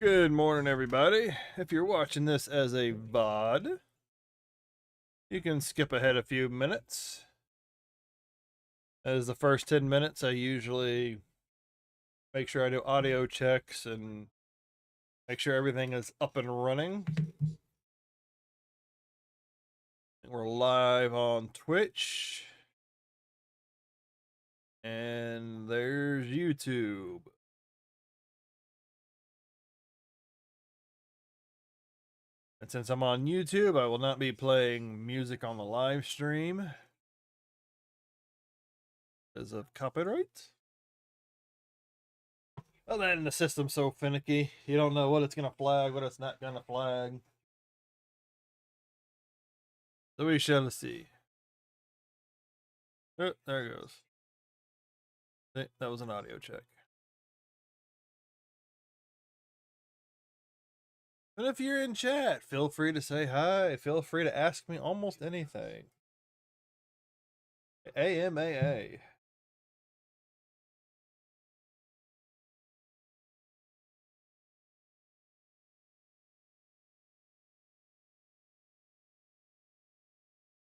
Good morning, everybody. If you're watching this as a VOD, you can skip ahead a few minutes. As the first 10 minutes, I usually make sure I do audio checks and make sure everything is up and running. We're live on Twitch. And there's YouTube. And since I'm on YouTube, I will not be playing music on the live stream because of copyright. Well, then the system's so finicky. You don't know what it's going to flag, what it's not going to flag. So we shall see. Oh, there it goes. That was an audio check. And if you're in chat, feel free to say hi. Feel free to ask me almost anything. AMAA.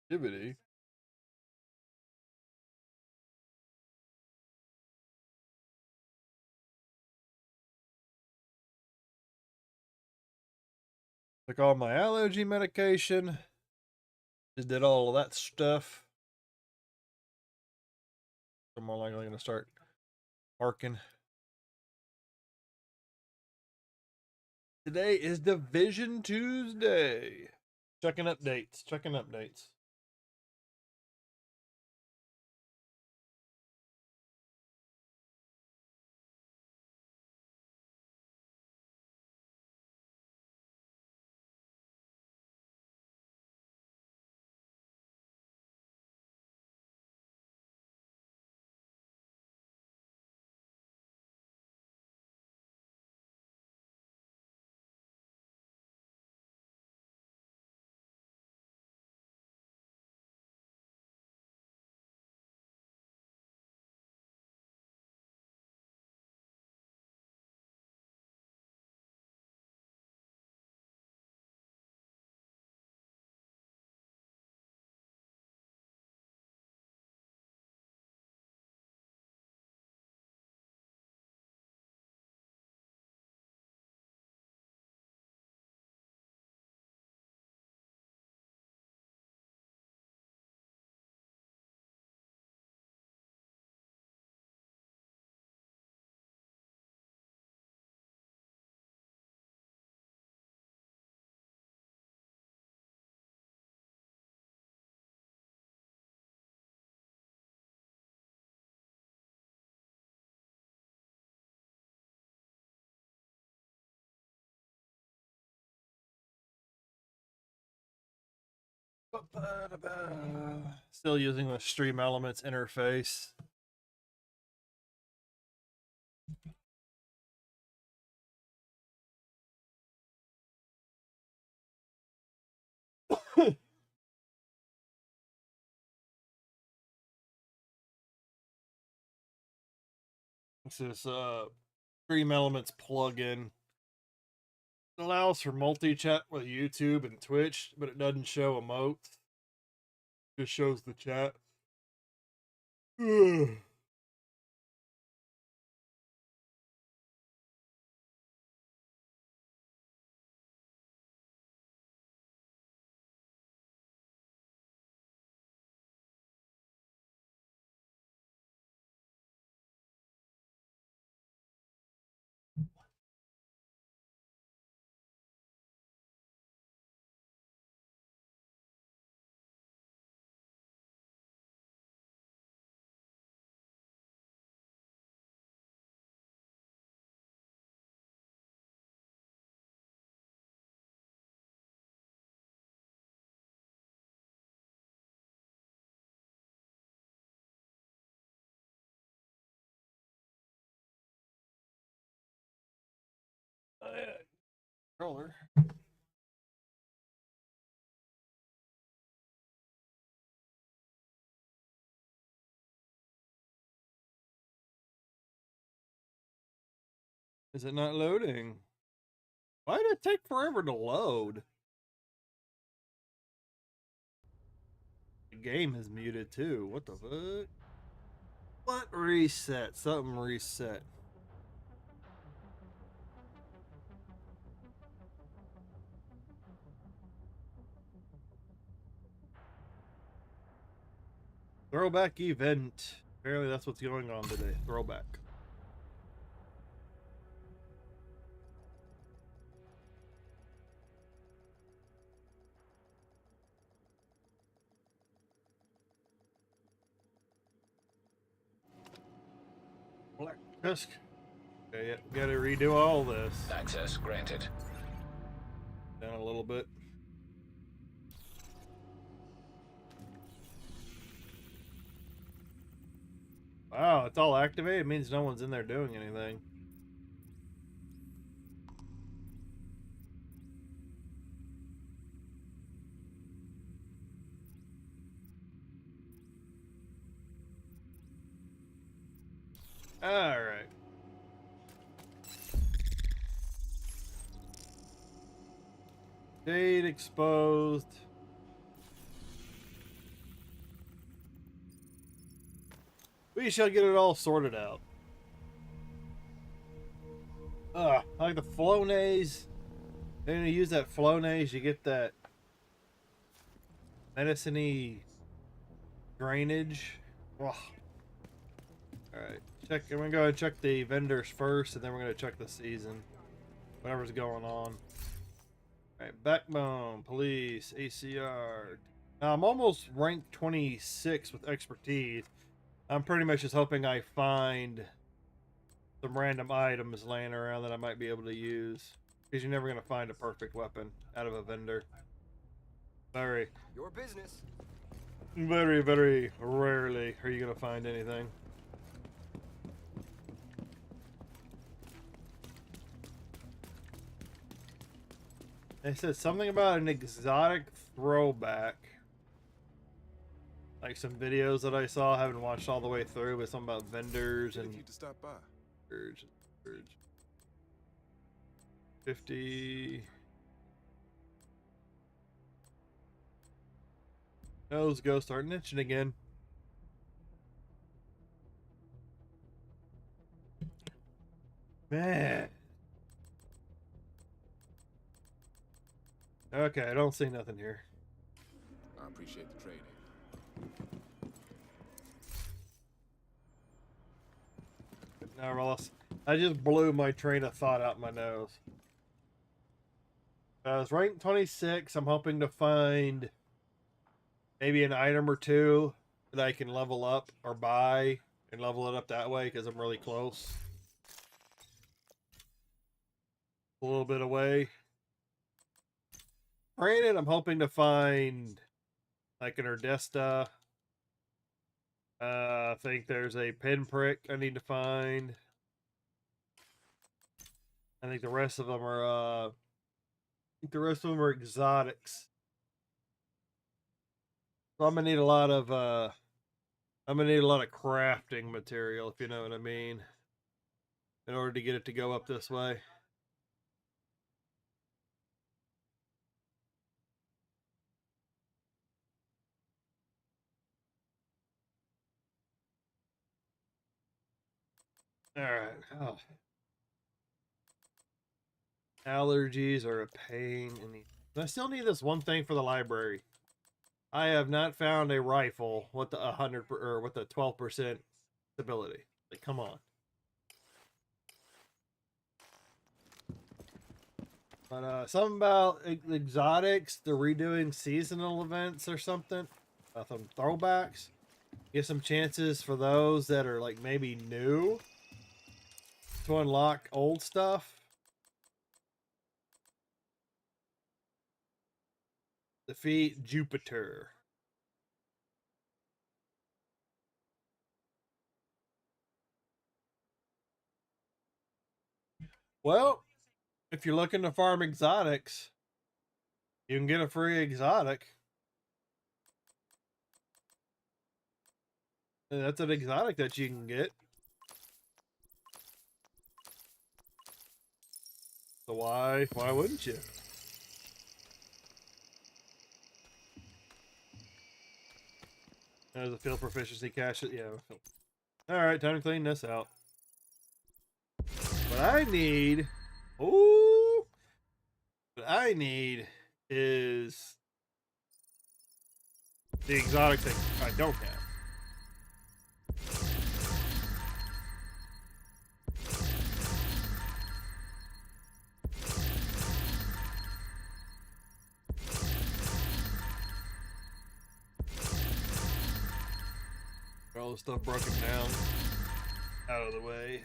Activity. Took all my allergy medication. Just did all of that stuff. I'm more likely going to start barking. Today is Division Tuesday. Checking updates. Checking updates. Still using the Stream Elements interface. This is Stream Elements plugin. It allows for multi-chat with YouTube and Twitch, but it doesn't show emotes. It just shows the chat. Yeah. Controller. Is it not loading? Why did it take forever to load? The game is muted too. What the fuck? What reset? Something reset. Throwback event. Apparently that's what's going on today. Throwback. Black Tusk. Okay, yeah, gotta redo all this. Access granted. Down a little bit. Wow, it's all activated. It means no one's in there doing anything. All right. Date exposed. We shall get it all sorted out. I like the Flonase. Then you use that Flonase, you get that medicine-y drainage. Ugh. Alright, check. I'm gonna go ahead and check the vendors first, and then we're gonna check the season. Whatever's going on. Alright, Backbone, Police, ACR. Now, I'm almost ranked 26 with expertise. I'm pretty much just hoping I find some random items laying around that I might be able to use. Because you're never going to find a perfect weapon out of a vendor. Very. Your business. Very, very rarely are you going to find anything. They said something about an exotic throwback. Like some videos that I saw, I haven't watched all the way through, but something about vendors and... You to stop by. Urge. 50. Nose go starting itching again. Man. Okay, I don't see nothing here. I appreciate the training. No, Ross. I just blew my train of thought out my nose. I was ranked 26. I'm hoping to find maybe an item or two that I can level up or buy and level it up that way because I'm really close. A little bit away. Granted, I'm hoping to find like an Erdesta. I think there's a pinprick I need to find. I think the rest of them are exotics. So I'm gonna need a lot of crafting material, if you know what I mean, in order to get it to go up this way. All right. Oh. Allergies are a pain in the... I still need this one thing for the library. I have not found a rifle with the 100 or with the 12% stability. Like, come on. But something about exotics, they're redoing seasonal events or something. Some throwbacks. Get some chances for those that are like maybe new to unlock old stuff. Defeat Jupiter. Well, if you're looking to farm exotics, you can get a free exotic. And that's an exotic that you can get. So why wouldn't you? There's a field proficiency cache. Yeah. All right, time to clean this out. What I need, ooh, what I need is the exotic thing I don't have. All the stuff broken down, out of the way.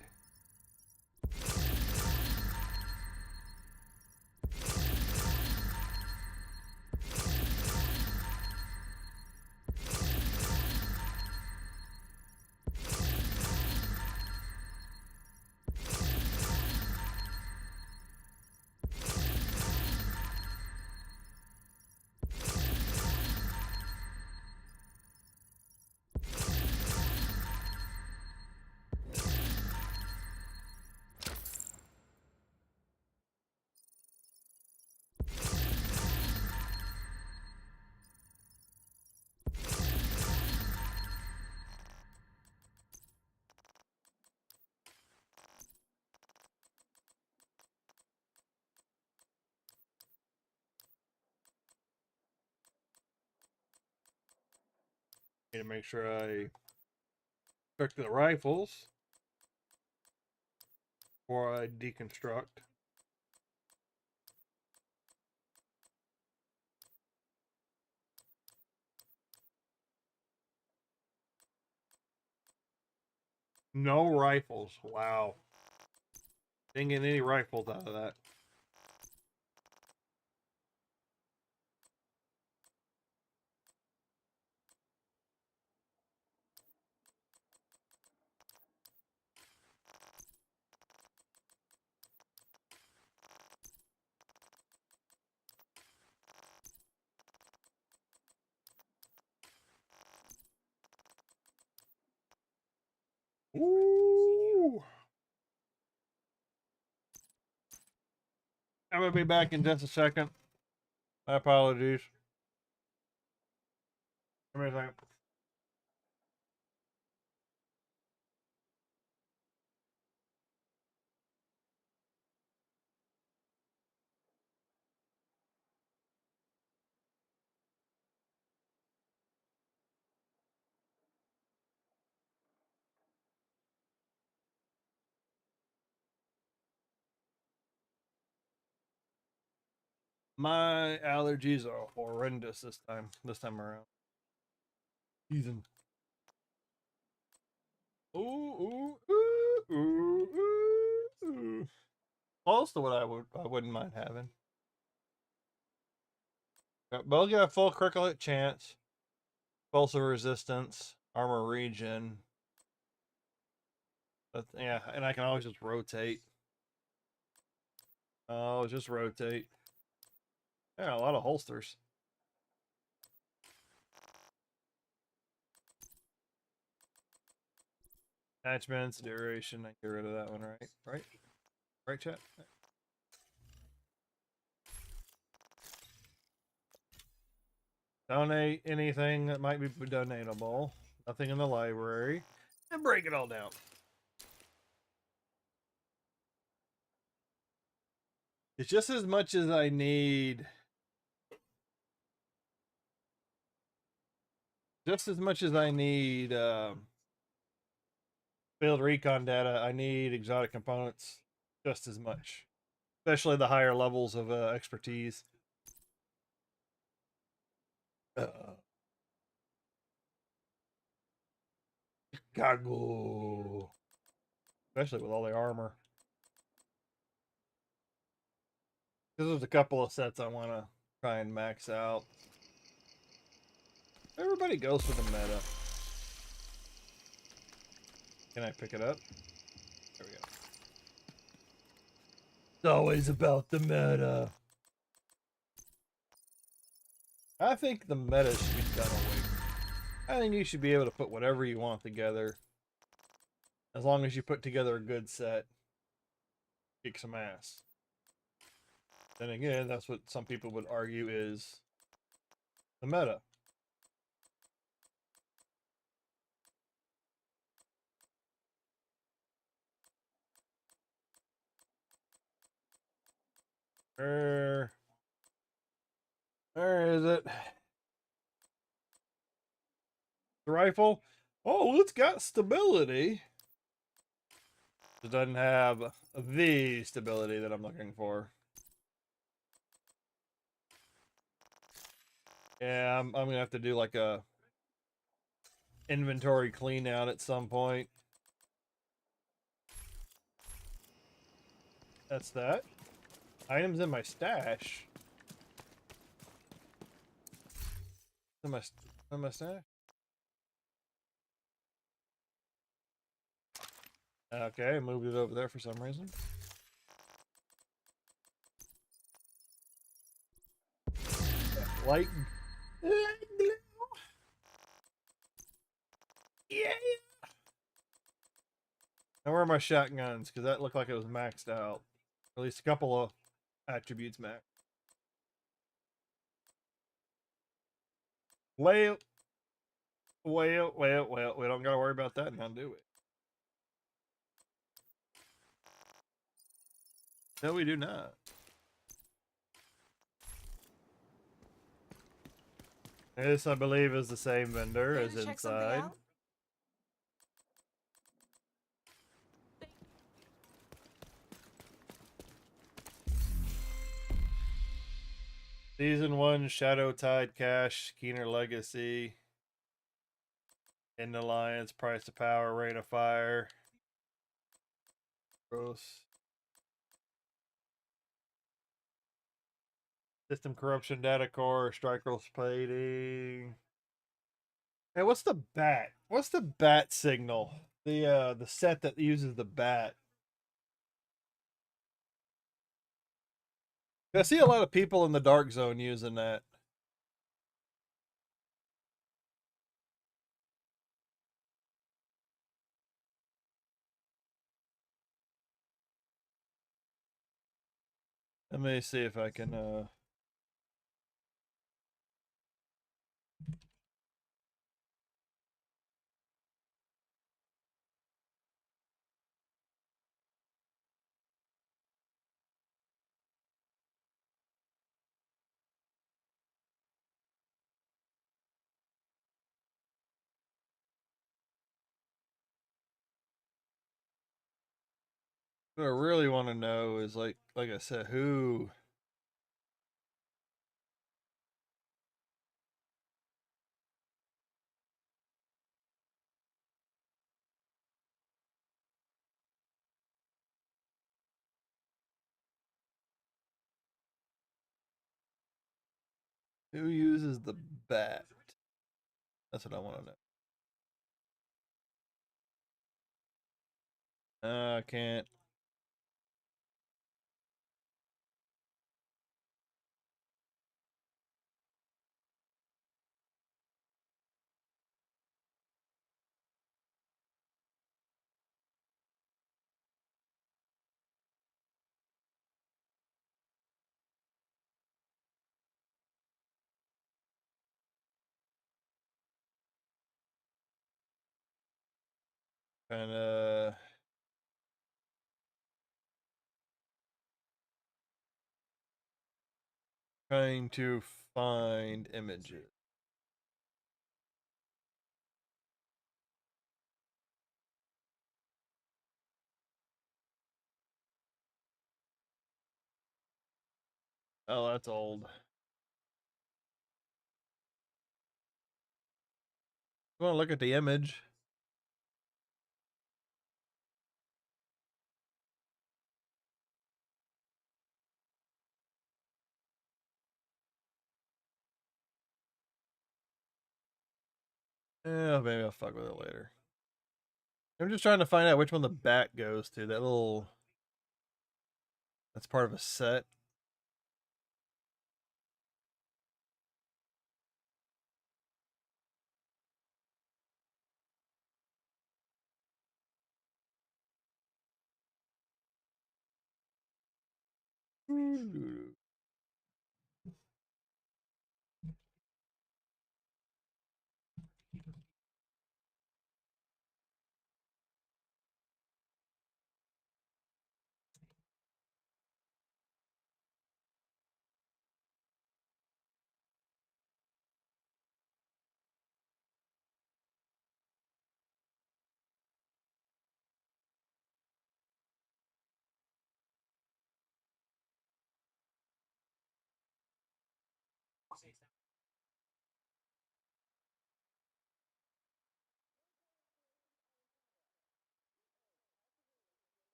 Need to make sure I cook the rifles before I deconstruct. No rifles. Wow. Didn't get any rifles out of that. Ooh. I'm gonna be back in just a second. My apologies. Give me a second. My allergies are horrendous this time around. Season. Ooh, ooh, ooh, ooh, ooh. Close to what I wouldn't mind having. Both got a full critical hit chance, explosive resistance, armor regen. But yeah, and I can always just rotate. Oh, just rotate. Yeah, a lot of holsters. Attachments, duration. I get rid of that one, right, chat. Donate anything that might be donatable. Nothing in the library, and break it all down. It's just as much as I need. Just as much as I need field recon data, I need exotic components just as much, especially the higher levels of expertise. Chicago, especially with all the armor. There's a couple of sets I want to try and max out. Everybody goes for the meta. Can I pick it up? There we go. It's always about the meta. I think the meta should be done away. I think you should be able to put whatever you want together. As long as you put together a good set. Kick some ass. Then again, that's what some people would argue is the meta. Where is it? The rifle. Oh, it's got stability. It doesn't have the stability that I'm looking for. Yeah, I'm gonna have to do like a inventory clean out at some point. That's that. Items in my stash. In my stash. Okay, moved it over there for some reason. Light. Yeah. Now where are my shotguns? Because that looked like it was maxed out. At least a couple of attributes max. Well, well. We don't gotta worry about that now, do we? No, we do not. This, I believe, is the same vendor Here as to check something inside. out? Season 1, Shadow Tide Cash, Keener Legacy, End Alliance, Price of Power, Rain of Fire. Gross. System Corruption Data Core, Striker's Plating. Hey, what's the bat? What's the bat signal? The set that uses the bat. I see a lot of people in the dark zone using that. Let me see if I can what I really want to know is like I said, who uses the bat? That's what I want to know. I can't. Kind of trying to find images. Oh, that's old. You want to look at the image? Yeah, maybe I'll fuck with it later. I'm just trying to find out which one the bat goes to. That little. That's part of a set.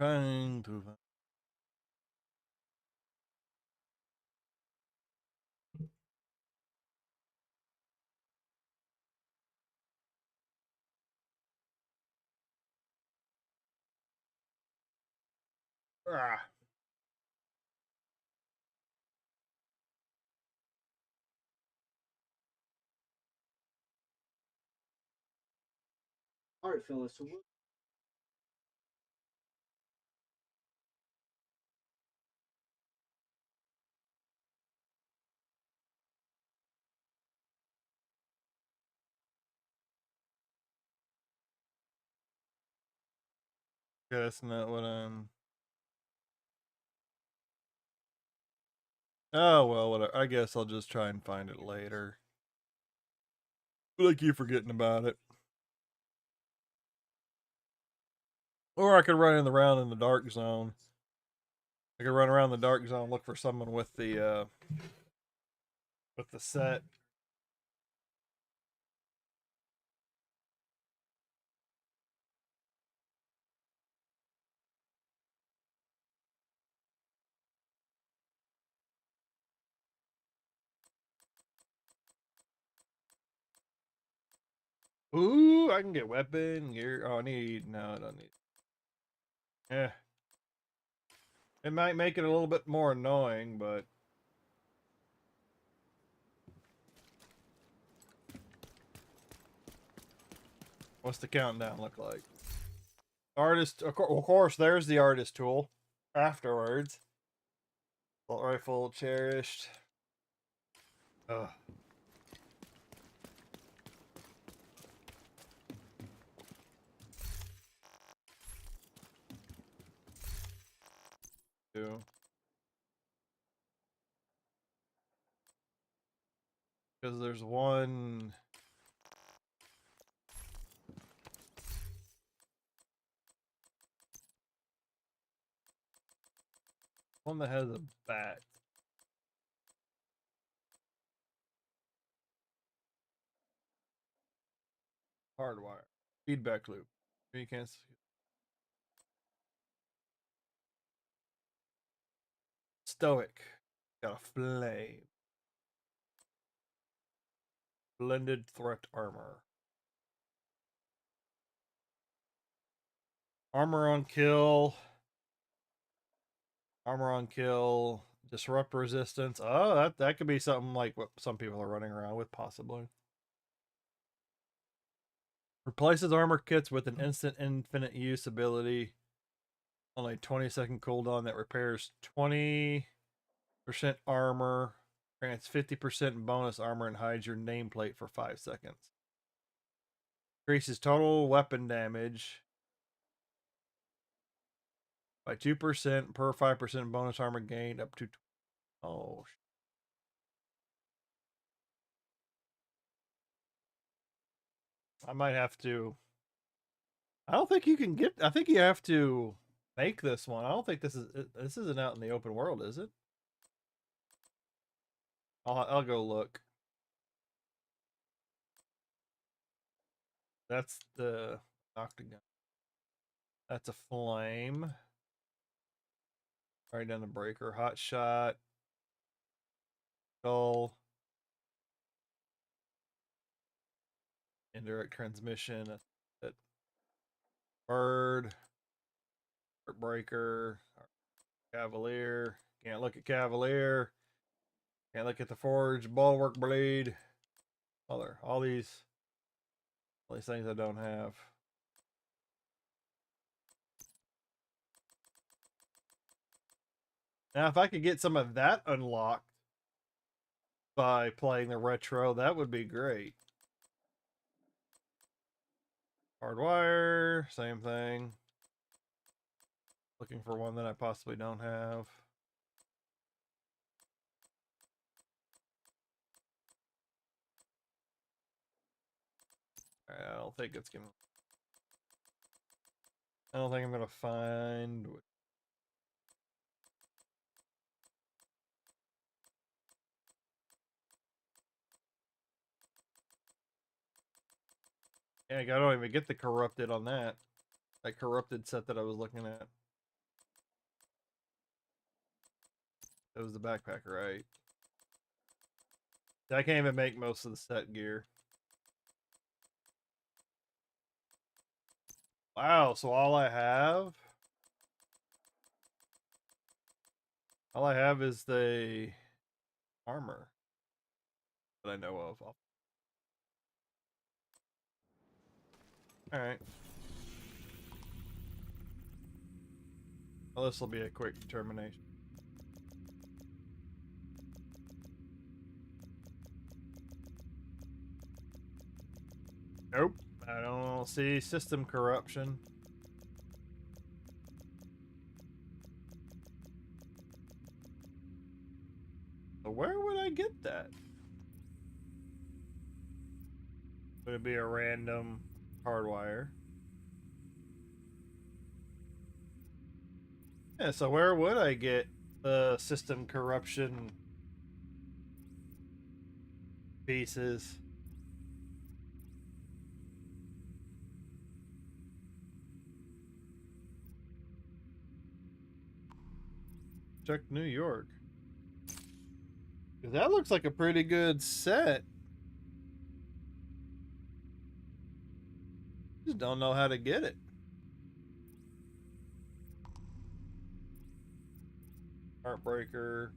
Trying to. Ah. All right, Phyllis. So what? Yeah, that's not what I'm. Oh well, whatever. I guess I'll just try and find it later. But I keep forgetting about it. Or I could run around in the dark zone. I could run around the dark zone, look for someone with the set. Ooh, I can get weapon gear. Oh, I need. No, I don't need. Yeah, it might make it a little bit more annoying, but what's the countdown look like? Artist, of course, there's the artist tool. Afterwards, assault rifle cherished. Ugh. Because there's one that has a bat. Hardwire. Feedback loop. You can't see. Stoic. Got a flame. Blended threat armor. Armor on kill. Armor on kill. Disrupt resistance. Oh, that could be something like what some people are running around with, possibly. Replaces armor kits with an instant infinite use ability. Only 20-second cooldown that repairs 20% armor. Grants 50% bonus armor and hides your nameplate for 5 seconds. Increases total weapon damage by 2% per 5% bonus armor gained up to. Oh, I might have to. I don't think you can get. I think you have to make this one. I don't think this isn't out in the open world, is it? I'll go look. That's the octagon. That's a flame. Right down the breaker. Hot shot. Skull. Indirect transmission. That bird. Breaker. Cavalier. Can't look at Cavalier. Can't look at the Forge. Bulwark Blade. All these things I don't have. Now, if I could get some of that unlocked by playing the retro, that would be great. Hardwire, same thing. Looking for one that I possibly don't have. I don't think it's gonna. I don't think I'm gonna find. Yeah, I don't even get the corrupted on that. That corrupted set that I was looking at. It was the backpack, right? I can't even make most of the set gear. Wow, so all I have is the armor that I know of. Alright. Well, this will be a quick determination. Nope. I don't see system corruption. So where would I get that? Would it be a random hardwire? Yeah, so where would I get the system corruption pieces? Check New York. That looks like a pretty good set. Just don't know how to get it. Heartbreaker.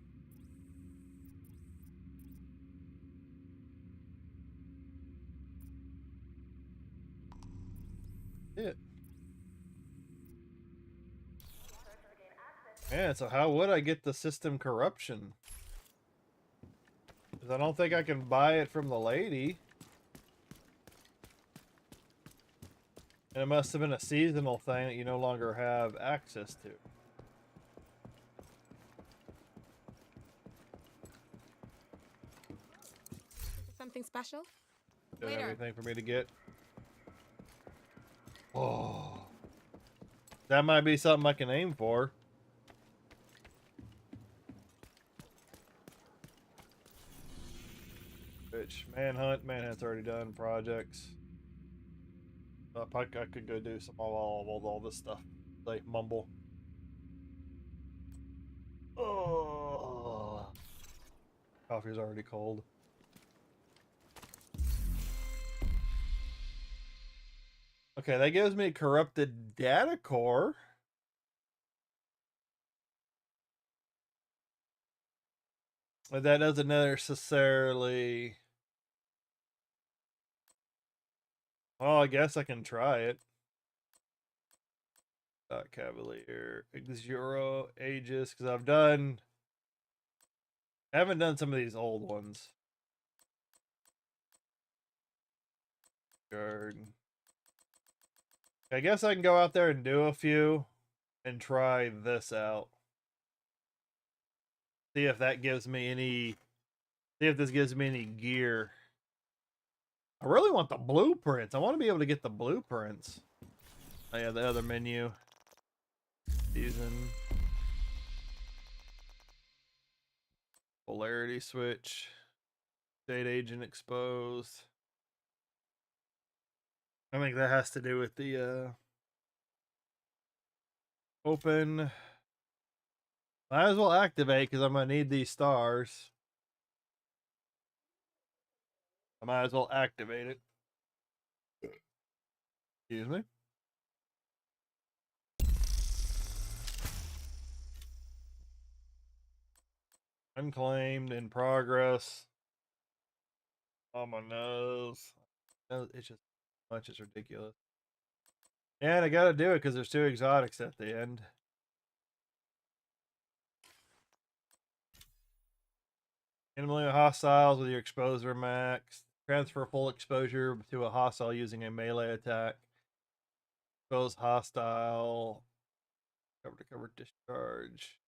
It. Yeah, so how would I get the system corruption? Because I don't think I can buy it from the lady. And it must have been a seasonal thing that you no longer have access to. Something special? Do Later. everything for me to get. Oh. That might be something I can aim for. Which, Manhunt's already done projects. I could go do some all this stuff. Like mumble. Oh. Coffee's already cold. Okay, that gives me corrupted data core. But that doesn't necessarily. Well, I guess I can try it. Cavalier, Exuro, Aegis, because I haven't done some of these old ones. Guard. I guess I can go out there and do a few and try this out. See if that gives me any. See if this gives me any gear. I really want the blueprints. I want to be able to get the blueprints. Oh yeah, the other menu. Season. Polarity switch. State agent exposed. I think that has to do with the open. Might as well activate because I'm gonna need these stars. I might as well activate it. Excuse me. Unclaimed in progress. On my nose. It's just much. It's ridiculous. And I gotta do it because there's 2 exotics at the end. Enemy hostiles with your exposure max. Transfer full exposure to a hostile using a melee attack. Expose hostile. Cover to cover discharge.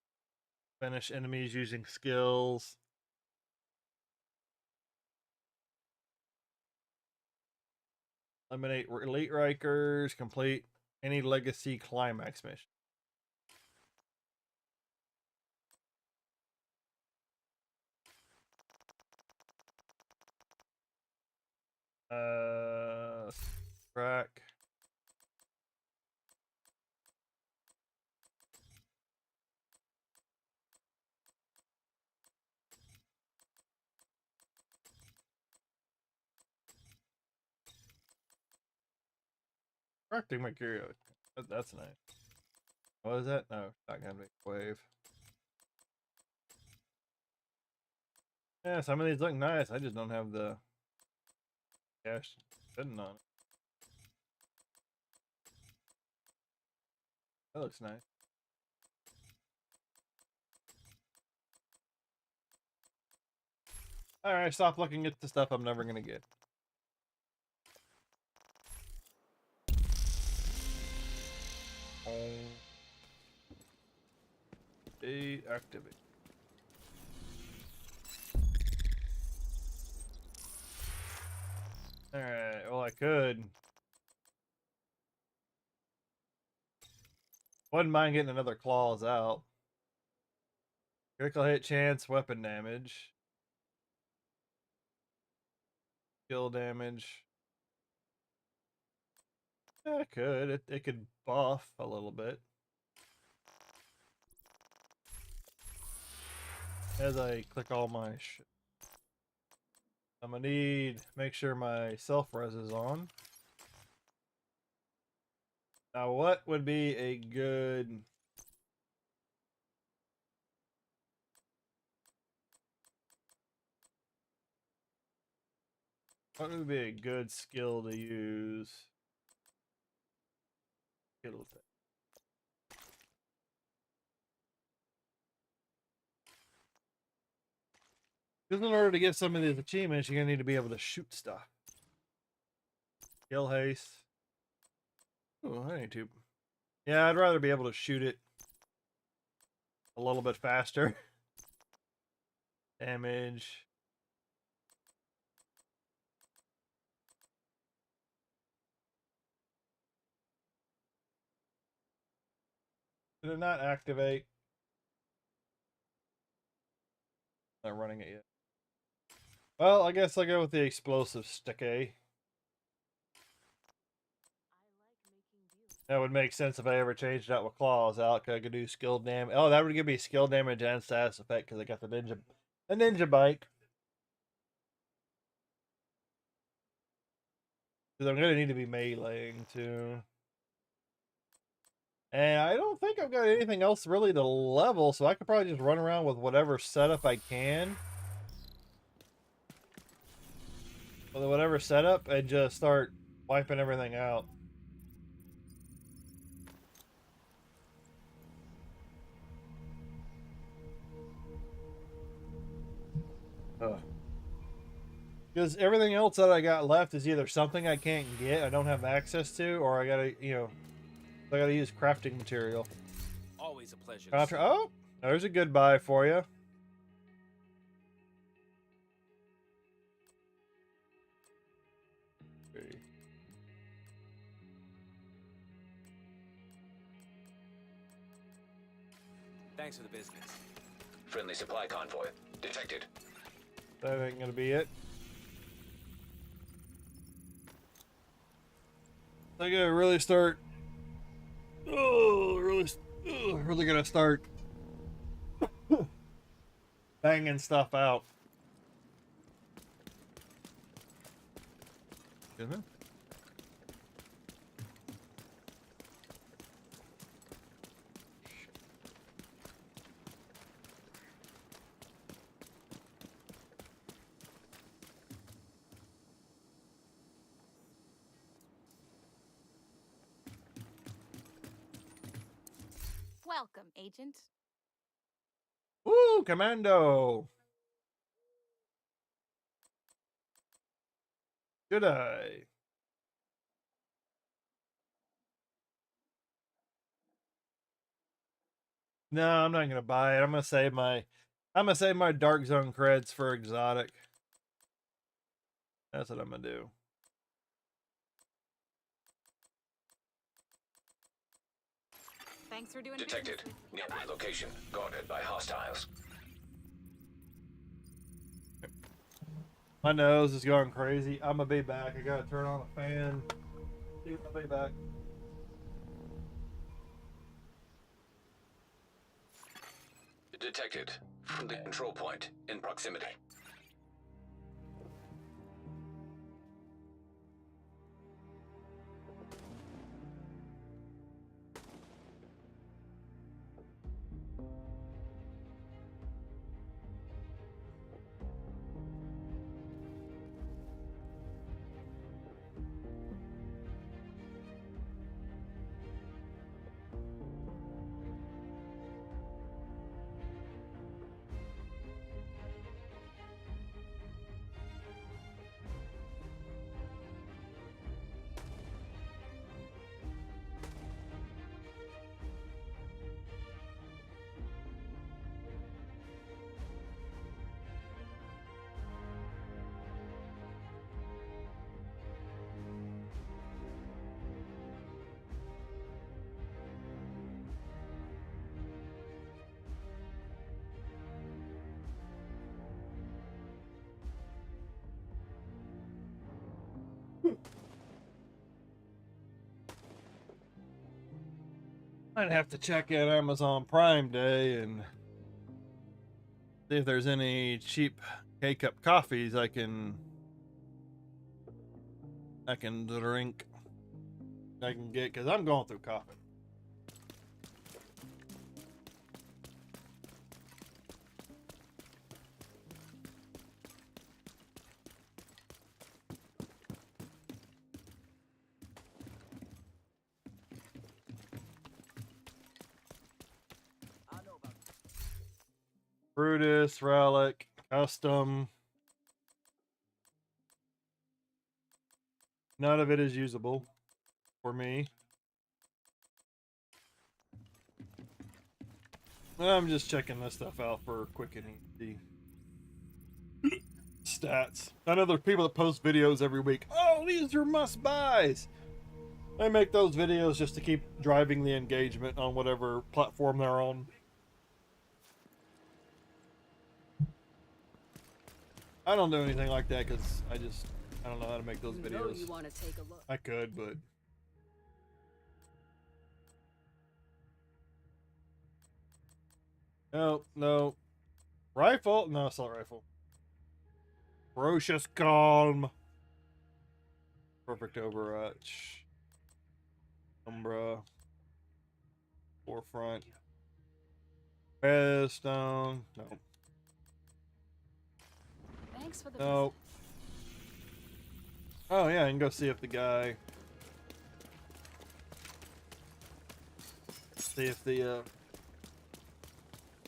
Finish enemies using skills. Eliminate elite Rikers. Complete any legacy climax mission. Track. Crafting material. That's nice. What is that? No, it's not gonna make wave. Yeah, some of these look nice. I just don't have the cash sitting on it. That looks nice. Alright, stop looking at the stuff I'm never gonna get. Deactivate. Alright, well I could. Wouldn't mind getting another claws out. Critical hit chance, weapon damage. Skill damage. Yeah, it could. It could buff a little bit. As I click all my shit. I'm gonna need make sure my self-res is on. Now what would be a good what would be a good skill to use? Skill attack. Because in order to get some of these achievements, you're gonna need to be able to shoot stuff. Kill haste. Oh, that ain't too. Yeah, I'd rather be able to shoot it a little bit faster. Damage. Did it not activate? Not running it yet. Well, I guess I'll go with the explosive stick, eh? That would make sense if I ever changed out with claws out, because I could do skill damage. Oh, that would give me skill damage and status effect because I got the ninja bike. Because I'm gonna need to be meleeing too. And I don't think I've got anything else really to level, so I could probably just run around with whatever setup I can. With whatever setup and just start wiping everything out. Because everything else that I got left is either something I can't get, I don't have access to, or I gotta, I gotta use crafting material. Always a pleasure. Oh, there's a good buy for you. Thanks for the business. Friendly supply convoy detected. That ain't gonna be it. I gotta really start. Oh, really gonna start banging stuff out. Excuse me? Welcome, Agent. Woo, commando. Good eye. No, I'm not gonna buy it. I'm gonna save my Dark Zone creds for exotic. That's what I'm gonna do. Thanks for doing Detected. business with me. Nearby location guarded by hostiles. My nose is going crazy. I'm gonna be back. I gotta turn on a fan. I'll be back. Detected. From the control point in proximity. I'd have to check out Amazon Prime Day and see if there's any cheap K-cup coffees I can drink. I can get, because I'm going through coffee. Brutus, Relic, Custom. None of it is usable for me. I'm just checking this stuff out for quick and easy stats. I know there's people that post videos every week. Oh, these are must buys. They make those videos just to keep driving the engagement on whatever platform they're on. I don't do anything like that because I don't know how to make those videos. You want to take a look. I could, but no. Rifle? No, assault rifle. Ferocious Calm. Perfect Overwatch. Umbra. Forefront. Redstone. No. Thanks for the No. Oh yeah, I can go see if the guy. See if the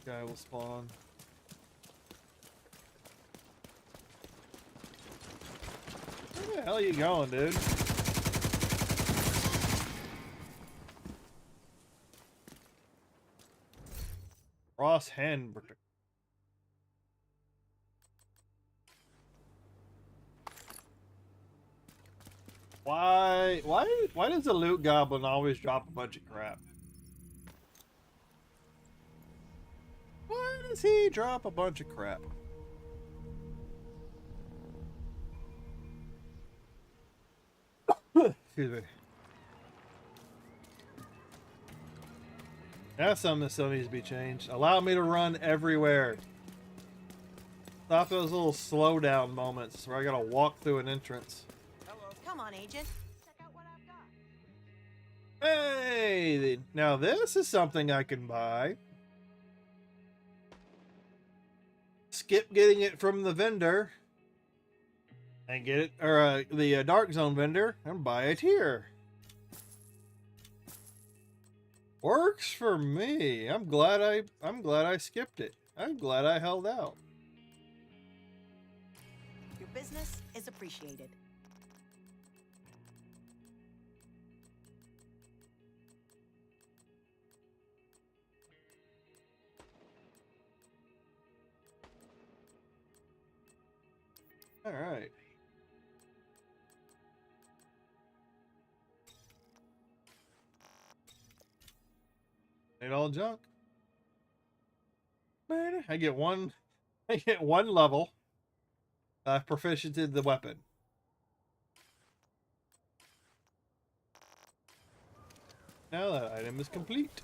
guy will spawn. Where the hell are you going, dude? Ross Handbricker. Why does the loot goblin always drop a bunch of crap? Why does he drop a bunch of crap? Excuse me. That's something that still needs to be changed. Allow me to run everywhere. Stop those little slowdown moments where I gotta walk through an entrance. Come on, Agent. Check out what I've got. Hey, now this is something I can buy. Skip getting it from the vendor and get it, or the Dark Zone vendor, and buy it here. Works for me. I'm glad I skipped it. I'm glad I held out. Your business is appreciated. All right. Ain't all junk. Man, I get one level. I've proficiented the weapon. Now that item is complete.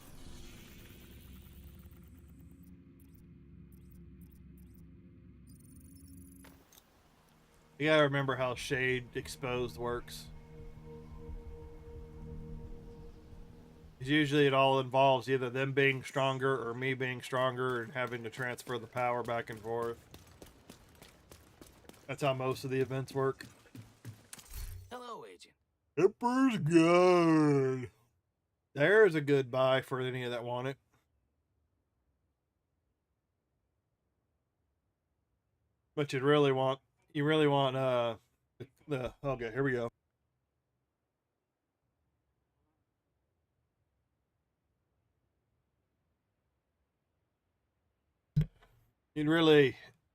You gotta remember how shade exposed works. Usually it all involves either them being stronger or me being stronger and having to transfer the power back and forth. That's how most of the events work. Hello, Agent. Emperor's good. There's a good buy for any of that want it. But you really want the okay, here we go.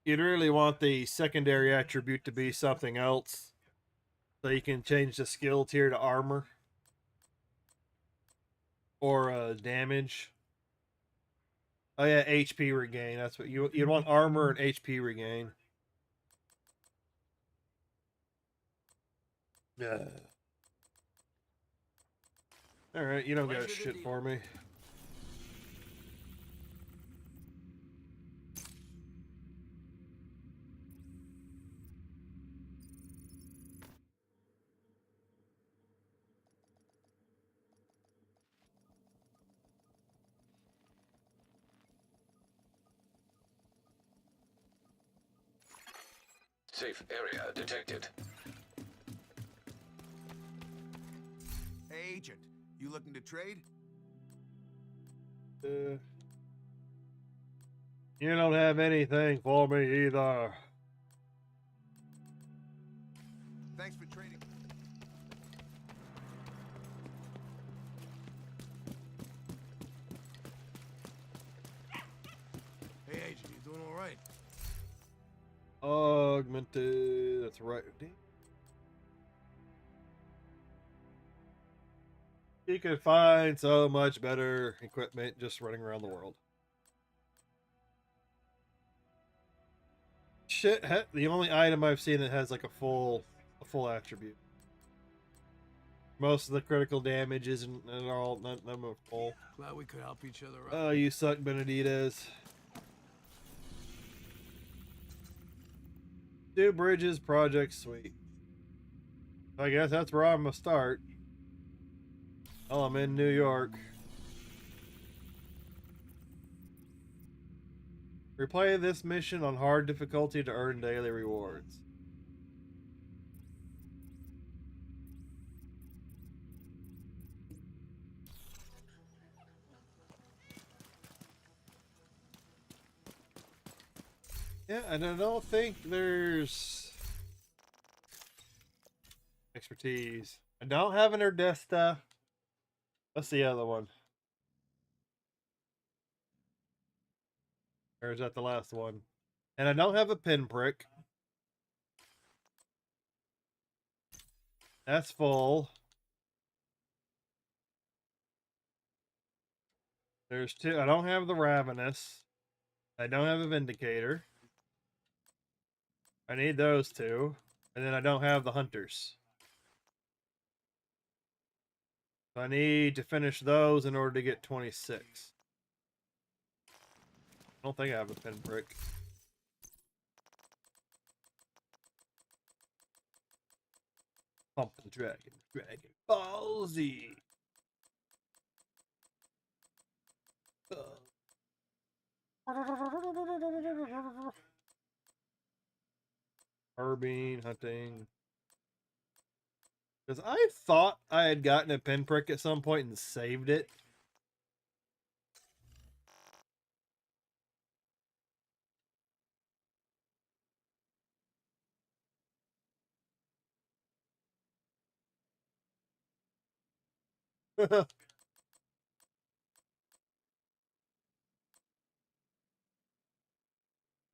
You'd really want the secondary attribute to be something else. So you can change the skill tier to armor. Or damage. Oh yeah, HP regain. That's what you'd want, armor and HP regain. Yeah. All right, you don't got shit for me. Safe area detected. Hey, Agent, you looking to trade? You don't have anything for me either. Thanks for trading. Hey, Agent, you doing all right? Augmented. That's right. You could find so much better equipment just running around the world. Shit, the only item I've seen that has like a full attribute. Most of the critical damage isn't at all, none of them are full. Glad we could help each other out. Oh, you suck, Beneditez. 2 bridges, project suite. I guess that's where I'm gonna start. Oh, I'm in New York. Replay this mission on hard difficulty to earn daily rewards. Yeah, and I don't think there's expertise. I don't have an Erdesta. What's the other one? Or is that the last one? And I don't have a pinprick. That's full. There's 2. I don't have the Ravenous. I don't have a Vindicator. I need those 2. And then I don't have the Hunters. So I need to finish those in order to get 26. I don't think I have a pinprick. Pump the Dragon. Dragon Ballsy. Carbine hunting. Because I thought I had gotten a pinprick at some point and saved it.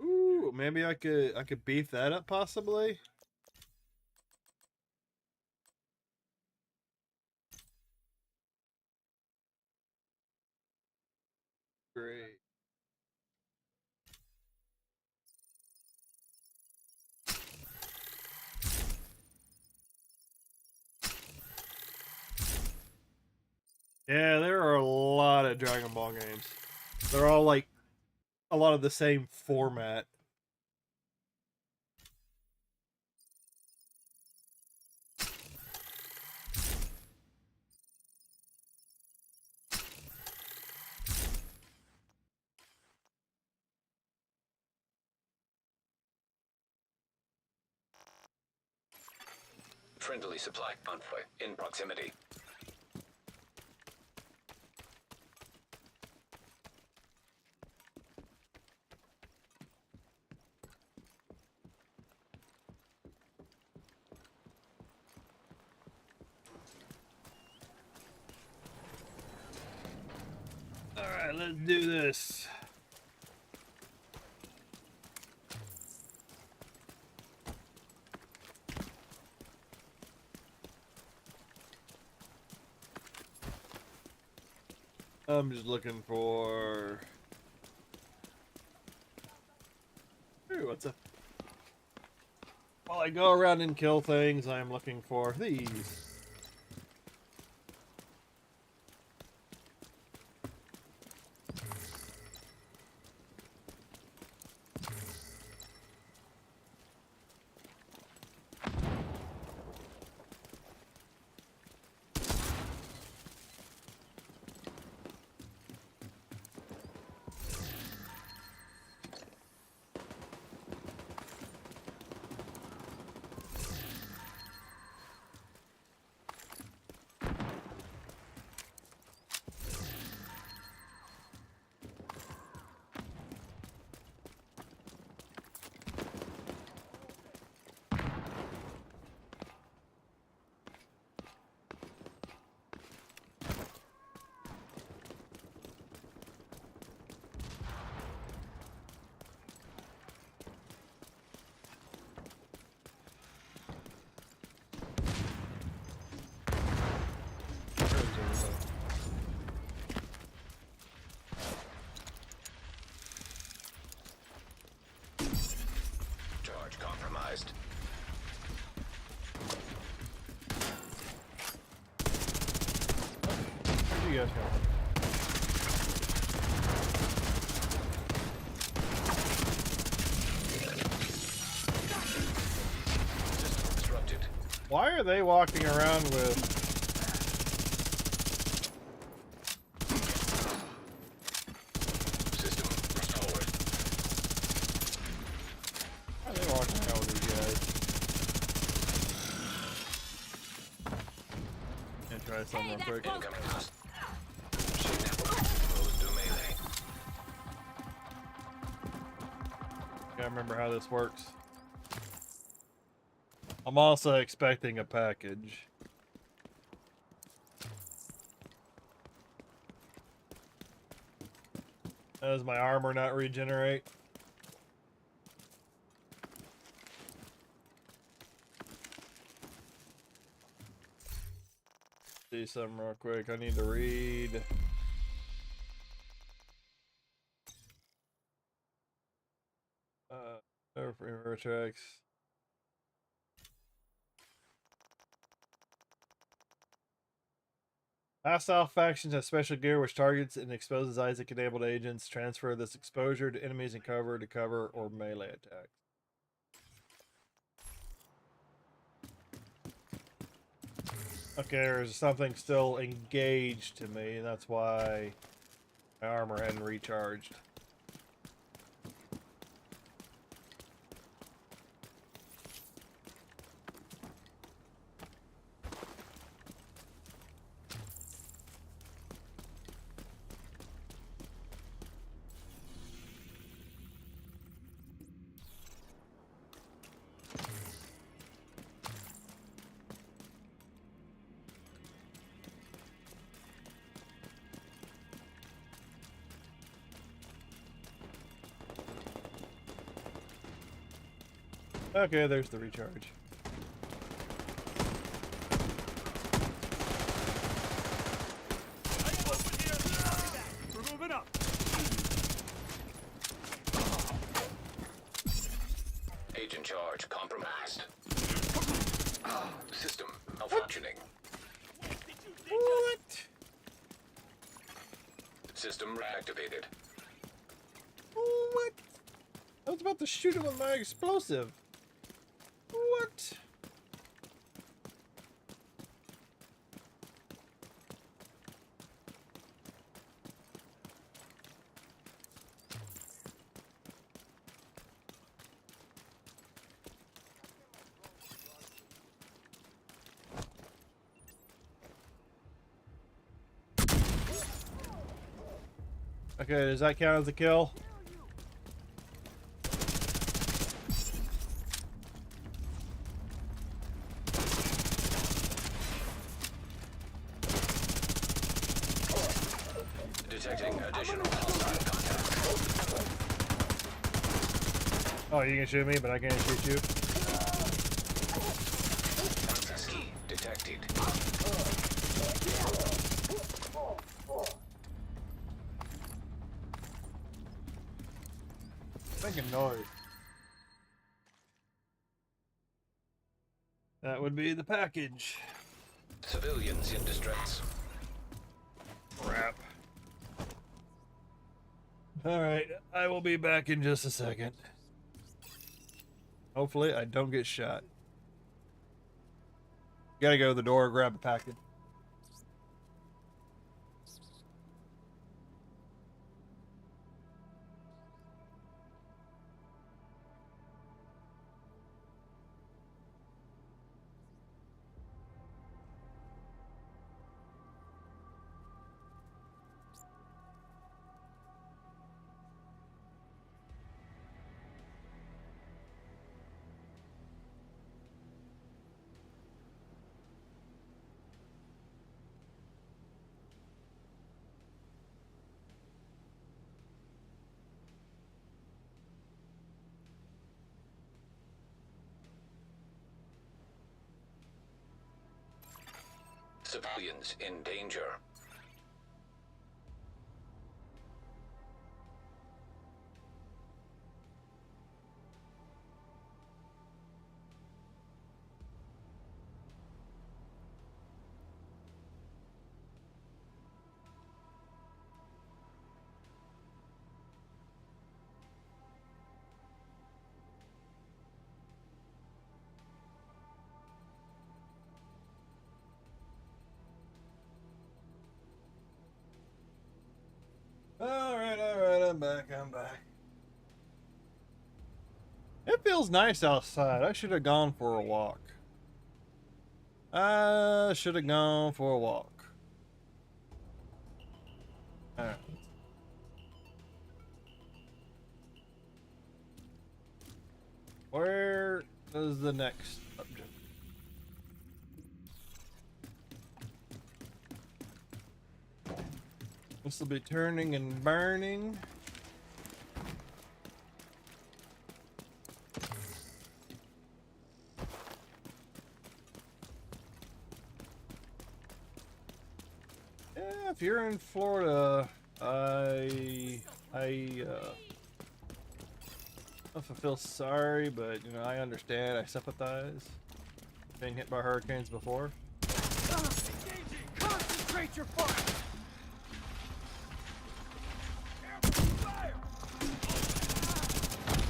Ooh, maybe I could beef that up possibly. Great. Yeah, there are a lot of Dragon Ball games. They're all like a lot of the same format. Friendly supply convoy in proximity. All right, let's do this. I'm just looking for. Ooh, what's a? While I go around and kill things, I'm looking for these. you guys come System disrupted. from? Why are they walking around with... System forward. Why are they walking around with these guys? Gonna try something real quick. Incoming host. Machine network. Closed to melee. Gotta remember how this works. I'm also expecting a package. Does my armor not regenerate? See something real quick. I need to read. River tracks. Hostile factions have special gear which targets and exposes Isaac-enabled agents. Transfer this exposure to enemies in cover to cover or melee attacks. Okay, there's something still engaged to me, and that's why my armor hadn't recharged. Okay, there's the recharge. We're moving up. Agent charge compromised. System malfunctioning. What? System reactivated. What? I was about to shoot him with my explosive. What? Okay, does that count as a kill? Detecting additional hostile contact. Oh, you can shoot me, but I can't shoot you. Access key detected. Making noise. That would be the package. Civilians in distress. Crap. Alright, I will be back in just a second. Hopefully I don't get shot. Gotta go to the door, grab the package. Civilians in danger. I'm back. I'm back. It feels nice outside. I should have gone for a walk. I should have gone for a walk. Alright. Where is the next subject? This will be turning and burning. Yeah, if you're in Florida, I feel sorry, but you know, I understand. I sympathize. Being hit by hurricanes before. Engaging! Concentrate your fire! Fire!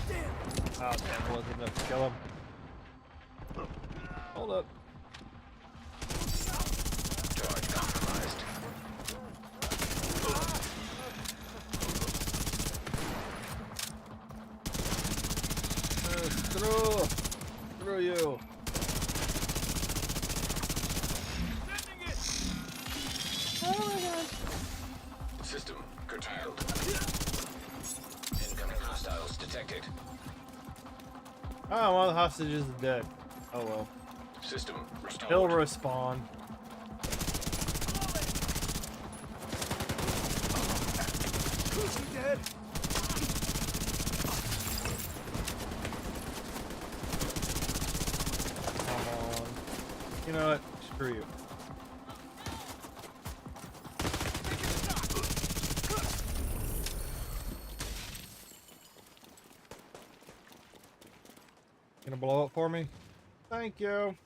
Damn! Oh damn, it wasn't enough to kill him. Hold up. Charge compromised. Through you. Sending it! System curtailed. Incoming hostiles detected. Oh, one of the hostages is dead. Oh well. System restored. He'll respawn. Who's he dead? Come on. You know what? Screw you. Gonna blow up for me? Thank you.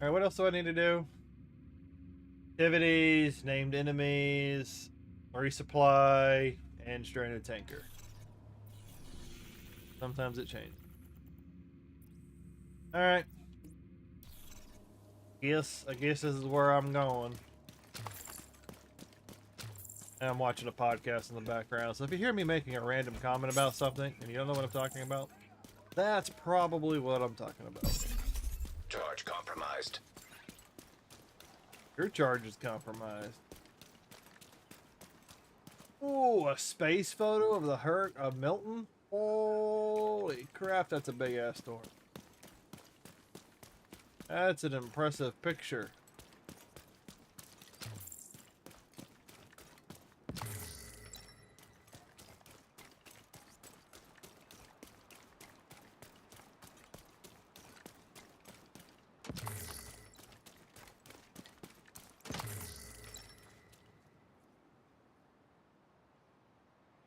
Alright, what else do I need to do? Activities, named enemies, resupply, and stranded tanker. Sometimes it changes. Alright. I guess this is where I'm going. And I'm watching a podcast in the background, so if you hear me making a random comment about something and you don't know what I'm talking about, that's probably what I'm talking about. Charge compromised. Your charge is compromised. Ooh, a space photo of the hurt of Milton? Holy crap, that's a big ass storm. That's an impressive picture.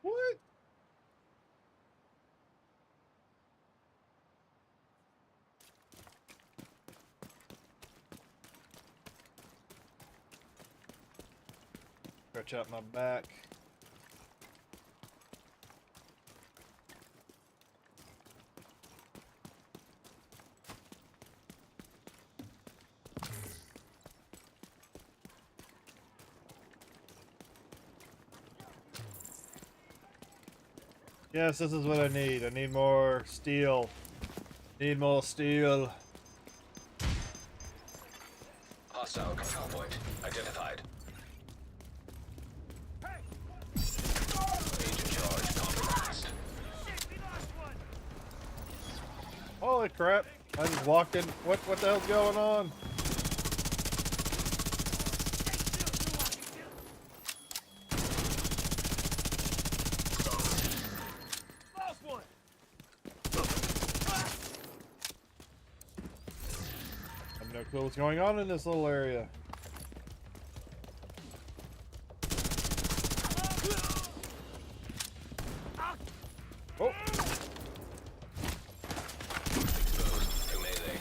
What? Stretch out my back. Yes, this is what I need. I need more steel. Need more steel. Hostile control point identified. Hey! Agent charge compromised. Shit, we lost one! Holy crap. I just walked in. What the hell's going on? Lost one! I have no clue what's going on in this little area. Oh, Exposed to melee.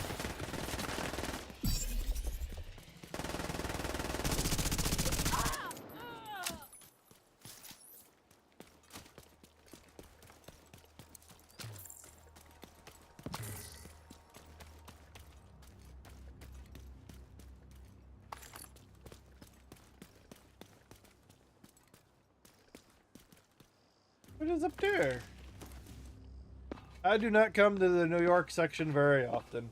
What is up there? I do not come to the New York section very often.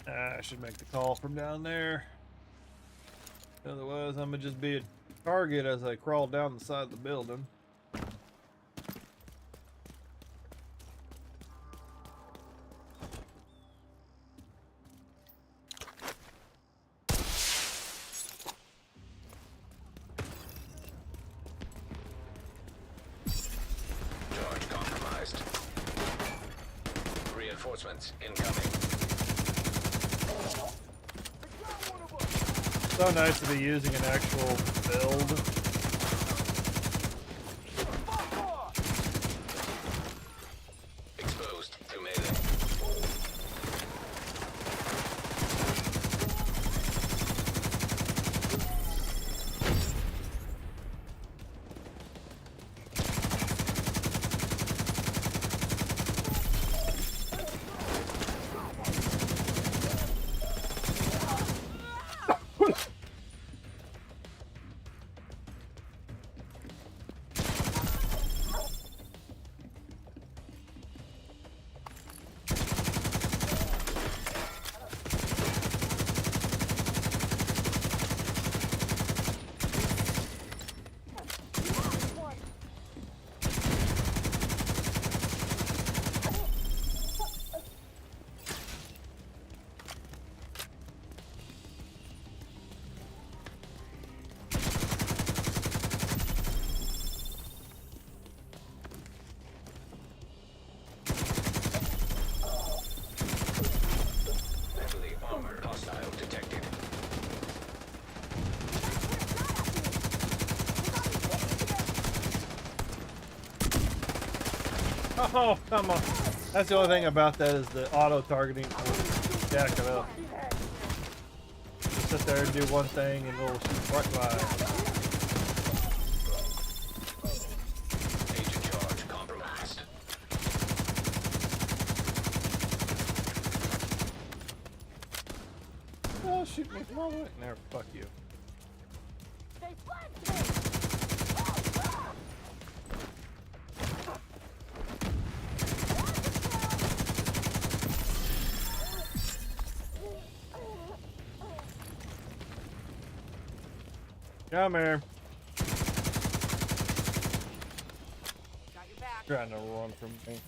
I should make the call from down there. Otherwise, I'm gonna just be a target as I crawl down the side of the building. Charge compromised. Reinforcements incoming. So nice to be using an actual build. Exposed to melee. Heavily armored hostile detected. Oh, come on. That's the only thing about that is the auto targeting will jack it up. Just sit there and do one thing and it'll shoot right by. Agent charge compromised. Oh, shoot me from all the way. Never, fuck you. They flanked me! Come here. Got your back. Trying to run from me.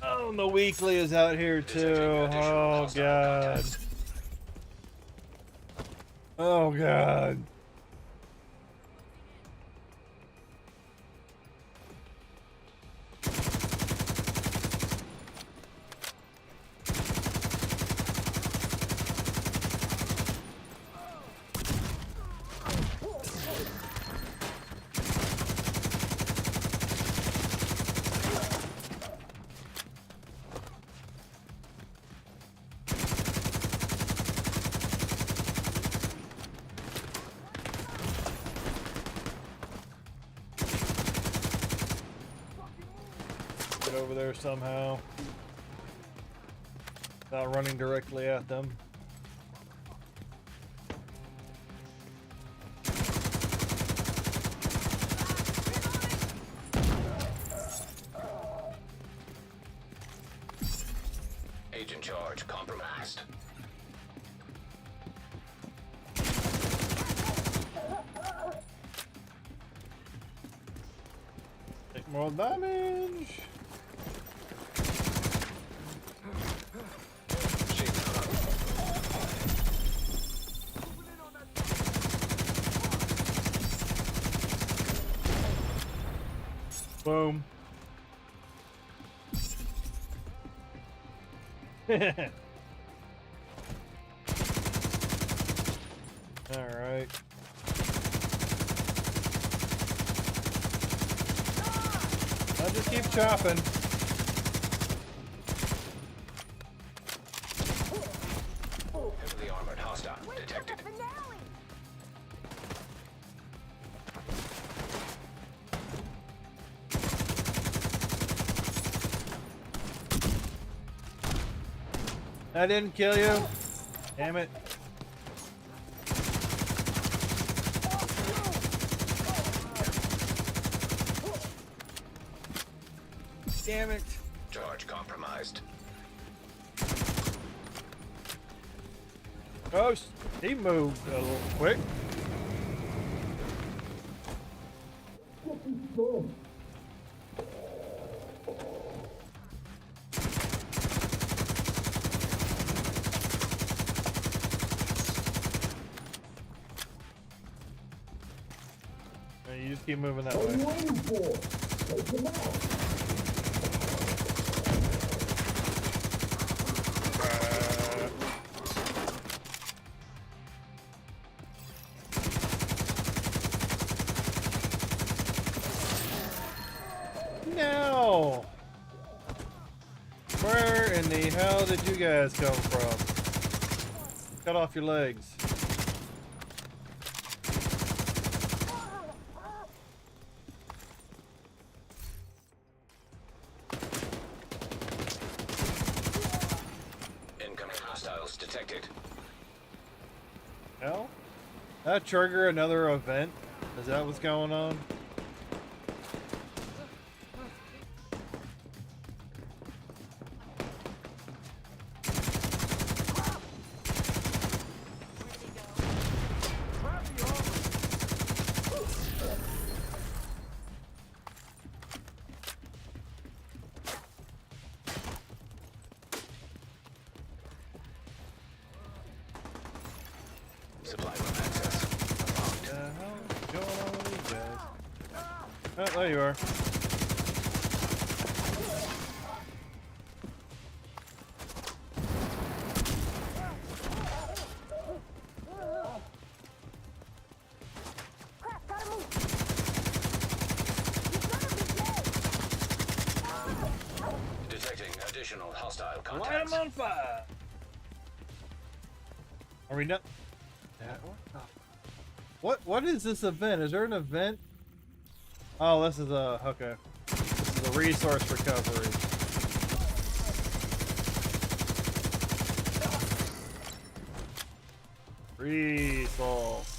Oh, the weekly is out here too. Detecting additional Oh hostile god. contacts. Oh god. Get over there somehow. Without running directly at them. Agent charge compromised. Take more damage. Shields up. Boom. Alright. I'll just keep chopping. That didn't kill you? Damn it. Damn it. Charge compromised. Oh, he moved a little quick. Yeah, you just keep moving that way. No! Where in the hell did you guys come from? Cut off your legs. Incoming hostiles detected. Hell? That trigger another event? Is that what's going on? Supply room access. What the hell is going on with these guys? Oh, there you are. Crap, gotta move. You gotta be dead. Detecting additional hostile Light contacts. them on fire! Are we not? What is this event? Is there an event? Oh, this is a okay. This is a resource recovery. Resource.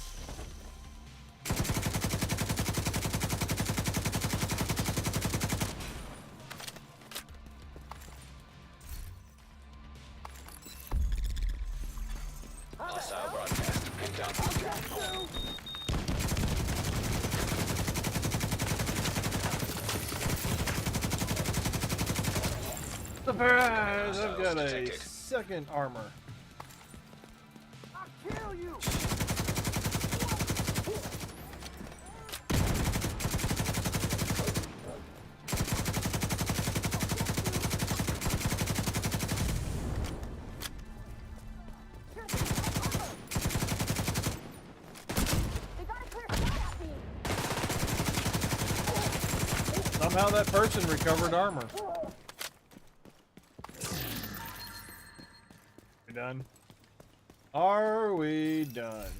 Hostile broadcast picked up. Surprise! I've got a Detected. second armor. I'll kill you! They got a clear shot at me. Somehow that person recovered armor. We done? Are we done?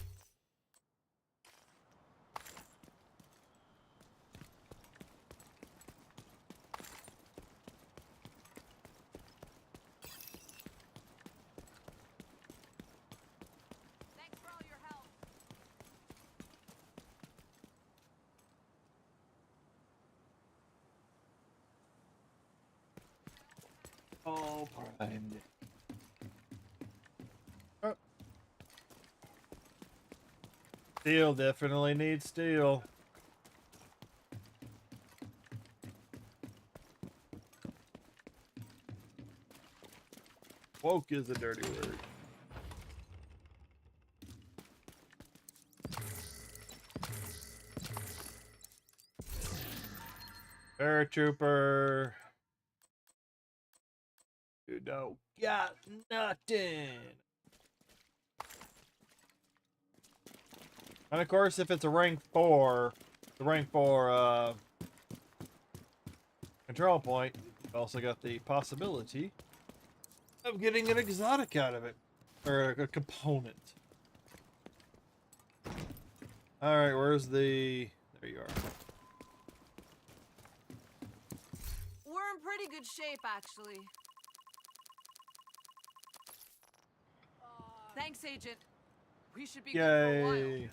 Thanks for all your help. All primed. Oh. Steel definitely needs steel. Woke is a dirty word. Paratrooper. You don't got nothing. And of course, if it's a rank 4, the rank 4 control point, you've also got the possibility of getting an exotic out of it. Or a component. Alright, where's the... There you are. We're in pretty good shape, actually. Thanks, Agent. We should be good for a while. Yay.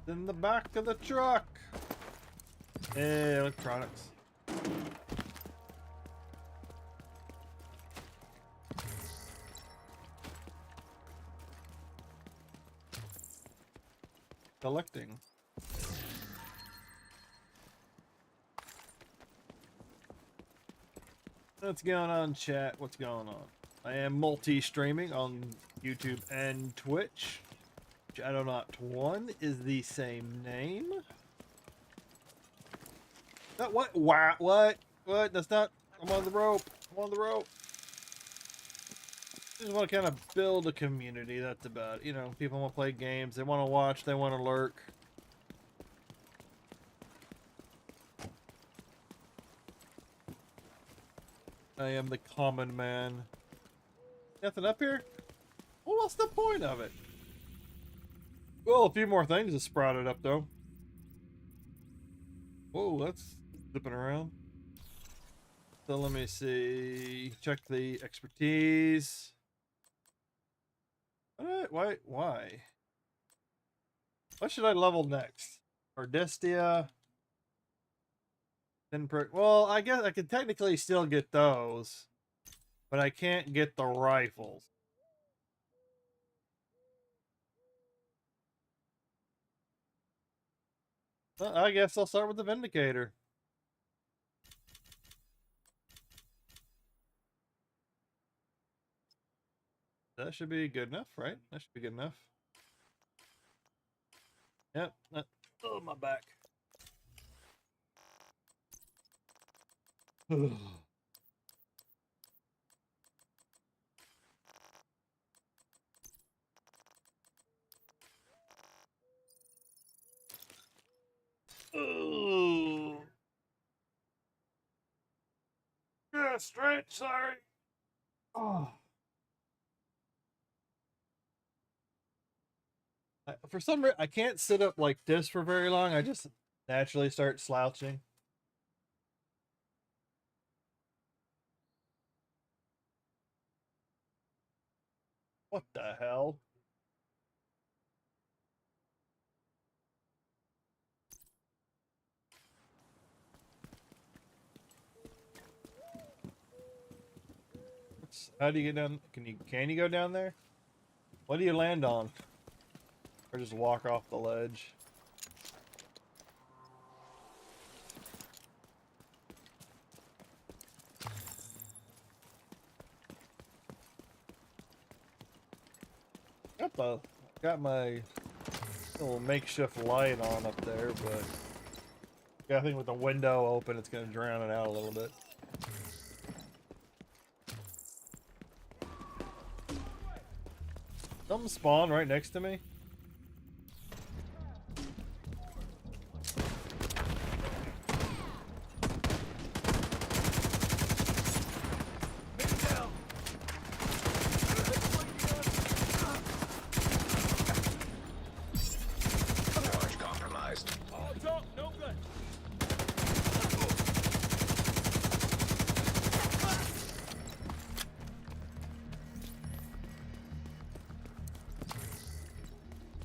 In the back of the truck. Hey, electronics. Collecting. What's going on, chat? What's going on? I am multi-streaming on YouTube and Twitch. Shadownaut1 is the same name. That what? Wow, what? That's not. I'm on the rope. I'm on the rope. Just want to kind of build a community. That's about it. You know, people want to play games. They want to watch. They want to lurk. I am the common man. Nothing up here? Well, what's the point of it? Well, a few more things have sprouted up, though. Whoa, that's zipping around. So let me see. Check the expertise. Why? What should I level next? Ardestia. Well, I guess I could technically still get those, but I can't get the rifles. Well, I guess I'll start with the Vindicator. That should be good enough, right? That should be good enough. Yep. Oh, my back. Oh. Yeah, stretch, sorry. Oh. For some reason, I can't sit up like this for very long. I just naturally start slouching. What the hell? How do you get down? Can you go down there? What do you land on? Or just walk off the ledge? Got my little makeshift light on up there, but I think with the window open, it's gonna drown it out a little bit. Something spawned right next to me. Charge compromised. All talk, no good.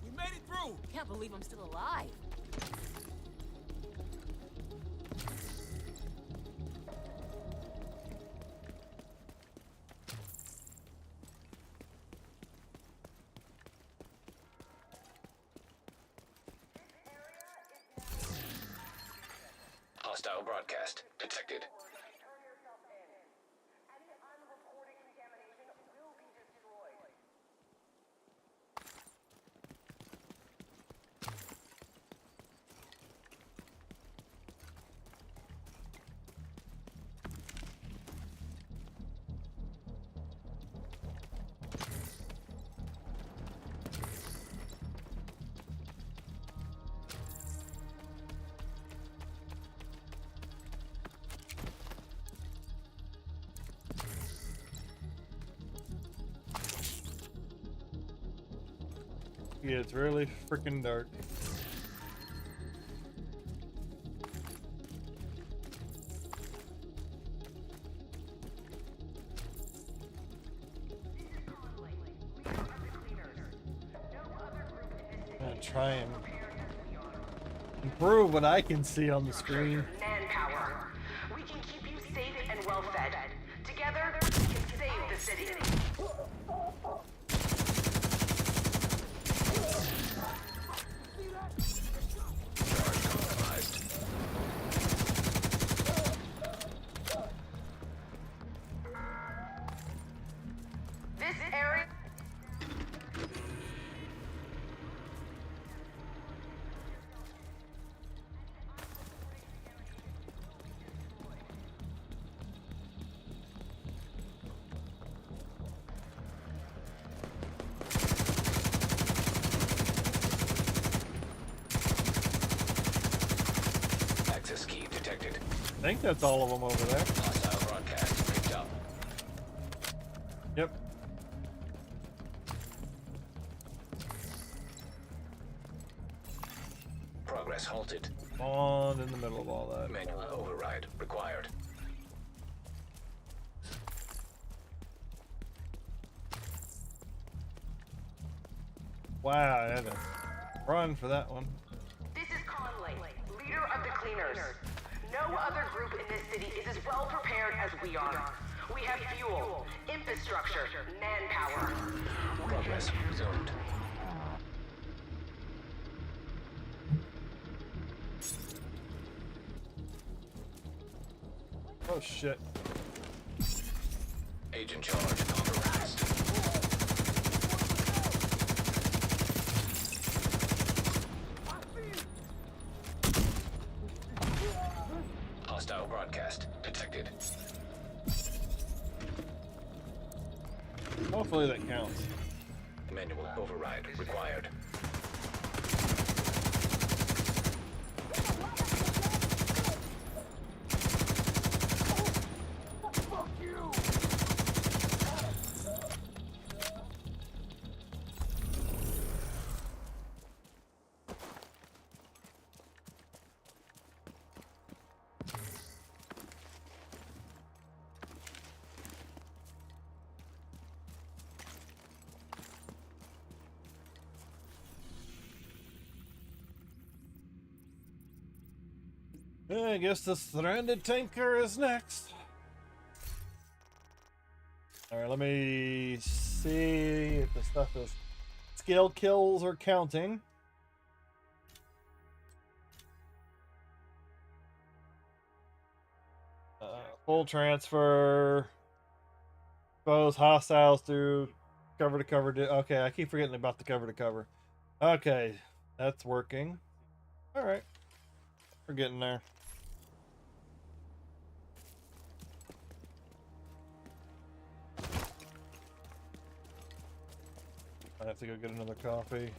We made it through. Can't believe I'm still alive. Hostile broadcast detected. Yeah, it's really freaking dark. I'm gonna try and improve what I can see on the screen. Manpower. We can keep you safe and well fed. Together, we can save the city. This area. Access key detected. I think that's all of them over there. Hostile broadcast picked up. Yep. Progress halted. On in the middle of all that. Manual override required. Wow, I had to run for that one. This is Conley, leader of the cleaners. No other group in this city is as well prepared as we are. We have fuel, infrastructure, manpower. Progress resumed. Oh shit. Agent charge authorized. Hostile broadcast detected. Hopefully that counts. Manual override required. Yeah, I guess the stranded tanker is next. Alright, let me see if the stuff is... Scale kills are counting. Full transfer. Expose hostiles through cover to cover. Okay, I keep forgetting about the cover to cover. Okay, that's working. Alright. We're getting there. I have to go get another coffee.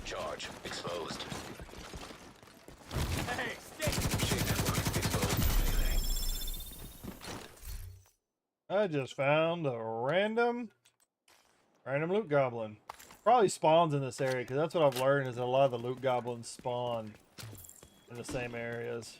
Charge exposed. Hey, stay. Chain network exposed. Melee. I just found a random loot goblin. Probably spawns in this area because that's what I've learned is that a lot of the loot goblins spawn in the same areas.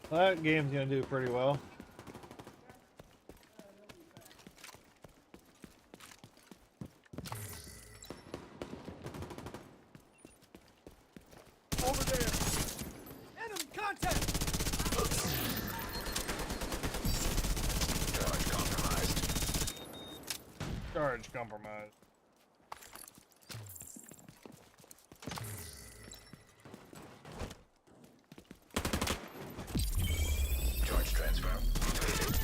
That game's gonna do pretty well. Over there. Enemy contact. Charge compromised. Charge compromised. Charge transfer completed.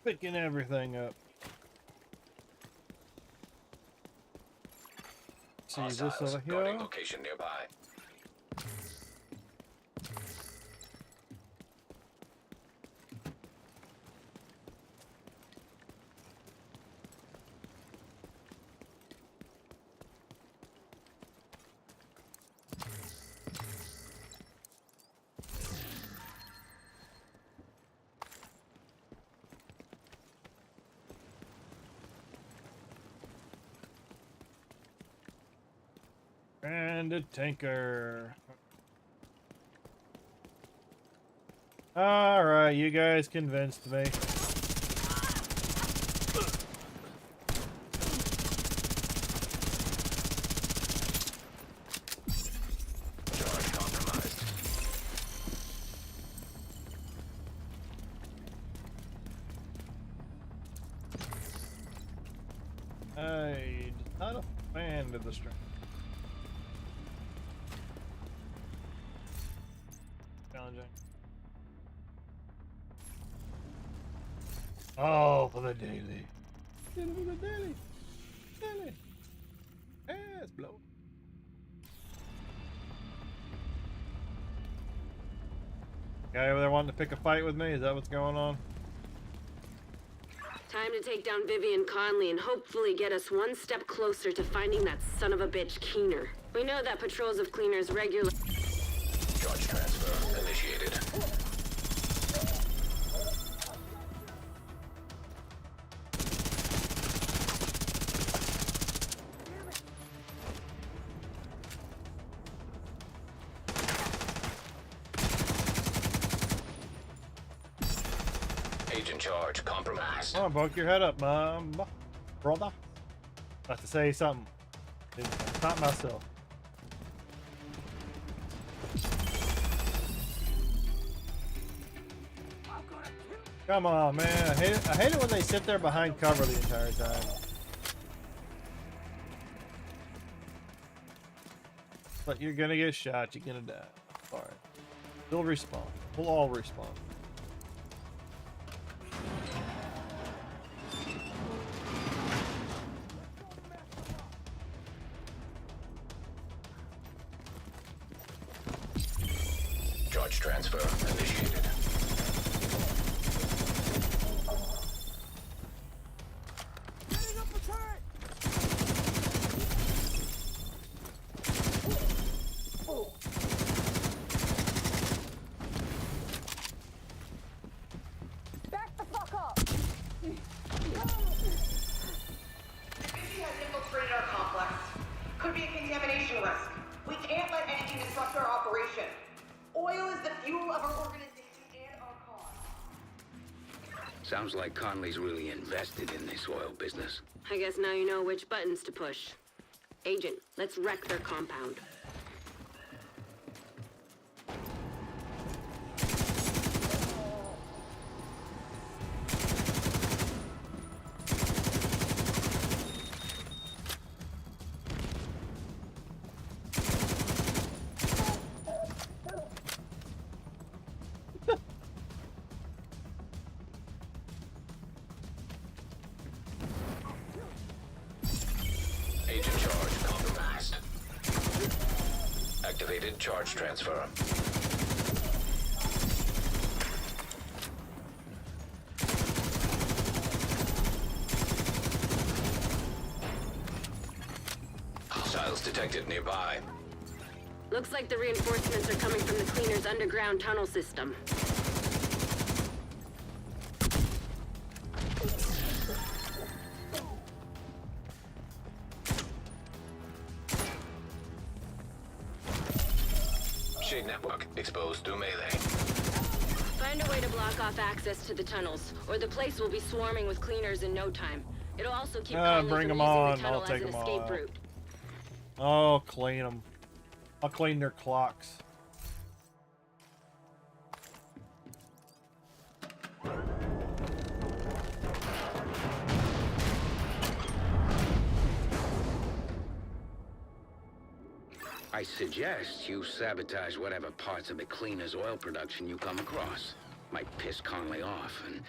Picking everything up. See this Hostiles over guarding here? location nearby. And a tanker. Alright, you guys convinced me. Charge compromised. I'm not a fan of the string. Challenging. Oh, for the daily. For the daily. Daily. Ass blow. Guy over there wanting to pick a fight with me? Is that what's going on? Time to take down Vivian Conley and hopefully get us one step closer to finding that son of a bitch Keener. We know that patrols of cleaners regularly. Charge transfer initiated. Agent charge compromised. Come on, poke your head up, mom. Brother. About to say something. It's not myself. Come on, man. I hate it when they sit there behind cover the entire time. But you're gonna get shot. You're gonna die. Alright. They'll respawn. We'll all respawn. Charge transfer initiated. Setting up a turret. Back the fuck up! He has infiltrated our complex. Could be a contamination risk. We can't let anything disrupt our operation. Oil is the fuel of our organization and our cause. Sounds like Conley's really invested in this oil business. I guess now you know which buttons to push. Agent, let's wreck their compound. Agent charge compromised. Activated charge transfer. Hostiles detected nearby. Looks like the reinforcements are coming from the cleaners' underground tunnel system. Shade network exposed through melee. Find a way to block off access to the tunnels, or the place will be swarming with cleaners in no time. It'll also keep Conley bring from 'em using on. the tunnel I'll as take an 'em all escape out. route. I'll clean them. I'll clean their clocks. I suggest you sabotage whatever parts of the cleaner's oil production you come across. Might piss Conley off and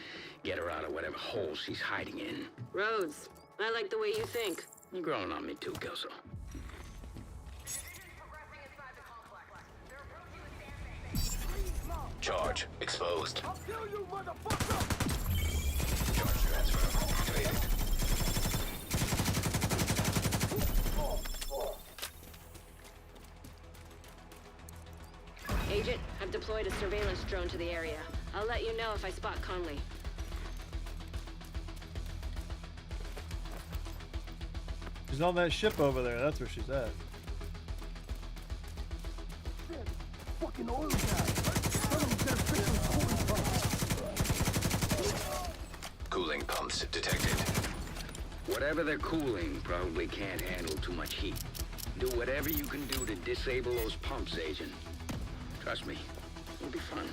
get her out of whatever hole she's hiding in. Rhodes, I like the way you think. You're growing on me too, Kelso. Charge exposed. I'll kill you, motherfucker! Charge transfer activated. Agent, I've deployed a surveillance drone to the area. I'll let you know if I spot Conley. She's on that ship over there. That's where she's at. Fucking oil guy! Somebody's gonna fix those cooling pumps! Cooling pumps detected. Whatever they're cooling probably can't handle too much heat. Do whatever you can do to disable those pumps, Agent. Trust me, it'll be fun.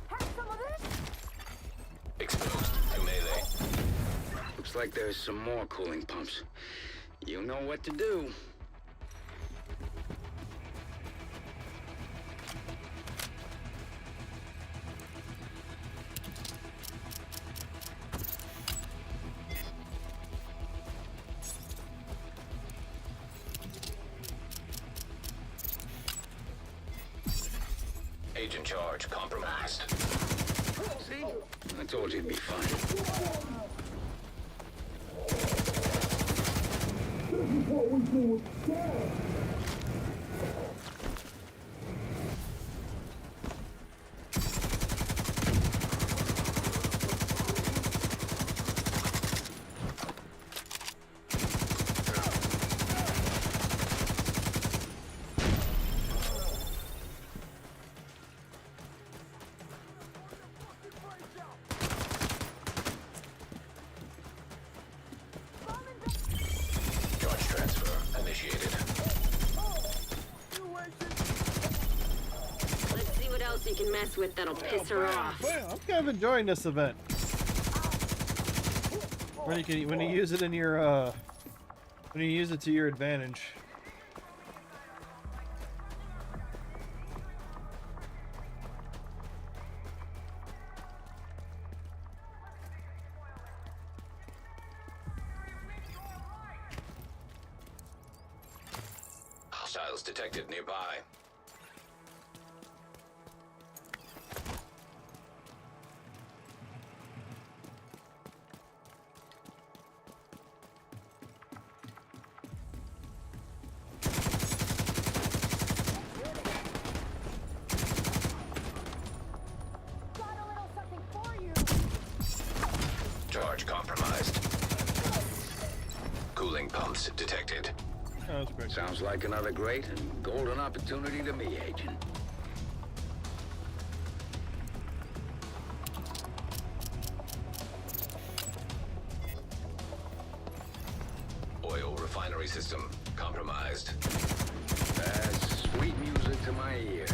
Have some of this? Exposed to melee. Looks like there's some more cooling pumps. You know what to do. Agent charge compromised. See? I told you it'd be fun. Charge transfer initiated. Let's see what else you can mess with that'll piss her off. Well, I'm kind of enjoying this event. When you use it in your when you use it to your advantage. Hostiles detected nearby. Got a little something for you. Charge compromised. Cooling pumps detected. Oh, that's great. Sounds like another great and golden opportunity to me, Agent. Oil refinery system compromised. That's sweet music to my ears.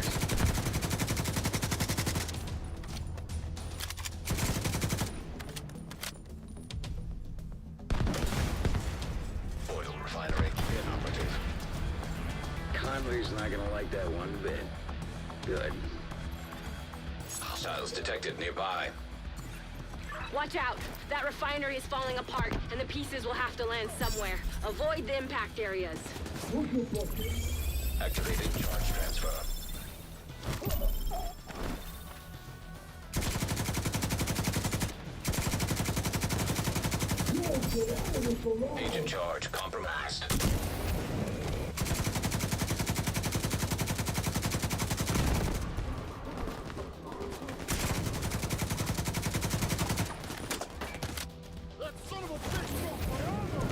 Oil refinery inoperative. Conley's not gonna like that one bit. Good. Hostiles detected nearby. Watch out! That refinery is falling apart, and the pieces will have to land somewhere. Avoid the impact areas. Activated charge transfer. Agent charge compromised. That son of a bitch broke my armor!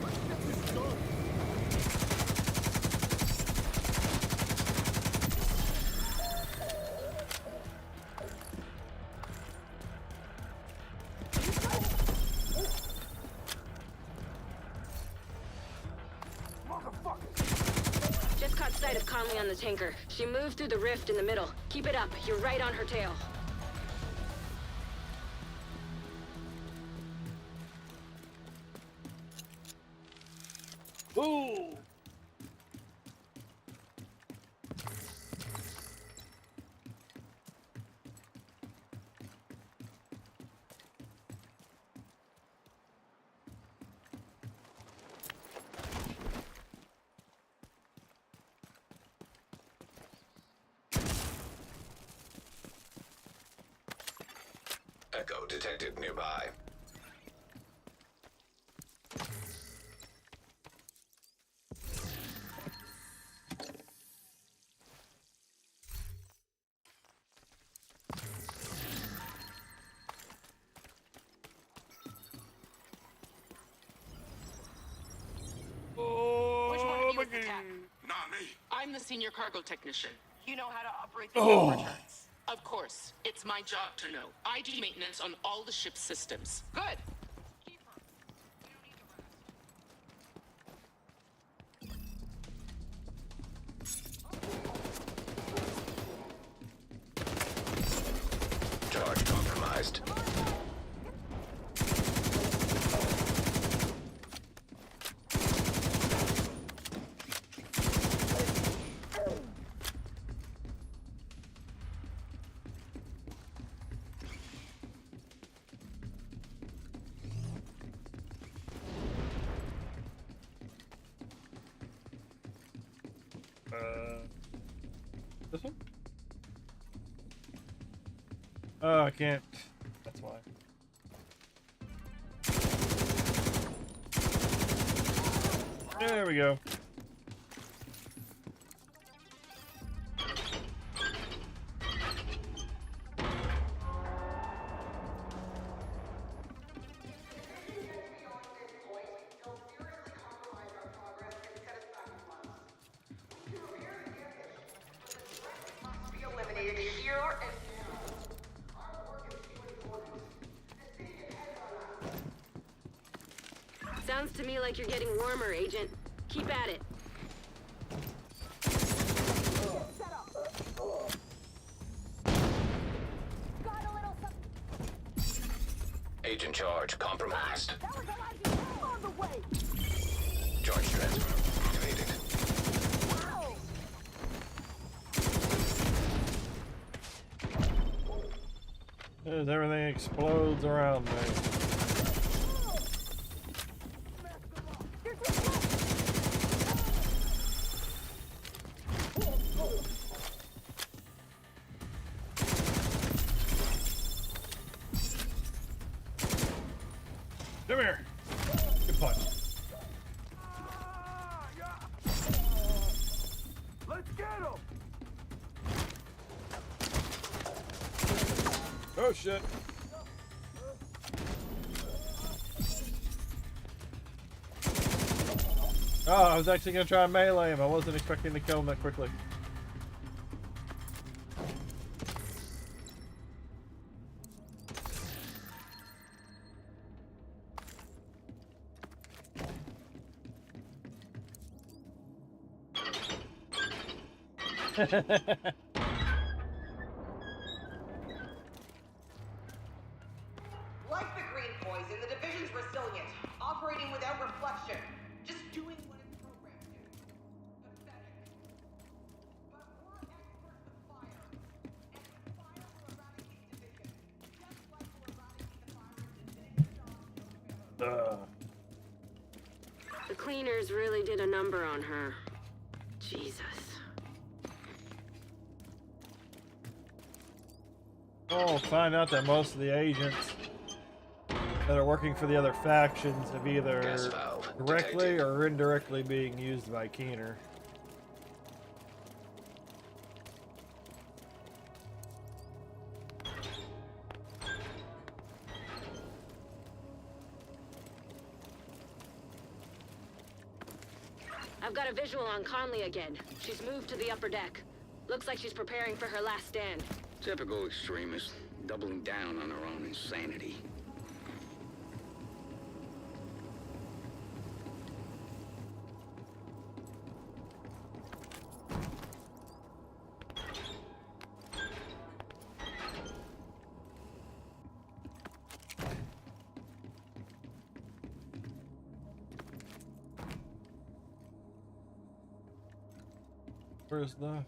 Let's get this done! Motherfucker! Just caught sight of Conley on the tanker. She moved through the rift in the middle. Keep it up. You're right on her tail. Ooh. Echo detected nearby. Which one of you is the tech? Not me. I'm the senior cargo technician. You know how to operate the Oh. returns. Of course. It's my job to know. I do maintenance on all the ship's systems. Good. Keep her. We don't need the rest. Charge compromised. This one? Oh, I can't. That's why. There we go. Be eliminated here and now. Our work is doing orders. The city depends on us. Sounds to me like you're getting warmer, Agent. Keep at it. Got a little something. Agent charge compromised. That was a lot on the way. Charge transfer activated. Wow. As everything explodes around me. You're too close. Come here. Good punch. Let's get him! Oh shit. Oh, I was actually gonna try and melee him. I wasn't expecting to kill him that quickly. Like the green poison, the division's resilient, operating without reflection, just doing what it's programmed to. Pathetic. But we're experts with fire, and with fire will eradicate division, just like we'll eradicate the virus and finish the job. The cleaners really did a number on her. Jesus. Oh, find out that most of the agents that are working for the other factions have either Gas valve directly detected. or indirectly being used by Keener. I've got a visual on Conley again. She's moved to the upper deck. Looks like she's preparing for her last stand. Typical extremist, doubling down on her own insanity. Where's the...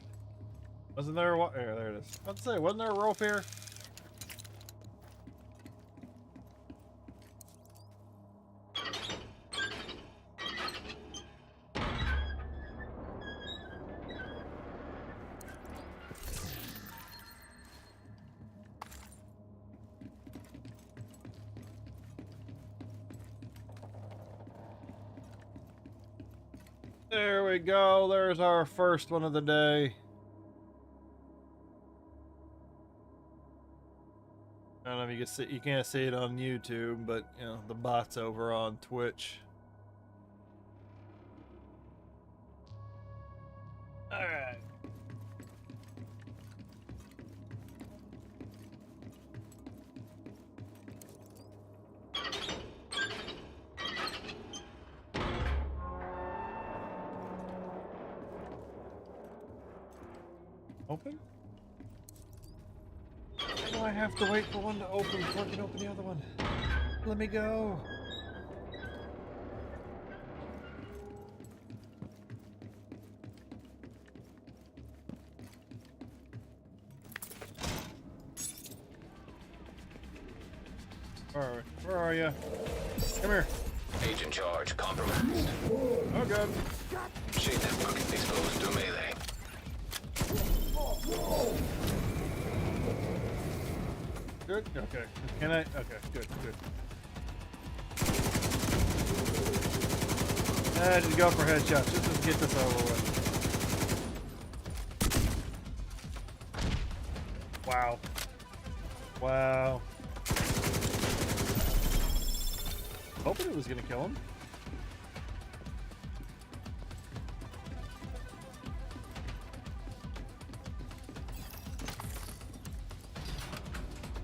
Wasn't there what? There it is. I'd say, wasn't there a rope here? There we go. There's our first one of the day. I don't know if you can see, you can't see it on YouTube, but you know, the bot's over on Twitch. All right. Open? Why do I have to wait for one to open before I can open the other one? Let me go. Where are you? Come here. Agent charge compromised. Oh god. Chain network exposed to melee. Good? Okay. Can I? Okay, good, good. Just go for headshots. Just to get this over with. Wow. Wow. Hoping it was gonna kill him.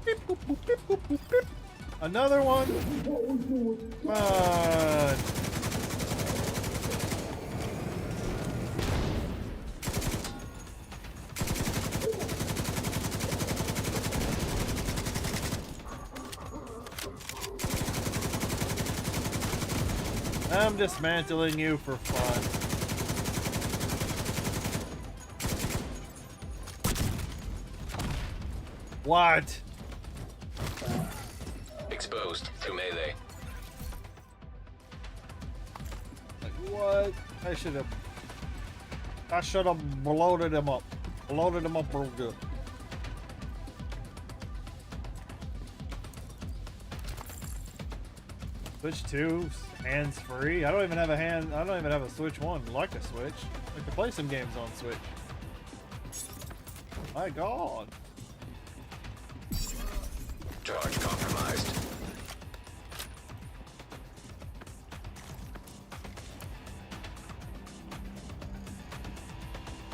Beep, boop, boop, beep, boop, boop, beep. Another one. Come on. I'm dismantling you for fun. What? Exposed to melee. Like what? I should have bloated him up. Bloated him up real good. Switch 2, hands free. I don't even have a Switch 1. I'd like a Switch. I like to play some games on Switch. My god. Charge compromised.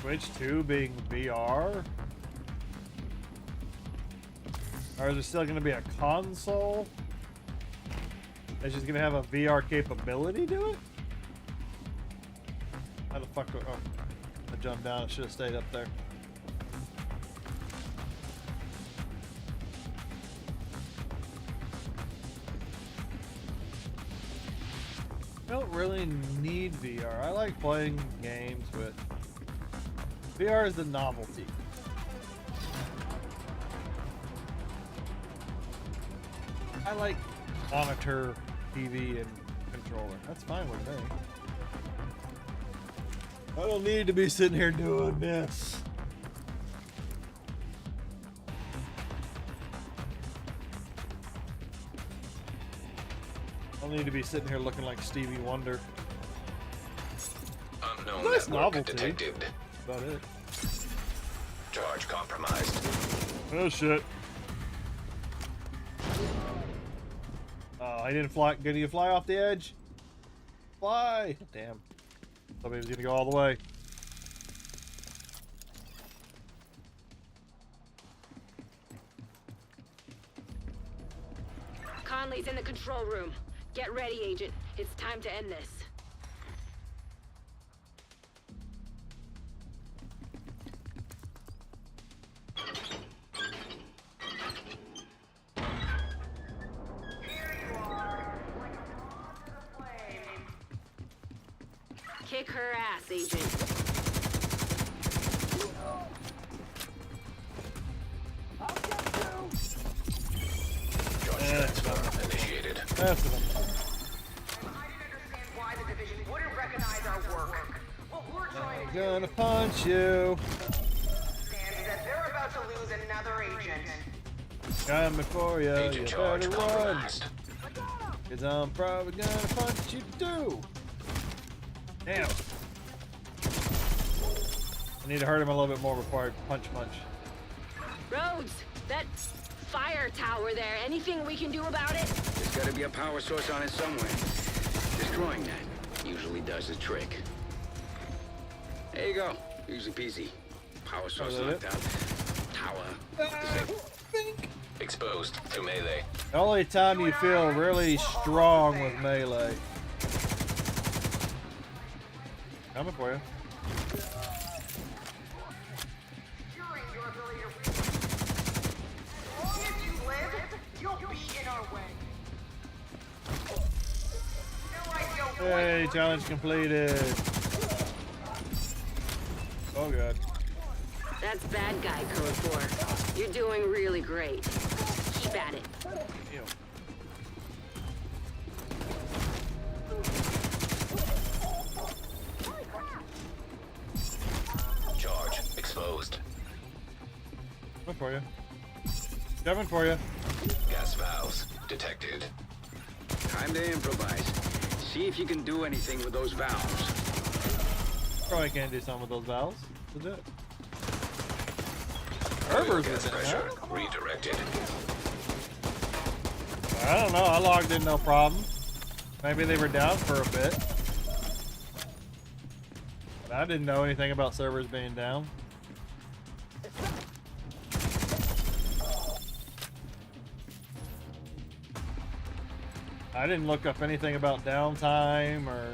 Switch 2 being VR? Or is there still going to be a console? It's just going to have a VR capability to it? How the fuck? Oh, I jumped down. I should have stayed up there. I don't really need VR. I like playing games, but VR is the novelty. I like monitor, TV, and controller. That's fine with me. I don't need to be sitting here doing this. Don't need to be sitting here looking like Stevie Wonder. Unknown Nice network novelty. detected. That's about it. Charge compromised. Oh shit. Oh, I didn't fly. Did you fly off the edge? Fly! Damn. Somebody was gonna go all the way. Conley's in the control room. Get ready, Agent. It's time to end this. Kick her ass, Agent. Charge transfer initiated. That's what I'm. I didn't understand why the division wouldn't recognize our work. What we're trying to Gonna punch you. understand is that they're about to lose another agent. Coming for you. Agent You charge better run. compromised. Cause I'm probably gonna punch you too. Damn. I need to hurt him a little bit more before I punch. Rhodes, that fire tower there, anything we can do about it? There's gotta be a power source on it somewhere. Destroying that usually does the trick. There you go. Easy peasy. Power source that knocked it? out. Tower. Exposed to melee. The only time you feel really strong with melee. Coming for you. Securing your ability to reach. As long as you live, you'll be in our way. No idea what Hey, challenge completed. Oh god. That's bad guy code 4. You're doing really great. Keep at it. Ew. Charge exposed. Coming for you. Coming for you. Gas valves detected. Time to improvise. See if you can do anything with those valves. Probably can't do something with those valves. That's it. Herber's Gas in pressure there. redirected. I don't know. I logged in no problem. Maybe they were down for a bit. But I didn't know anything about servers being down. I didn't look up anything about downtime or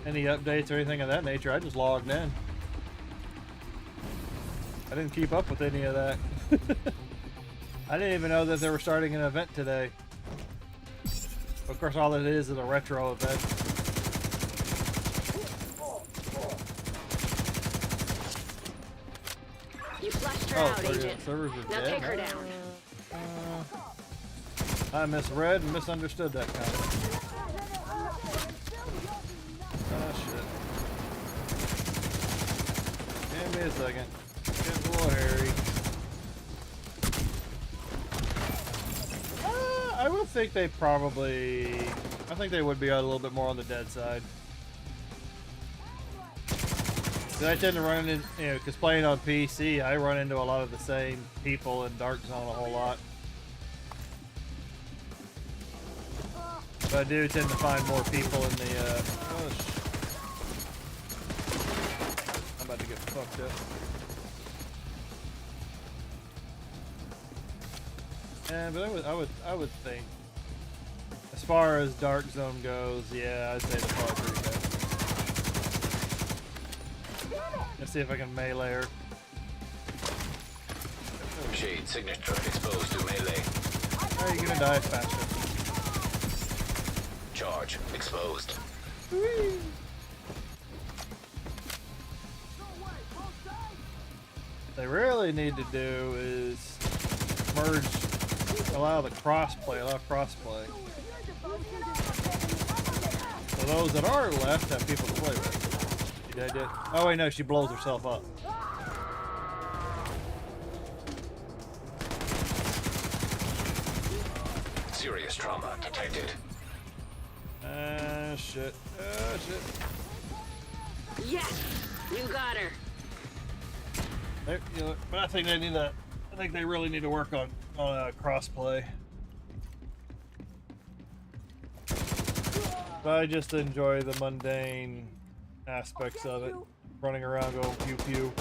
any updates or anything of that nature. I just logged in. I didn't keep up with any of that. I didn't even know that they were starting an event today. Of course, all it is a retro event. You flushed her Oh, out, so yeah, Agent. servers are Now dead? take her down. I misread and misunderstood that comment. Oh shit. Give me a second. It's a little hairy. I would think they probably... I think they would be a little bit more on the dead side. 'Cause I tend to run in, you know, because playing on PC, I run into a lot of the same people in Dark Zone a whole lot. But I do tend to find more people in the, oh, I'm about to get fucked up. Yeah, but I would think, as far as Dark Zone goes, yeah, I'd say they're probably pretty good. Let's see if I can melee her. Shade signature exposed to melee. Oh, you're gonna die faster. Charge exposed. They really need to do is merge, allow crossplay. So those that are left have people to play with. You dead yet? Oh wait, no, she blows herself up. Serious trauma detected. Shit. Shit. Yes! You got her. There, you know, but I think they need to. I think they really need to work on crossplay. But I just enjoy the mundane aspects of it, running around going pew pew.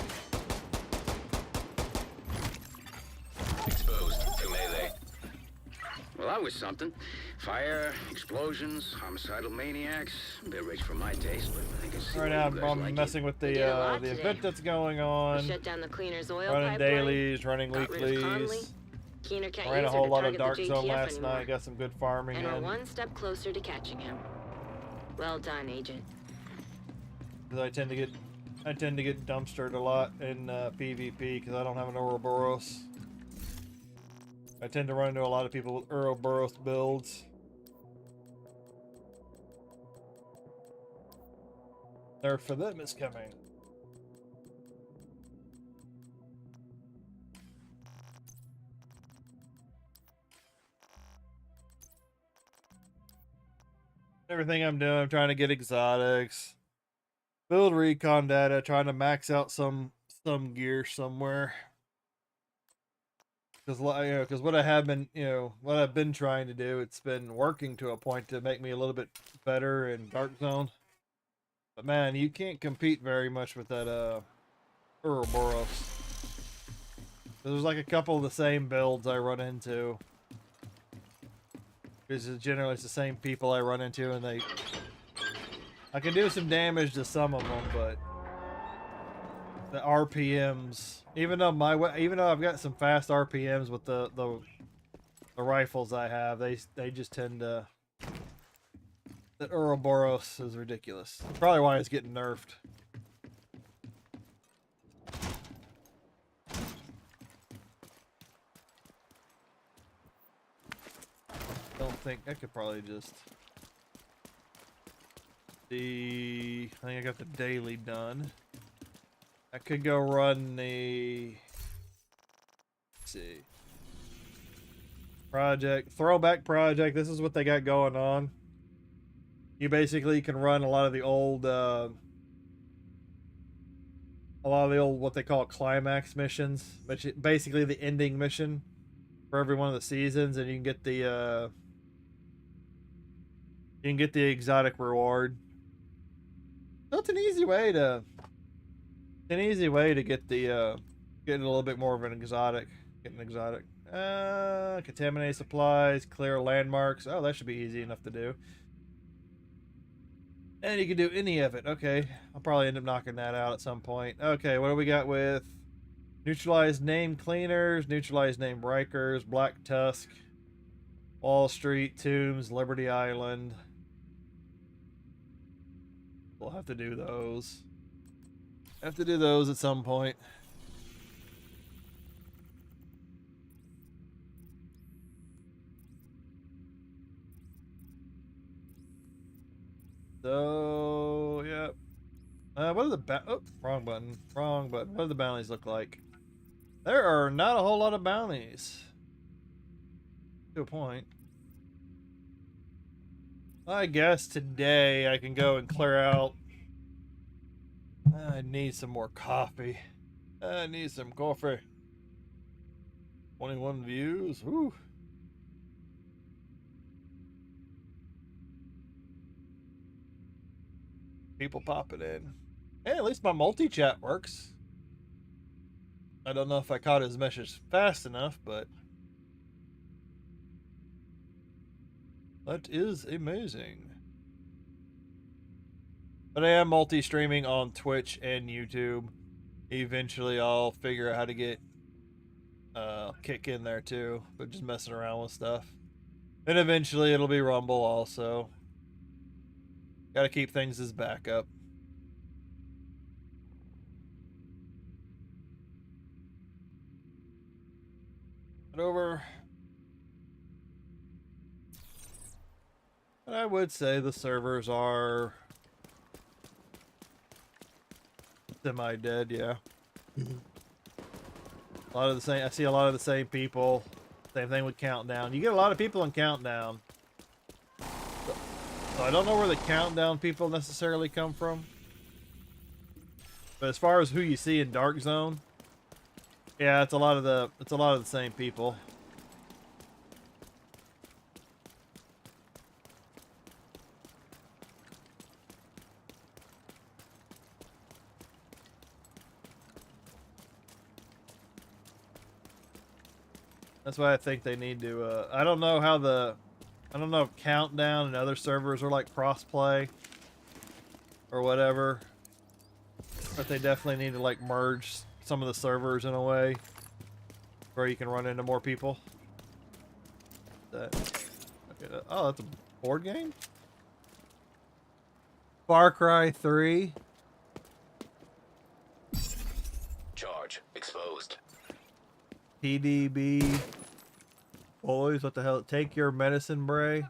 Exposed to melee. Well, that was something. Fire, explosions, homicidal maniacs. A bit rich for my taste, but I can see Right why now, you guys I'm like messing with We did a lot the today. event that's going We on. shut down the cleaner's oil Running pipeline. dailies, running got rid of Conley. weeklies. Keener can't Ran a use her whole to lot of target Dark the Zone JTF last anymore. night. Got some good farming And we're in. one step closer to catching him. Well done, Agent. 'Cause I tend to get dumpstered a lot in PvP because I don't have an Ouroboros. I tend to run into a lot of people with Ouroboros builds. Nerf for them is coming. Everything I'm doing, I'm trying to get exotics, build recon data, trying to max out some gear somewhere. Because what I have been, what I've been trying to do, it's been working to a point to make me a little bit better in Dark Zone. But man, you can't compete very much with that Ouroboros. There's like a couple of the same builds I run into. Because generally it's the same people I run into, and I can do some damage to some of them, but the RPMs, even though I've got some fast RPMs with the rifles I have, they just tend to. The Ouroboros is ridiculous. Probably why it's getting nerfed. Don't think I could probably just. I think I got the daily done. I could go run the. Let's see. Throwback project. This is what they got going on. You basically can run a lot of the old what they call climax missions, which basically the ending mission for every one of the seasons, and you can get the exotic reward. So it's an easy way to get the get a little bit more of an exotic. Get an exotic. Contaminate supplies, clear landmarks. Oh, that should be easy enough to do. And you can do any of it. Okay, I'll probably end up knocking that out at some point. Okay, what do we got with neutralized name cleaners, neutralized name Rikers, Black Tusk, Wall Street, Tombs, Liberty Island. We'll have to do those. Have to do those at some point. So, yeah. What are the wrong button. Wrong button. What do the bounties look like? There are not a whole lot of bounties. To a point. I guess today I can go and clear out. I need some more coffee. I need some coffee. 21 views. Woo. People popping in. Hey, at least my multi-chat works. I don't know if I caught his message fast enough, but that is amazing. But I am multi-streaming on Twitch and YouTube. Eventually I'll figure out how to get Kick in there too, but just messing around with stuff. And eventually it'll be Rumble also. Gotta keep things as backup. But I would say the servers are semi-dead, yeah. A lot of the same. I see a lot of the same people Same thing with Countdown. You get a lot of people in Countdown. So I don't know where the Countdown people necessarily come from. But as far as who you see in Dark Zone, yeah, it's a lot of the same people. That's why I think they need to, I don't know if Countdown and other servers are like cross-play or whatever, but they definitely need to like merge some of the servers in a way where you can run into more people. Oh, that's a board game? Far Cry 3. Charge exposed. PDB. Boys, what the hell? Take your medicine, Bray.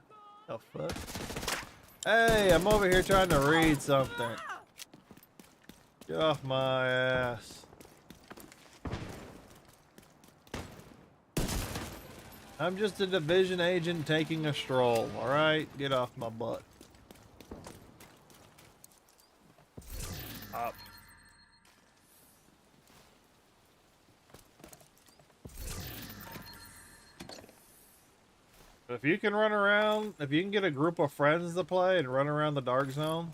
The fuck? Hey, I'm over here trying to read something. Get off my ass. I'm just a division agent taking a stroll, alright? Get off my butt. Up. If you can run around, if you can get a group of friends to play and run around the Dark Zone,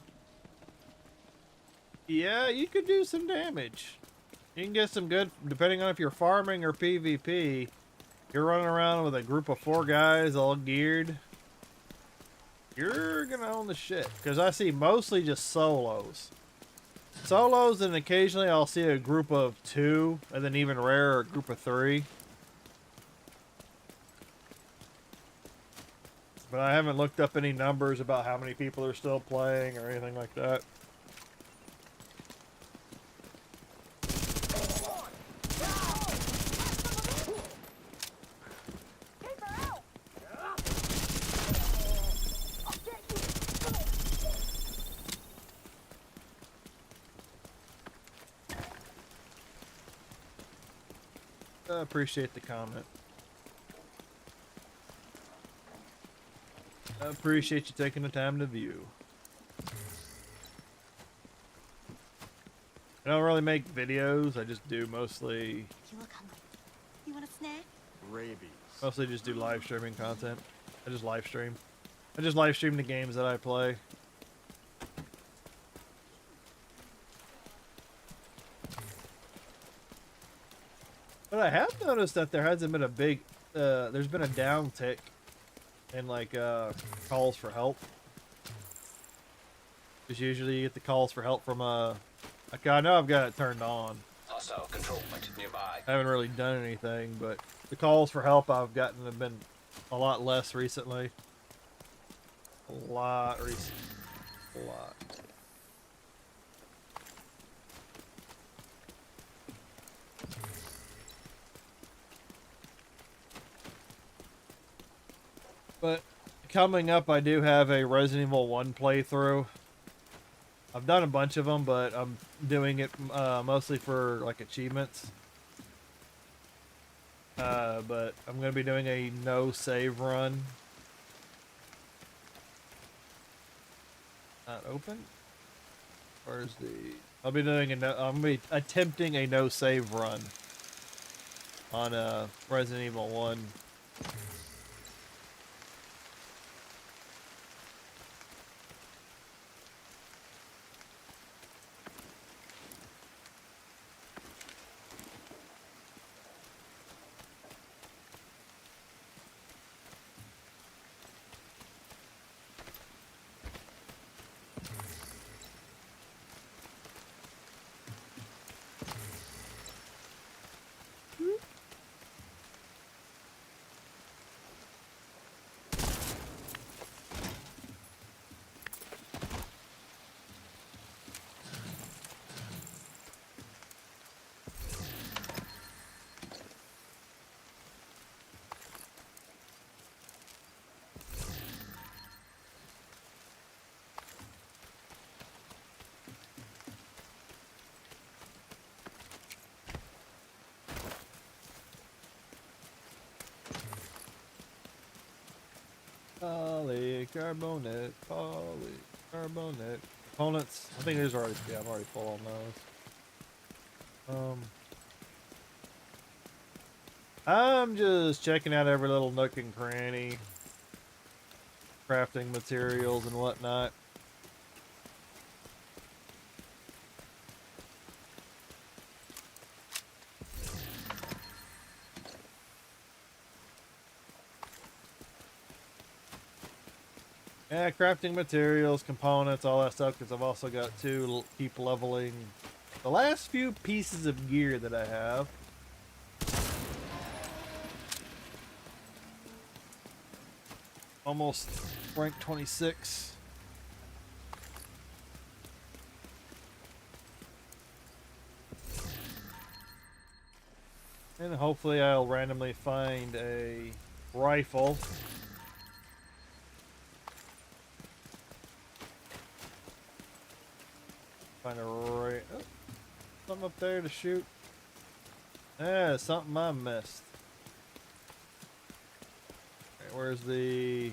yeah, you could do some damage. You can get some good, depending on if you're farming or PvP. You're running around with a group of 4 guys all geared. You're gonna own the shit. Because I see mostly just solos. Solos, and occasionally I'll see a group of 2, and then even rarer, a group of 3. But I haven't looked up any numbers about how many people are still playing or anything like that. I appreciate the comment. I appreciate you taking the time to view. I don't really make videos. I just do mostly... You look hungry. You want a snack? Rabies. Mostly just do live streaming content. I just live stream. I just live stream the games that I play. But I have noticed that there hasn't been a big... there's been a downtick in like calls for help. Because usually you get the calls for help from like, I know I've got it turned on. Hostile control point nearby. I haven't really done anything, but the calls for help I've gotten have been a lot less recently. A lot. But coming up, I do have a Resident Evil 1 playthrough. I've done a bunch of them, but I'm doing it mostly for like achievements. But I'm going to be doing a no save run. Not open? Where's the... I'll be doing I'm going to be attempting a no save run on Resident Evil 1. Polycarbonate, polycarbonate. Components. I think there's already, yeah, I'm already full on those. I'm just checking out every little nook and cranny. Crafting materials and whatnot. Yeah, crafting materials, components, all that stuff, because I've also got to keep leveling the last few pieces of gear that I have. Almost rank 26. And hopefully I'll randomly find a rifle. Find a right. Oh, something up there to shoot. Yeah, something I missed. Okay, where's the?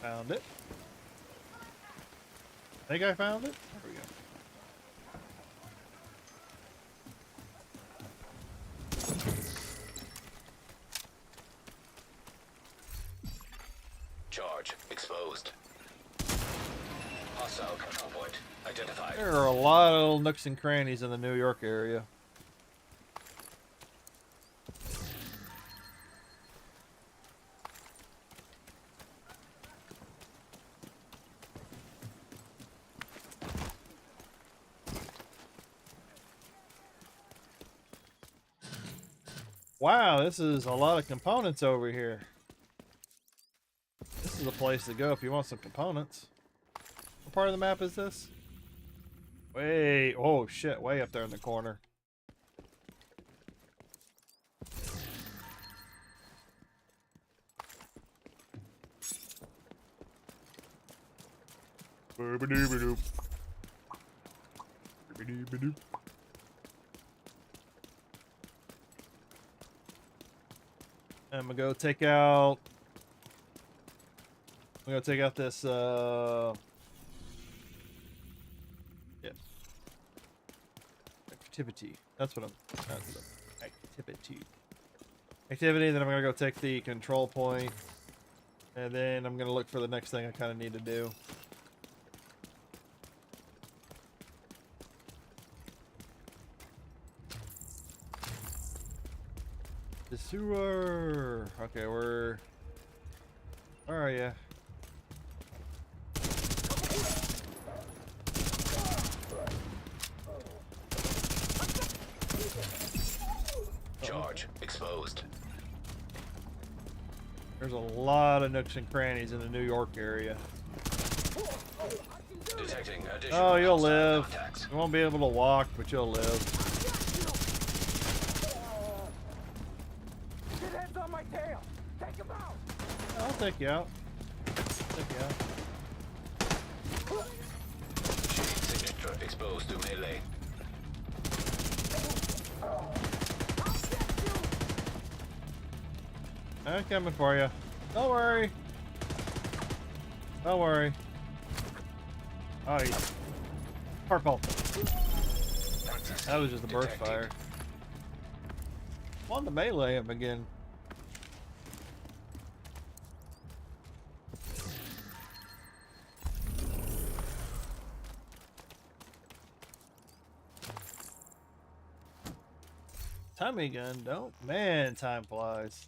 Found it. I think I found it. There we go. Charge exposed. Hostile control point identified. There are a lot of little nooks and crannies in the New York area. Wow, this is a lot of components over here. This is a place to go if you want some components. What part of the map is this? Way, oh shit, way up there in the corner. Boop-a-doop-a-doop. Boop-a-doop-a-doop. I'm gonna go take out. I'm gonna take out this. Yeah. Activity. That's what I'm. Activity. Activity. Then I'm gonna go take the control point, and then I'm gonna look for the next thing I kind of need to do. The sewer. Okay, we're. Where are ya? Charge exposed. There's a lot of nooks and crannies in the New York area. Detecting additional Oh, you'll hostile live. contacts. You won't be able to walk, but you'll live. Get hands on my tail! Take him out! I'll take you out. Take you out. Shade signature exposed to melee. I'm coming for you. Don't worry. Don't worry. Oh, he's purple. That was just a burst Detected. fire. Want to melee him again. Tommy gun, don't. Man, time flies.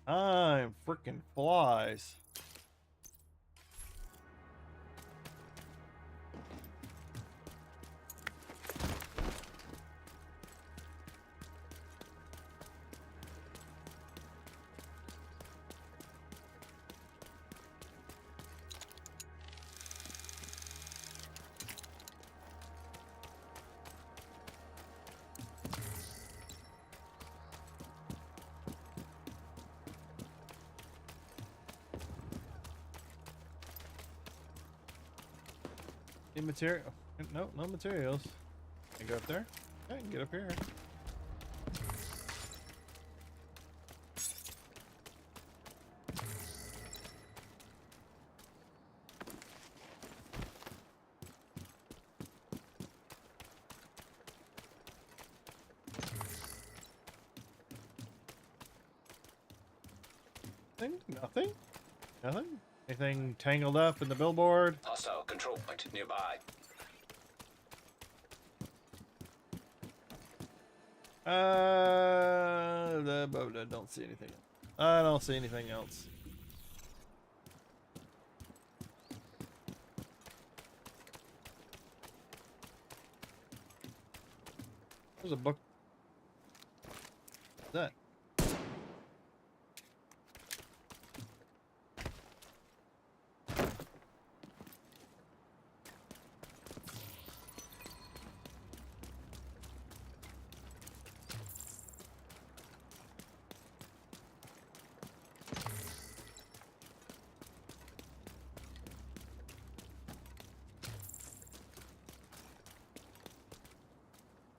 Time freaking flies. Any material? No, no materials. Can I go up there? I can get up here. Nothing? Nothing? Anything tangled up in the billboard? Hostile control point nearby. I don't see anything. I don't see anything else. There's a book. What's that?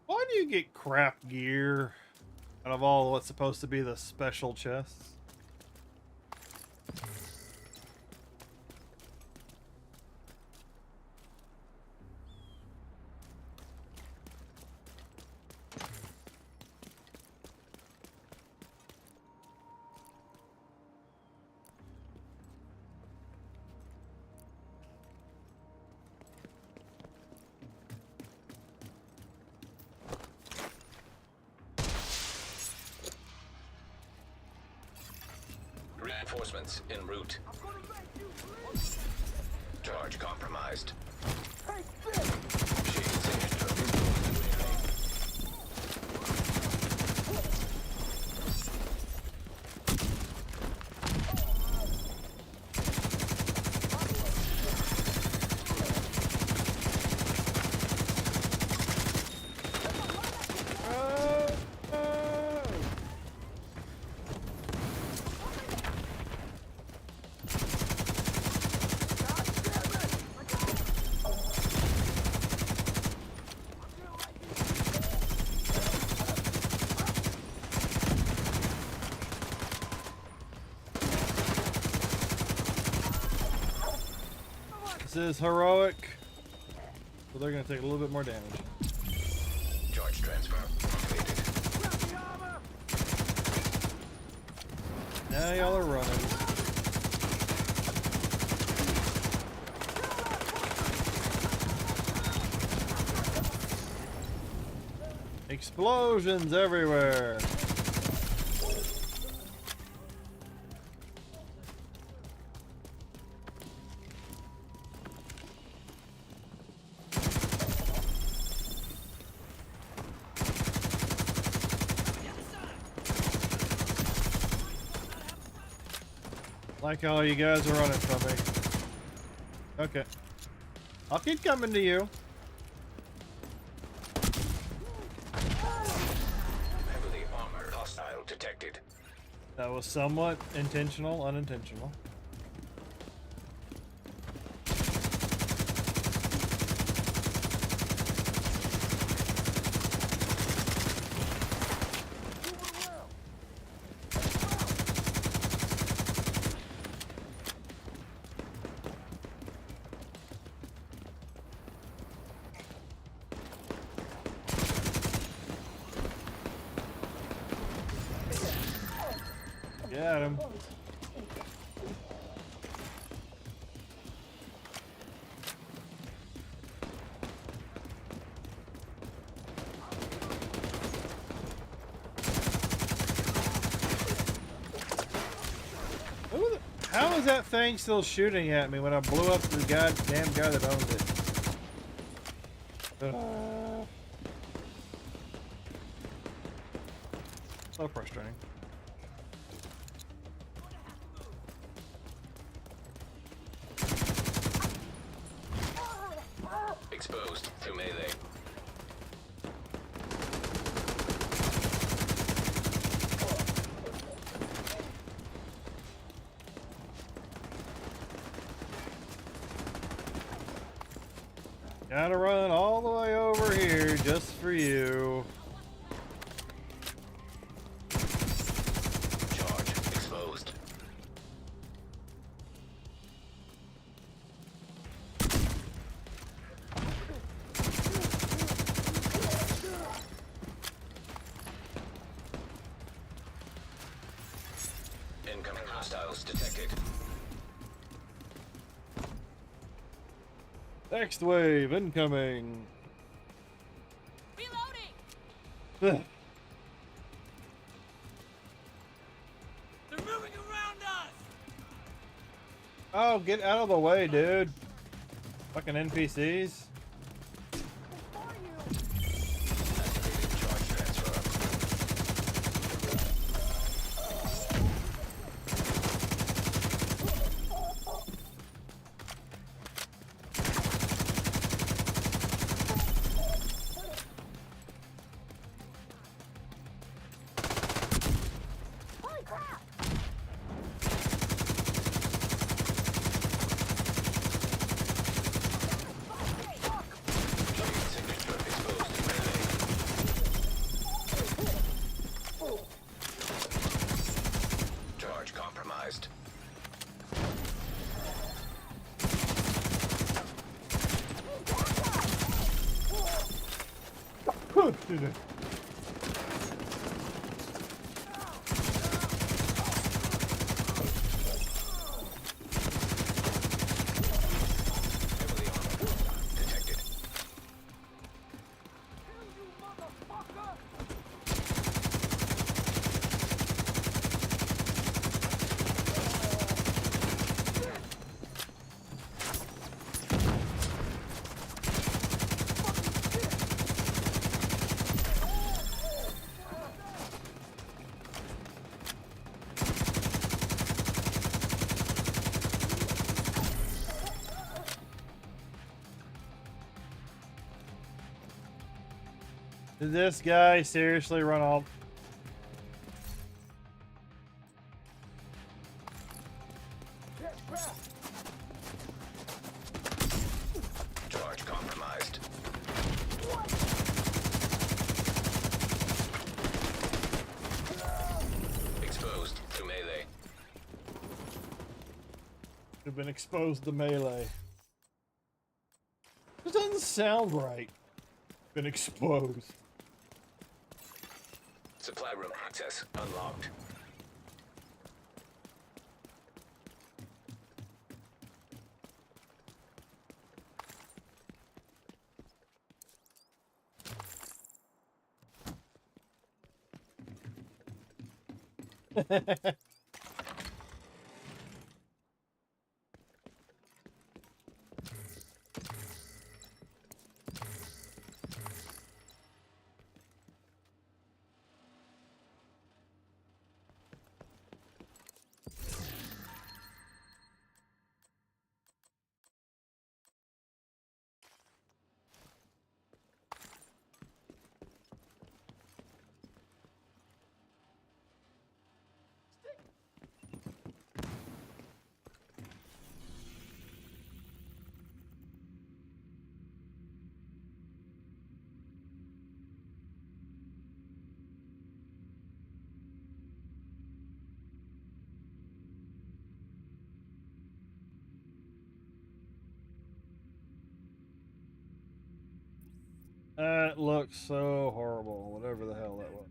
Why do you get crap gear out of all what's supposed to be the special chests? Reinforcements en route. Charge compromised. Shields injured. This is heroic, so they're going to take a little bit more damage. Charge transfer completed. Now y'all are running. Explosions everywhere. Like how you guys are running from me. Okay. I'll keep coming to you. Heavily armored hostile detected. That was somewhat intentional, unintentional. Got him. How is that thing still shooting at me when I blew up the goddamn guy that owns it? So frustrating. Exposed to melee. Gotta run all the way over here just for you. Charge exposed. En Incoming hostiles detected. Next wave incoming. Reloading! They're moving around us! Oh, get out of the way, dude. Fucking NPCs. Activated charge transfer. Signature exposed to melee. Charge compromised. Dude. Heavily armored. Detected. Did this guy seriously run off? Charge compromised. Exposed to melee. Have been exposed to melee. This doesn't sound right. Been exposed. Supply room access unlocked. That looks so horrible, whatever the hell that was.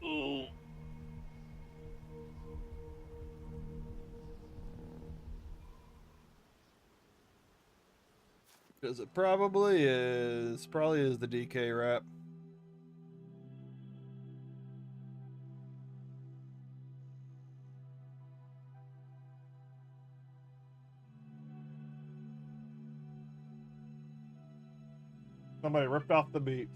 Ooh. Because it probably is. Probably is the DK wrap. Somebody ripped off the beat.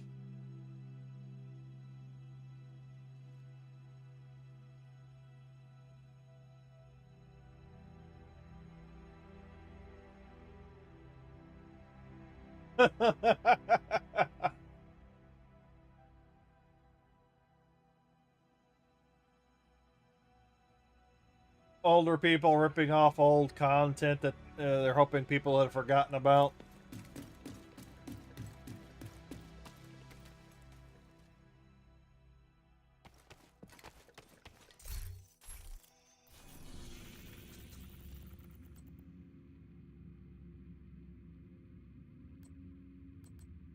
Older people ripping off old content that they're hoping people have forgotten about.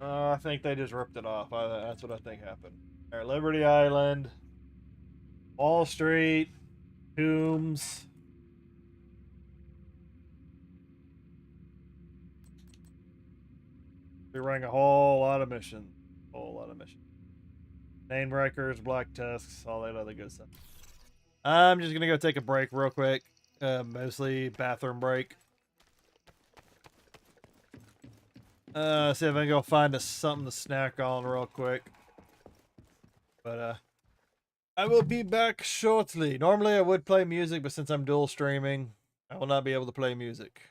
I think they just ripped it off. That's what I think happened. All right, Liberty Island, Wall Street, Tombs. We rang a whole lot of missions. Whole lot of missions. Name breakers, black tusks, all that other good stuff. I'm just gonna go take a break real quick. Mostly bathroom break. See if I can go find us something to snack on real quick. But I will be back shortly. Normally I would play music, but since I'm dual streaming, I will not be able to play music.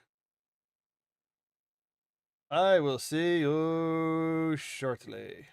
I will see you shortly.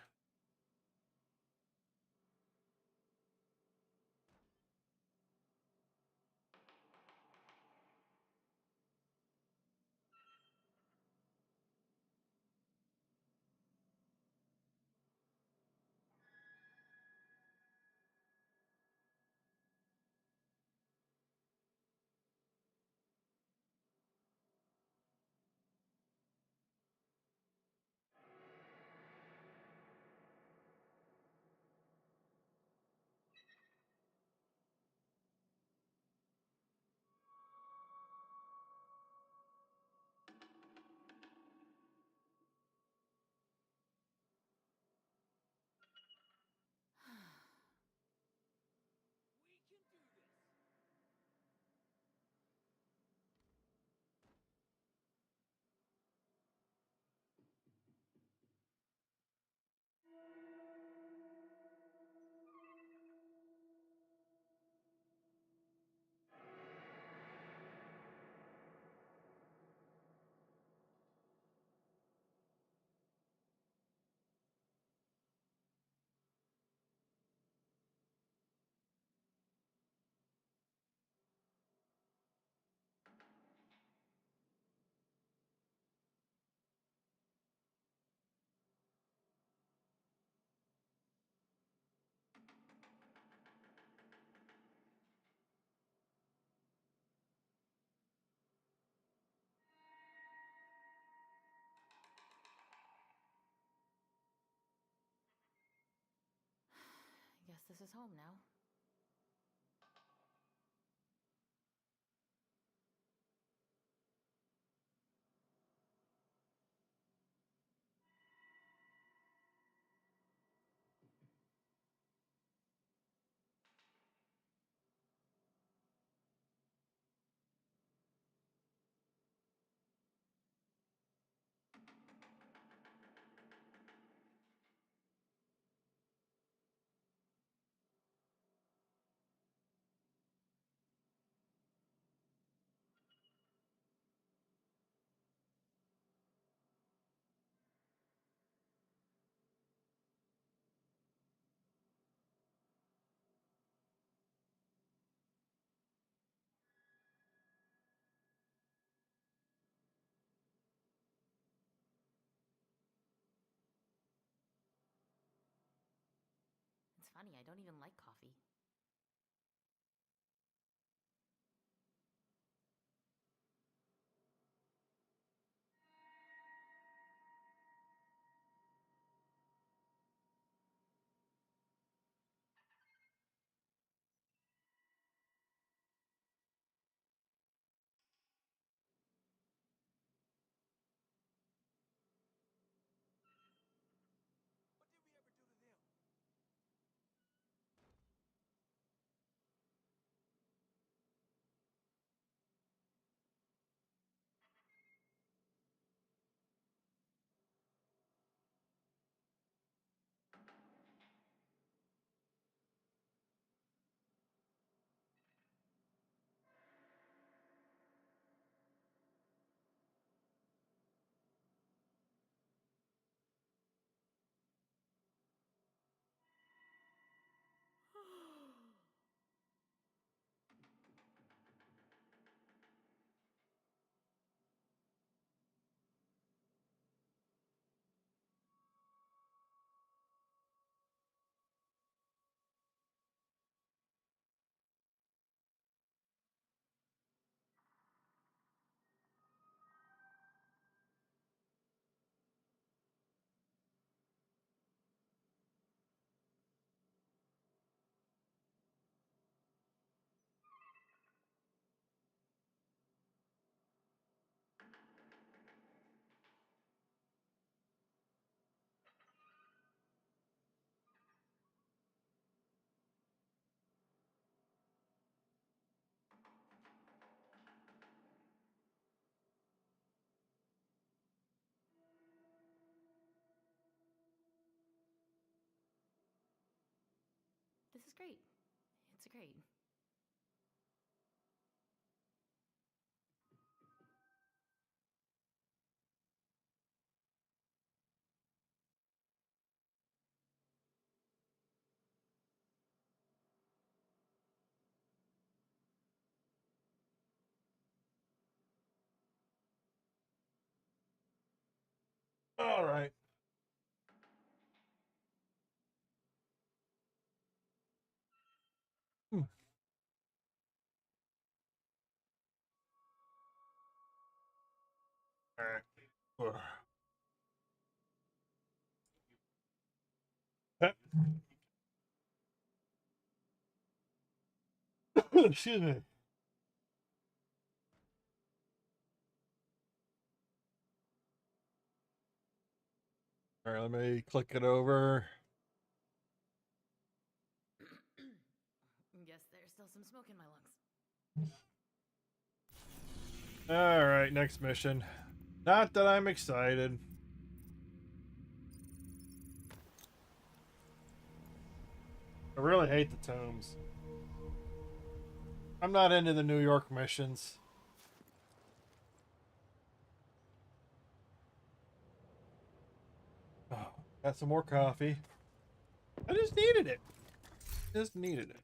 Guess this is home now. It's funny, I don't even like coffee. great. It's great. All right. All right. Excuse me. All right, let me click it over. Guess there's still some smoke in my lungs. All right, next mission. Not that I'm excited. I really hate the tombs. I'm not into the New York missions. Oh, got some more coffee. I just needed it. Just needed it.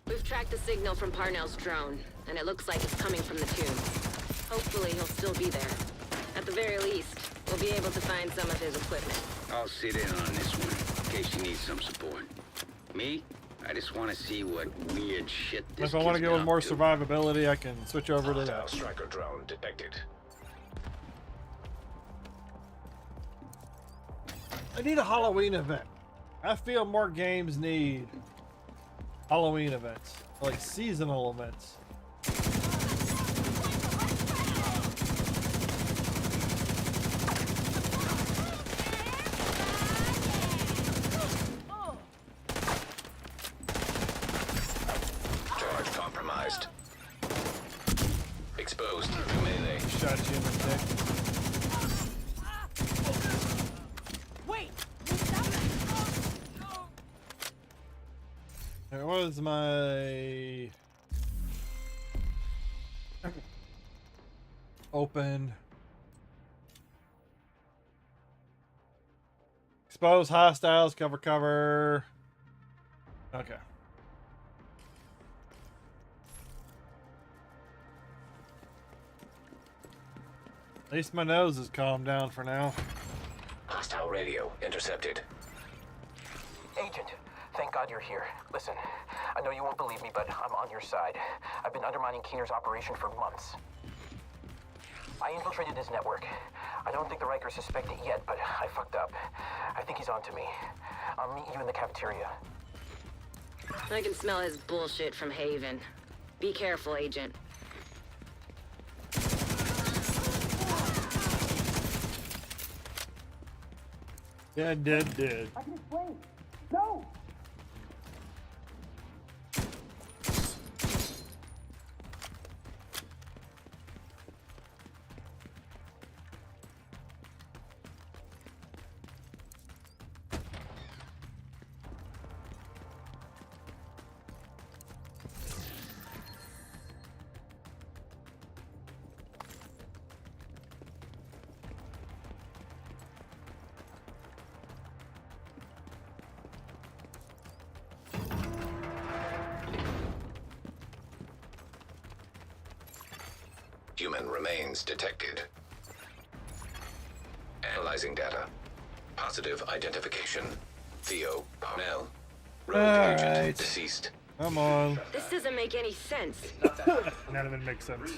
We've tracked the signal from Parnell's drone, and it looks like it's coming from the tomb. Hopefully he'll still be there. At the very least, we'll be able to find some of his equipment. I'll sit in on this one, in case you need some support. Me? I just want to see what weird shit this If I want to kid's go with been more up to. survivability, I can switch over to Hostile that. striker drone detected. I need a Halloween event. I feel more games need Halloween events, like seasonal events. Charge compromised. Exposed to melee. Shot you in the dick. There was my open. Expose hostiles, cover. Okay. At least my nose is calmed down for now. Hostile radio intercepted. Agent, thank God you're here. Listen, I know you won't believe me, but I'm on your side. I've been undermining Keener's operation for months. I infiltrated his network. I don't think the Rikers suspect it yet, but I fucked up. I think he's onto me. I'll meet you in the cafeteria. I can smell his bullshit from Haven. Be careful, Agent. Yeah, dead. I can explain. No! Human remains detected. Analyzing data. Positive identification. Theo Parnell. Rogue All agent right. deceased. Come on. This doesn't make any sense. None of it makes sense.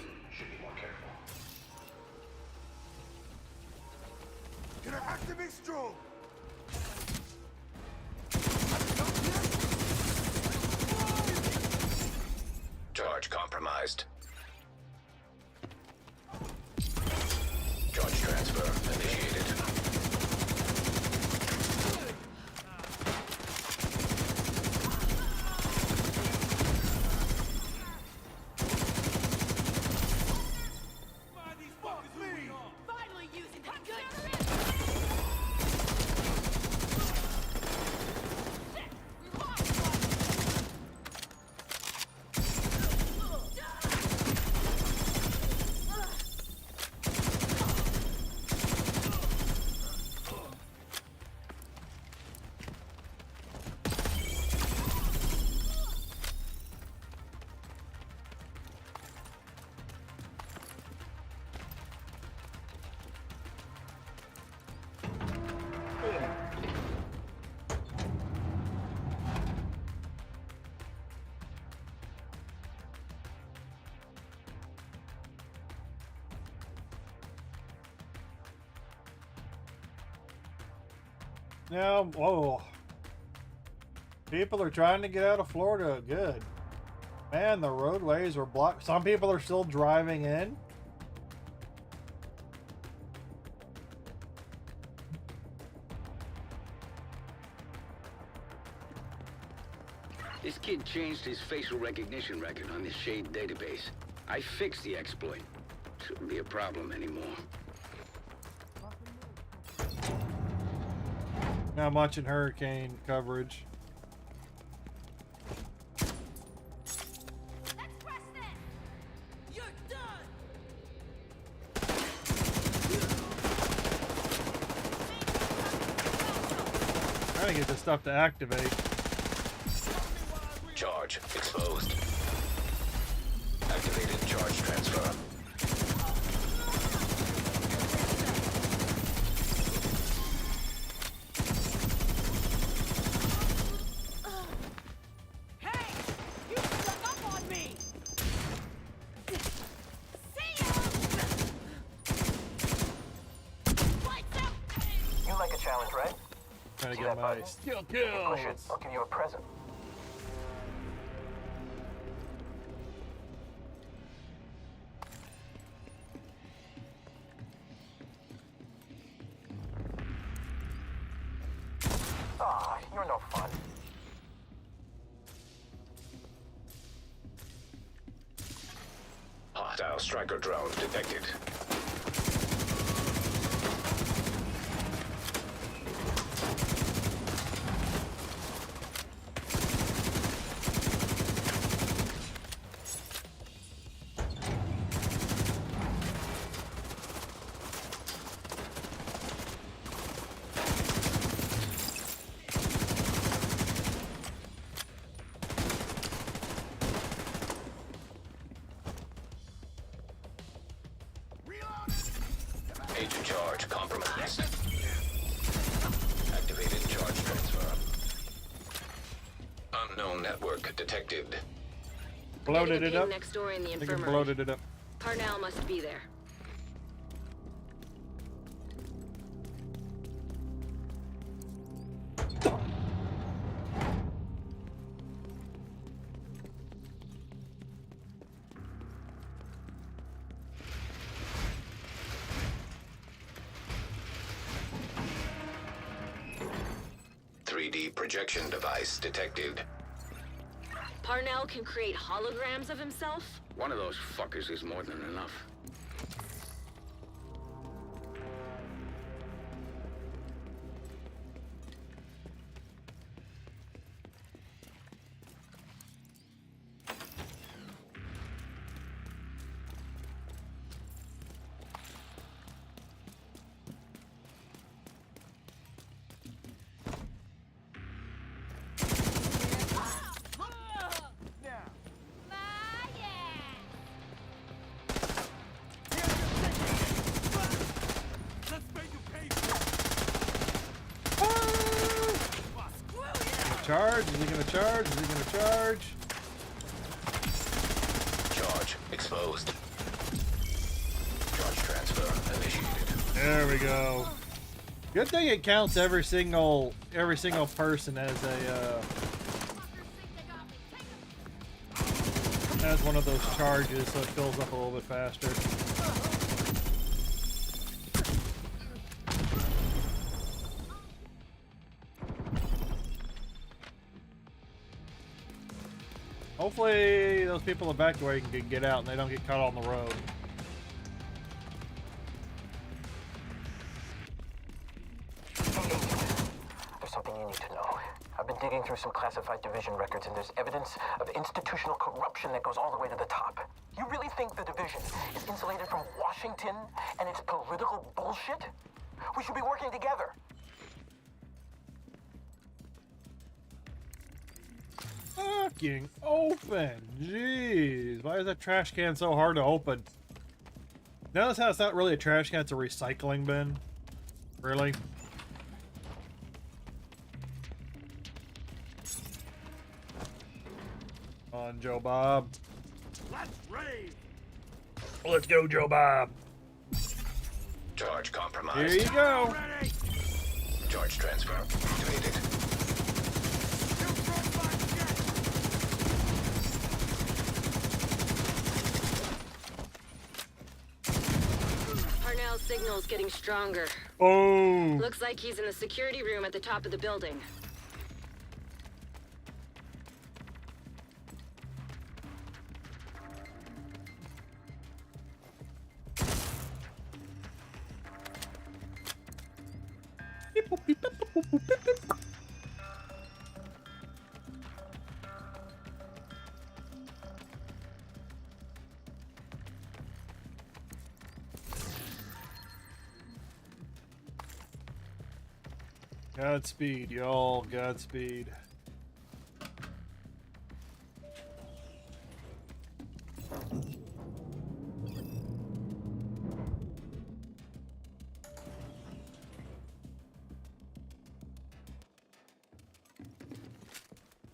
Can I activate strobe? Charge compromised. Charge transfer initiated. Finally using that good shit! Now, whoa. People are trying to get out of Florida. Good. Man, the roadways are blocked. Some people are still driving in. This kid changed his facial recognition record on the Shade database. I fixed the exploit. Shouldn't be a problem anymore. Now I'm watching hurricane coverage. Trying to get this stuff to activate. Charge exposed. Activated charge transfer. You like a challenge, right? Trying to See get that my button? skill If you push it, kills. I'll give you a present. Ah, you're no fun. Hostile striker drone detected. Agent charge compromised. Activated charge transfer. Unknown network detected. Bloated Getting a it ping up. next door in the I think I infirmary. bloated it up. Parnell must be there. Projection device detected. Parnell can create holograms of himself? One of those fuckers is more than enough. Charge? Is he gonna charge? Is he gonna charge? Charge exposed. Charge transfer initiated. There we go. Good thing it counts every single person as a as one of those charges, so it fills up a little bit faster. Hopefully those people evacuating can get out and they don't get caught on the road. There's something you need to know. I've been digging through some classified division records, and there's evidence of institutional corruption that goes all the way to the top. You really think the division is insulated from Washington and its political bullshit? We should be working together. Fucking open. Jeez. Why is that trash can so hard to open? Notice how it's not really a trash can, it's a recycling bin. Really? Come on, Joe Bob. Let's raid. Let's go, Joe Bob. Charge compromised. Here you go. Ready. Charge transfer activated. Parnell's signal's getting stronger. Oh. Looks like he's in the security room at the top of the building. Godspeed, y'all. Godspeed.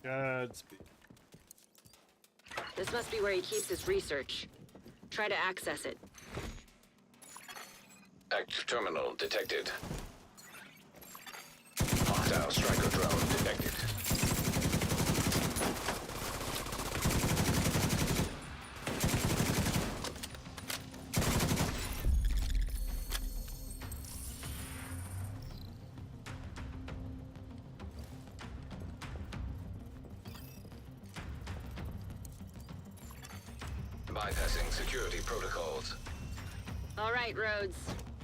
Godspeed. This must be where he keeps his research. Try to access it. Active terminal detected. Hostile striker drone detected. Bypassing security protocols. All right, Rhodes.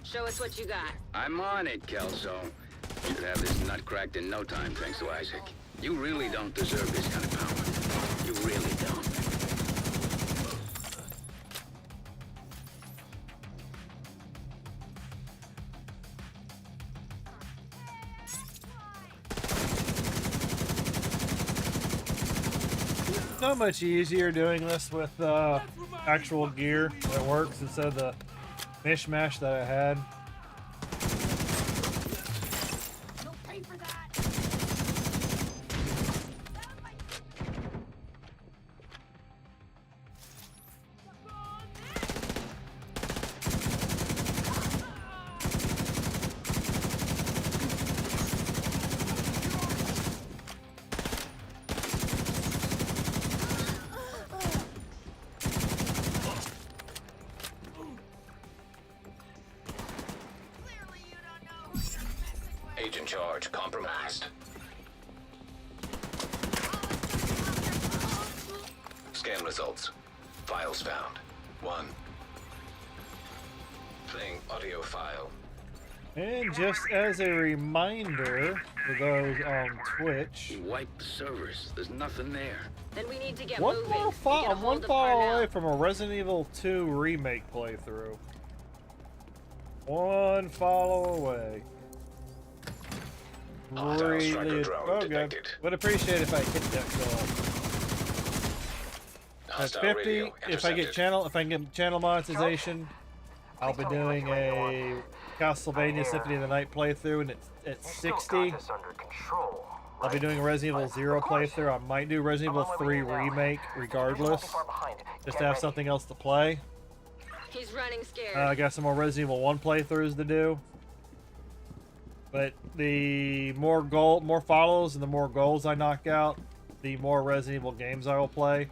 Show us what you got. I'm on it, Kelso. Should have this nut cracked in no time, thanks to Isaac. You really don't deserve this kind of power. You really don't. So much easier doing this with actual gear that works instead of the mishmash that I had. Agent charge compromised. Scan results. Files found. 1. Playing audio file. And just as a reminder for those on Twitch, He wiped the servers. There's nothing there. Then we need to get one moving. more Get a I'm hold one of file Parnell. away from a Resident Evil 2 remake playthrough. One follow away. Hostile striker Really, drone oh god, detected. would appreciate if I hit that goal. At Hostile 50, radio if I get intercepted. channel monetization, I'll be doing a Castlevania Symphony of the Night playthrough, and it's at 60. Under control. I'll be doing a Resident Evil 0 playthrough. I might do Resident Evil 3 remake regardless, just to have something else to play. He's running scared. I got some more Resident Evil 1 playthroughs to do. But the more follows and the more goals I knock out, the more Resident Evil games I will play.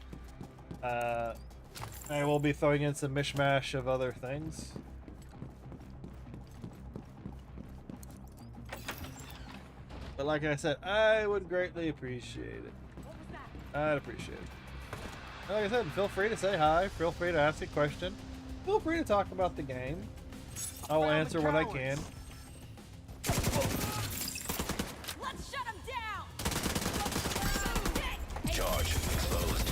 I will be throwing in some mishmash of other things. But like I said, I would greatly appreciate it. I'd appreciate it. Like I said, feel free to say hi. Feel free to ask a question. Feel free to talk about the game. I will answer what I can. Let's shut him down! Charge exposed.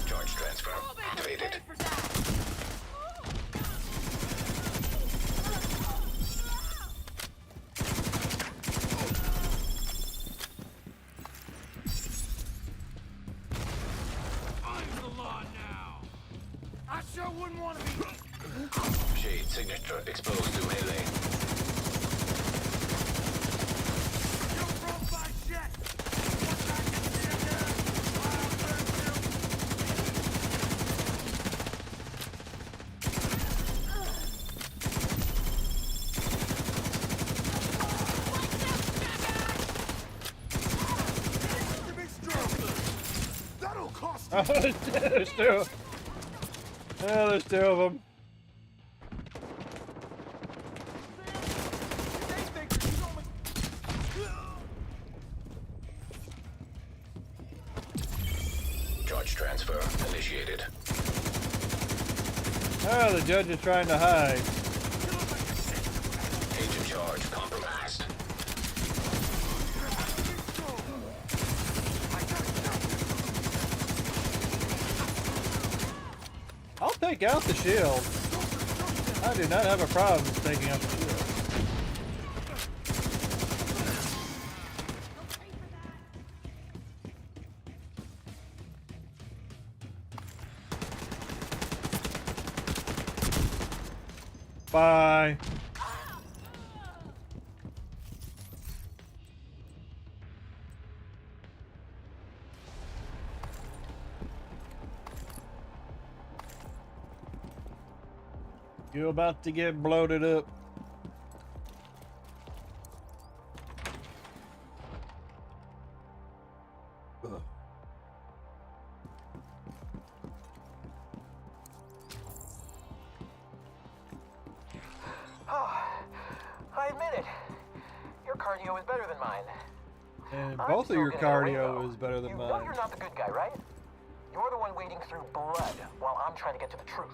Charge transfer activated. I'm the law now. I sure wouldn't want to be. Shade signature exposed to melee. You broke my jet. Once I get you again, I'll burn you. cost Oh, there's two. Oh, there's two of them. Charge transfer initiated. Oh, the judge is trying to hide. Agent charge compromised. I'll take out the shield. I do not have a problem taking out the shield. Bye. You're about to get bloated up. Ugh. Oh, I admit it. Your cardio is better than mine. And I'm both of still your getting away, cardio though. is better than You know mine. you're not the good guy, right? You're the one wading through blood while I'm trying to get to the truth.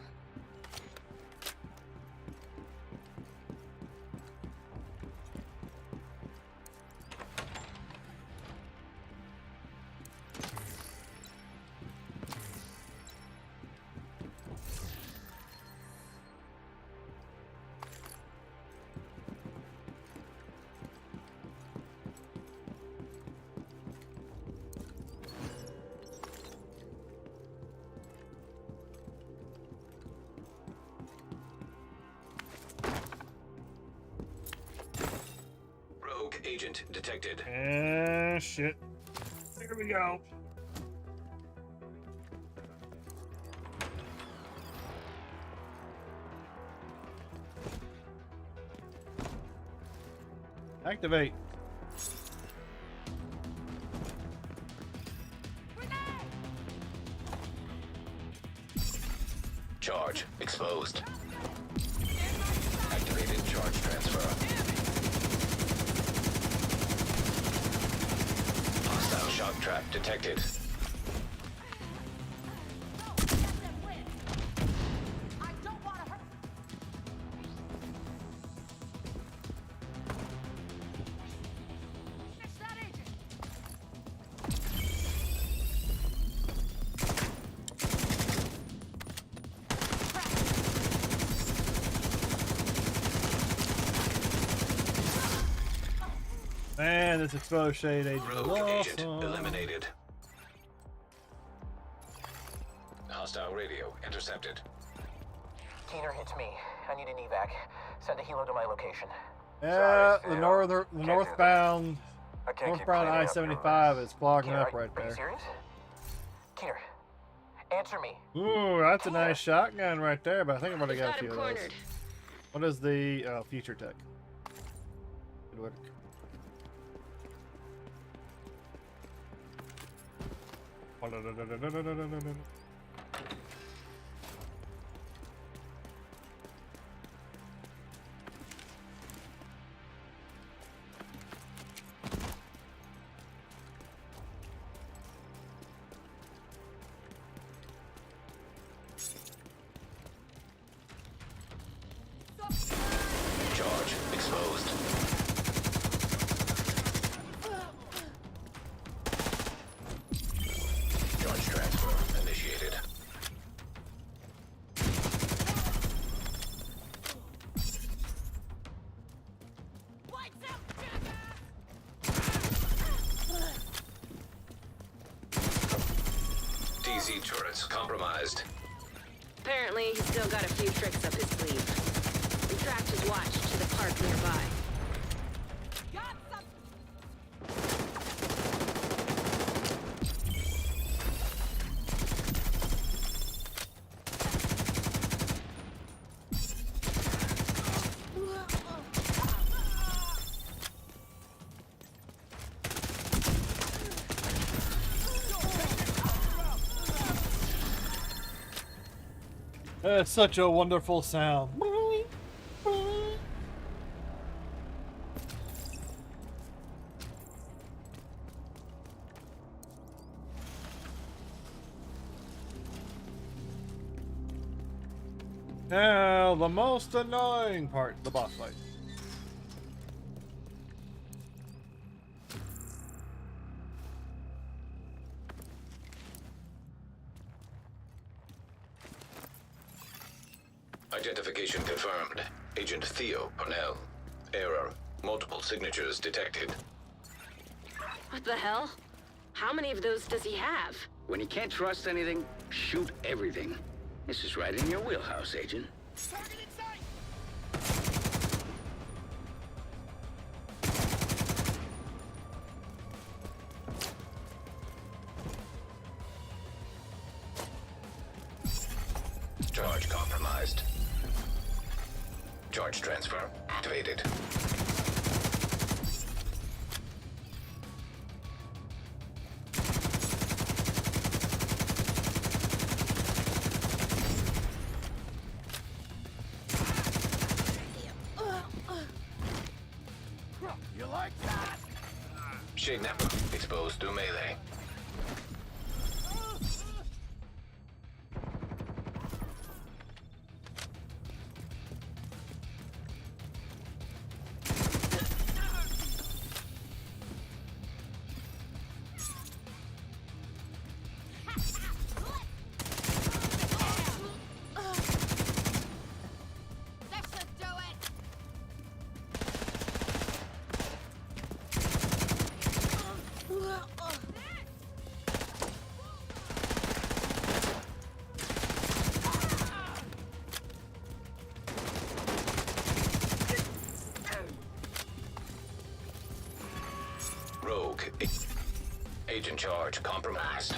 Rogue agent detected. Shit. Here we go. Activate. Charge exposed. Activated charge transfer. Hostile shock trap detected. I don't want to hurt. Fix that agent. Man, this exposed shade agent is Rogue agent awesome. eliminated. Hostile radio intercepted. Keener, it's me. I need an evac. Send a helo to my location. Yeah, Sorry, the Theo. northbound I can't keep northbound cleaning up your I-75 mess. is clogging Keener, up right are you there. serious? Keener, answer me. Ooh, that's a nice shotgun right there, but I think I'm gonna We've get a got few him of those. cornered. What is the future tech? Good work. Charge exposed. Charge transfer initiated. Lights out, jackass! DC turrets compromised. Apparently, he's still got a few tricks up his sleeve. We tracked his watch to the park nearby. Got some. It's such a wonderful sound. Now, the most annoying part, the boss fight. Identification confirmed. Agent Theo Parnell. Error. Multiple signatures detected. What the hell? How many of those does he have? When you can't trust anything, shoot everything. This is right in your wheelhouse, Agent. Target in sight! Charge compromised. Charge transfer activated. You like that? Shade network exposed to melee. That should do it. Rogue. Agent charge compromised.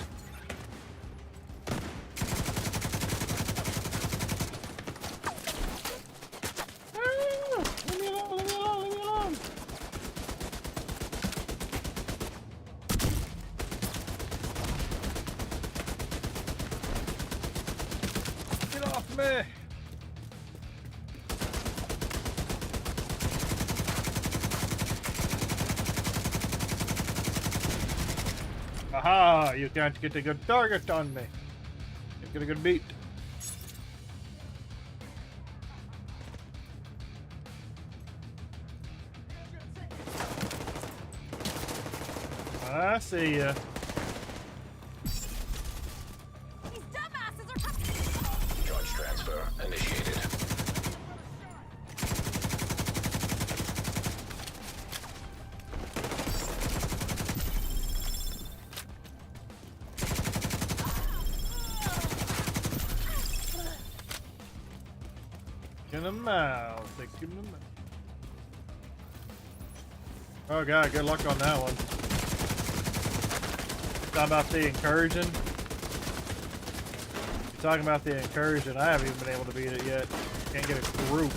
Leave me alone, leave me alone, leave me alone. Get off me. Aha! You can't get a good target on me. Can't get a good beat. I see ya. These dumbasses are coming. Charge transfer initiated. In the mouth. Take him in the mouth. Oh god, good luck on that one. Talking about the incursion. You're talking about the incursion. I haven't even been able to beat it yet. Can't get a group.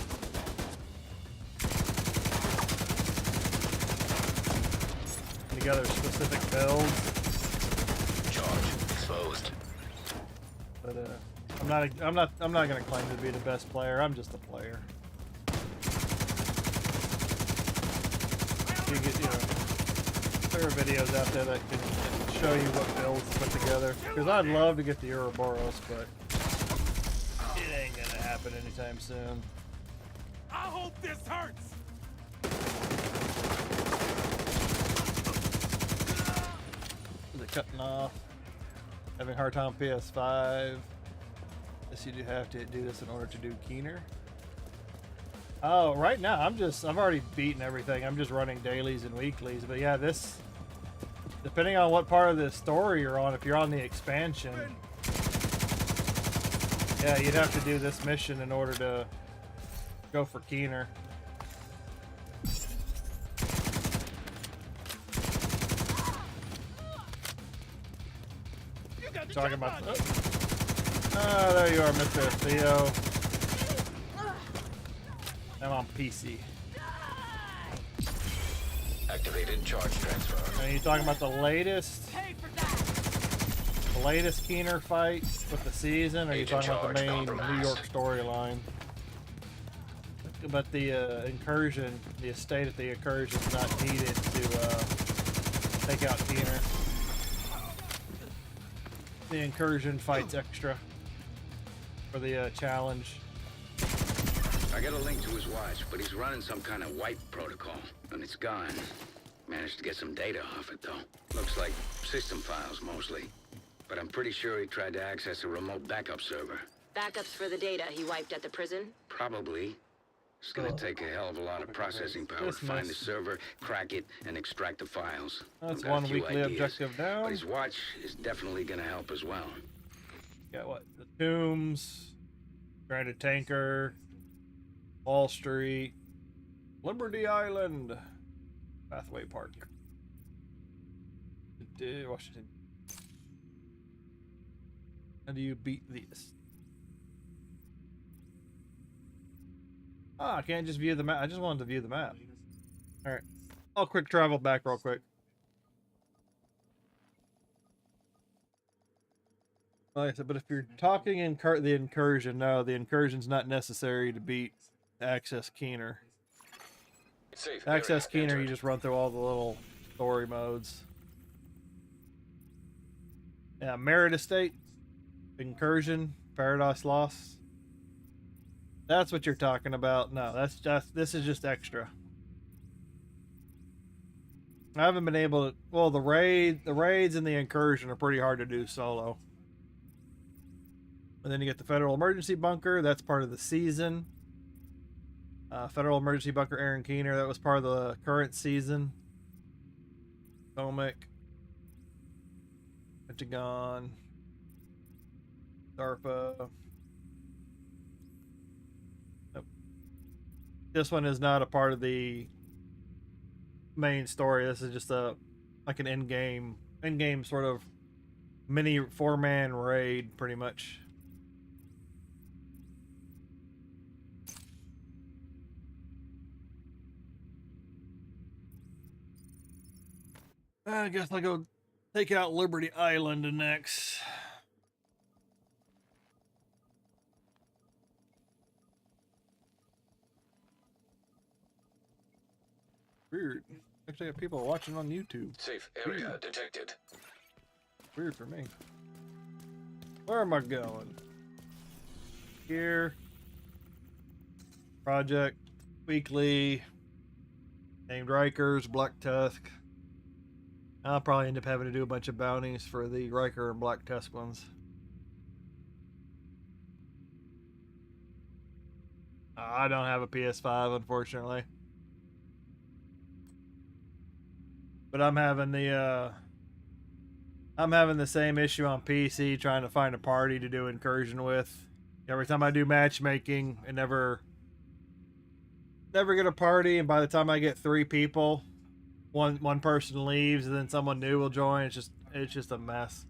Together specific builds. Charge exposed. But I'm not gonna claim to be the best player. I'm just a player. You get, there are videos out there that can show you what builds to put together. Because I'd love to get the Ouroboros, but it ain't gonna happen anytime soon. I hope this hurts! Is it cutting off? Having a hard time on PS5. Guess you do have to do this in order to do Keener. Oh, right now I've already beaten everything. I'm just running dailies and weeklies. But yeah, this, depending on what part of the story you're on, if you're on the expansion, yeah, you'd have to do this mission in order to go for Keener. Talking about. Oh, there you are, Mr. Theo. I'm on PC. Activated charge transfer. Are you talking about the latest? Pay for that. the latest Keener fight with the season, or are you Agent talking about the charge main New compromised. York storyline? But the incursion, the estate of the incursion is not needed to take out Keener. The incursion fights extra for the challenge. I got a link to his watch, but he's running some kind of wipe protocol, and it's gone. Managed to get some data off it, though. Looks like system files, mostly. But I'm pretty sure he tried to access a remote backup server. Backups for the data he wiped at the prison? Probably. It's gonna take a hell of a lot of processing power to find the server, crack it, and extract the files. That's I've got a one few weekly ideas, objective down. But his watch is definitely gonna help as well. Got what? The Tombs, Stranded Tanker, Wall Street, Liberty Island, Pathway Park, Washington. How do you beat this? Ah, I can't just view the map. I just wanted to view the map. All right, I'll quick travel back real quick. Like I said, but if you're talking the incursion, no, the incursion's not necessary to beat Access Keener. Safe Access area Keener, you entered. just run through all the little story modes. Yeah, Merit Estate, Incursion, Paradise Lost. That's what you're talking about. No, this is just extra. I haven't been able to. Well, the raids and the incursion are pretty hard to do solo. And then you get the Federal Emergency Bunker. That's part of the season. Federal Emergency Bunker, Aaron Keener. That was part of the current season. Potomac. Pentagon. DARPA. Nope. This one is not a part of the main story. This is just like an in-game sort of mini 4-man raid, pretty much. I guess I'll go take out Liberty Island next. Weird. Actually, I have people watching on YouTube. Safe area detected. Weird for me. Where am I going? Here. Project. Weekly. Named Rikers. Black Tusk. I'll probably end up having to do a bunch of bounties for the Riker and Black Tusk ones. I don't have a PS5, unfortunately. But I'm having the same issue on PC trying to find a party to do incursion with. Every time I do matchmaking, I never get a party, and by the time I get 3 people, one person leaves and then someone new will join. It's just a mess.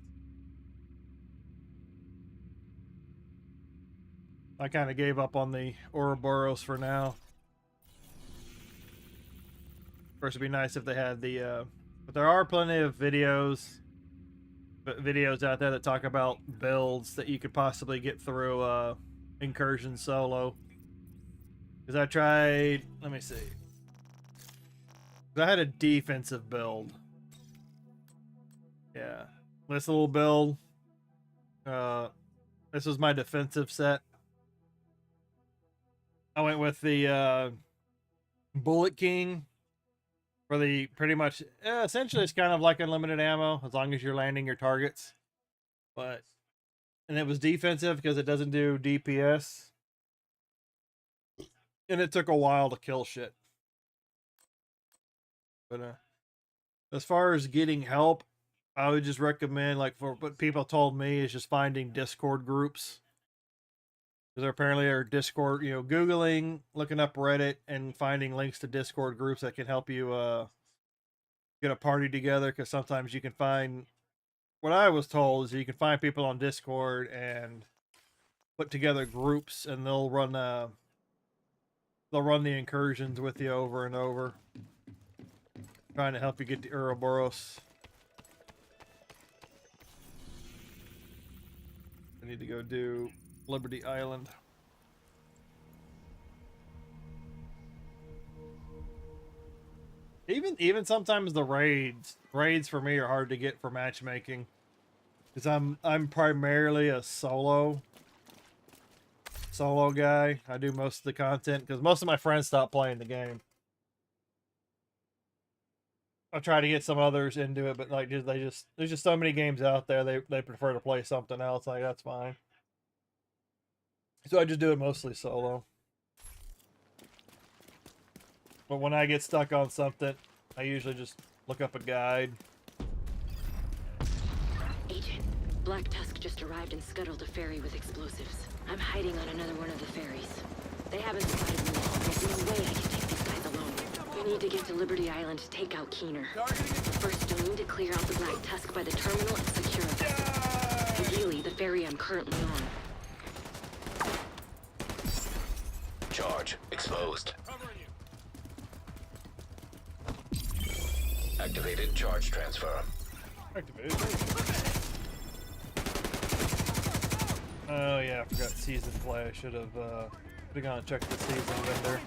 I kind of gave up on the Ouroboros for now. Of course, it'd be nice if they had the but there are plenty of videos out there that talk about builds that you could possibly get through incursion solo. Because I tried, let me see. I had a defensive build. Yeah. This little build. This was my defensive set. I went with the Bullet King for the pretty much, essentially it's kind of like unlimited ammo as long as you're landing your targets. And it was defensive because it doesn't do DPS. And it took a while to kill shit. But as far as getting help, I would just recommend, like, for what people told me, is just finding Discord groups. Because there apparently are Discord, Googling, looking up Reddit, and finding links to Discord groups that can help you get a party together. Because sometimes you can find, what I was told is you can find people on Discord and put together groups, and they'll run the incursions with you over and over, trying to help you get the Ouroboros. I need to go do Liberty Island. Even sometimes the raids for me are hard to get for matchmaking, because I'm primarily a solo guy. I do most of the content because most of my friends stopped playing the game. I try to get some others into it, but like there's just so many games out there. They prefer to play something else. Like, that's fine. So I just do it mostly solo. But when I get stuck on something, I usually just look up a guide. Agent, Black Tusk just arrived and scuttled a ferry with explosives. I'm hiding on another one of the ferries. They haven't spotted me yet. There's no way I can take these guys alone. We need to get to Liberty Island to take out Keener. First, you'll need to clear out the Black Tusk by the terminal and secure it. Ideally, the ferry I'm currently on. Charge exposed. Activated charge transfer. Activated. Oh yeah, I forgot season play. I should have gone and checked the season vendor.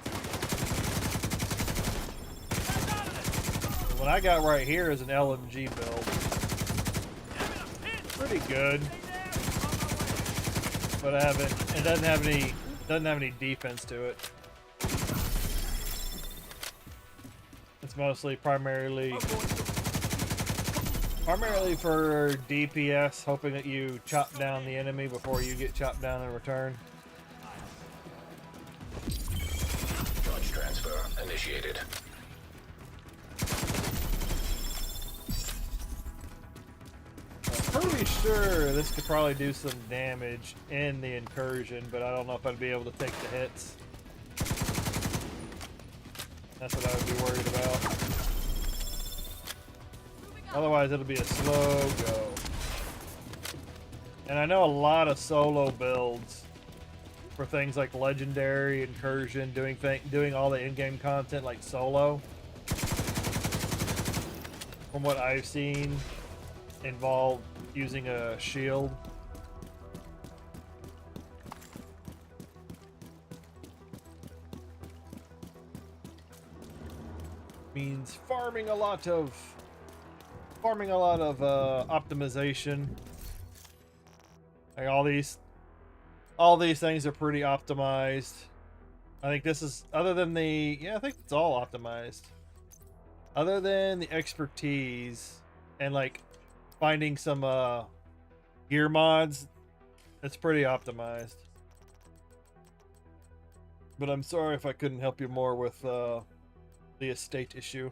What I got right here is an LMG build. Pretty good, but it doesn't have any defense to it. It's mostly primarily for DPS, hoping that you chop down the enemy before you get chopped down in return. Charge transfer initiated. I'm pretty sure this could probably do some damage in the incursion, but I don't know if I'd be able to take the hits. That's what I would be worried about. Otherwise, it'll be a slow go. And I know a lot of solo builds for things like Legendary, Incursion, doing all the in-game content like solo. From what I've seen, involve using a shield. Means farming a lot of optimization. Like all these things are pretty optimized. I think this is, other than the, yeah, I think it's all optimized. Other than the expertise and like finding some gear mods, it's pretty optimized. But I'm sorry if I couldn't help you more with the estate issue.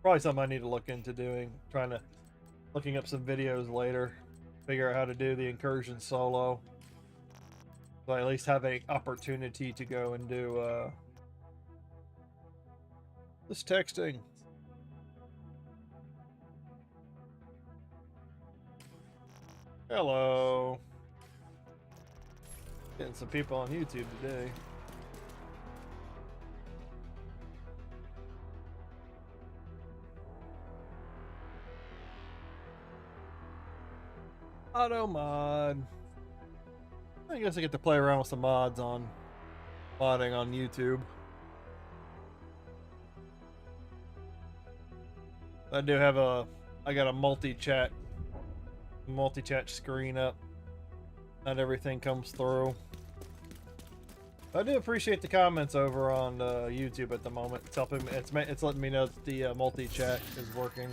Probably something I need to look into doing. Looking up some videos later. Figure out how to do the incursion solo. So I at least have an opportunity to go and do this texting. Hello. Getting some people on YouTube today. Auto mod. I guess I get to play around with some mods on modding on YouTube. I do have I got a multi-chat screen up. Not everything comes through. I do appreciate the comments over on YouTube at the moment. It's helping. It's letting me know that the multi-chat is working.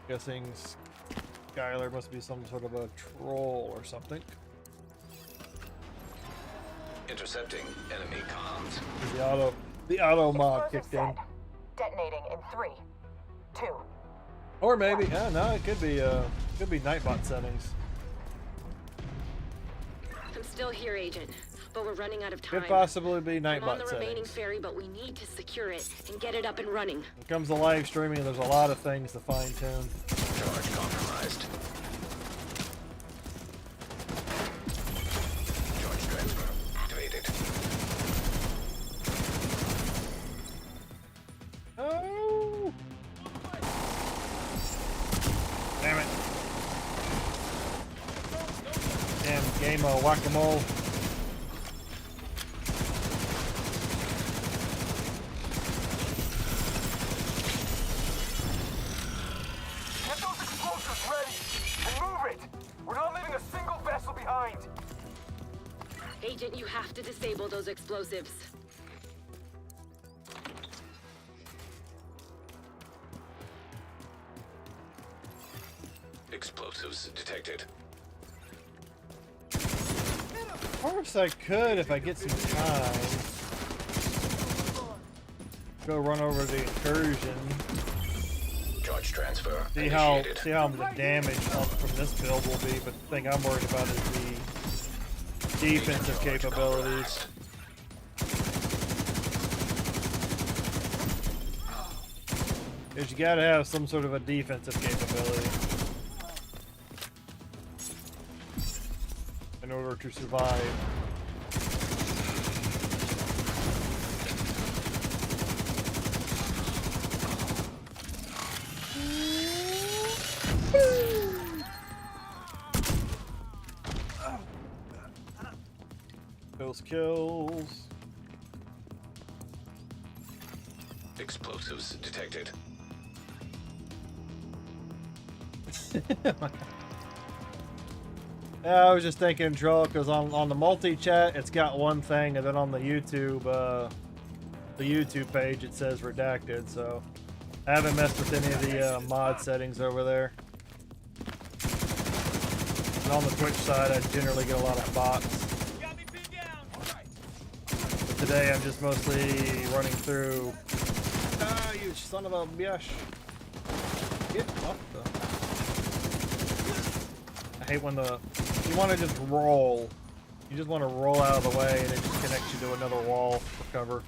Guessing Skylar must be some sort of a troll or something. Intercepting enemy comms. The auto mod kicked in. Detonating in 3, 2. Or maybe, no, it could be Nightbot settings. I'm still here, Agent, but we're running out of time. Could possibly be I'm Nightbot on the remaining settings. ferry, but we need to secure it and get it up and running. When it comes to live streaming, there's a lot of things to fine tune. Charge compromised. Charge transfer activated. Oh! game of whack-a-mole. Get those explosives ready! And move it! We're not leaving a single vessel behind! Agent, you have to disable those explosives. Explosives detected. Of course I could if I get some time. Go run over the incursion. Charge transfer See how initiated. the damage from this build will be, but the thing I'm worried about is the defensive Charge capabilities. Because you gotta have some sort of a defensive capability in order to survive. Those kills. Explosives detected. Yeah, I was just thinking, Troll, because on the multi-chat, it's got one thing, and then on the YouTube page, it says redacted, so I haven't messed with any of the mod settings over there. And on the Twitch side, I generally get a lot of bots. But today, I'm just mostly running through... Ah, you son of a bitch. Get off the... I hate when you want to just roll. You just want to roll out of the way and it just connects you to another wall for cover.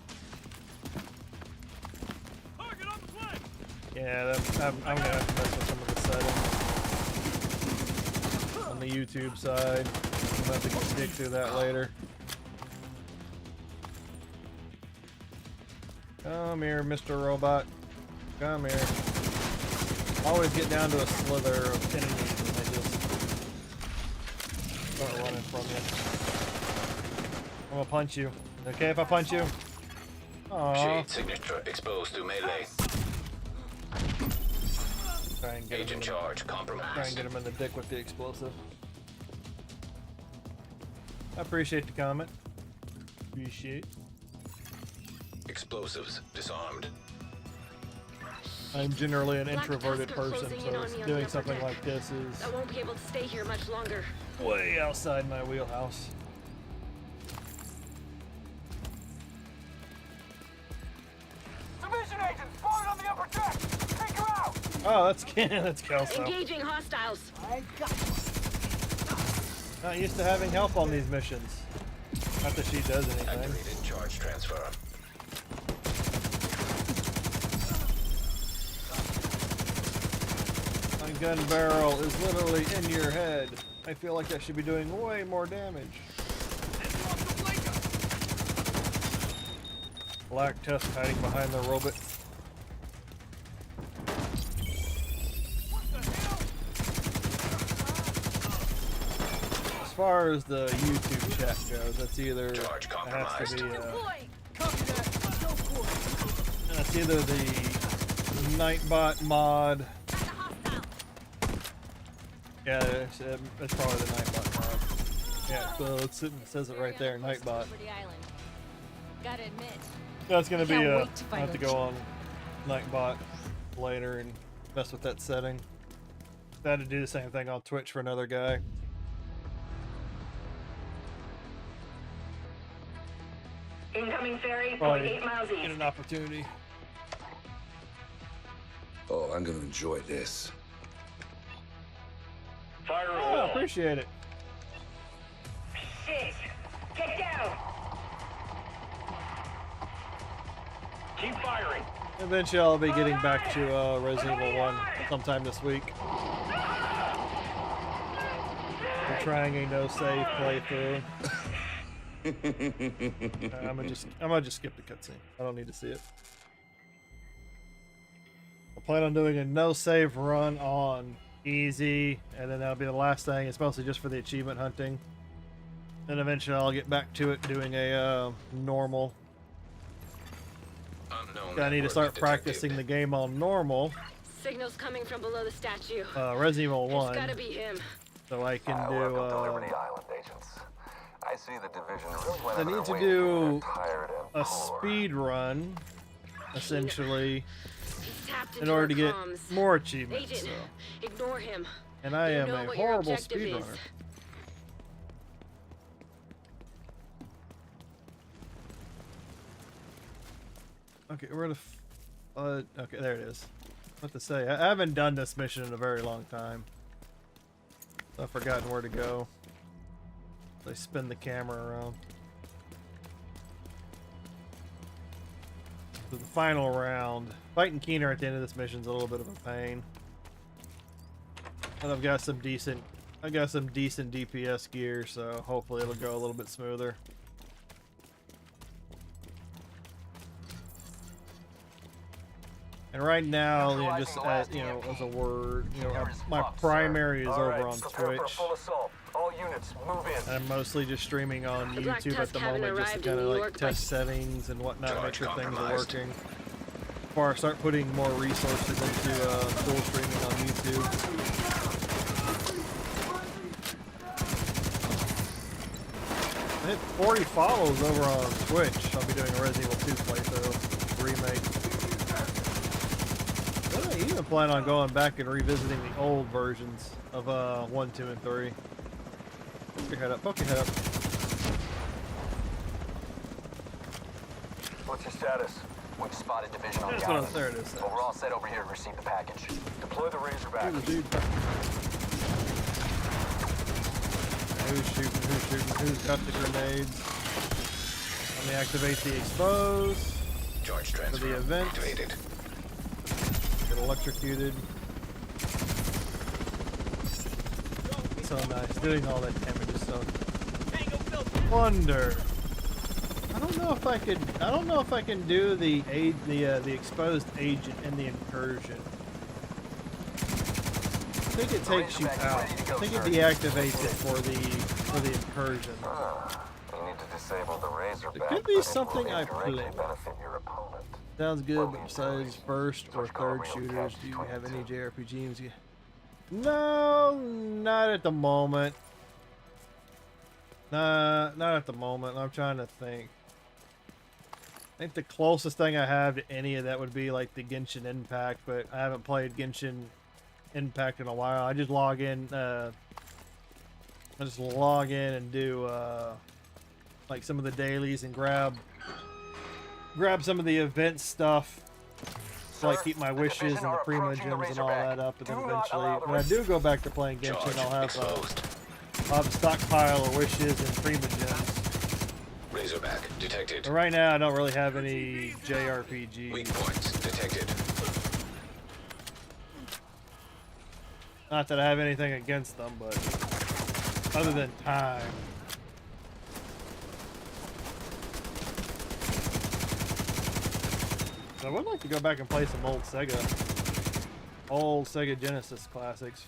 Yeah, I'm gonna have to mess with some of the settings on the YouTube side. I'm gonna have to dig through that later. Come here, Mr. Robot. Come here. Always get down to a slither of enemies and they just start running from you. I'm gonna punch you. Okay if I punch you? Aww. Shade signature exposed to melee. Try and get Agent charge Try and compromised. get him in the dick with the explosive. I appreciate the comment. Appreciate. Explosives disarmed. I'm generally an Black introverted Tusk are person, closing so in on me on the doing upper something deck. like this is I won't be able to stay here much longer. way outside my wheelhouse. Division agent spotted on the upper deck! Take her out! Oh, that's that's Kelso. Engaging hostiles. Not used to having help on these missions. Not that she does anything. Activated charge transfer. My gun barrel is literally in your head. I feel like I should be doing way more damage. Black Tusk hiding behind the robot. As far as the YouTube chat goes, that's either Charge it has to be that's either the Nightbot mod. Yeah, it's probably the Nightbot mod. Yeah, so it says it right there, Nightbot. Gotta admit. That's gonna be Can't I wait to find have to out. go on Nightbot later and mess with that setting. I had to do the same thing on Twitch for another guy. Incoming ferry, Probably 8 miles get east. an opportunity. Oh, I'm gonna enjoy this. Fire Oh, appreciate it. Shit! Get down! Keep firing! Eventually I'll be getting back to Resident Evil 1 sometime this week. We're trying a no-save playthrough. I'm gonna just skip the cutscene. I don't need to see it. I plan on doing a no-save run on easy, and then that'll be the last thing. It's mostly just for the achievement hunting. Then eventually I'll get back to it doing a normal. Unknown I need to network start detected. practicing the game on normal. Signals coming from below the statue. Resident Evil It's 1. gotta be him. So I can do. Welcome to Liberty Island, agents. I see the division really went I out of need their to way do get tired and a poor. speed run, essentially, He's tapped in into order our to get comms. more achievements. Agent, So. ignore him. And I You am know a what your horrible objective is. speedrunner. Okay, where the okay, there it is. What to say? I haven't done this mission in a very long time. I've forgotten where to go. They spin the camera around. So the final round. Fighting Keener at the end of this mission is a little bit of a pain. But I've got some decent DPS gear, so hopefully it'll go a little bit smoother. And right now, you know, just as you know, as a word, you know, my primary is over on Twitch. All units, move in. And I'm mostly just streaming on The Black YouTube at Tusk the haven't moment, just to arrived in kind of New like York by- test settings and whatnot, make sure things are compromised. working. Before I start putting more resources into full streaming on YouTube. I hit 40 follows over on Twitch. I'll be doing a Resident Evil 2 playthrough remake. I even plan on going back and revisiting the old versions of 1, 2, and 3. Poke your head up. Poke your head up. What's your status? We've spotted division on That's the what island. there it is. But we're all set over here to receive the package. Deploy the Razorback. Ooh, dude. Who's shooting? Who's shooting? Who's got the grenades? Let me activate the expose. Charge transfer the event. activated. Get electrocuted. So nice. Doing all that damage is so wonder. I don't know if I can do the exposed agent in the incursion. I think it takes you out. I think it deactivates it for the incursion. You need to disable the Razorback. It could be but something will I indirectly play. benefit your opponent. Sounds good, but besides first or third shooters, do you have any JRPGs? No, not at the moment. Nah, not at the moment. I'm trying to think. I think the closest thing I have to any of that would be like the Genshin Impact, but I haven't played Genshin Impact in a while. I just log in. I just log in and do like some of the dailies and grab some of the event stuff. So I keep my wishes and the prima gems and all that up, and then eventually, when I do go back to playing Genshin, Charge I'll have exposed. a stockpile of wishes and prima gems. Razorback detected. But right now, I don't really have any JRPGs. Weak points detected. Not that I have anything against them, but other than time. So I would like to go back and play some old Sega Genesis classics.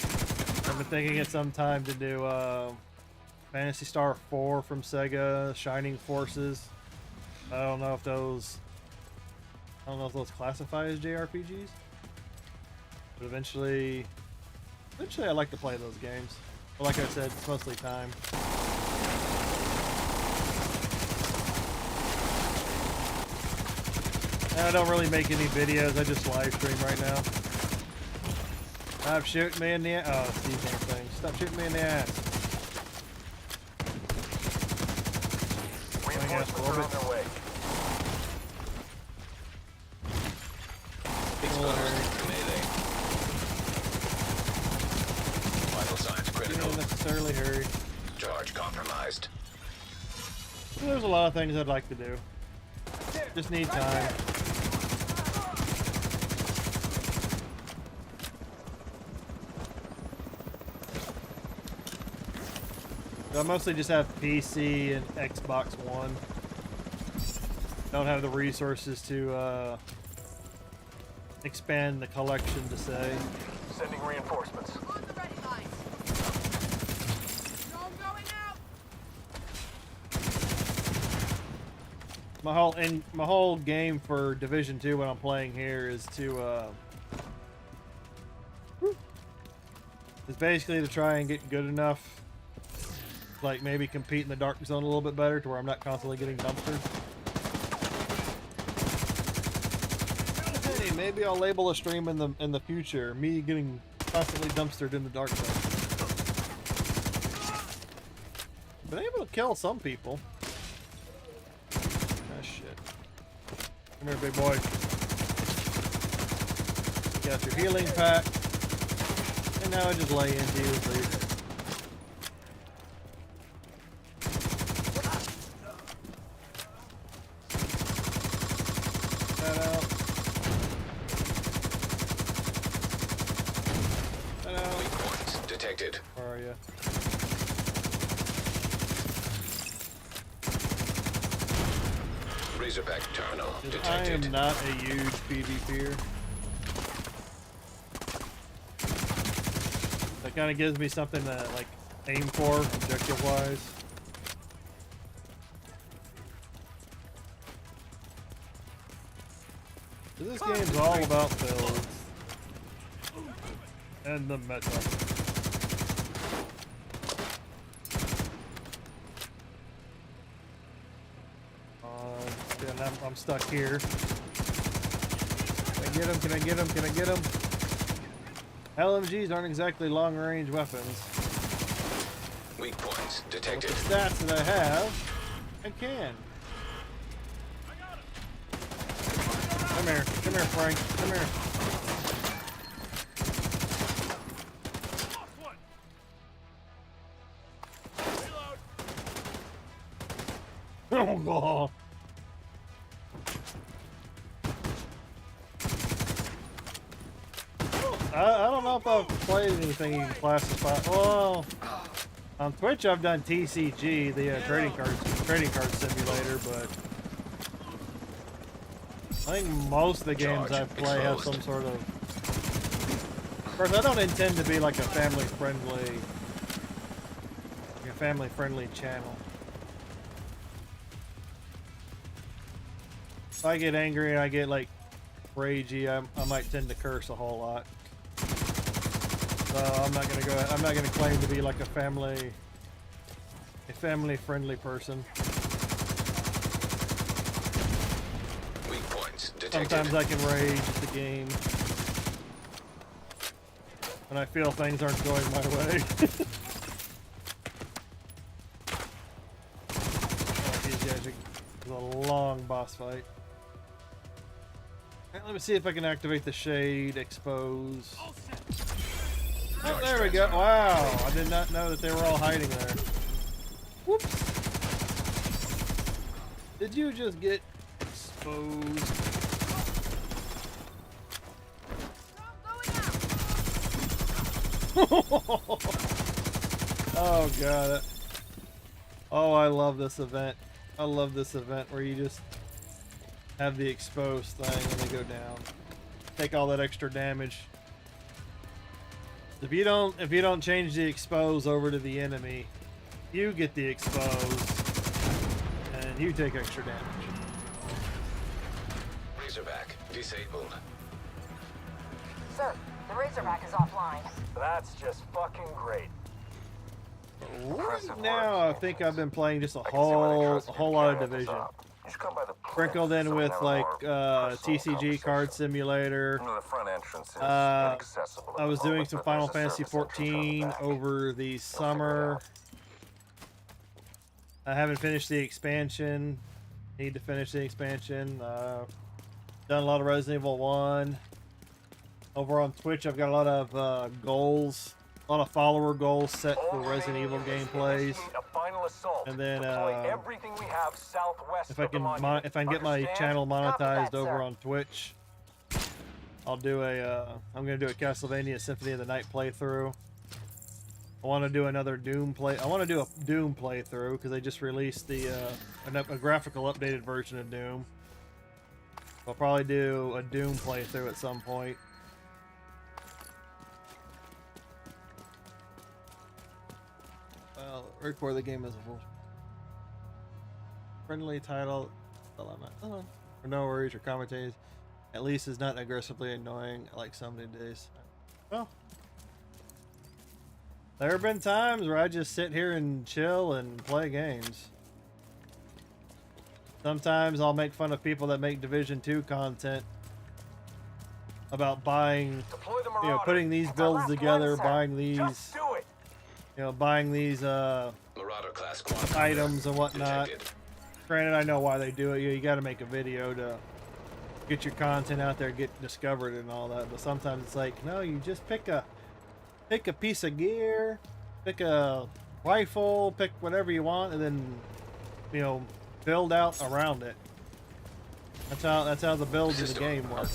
I've been thinking at some time to do Phantasy Star 4 from Sega, Shining Forces. I don't know if those classify as JRPGs. But eventually I'd like to play those games. But like I said, it's mostly time. And I don't really make any videos, I just live stream right now. Stop shooting me in the ass. Oh, it's these damn things. Stop shooting me in the ass. Reinforcements are on their way. Exposed to melee. Vital signs You critical. don't necessarily hurry. Charge compromised. There's a lot of things I'd like to do. Just need time. I mostly just have PC and Xbox One. Don't have the resources to expand the collection to say. Sending reinforcements. On the ready lines. No going out. my whole game for Division 2 when I'm playing here is to is basically to try and get good enough, like maybe compete in the dark zone a little bit better to where I'm not constantly getting dumpstered. Hey, maybe I'll label a stream in the future me getting constantly dumpstered in the dark zone. Been able to kill some people. Ah, shit. Come here, big boy. Got your healing pack. And now I just lay into you until you're dead. That out. That out. Weak points detected. Where are you? Razorback terminal I detected. am not a huge PvPer. That kind of gives me something to like aim for, objective-wise. This game's all about builds and the meta. I'm stuck here. Can I get him? Can I get him? Can I get him? LMGs aren't exactly long-range weapons. Weak points With detected. the stats that I have, I can. Come here. Come here, Frank. Come here. Oh, God. I don't know if I've played anything you can classify. Well, on Twitch I've done TCG, the trading card simulator, but I think most of the games Charge I've played have some exposed. sort of. Of course, I don't intend to be like a family-friendly channel. If I get angry and I get like ragey, I might tend to curse a whole lot. So I'm not gonna claim to be like a family-friendly person. Weak points detected. Sometimes I can rage at the game when I feel things aren't going my way. Oh, these guys are a long boss fight. Alright, let me see if I can activate the shade, expose. Oh, there we go. Wow, I did not know that they were all hiding there. Whoops. Did you just get exposed? Oh, God. Oh, I love this event. I love this event where you just have the exposed thing and they go down. Take all that extra damage. If you don't change the expose over to the enemy, you get the expose and you take extra damage. Razorback disabled. Sir, the Razorback is offline. That's just fucking great. Right now, I think I've been playing just a whole lot of Division. You should come by the Sprinkled in with like TCG card simulator. The front entrance is I inaccessible. was doing some Final Fantasy 14 over the summer. I haven't finished the expansion. Need to finish the expansion. Done a lot of Resident Evil 1. Over on Twitch, I've got a lot of goals, a lot of follower goals set for Resident Evil gameplays. And then if I can get my channel monetized over on Twitch, I'll do I'm gonna do a Castlevania Symphony of the Night playthrough. I want to do another Doom I want to do a Doom playthrough because they just released a graphical updated version of Doom. I'll probably do a Doom playthrough at some point. Well, right before the game is a full friendly title. all I'm not. Oh, for no worries or commentaries. At least it's not aggressively annoying like some days. Well, there have been times where I just sit here and chill and play games. Sometimes I'll make fun of people that make Division 2 content about buying, Deploy the you know, Marauder. putting these It's our builds last together, one, sir. buying these, Just do it. you know, buying these Marauder class squad items and whatnot. detected. Granted, I know why they do it. You got to make a video to get your content out there, get discovered and all that. But sometimes it's like, no, you just pick a piece of gear, pick a rifle, pick whatever you want, and then, you know, build out around it. That's how the builds of the game work.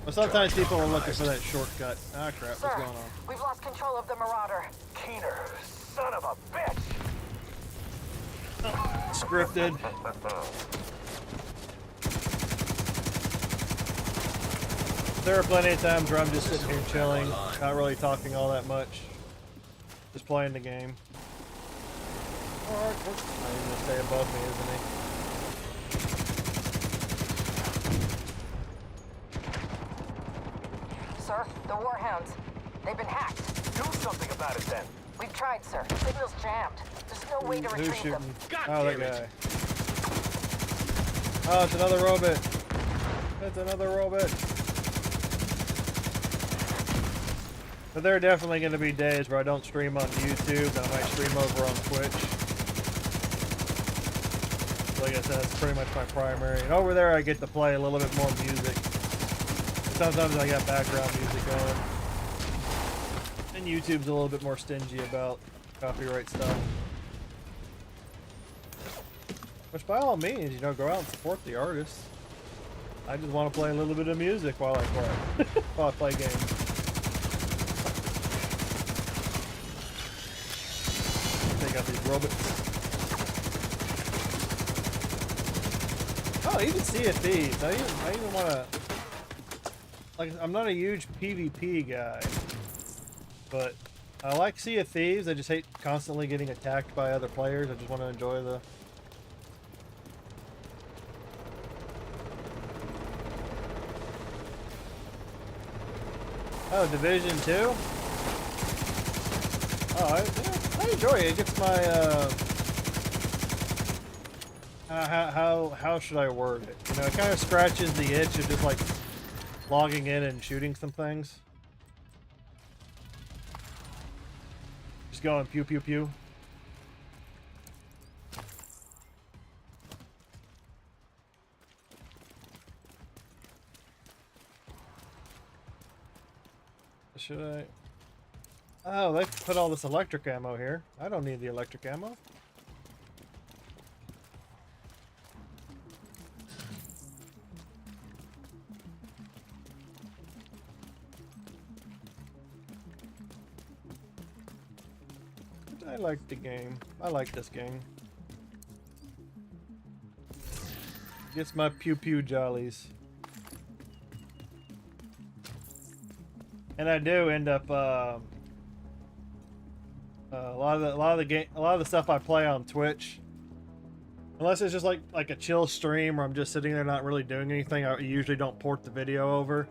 But sometimes people are looking for that shortcut. Ah, crap! Sir, What's going on? we've lost control of the Marauder. Keener, son of a bitch. Scripted. There are plenty of times where I'm just sitting here chilling, not really talking all that much, just playing the game. Alright, he's gonna stay above me, isn't he? Sir, the Warhounds. They've been hacked. Do something about it then. We've tried, sir. Signal's jammed. There's no way to Who's retrieve them. shooting? Oh, that guy. Oh, it's another robot. It's another robot. But there are definitely going to be days where I don't stream on YouTube, and I might stream over on Twitch. Like I said, it's pretty much my primary. And over there I get to play a little bit more music. Sometimes I got background music going. And YouTube's a little bit more stingy about copyright stuff. Which by all means, you know, go out and support the artists. I just want to play a little bit of music while I play. While I play games. Take out these robots. Oh, even Sea of Thieves. I even want to... Like, I'm not a huge PvP guy. But I like Sea of Thieves. I just hate constantly getting attacked by other players. I just want to enjoy the... Oh, Division 2? Oh, I enjoy it. It gets my, how should I word it? You know, it kind of scratches the itch of just like logging in and shooting some things. Just going pew pew pew. Should I? Oh, they put all this electric ammo here. I don't need the electric ammo. But I like the game. I like this game. Gets my pew pew jollies. And I do end up a lot of the stuff I play on Twitch, unless it's just like a chill stream where I'm just sitting there not really doing anything, I usually don't port the video over.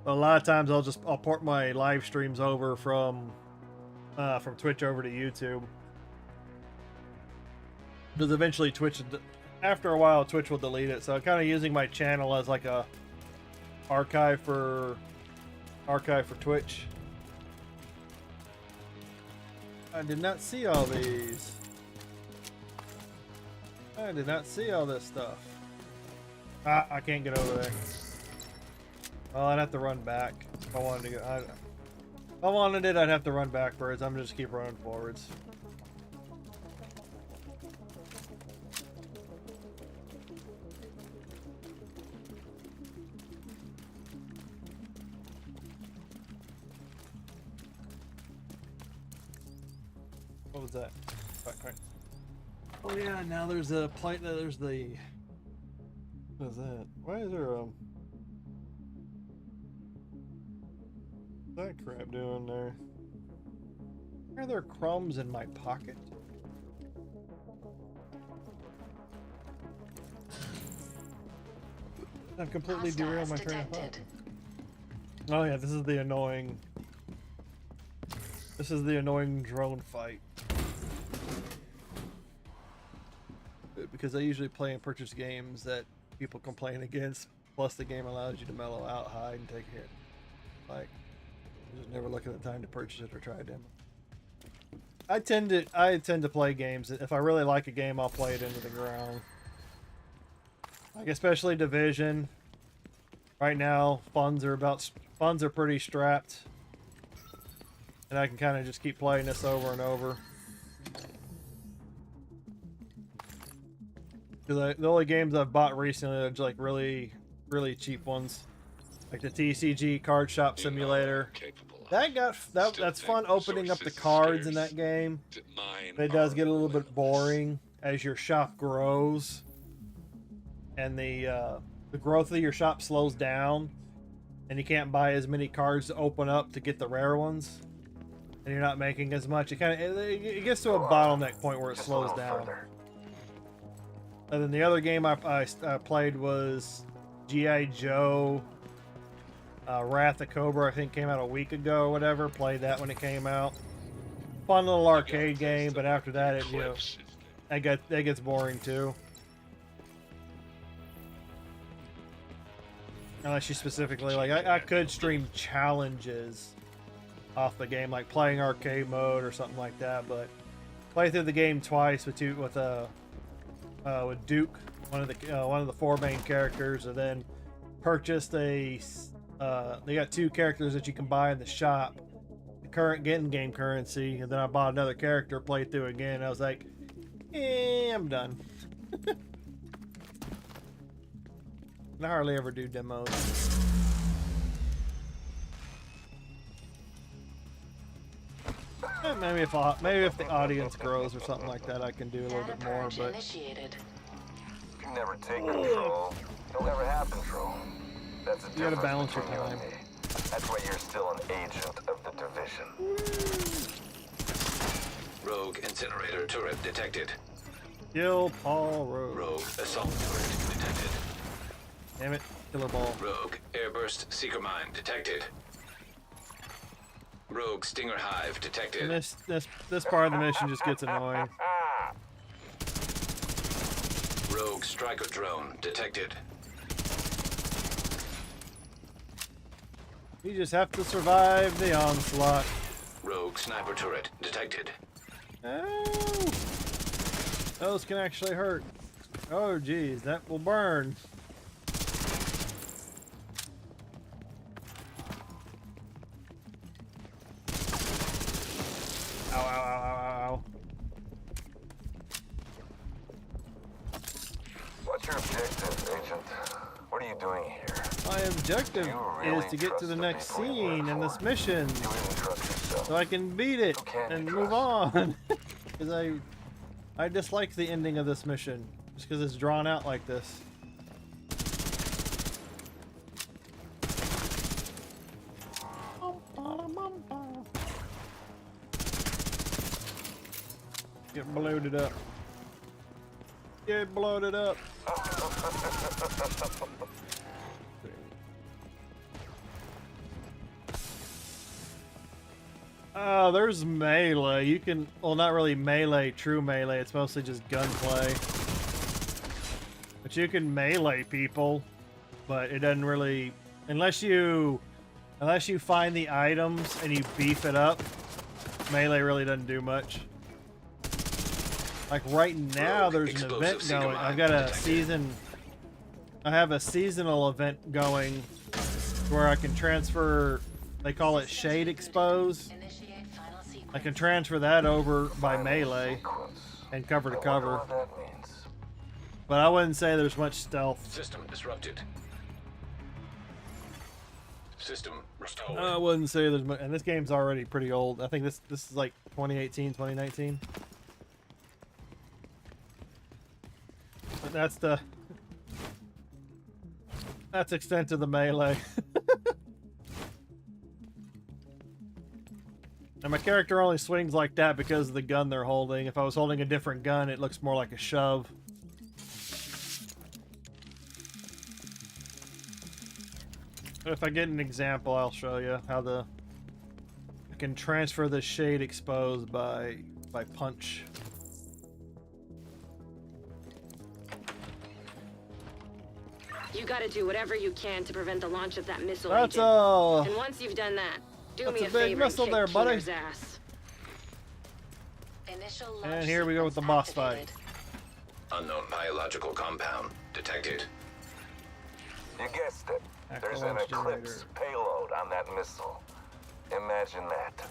But a lot of times I'll port my live streams over from Twitch over to YouTube, because eventually after a while Twitch will delete it. So I'm kind of using my channel as like a archive for Twitch. I did not see all these. I did not see all this stuff. Ah, I can't get over there. Well, I'd have to run back if I wanted to go. If I wanted it, I'd have to run backwards. I'm just keep running forwards. What was that? Right. Oh yeah, now there's a plate. There's the. What is that? Why is there What's that crap doing there? Are there crumbs in my pocket? I've completely derailed my train of thought. Oh yeah, this is the annoying. This is the annoying drone fight. Because I usually play and purchase games that people complain against. Plus, the game allows you to mellow out, hide, and take a hit. Like, just never look at the time to purchase it or try a demo. I tend to play games. If I really like a game, I'll play it into the ground. Like especially Division. Right now, funds are pretty strapped, and I can kind of just keep playing this over and over. Because the only games I've bought recently are like really cheap ones, like the TCG Card Shop Simulator. That's fun opening up the cards in that game. But it does get a little bit boring as your shop grows, and the growth of your shop slows down, and you can't buy as many cards to open up to get the rare ones, and you're not making as much. It gets to a bottleneck point where it slows down. And then the other game I played was G.I. Joe Wrath of Cobra. I think came out a week ago or whatever. Played that when it came out. Fun little arcade game, but after that, that gets boring too. Unless you specifically like, I could stream challenges off the game, like playing arcade mode or something like that. But play through the game twice with Duke, one of the four main characters, and then purchased they got two characters that you can buy in the shop, the current in-game currency, and then I bought another character, played through again. I was like, I'm done. I hardly ever do demos. Maybe if the audience grows or something like that, I can do a little bit more. But You can never take control. You'll never have control. That's the difference. You gotta balance your between you time. and me. That's why you're still an agent of the division. Rogue incinerator turret detected. Kill Paul Rogue. Rogue assault turret detected. Damn it, killer ball. Rogue airburst seeker mine detected. Rogue stinger hive detected. And this part of the mission just gets annoying. Rogue striker drone detected. You just have to survive the onslaught. Rogue sniper turret detected. Oh, those can actually hurt. Oh geez, that will burn. Ow, ow, ow, ow, ow. What's your objective, Agent? What are you doing here? My objective is to get to the next scene in this mission, You really trust yourself. so I can beat it Who can and you move trust? on. Because I dislike the ending of this mission, just because it's drawn out like this. Get bloated up. Get bloated up. Oh, there's melee. You can, well, not really melee, true melee. It's mostly just gunplay. But you can melee people, but it doesn't really, unless you find the items and you beef it up, melee really doesn't do much. Like right now, there's an event going. I've got a season. I have a seasonal event going where I can transfer. They call it Shade Expose. I can transfer that over by melee and cover to cover. What that means. But I wouldn't say there's much stealth. System disrupted. System restored. I wouldn't say there's much. And this game's already pretty old. I think this is like 2018, 2019. But that's extent of the melee. And my character only swings like that because of the gun they're holding. If I was holding a different gun, it looks more like a shove. If I get an example, I'll show you how I can transfer the shade exposed by punch. You gotta do whatever you can to prevent the launch of that missile. That's Agent. a And once you've done that, do that's me a a big favor missile and there, kick buddy. Keener's ass. Initial And launch here we go with the sequence boss fight. activated. Unknown biological compound detected. You guessed it. Active There's an launch Eclipse generator. payload on that missile. Imagine that.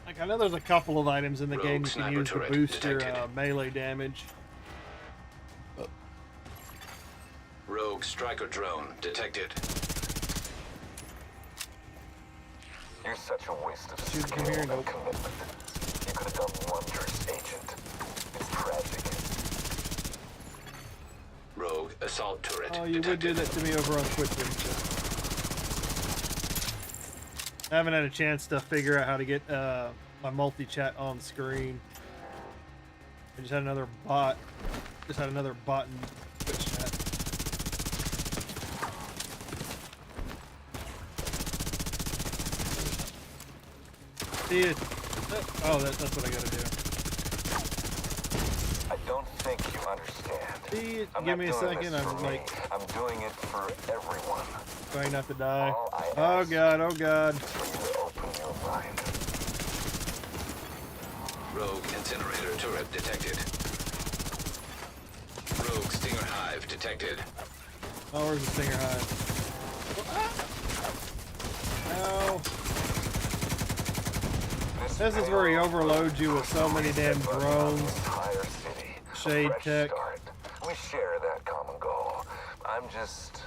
Like, I know there's a couple of items in the Rogue game you can sniper use to turret boost your detected. melee damage. Rogue striker drone detected. You're such a waste of Shoot from skill here, and nope. commitment. You could have done wonders, Agent. It's tragic. Rogue assault turret Oh, you would do detected. that to me over on Twitch, wouldn't you? I haven't had a chance to figure out how to get my multi-chat on screen. I just had another bot. Just had another bot in Twitch chat. See it? Oh, that's what I gotta do. I don't think you understand. See it? I'm Give not me a doing second. this for I'm me. like I'm doing it for everyone. trying not to die. All I Oh ask god, oh god. is for you to open your mind. Rogue incinerator turret detected. Rogue stinger hive detected. Oh, where's the stinger hive? Ow. This is where he overloads you with so many damn drones. Entire city. A Shade fresh tech. start. We share that common goal. I'm just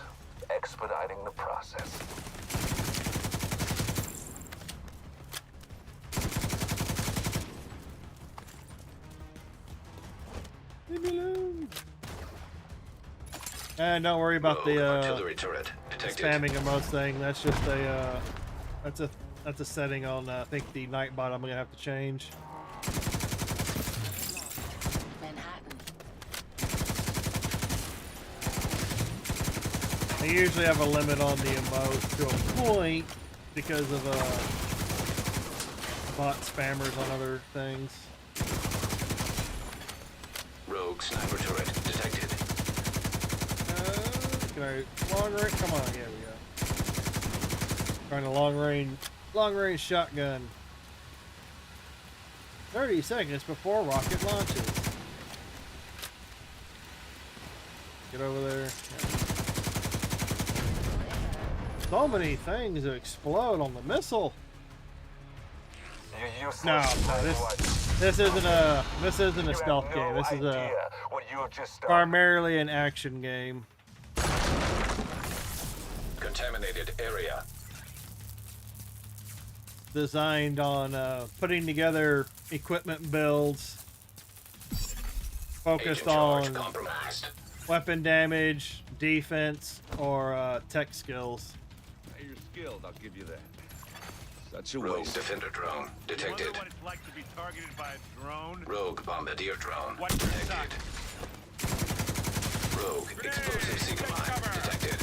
expediting the process. Leave me alone. And don't worry about Rogue the artillery turret detected. spamming of most thing. That's just a that's a setting on I think the Nightbot I'm gonna have to change. Manhattan. I usually have a limit on the emote to a point because of bot spammers on other things. Rogue sniper turret detected. Can I long range? Come on, here we go. Trying to long range shotgun. 30 seconds before rocket launches. Get over there. Yeah. So many things that explode on the missile. You useless No, sidewalk. this isn't a You have stealth game. no This is a idea what you have just done. primarily an action game. Contaminated area. Designed on putting together equipment builds focused Agent charge on compromised. weapon damage, defense, or tech skills. You're skilled, I'll give you that. Such a Rogue waste. defender drone detected. Wonder what it's like to be targeted by a drone? Rogue bombardier drone Wipe your detected. Rogue explosive seeker mine detected.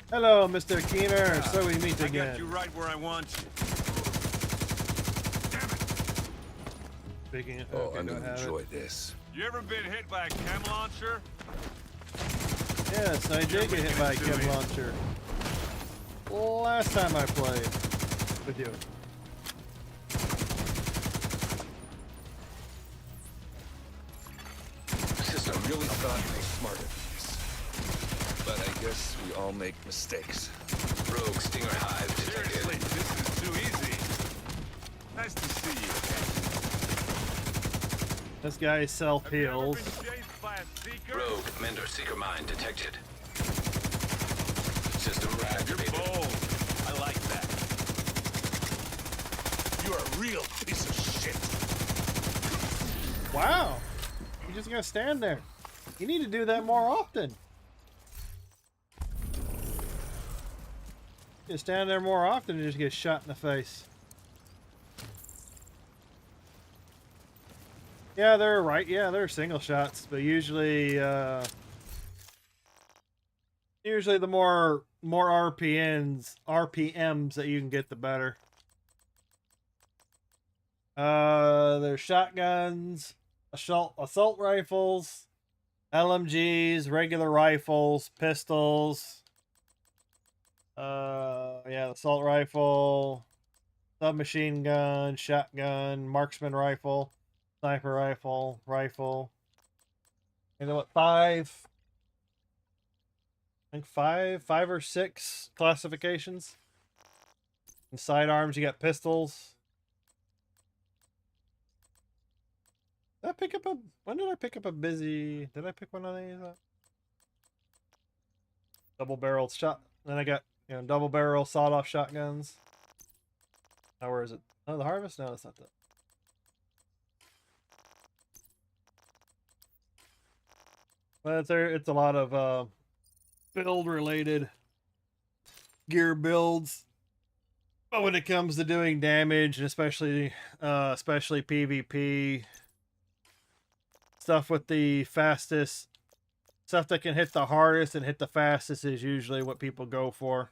Hello, Mr. Keener. So we meet I got you again. right where I want you. Damn it! Speaking of, Oh, okay, I'm go gonna ahead. enjoy this. You ever been hit by a chem launcher? Yes, I did get hit by a chem launcher. Last time I played with you. I really thought you were smart at this. But I guess we all make mistakes. Rogue stinger hive detected. Seriously, this is too easy. Nice to see you. This guy self Have you ever heals. been chased by a seeker? Rogue Mender seeker mine detected. System You're reactivated. bold. I like that. You're a real piece of shit. Wow. You're just gonna stand there. You need to do that more often. You stand there more often and just get shot in the face. Yeah, they're right. Yeah, they're single shots, but usually Usually the more RPMs that you can get, the better. There's shotguns, assault rifles, LMGs, regular rifles, pistols. Yeah, assault rifle, submachine gun, shotgun, marksman rifle, sniper rifle. You know what? I think five or six classifications. And sidearms, you got pistols. Did I pick up a? When did I pick up a busy? Did I pick one of these up? Double barreled shot. Then I got double barrel sawed off shotguns. Now where is it? Oh, the harvest? No, that's not that. But it's a lot of build related gear builds. But when it comes to doing damage, and especially PvP stuff with the fastest stuff that can hit the hardest and hit the fastest is usually what people go for.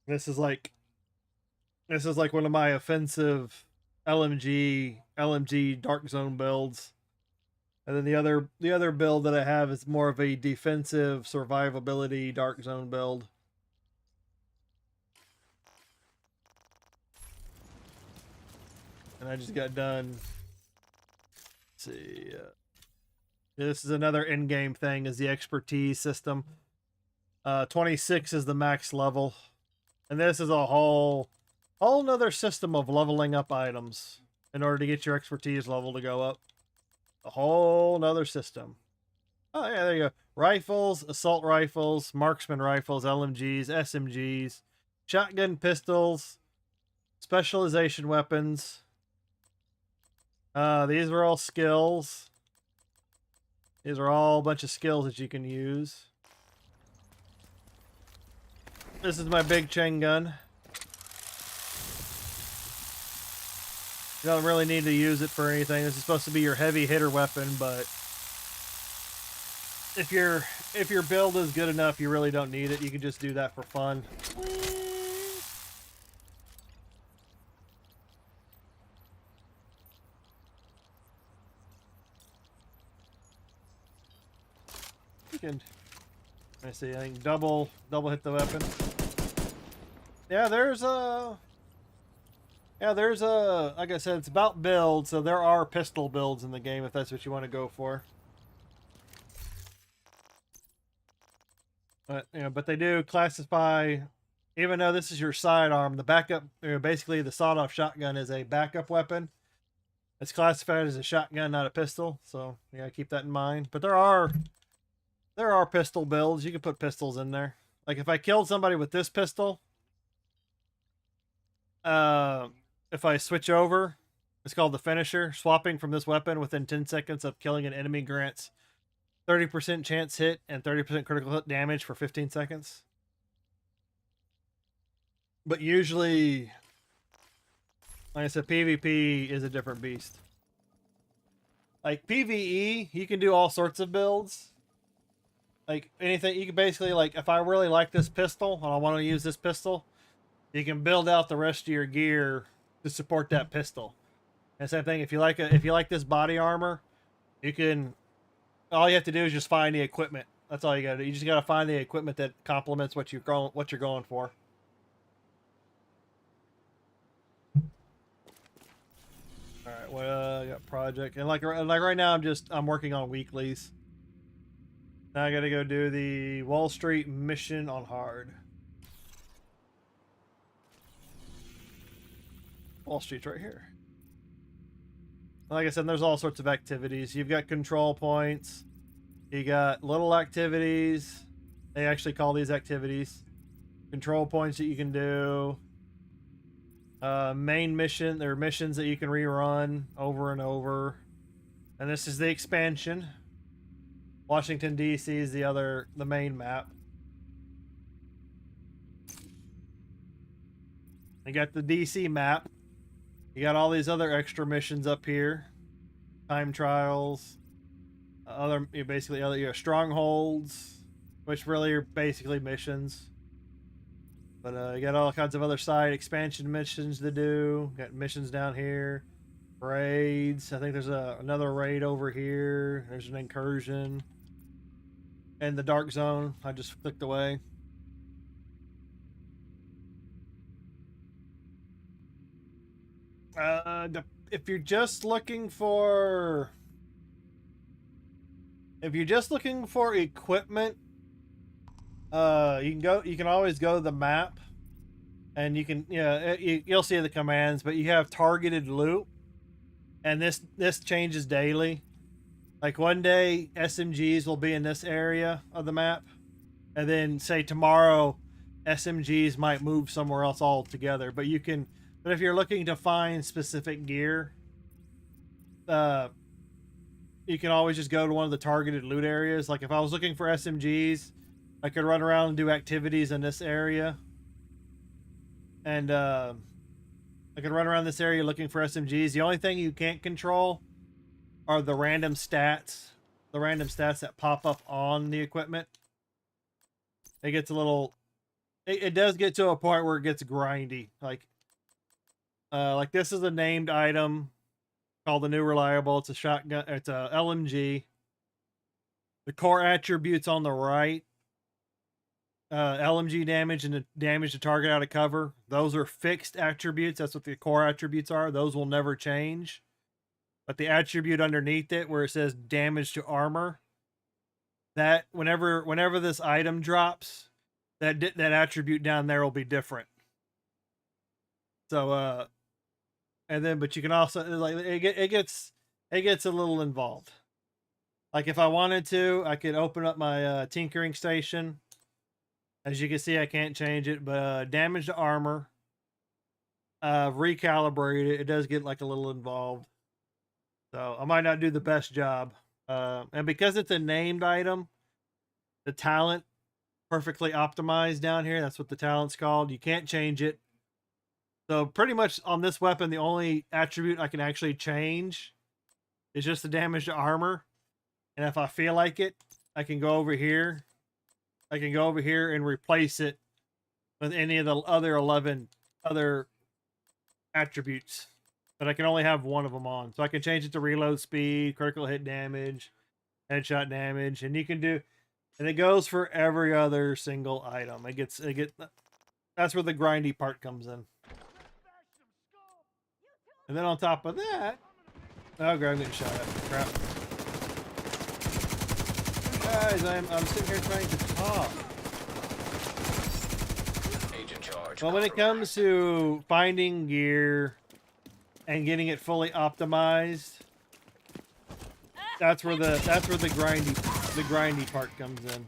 This is like one of my offensive LMG Dark Zone builds. And then the other build that I have is more of a defensive survivability Dark Zone build. And I just got done. Let's see. This is another in-game thing, is the expertise system. 26 is the max level. And this is a whole nother system of leveling up items in order to get your expertise level to go up. A whole nother system. Oh yeah, there you go. Rifles, assault rifles, marksman rifles, LMGs, SMGs, shotgun pistols, specialization weapons. These are all skills. These are all a bunch of skills that you can use. This is my big chain gun. You don't really need to use it for anything. This is supposed to be your heavy hitter weapon, but if your build is good enough, you really don't need it. You can just do that for fun. You can, let me see, I think double hit the weapon. Yeah, there's like I said, it's about build, so there are pistol builds in the game if that's what you want to go for. But but they do classify, even though this is your sidearm, the backup, basically the sawed-off shotgun is a backup weapon. It's classified as a shotgun, not a pistol, so you gotta keep that in mind. But there are pistol builds. You can put pistols in there. Like if I killed somebody with this pistol, if I switch over, it's called the finisher. Swapping from this weapon within 10 seconds of killing an enemy grants 30% chance hit and 30% critical hit damage for 15 seconds. But usually, like I said, PvP is a different beast. Like PvE, you can do all sorts of builds. Like anything, you can basically, like, if I really like this pistol and I want to use this pistol, you can build out the rest of your gear to support that pistol. And same thing, if you like this body armor, you can, all you have to do is just find the equipment. That's all you gotta do. You just gotta find the equipment that complements what you're going for. All right, well, I got project, and like right now, I'm working on weeklies. Now I gotta go do the Wall Street mission on hard. Wall Street's right here. Like I said, there's all sorts of activities. You've got control points. You got little activities. They actually call these activities. Control points that you can do. Main mission. There are missions that you can rerun over and over. And this is the expansion. Washington, D.C. is the main map. You got the D.C. map. You got all these other extra missions up here. Time trials. Basically other strongholds. which really are basically missions. But you got all kinds of other side expansion missions to do. Got missions down here, raids. I think there's another raid over here. There's an incursion, and the dark zone. I just clicked away. If you're just looking for equipment, you can always go to the map, and you can, you'll see the commands, but you have targeted loot, and this changes daily. Like one day SMGs will be in this area of the map, and then say tomorrow SMGs might move somewhere else altogether. But if you're looking to find specific gear, you can always just go to one of the targeted loot areas. Like if I was looking for SMGs, I could run around and do activities in this area. And I could run around this area looking for SMGs. The only thing you can't control are the random stats. The random stats that pop up on the equipment. It gets a little... It does get to a point where it gets grindy. Like this is a named item called the New Reliable. It's a shotgun. It's a LMG. The core attributes on the right. LMG damage and the damage to target out of cover. Those are fixed attributes. That's what the core attributes are. Those will never change. But the attribute underneath it, where it says damage to armor, that whenever this item drops, that attribute down there will be different. So and then, but you can also, like, it gets a little involved. Like if I wanted to, I could open up my tinkering station. As you can see, I can't change it, but damage to armor, recalibrate it. It does get like a little involved. So I might not do the best job. And because it's a named item, the talent perfectly optimized down here. That's what the talent's called. You can't change it. So pretty much on this weapon, the only attribute I can actually change is just the damage to armor. And if I feel like it, I can go over here. I can go over here and replace it with any of the other 11 other attributes. But I can only have one of them on. So I can change it to reload speed, critical hit damage, headshot damage, and you can do, and it goes for every other single item. That's where the grindy part comes in. And then on top of that, oh, God, I'm getting shot at. Crap. Guys, I'm sitting here trying to talk. Agent charge. Well, when it comes to finding gear and getting it fully optimized, that's where the grindy part comes in.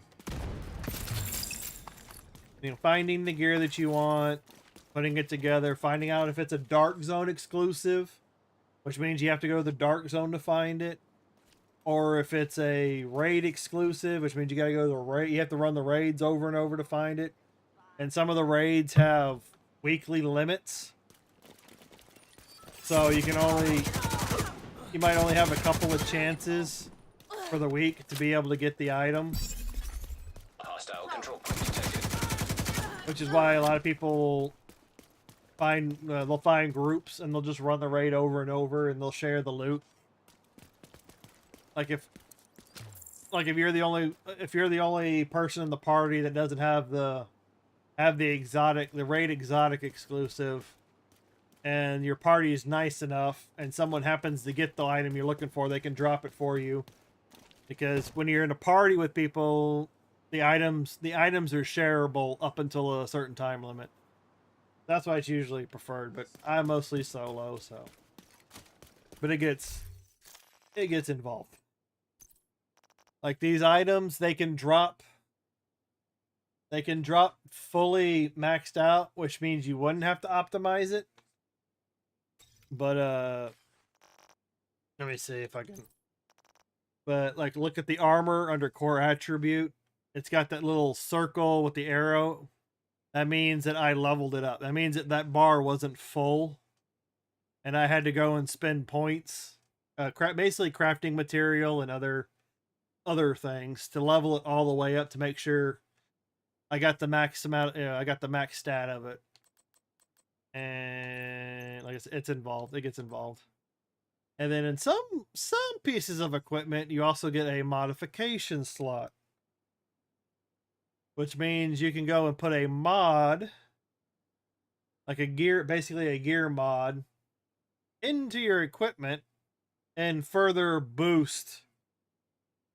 You know, finding the gear that you want, putting it together, finding out if it's a dark zone exclusive, which means you have to go to the dark zone to find it. Or if it's a raid exclusive, which means you got to go to the raid. You have to run the raids over and over to find it. And some of the raids have weekly limits. So you might only have a couple of chances for the week to be able to get the item. Hostile control point detected. Which is why a lot of people they'll find groups and they'll just run the raid over and over and they'll share the loot. Like if you're the only person in the party that doesn't have the raid exotic exclusive, and your party is nice enough and someone happens to get the item you're looking for, they can drop it for you. Because when you're in a party with people, the items are shareable up until a certain time limit. That's why it's usually preferred, but I'm mostly solo, so. But it gets involved. Like these items, they can drop fully maxed out, which means you wouldn't have to optimize it. But let me see if I can. But like, look at the armor under core attribute. It's got that little circle with the arrow. That means that I leveled it up. That means that bar wasn't full, and I had to go and spend points, basically crafting material and other other things to level it all the way up to make sure I got the max amount. I got the max stat of it, and like I said, it's involved. It gets involved. And then in some pieces of equipment, you also get a modification slot, which means you can go and put a mod, like a gear, basically a gear mod, into your equipment and further boost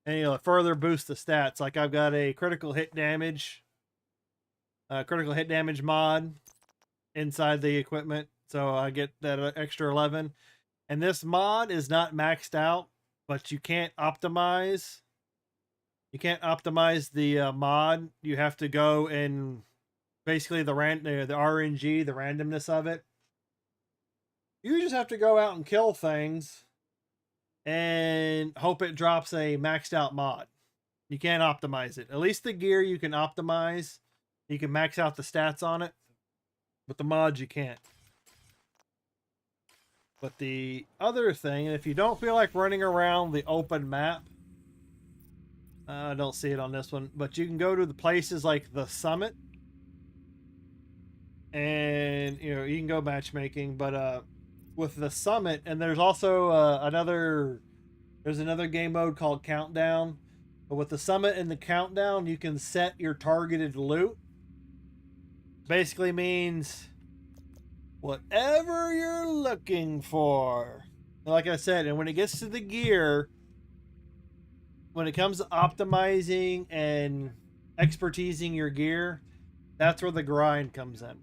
the stats. Like I've got a critical hit damage mod inside the equipment, so I get that extra 11. And this mod is not maxed out, but you can't optimize. You can't optimize the mod. You have to go and basically the RNG, the randomness of it. You just have to go out and kill things and hope it drops a maxed out mod. You can't optimize it. At least the gear you can optimize. You can max out the stats on it, but the mods you can't. But the other thing, if you don't feel like running around the open map, I don't see it on this one, but you can go to the places like the summit, and you can go matchmaking. But with the summit, and there's also another game mode called Countdown. But with the summit and the countdown, you can set your targeted loot. Basically means whatever you're looking for. Like I said, and when it gets to the gear, when it comes to optimizing and expertising your gear, that's where the grind comes in.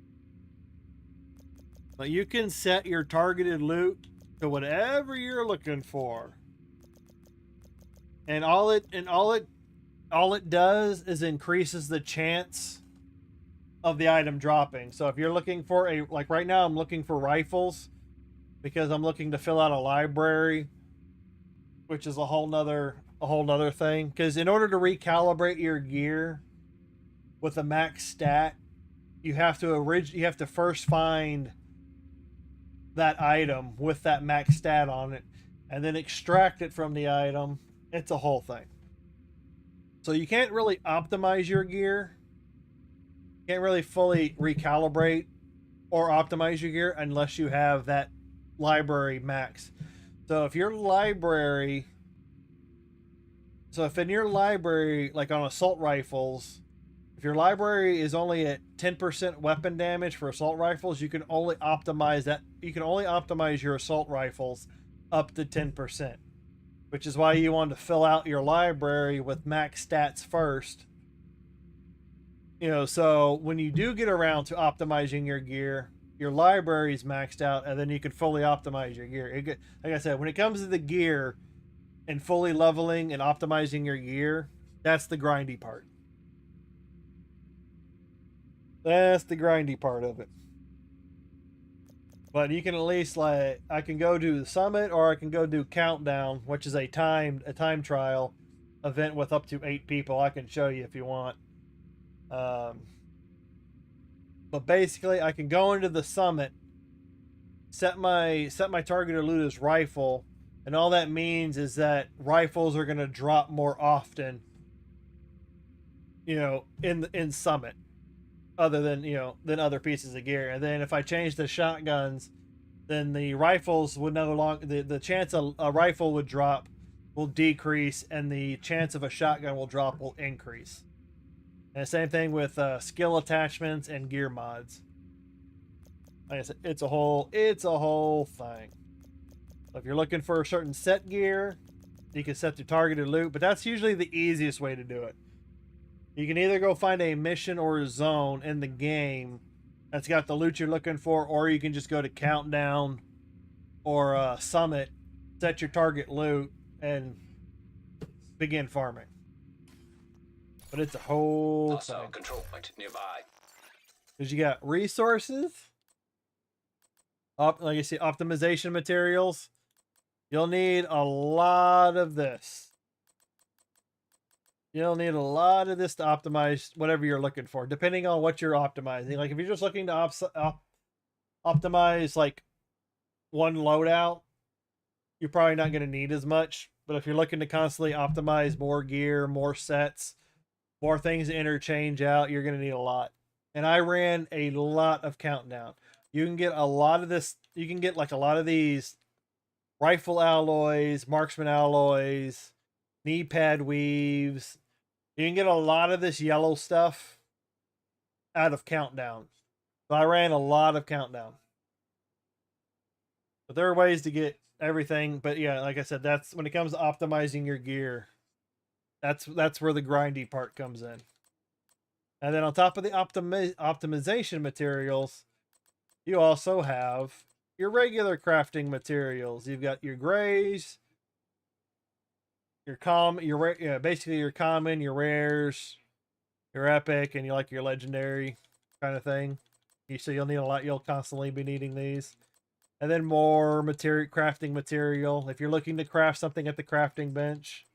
But you can set your targeted loot to whatever you're looking for. And all it does is increases the chance of the item dropping. So if you're looking for like right now I'm looking for rifles because I'm looking to fill out a library, which is a whole nother thing. Because in order to recalibrate your gear with a max stat, you have to first find that item with that max stat on it and then extract it from the item. It's a whole thing. So you can't really optimize your gear. Can't really fully recalibrate or optimize your gear unless you have that library max. So if in your library, like on assault rifles, if your library is only at 10% weapon damage for assault rifles, you can only optimize that. You can only optimize your assault rifles up to 10%, which is why you want to fill out your library with max stats first. So when you do get around to optimizing your gear, your library is maxed out, and then you can fully optimize your gear. Like I said, when it comes to the gear and fully leveling and optimizing your gear, that's the grindy part. That's the grindy part of it. But you can at least, like, I can go do the summit, or I can go do Countdown, which is a time trial event with up to 8 people. I can show you if you want. But basically, I can go into the summit, set my targeted loot as rifle, and all that means is that rifles are going to drop more often, in summit, other than other pieces of gear. And then if I change the shotguns, then the rifles would no longer, the chance a rifle would drop will decrease, and the chance of a shotgun will drop will increase. And same thing with skill attachments and gear mods. Like I said, it's a whole thing. So if you're looking for a certain set gear, you can set the targeted loot, but that's usually the easiest way to do it. You can either go find a mission or a zone in the game that's got the loot you're looking for, or you can just go to Countdown or Summit, set your target loot, and begin farming. But it's a whole thing. Control point nearby. Because you got resources, like you see, optimization materials. You'll need a lot of this. You'll need a lot of this to optimize whatever you're looking for, depending on what you're optimizing. Like if you're just looking to optimize like one loadout, you're probably not going to need as much. But if you're looking to constantly optimize more gear, more sets, more things to interchange out, you're going to need a lot. And I ran a lot of Countdown. You can get a lot of this. You can get like a lot of these rifle alloys, marksman alloys, knee pad weaves. You can get a lot of this yellow stuff out of Countdown. So I ran a lot of Countdown. But there are ways to get everything. But yeah, like I said, that's when it comes to optimizing your gear. That's where the grindy part comes in. And then on top of the optimization materials, you also have your regular crafting materials. You've got your grays, your basically your common, your rares, your epic, and you like your legendary kind of thing. So you'll need a lot. You'll constantly be needing these. And then more crafting material. If you're looking to craft something at the crafting bench.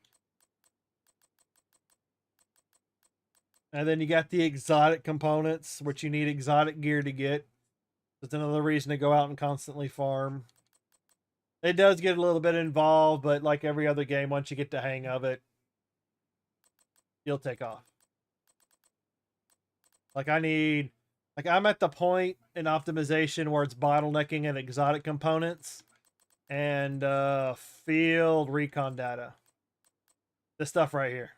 And then you got the exotic components, which you need exotic gear to get. That's another reason to go out and constantly farm. It does get a little bit involved, but like every other game, once you get the hang of it, you'll take off. I'm at the point in optimization where it's bottlenecking at exotic components and field recon data. This stuff right here.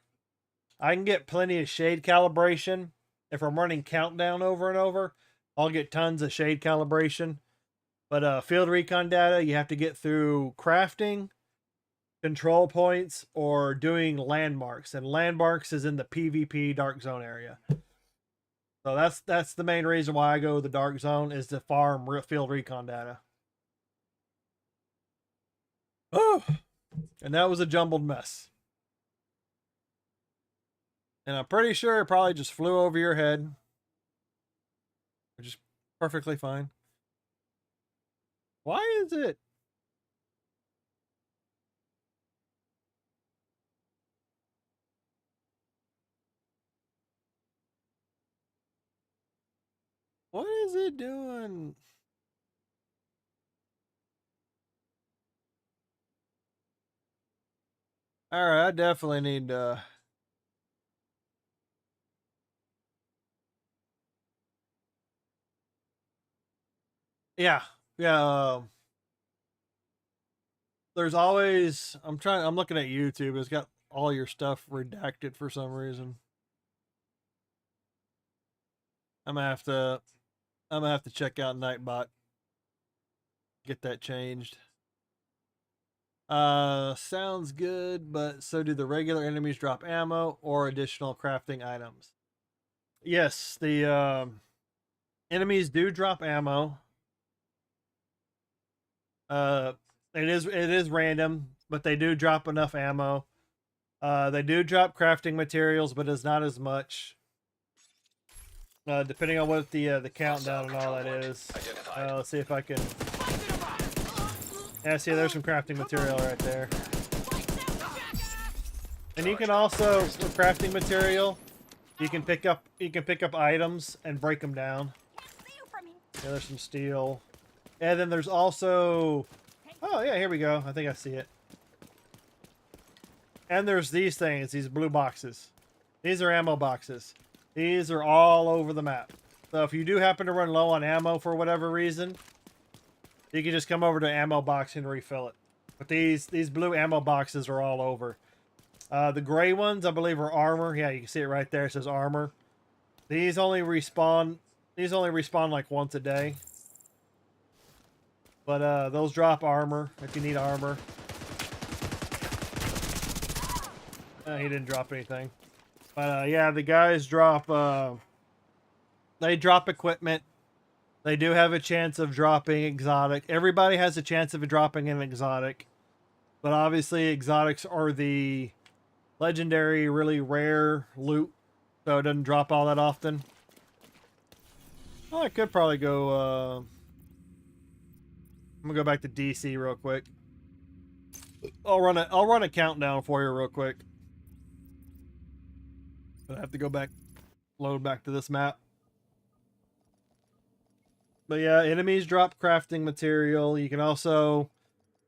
I can get plenty of shade calibration. If I'm running Countdown over and over, I'll get tons of shade calibration. But field recon data, you have to get through crafting, control points, or doing landmarks. And landmarks is in the PvP dark zone area. So that's the main reason why I go to the dark zone, is to farm field recon data. Oh, and that was a jumbled mess. And I'm pretty sure it probably just flew over your head, which is perfectly fine. Why is it? What is it doing? All right, I definitely need to... Yeah. There's always... I'm looking at YouTube. It's got all your stuff redacted for some reason. I'm gonna have to check out Nightbot. Get that changed. Sounds good, but so do the regular enemies drop ammo or additional crafting items? Yes, the enemies do drop ammo. It is random, but they do drop enough ammo. They do drop crafting materials, but it's not as much. Depending on what the countdown and all that is. Let's see if I can. Yeah, see, there's some crafting material right there. And you can also, with crafting material, you can pick up items and break them down. Yeah, there's some steel. And then there's also, oh yeah, here we go. I think I see it. And there's these things, these blue boxes. These are ammo boxes. These are all over the map. So if you do happen to run low on ammo for whatever reason, you can just come over to ammo box and refill it. But these blue ammo boxes are all over. The gray ones, I believe, are armor. Yeah, you can see it right there. It says armor. These only respawn like once a day. But those drop armor if you need armor. He didn't drop anything. But yeah, the guys drop they drop equipment. They do have a chance of dropping exotic. Everybody has a chance of dropping an exotic. But obviously exotics are the legendary, really rare loot. So it doesn't drop all that often. Well, I could probably go I'm gonna go back to DC real quick. I'll run a countdown for you real quick. But I have to go back, load back to this map. But yeah, enemies drop crafting material. You can also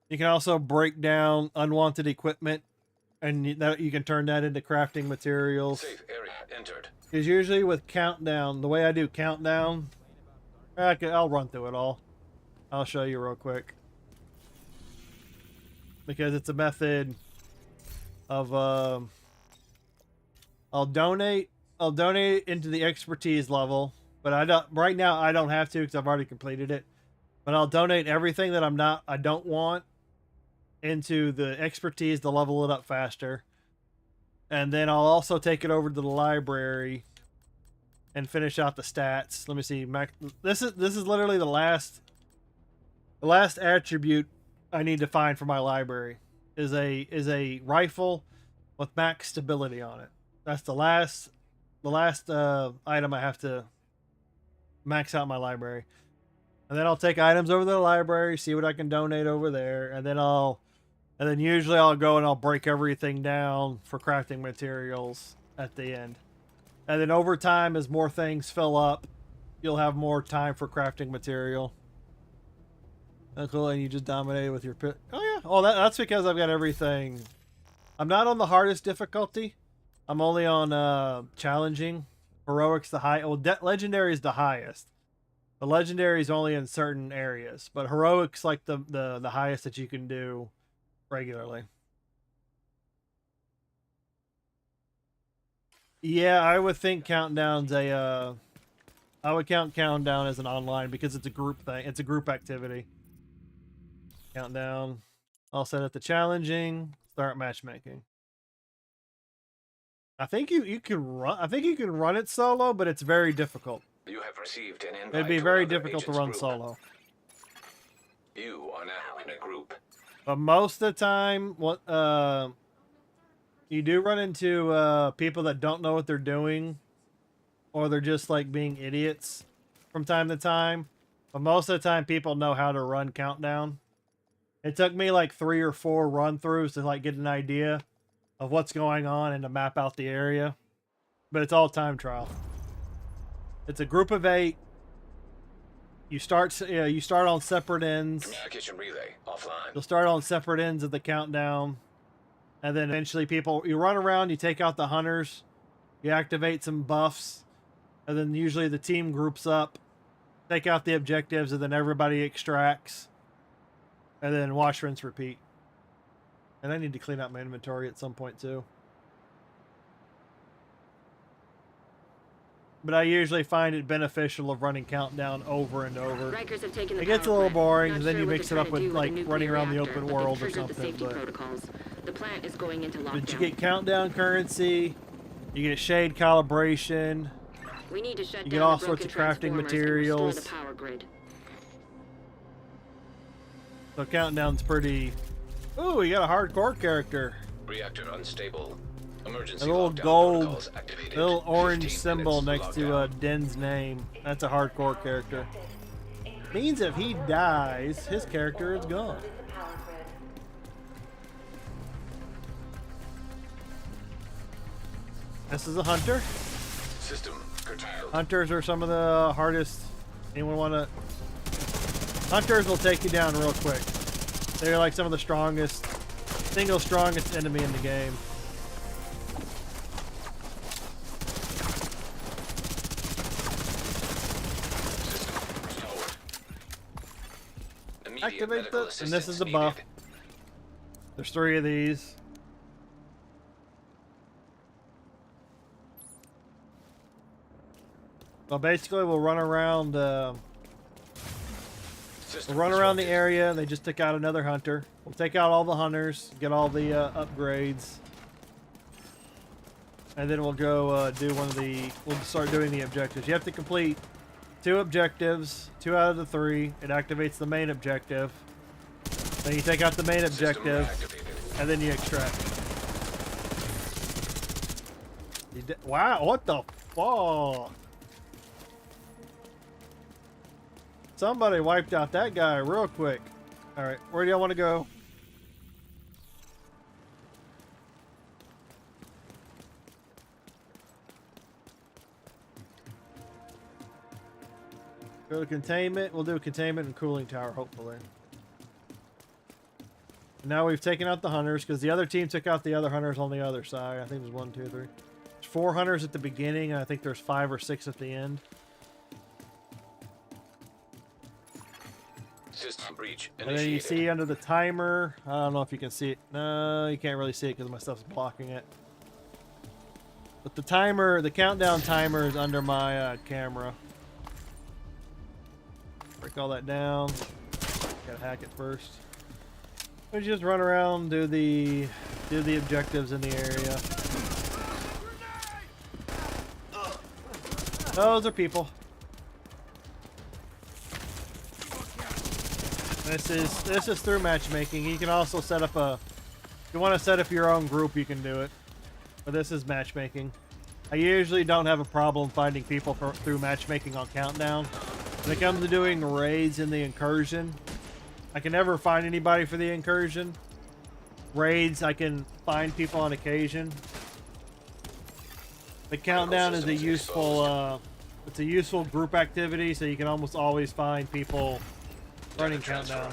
You can also break down unwanted equipment, and you can turn that into crafting materials. Safe area entered. Because usually with countdown, the way I do countdown, I'll run through it all. I'll show you real quick. Because it's a method of I'll donate into the expertise level, but I don't right now. I don't have to because I've already completed it. But I'll donate everything that I don't want into the expertise to level it up faster. And then I'll also take it over to the library and finish out the stats. Let me see. This is literally the last attribute I need to find for my library is a rifle with max stability on it. That's the last item I have to max out my library. And then I'll take items over to the library, see what I can donate over there, and then usually I'll go and I'll break everything down for crafting materials at the end. And then over time, as more things fill up, you'll have more time for crafting material. Oh, cool, and you just dominated with your pit. Oh yeah. Oh, that's because I've got everything. I'm not on the hardest difficulty. I'm only on challenging. Heroic's the high. Well, legendary is the highest. The legendary is only in certain areas, but heroic's like the highest that you can do regularly. Yeah, I would think countdown's I would count countdown as an online because it's a group thing. It's a group activity. Countdown. I'll set it to challenging. Start matchmaking. I think you can run. I think you can run it solo, but it's very difficult. You have received an invite. It'd be to very another difficult to agent's run group. solo. You are now in a group. But most of the time, what you do run into people that don't know what they're doing, or they're just like being idiots from time to time. But most of the time, people know how to run countdown. It took me like 3 or 4 run-throughs to like get an idea of what's going on and to map out the area. But it's all time trial. It's a group of 8. You start on separate ends. Communication relay offline. You'll start on separate ends of the countdown. And then eventually you run around, you take out the hunters, you activate some buffs, and then usually the team groups up, take out the objectives, and then everybody extracts. And then wash, rinse, repeat. And I need to clean out my inventory at some point too. But I usually find it beneficial of running countdown over and over. Rikers have taken the It gets a power little plant. boring, Not and then sure you what mix they're it up trying to with do a like nuclear running around the reactor, open but they've world or triggered the something. safety But protocols. The plant is going into lockdown. you get countdown currency, you get shade calibration, We need to shut you down get all the sorts broken of crafting transformers and materials. restore the power grid. So countdown's pretty. Ooh, we got a hardcore character. Reactor unstable. Emergency A little lockdown gold, protocols activated. little orange 15 symbol minutes next to to lockdown. Den's name. That's a hardcore character. Means if he dies, his character is gone. This is a hunter. System curtailed. Hunters are some of the hardest. Anyone want to? Hunters will take you down real quick. They're like some of the strongest, single strongest enemy in the game. System restored. Immediate Activate medical the, and this is the assistance buff. needed. There's 3 of these. Well, basically, we'll run around. We'll System run around the disrupted. area. They just took out another hunter. We'll take out all the hunters, get all the upgrades, and then we'll go do one of the. We'll start doing the objectives. You have to complete 2 objectives, 2 out of the 3. It activates the main objective. Then you take out the main System objective, reactivated. and then you extract. Wow! What the fuck? Somebody wiped out that guy real quick. All right, where do y'all want to go? Go to containment. We'll do containment and cooling tower, hopefully. Now we've taken out the hunters because the other team took out the other hunters on the other side. I think there's 1, 2, 3. There's 4 hunters at the beginning, and I think there's 5 or 6 at the end. System breach And then you initiated. see under the timer, I don't know if you can see it. No, you can't really see it because my stuff's blocking it. But the timer, the countdown timer is under my camera. Break all that down. Gotta hack it first. We just run around, do the objectives in the area. Those are people. This is through matchmaking. You can also set up a. If you want to set up your own group, you can do it. But this is matchmaking. I usually don't have a problem finding people through matchmaking on Countdown. When it comes to doing raids in the incursion, I can never find anybody for the incursion. Raids, I can find people on occasion. The Countdown is a useful, it's a useful group activity, so you can almost always find people running Countdown.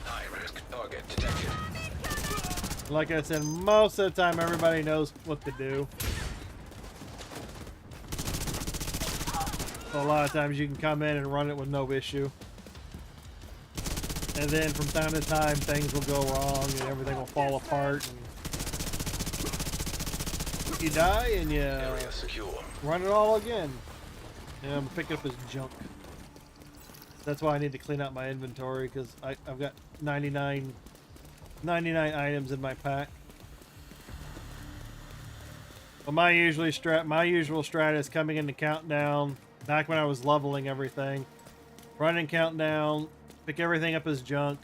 High risk target detected. Like I said, most of the time everybody knows what to do. So a lot of times you can come in and run it with no issue. And then from time to time things will go wrong and everything will fall apart. And you die and you Area secure. run it all again. And I'm picking up his junk. That's why I need to clean out my inventory because I've got 99 items in my pack. But my usual strat is coming into Countdown. Back when I was leveling everything, running Countdown, pick everything up as junk,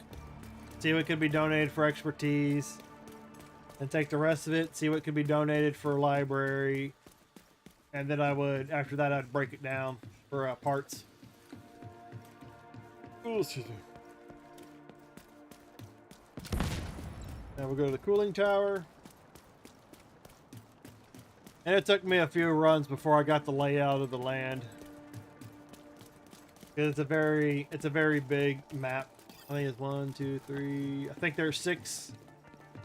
see what could be donated for expertise, and take the rest of it, see what could be donated for library, and then after that I'd break it down for parts. Oh, excuse me. Now we'll go to the cooling tower. And it took me a few runs before I got the layout of the land. It's a very big map. I think it's 1, 2, 3. I think there's 6.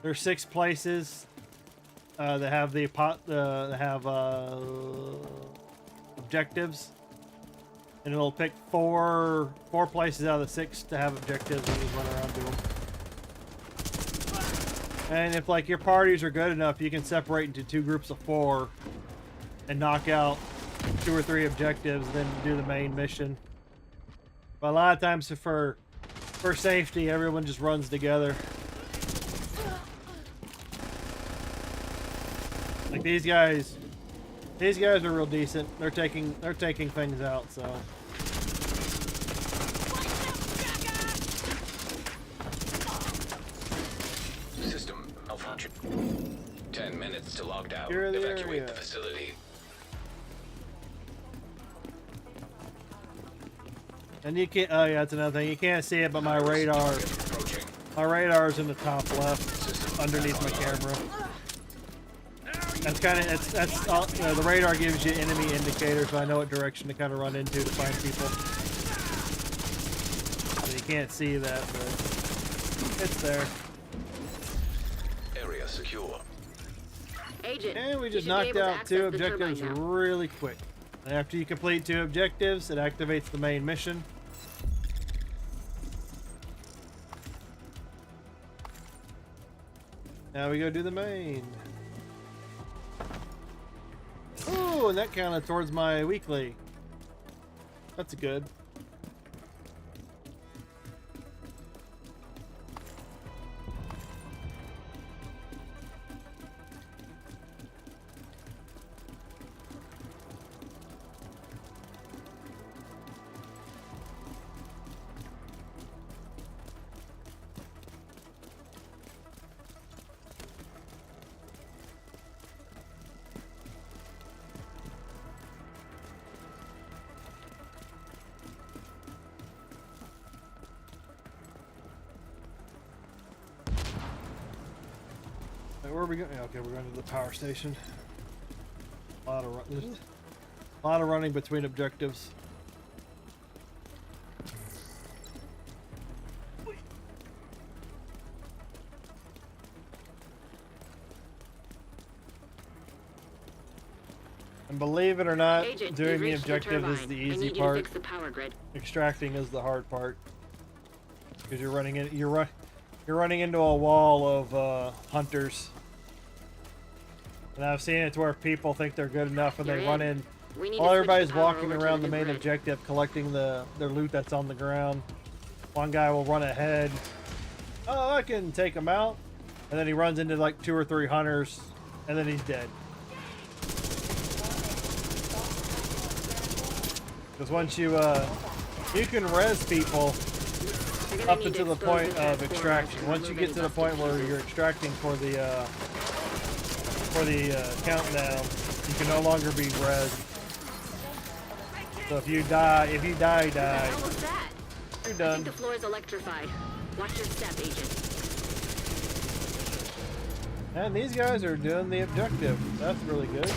There's 6 places that have objectives, and it'll pick four places out of the 6 to have objectives, and you just run around to them. And if like your parties are good enough, you can separate into 2 groups of 4 and knock out 2 or 3 objectives, then do the main mission. But a lot of times for safety, everyone just runs together. Like these guys are real decent. They're taking things out, so. System malfunction. 10 minutes to lockdown. Clear the Evacuate area. the facility. And you can't. Oh yeah, that's another thing. You can't see it, but my radar. Approaching. My radar's in the top left, underneath my camera. That's kind of that's the radar gives you enemy indicators, so I know what direction to kind of run into to find people. So you can't see that, but it's there. Area secure. Agent, And we you just should be knocked able to out access 2 the turbine objectives now. really quick. And after you complete 2 objectives, it activates the main mission. Now we go do the main. Oh, and that counted towards my weekly. That's good. Where are we going? Okay, we're going to the power station. A lot of running between objectives. And believe it or not, Agent, doing you've the reached objective is turbine. the I easy need you to part. fix the power grid. Extracting is the hard part. Because you're running into a wall of hunters. And I've seen it to where people think they're good enough and they You're run in. in We need while to switch everybody's the power walking over to around the new main grid. objective collecting their loot that's on the ground. One guy will run ahead. Oh, I can take him out. And then he runs into like 2 or 3 hunters and then he's dead. Because once you can res people You're gonna up need until the expose point of transformers extraction. to Once you remove get to any the point busted where pieces. you're extracting for the countdown, you can no longer be res. So if you die, What the hell was that? you're I think done. the floor is electrified. Watch your step, Agent. And these guys are doing the objective. That's really good.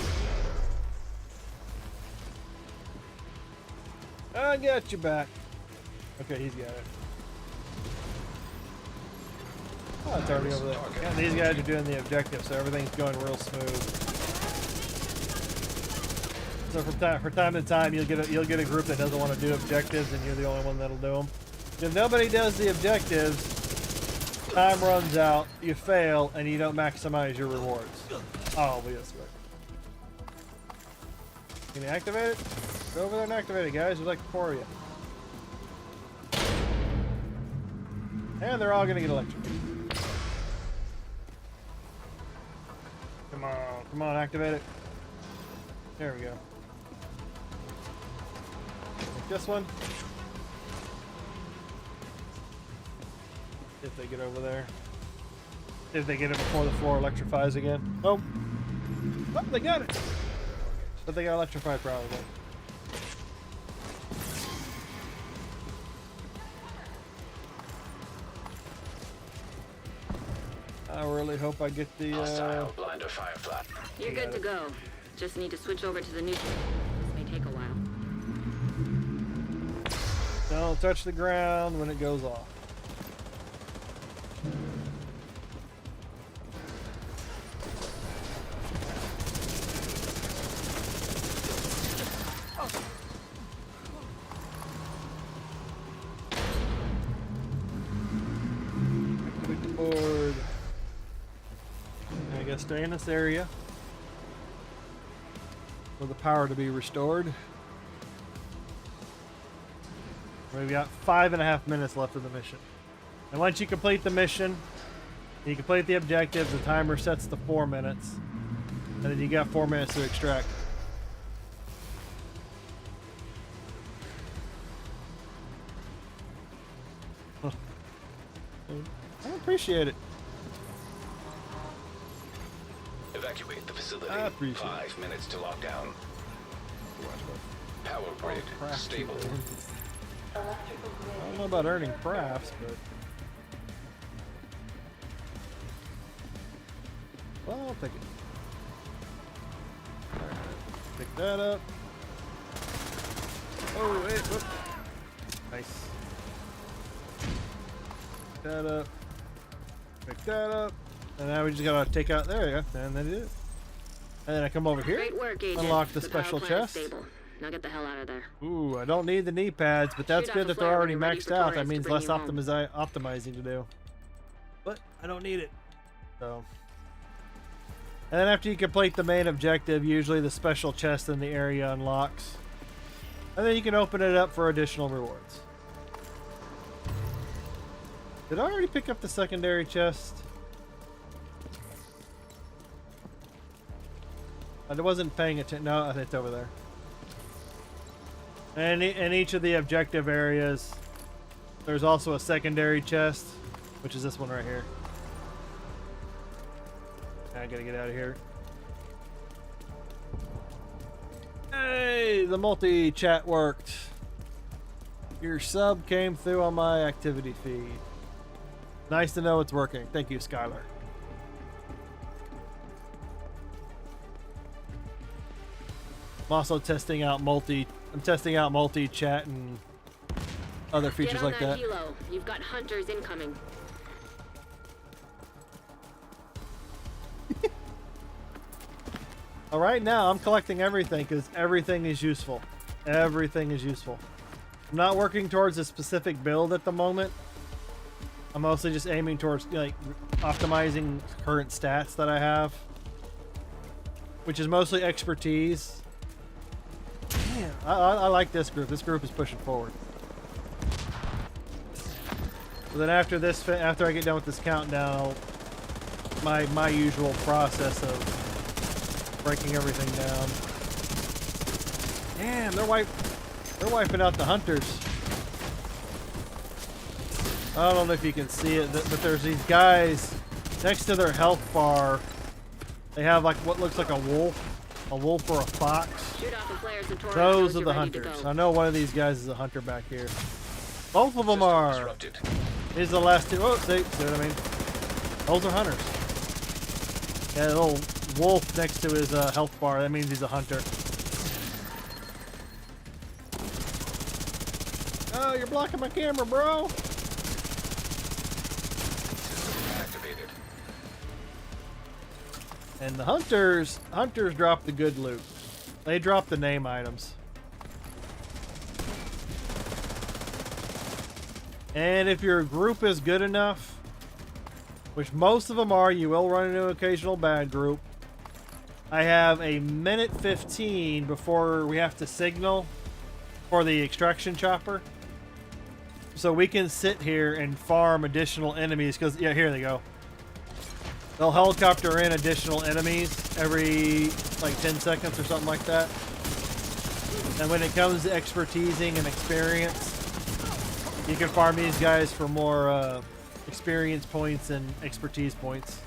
I got you back. Okay, he's got it. Oh, it's already over there. And these guys are doing the objective, so everything's going real smooth. So from time to time, you'll get a group that doesn't want to do objectives, and you're the only one that'll do them. If nobody does the objectives, time runs out, you fail, and you don't maximize your rewards. Oh, we this way. Can you activate it? Go over there and activate it, guys. There's like 4 of you. And they're all gonna get electrocuted. Come on, activate it. There we go. Like this one. If they get over there. If they get it before the floor electrifies again. Oh. Oh, they got it. But they got electrified probably. I really hope I get the Hostile blinder firefly. You're good to go. Just need to switch over to the new. This may take a while. don't touch the ground when it goes off. Activate the board. I guess stay in this area for the power to be restored. We've got 5.5 minutes left of the mission. And once you complete the mission, you complete the objectives, the timer sets to 4 minutes. And then you got 4 minutes to extract. I appreciate it. Evacuate the facility. I appreciate 5 minutes to lockdown. Power grid Craft stable. I don't know about earning crafts, but well, I'll take it. Alright, pick that up. Oh, wait, whoop. Nice. Pick that up. Pick that up. And now we just gotta take out, there you go, and then it is. And then I come over here, Great work, Agent. unlock the power special plant is chest. stable. Now get the hell out of there. Ooh, I don't need the knee pads, but that's Shoot good off a that they're flare when already you're ready maxed for out. Torres That to means bring less you home. optimizing to do. But I don't need it. So. And then after you complete the main objective, usually the special chest in the area unlocks. And then you can open it up for additional rewards. Did I already pick up the secondary chest? I wasn't paying attention. No, it's over there. And in each of the objective areas, there's also a secondary chest, which is this one right here. I gotta get out of here. Hey, the multi-chat worked. Your sub came through on my activity feed. Nice to know it's working. Thank you, Skylar. I'm also testing out multi-chat and other features Get on like that. Helo. You've got hunters incoming. right now, I'm collecting everything because everything is useful. Everything is useful. I'm not working towards a specific build at the moment. I'm mostly just aiming towards like optimizing current stats that I have, which is mostly expertise. Man, I like this group. This group is pushing forward. So then after this, after I get done with this countdown, my usual process of breaking everything down. Damn, they're wiping out the hunters. I don't know if you can see it, but there's these guys next to their health bar. They have like what looks like a wolf or a fox. Shoot off the flares and torch Those shows are you're the ready to hunters. go. I know one of these guys is a hunter back here. Both of them are. Disrupted. These are the last two. Oh, see what I mean? Those are hunters. Yeah, a little wolf next to his health bar. That means he's a hunter. Oh, you're blocking my camera, bro. Activated. And the hunters drop the good loot. They drop the name items. And if your group is good enough, which most of them are, you will run into an occasional bad group. I have a minute 15 before we have to signal for the extraction chopper. So we can sit here and farm additional enemies because, yeah, here they go. They'll helicopter in additional enemies every like 10 seconds or something like that. And when it comes to expertising and experience, you can farm these guys for more experience points and expertise points.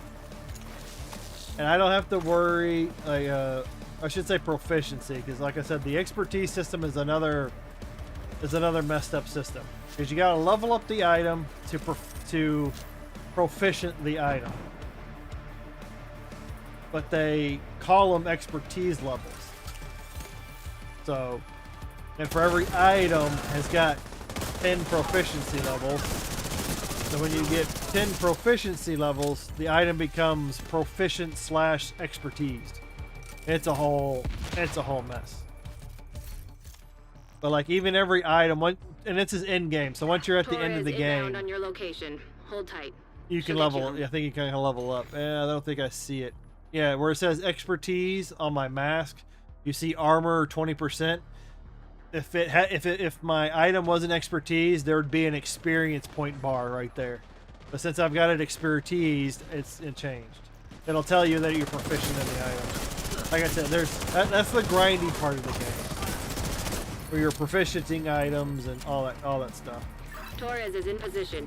And I don't have to worry, like, I should say proficiency, because like I said, the expertise system is another messed up system. Because you got to level up the item to proficient the item. But they call them expertise levels. So, and for every item has got 10 proficiency levels. So when you get 10 proficiency levels, the item becomes proficient / expertised. It's a whole mess. But like even every item, and it's his end game. So once you're at the end of the game, on your location. Hold tight. you can She'll get level. you. I think you can level up. I don't think I see it. Yeah, where it says expertise on my mask, you see armor 20%. If my item wasn't expertise, there would be an experience point bar right there. But since I've got it expertised, it changed. It'll tell you that you're proficient in the item. Like I said, that's the grindy part of the game, where you're proficienting items and all that stuff. Torres is in position.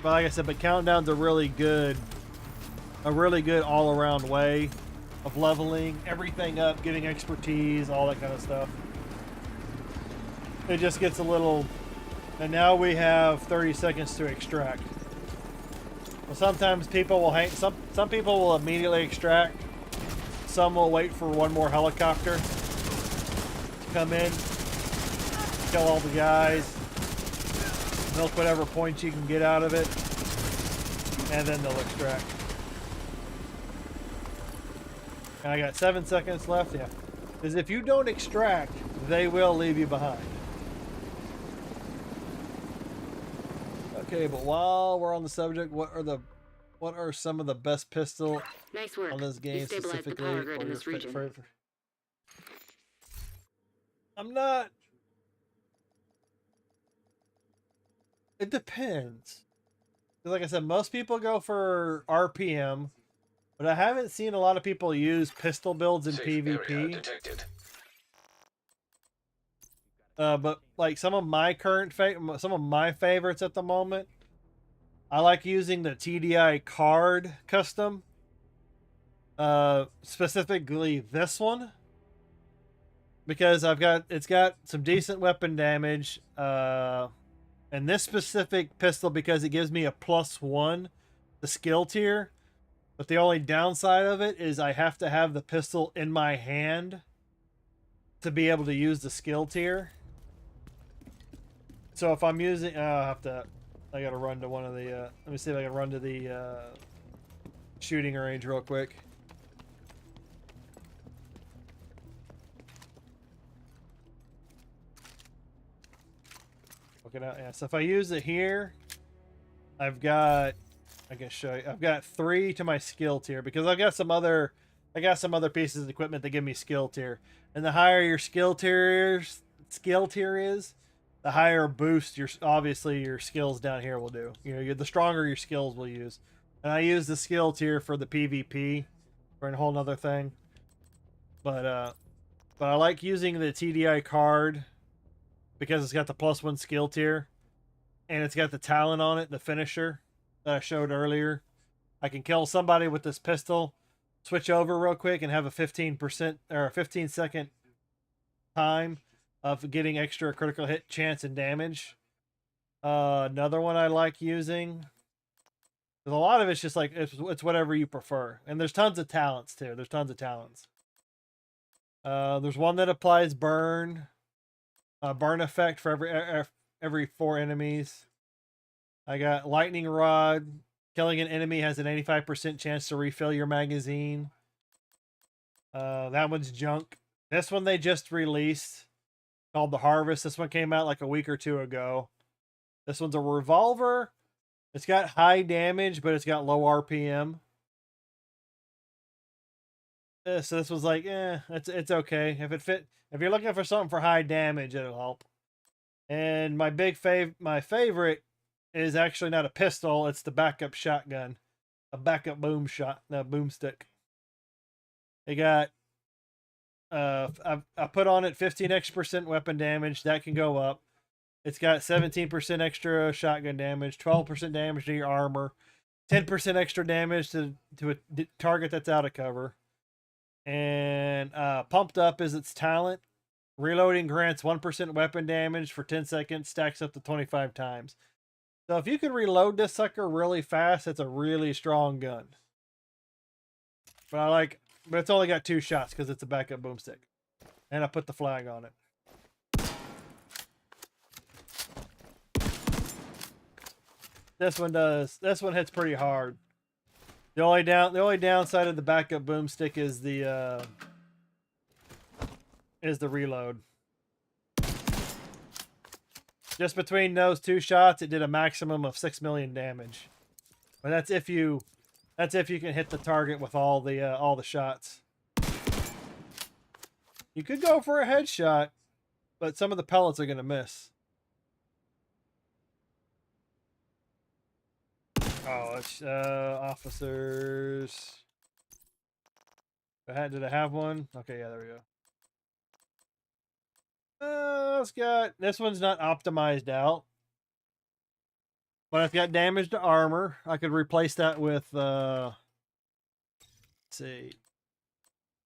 But like I said, but countdown's a really good all-around way of leveling everything up, getting expertise, all that kind of stuff. It just gets a little, and now we have 30 seconds to extract. Well, sometimes people will hang, some people will immediately extract. Some will wait for one more helicopter to come in, kill all the guys, milk whatever points you can get out of it, and then they'll extract. And I got 7 seconds left, yeah. Because if you don't extract, they will leave you behind. Okay, but while we're on the subject, what are some of the best pistol Nice work. on this game You stabilized the specifically? power grid or in your this region. I'm not. It depends. 'Cause like I said, most people go for RPM, but I haven't seen a lot of people use pistol builds in Safe area PvP. detected. But like some of my favorites at the moment, I like using the TDI card custom. Specifically this one, because it's got some decent weapon damage. And this specific pistol, because it gives me a +1 the skill tier. But the only downside of it is I have to have the pistol in my hand to be able to use the skill tier. So if I'm using, I gotta run to one of the, let me see if I can run to the shooting range real quick. Look it out. Yeah. So if I use it here, I've got. I can show you. I've got 3 to my skill tier because I've got some other. I got some other pieces of equipment that give me skill tier, and the higher your skill tier is, the higher boost your obviously your skills down here will do. You know, the stronger your skills will use. And I use the skill tier for the PvP, for a whole nother thing. But I like using the TDI card because it's got the +1 skill tier, and it's got the talent on it, the finisher that I showed earlier. I can kill somebody with this pistol, switch over real quick, and have a 15% or a 15-second time of getting extra critical hit chance and damage. Another one I like using. Because a lot of it's just like it's whatever you prefer, and there's tons of talents too. There's tons of talents. There's one that applies burn effect for every 4 enemies. I got lightning rod. Killing an enemy has an 85% chance to refill your magazine. That one's junk. This one they just released, called the Harvest. This one came out like a week or 2 ago. This one's a revolver. It's got high damage, but it's got low RPM. So this was like, it's okay. If you're looking for something for high damage, it'll help. And my favorite is actually not a pistol, it's the backup shotgun. A backup boomstick. They got I put on it 15 extra % weapon damage, that can go up. It's got 17% extra shotgun damage, 12% damage to your armor, 10% extra damage to a target that's out of cover. And pumped up is its talent. Reloading grants 1% weapon damage for 10 seconds, stacks up to 25 times. So if you can reload this sucker really fast, it's a really strong gun. But it's only got 2 shots because it's a backup boomstick. And I put the flag on it. This one hits pretty hard. The only downside of the backup boomstick is the reload. Just between those 2 shots, it did a maximum of 6 million damage. But that's if you can hit the target with all the shots. You could go for a headshot, but some of the pellets are gonna miss. Oh, it's officers. Did I have one? Okay, yeah, there we go. This one's not optimized out, but it's got damage to armor. I could replace that with let's see.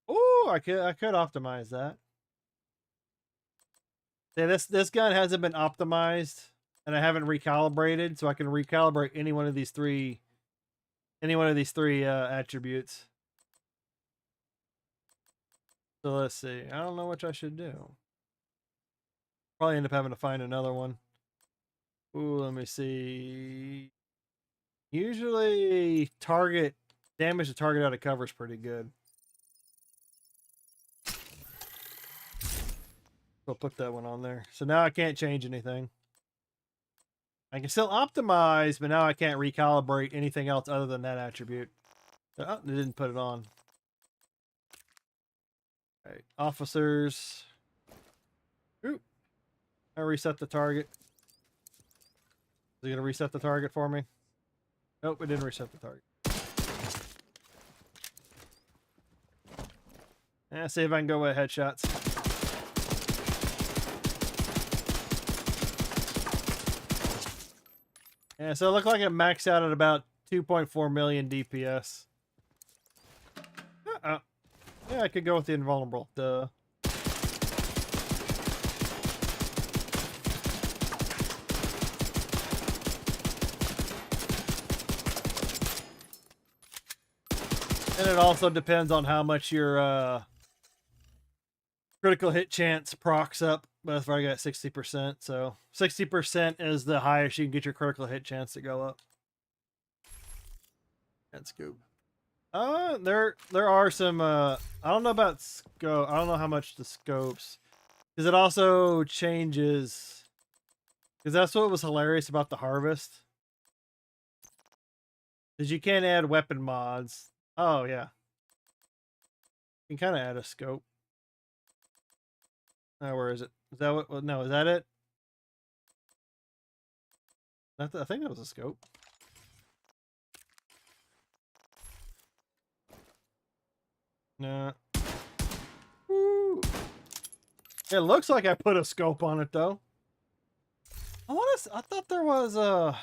Oh, I could optimize that. See, this gun hasn't been optimized, and I haven't recalibrated, so I can recalibrate any one of these three attributes. So let's see. I don't know which I should do. Probably end up having to find another one. Ooh, let me see. Usually damage to target out of cover is pretty good. I'll put that one on there. So now I can't change anything. I can still optimize, but now I can't recalibrate anything else other than that attribute. Oh, they didn't put it on. All right, officers. Ooh. I reset the target. Is it going to reset the target for me? Nope, it didn't reset the target. See if I can go with headshots. Yeah, so it looked like it maxed out at about 2.4 million DPS. Yeah, I could go with the invulnerable. Duh. And it also depends on how much your critical hit chance procs up. But that's where I got 60%. So 60% is the highest you can get your critical hit chance to go up. And scoop. There are some. I don't know about scope. I don't know how much the scopes, because it also changes. Because that's what was hilarious about the harvest. Is you can't add weapon mods. Oh yeah. You can kind of add a scope. Oh, where is it? Is that what? No, is that it? I think that was a scope. Nah. Woo. It looks like I put a scope on it though. I thought there was a.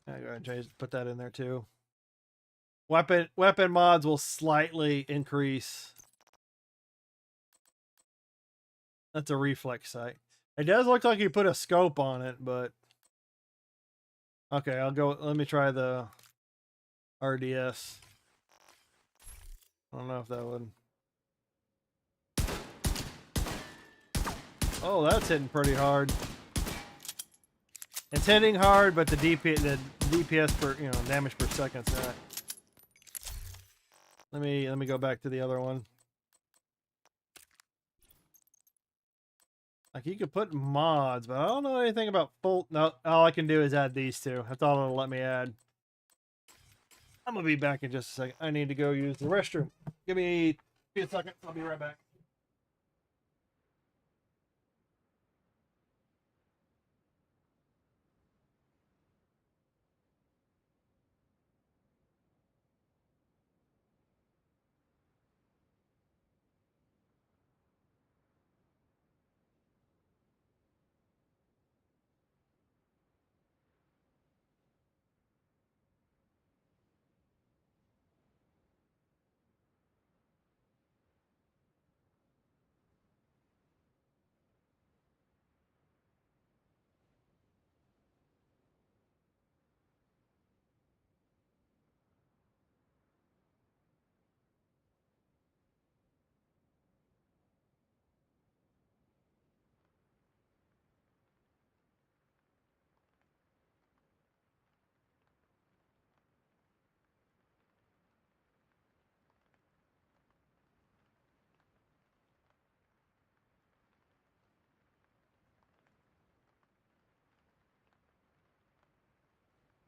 I gotta put that in there too. Weapon mods will slightly increase. That's a reflex sight. It does look like you put a scope on it, but okay, I'll go. Let me try the RDS. I don't know if that would. Oh, that's hitting pretty hard. It's hitting hard, but the DPS per damage per second's not. Let me go back to the other one. Like you could put mods, but I don't know anything about full. No, all I can do is add these two. That's all it'll let me add. I'm gonna be back in just a second. I need to go use the restroom. Give me a second. I'll be right back.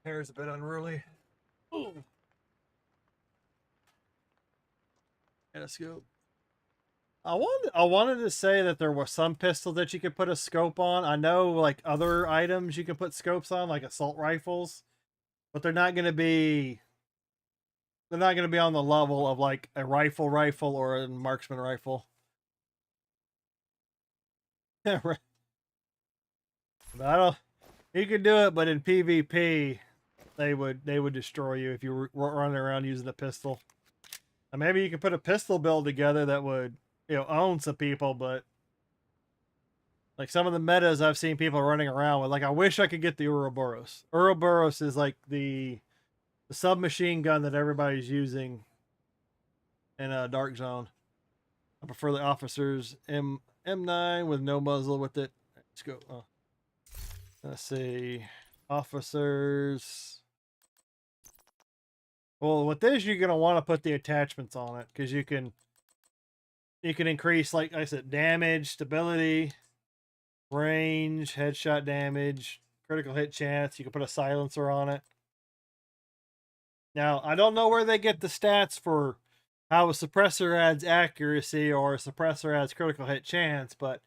Hair's a bit unruly. Ooh. Let's go. I wanted to say that there was some pistols that you could put a scope on. I know like other items you can put scopes on, like assault rifles, but they're not gonna be on the level of like a rifle or a marksman rifle. But I don't. You could do it, but in PvP, they would destroy you if you were running around using a pistol. And maybe you could put a pistol build together that would own some people, but like some of the metas I've seen people running around with, like I wish I could get the Ouroboros. Ouroboros is like the submachine gun that everybody's using in a Dark Zone. I prefer the officer's M9 with no muzzle with it. Let's go. Let's see. Officers. Well, with this, you're going to want to put the attachments on it because you can increase, like I said, damage, stability, range, headshot damage, critical hit chance. You can put a silencer on it. Now, I don't know where they get the stats for how a suppressor adds accuracy or a suppressor adds critical hit chance, but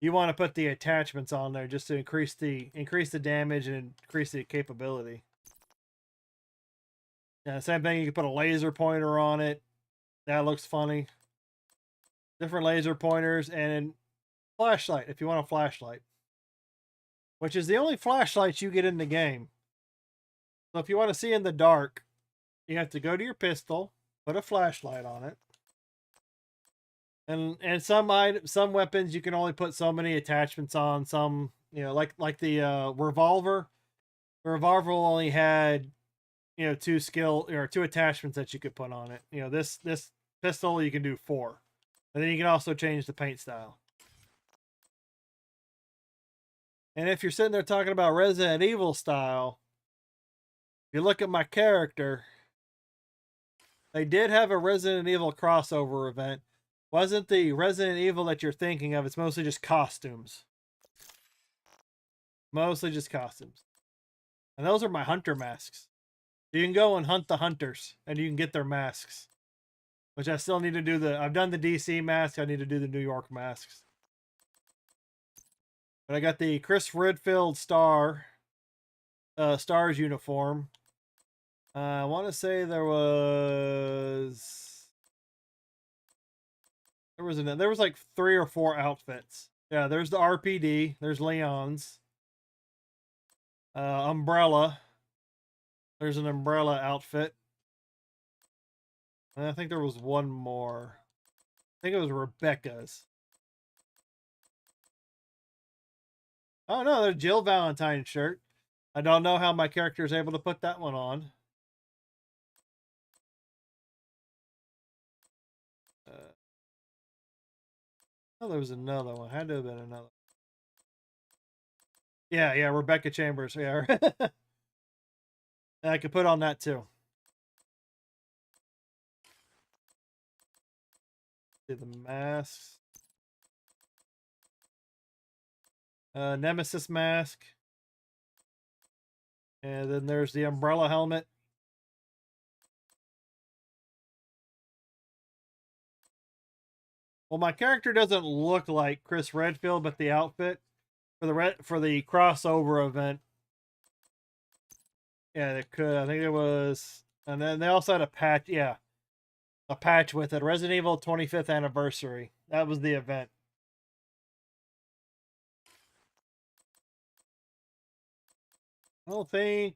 you want to put the attachments on there just to increase the damage and increase the capability. Yeah, same thing. You can put a laser pointer on it. That looks funny. Different laser pointers and flashlight if you want a flashlight, which is the only flashlight you get in the game. So if you want to see in the dark, you have to go to your pistol, put a flashlight on it. And some weapons you can only put so many attachments on. Some, like the revolver. The revolver only had two attachments that you could put on it. This pistol you can do 4. And then you can also change the paint style. And if you're sitting there talking about Resident Evil style, if you look at my character, they did have a Resident Evil crossover event. wasn't the Resident Evil that you're thinking of. It's mostly just costumes. Mostly just costumes. And those are my hunter masks. You can go and hunt the hunters, and you can get their masks. Which I still need to do I've done the DC mask, I need to do the New York masks. But I got the Chris Redfield Stars uniform. I want to say there was like 3 or 4 outfits. Yeah, there's the RPD, there's Leon's. Umbrella. There's an Umbrella outfit. And I think there was one more. I think it was Rebecca's. Oh no, there's Jill Valentine's shirt. I don't know how my character is able to put that one on. Oh, there was another one. Had to have been another. Yeah, Rebecca Chambers. Yeah. I could put on that too. See the masks. Nemesis mask. And then there's the umbrella helmet. Well, my character doesn't look like Chris Redfield, but the outfit for the crossover event. Yeah, they could. I think it was, and then they also had a patch. Yeah, a patch with it. Resident Evil 25th anniversary. That was the event. I don't think.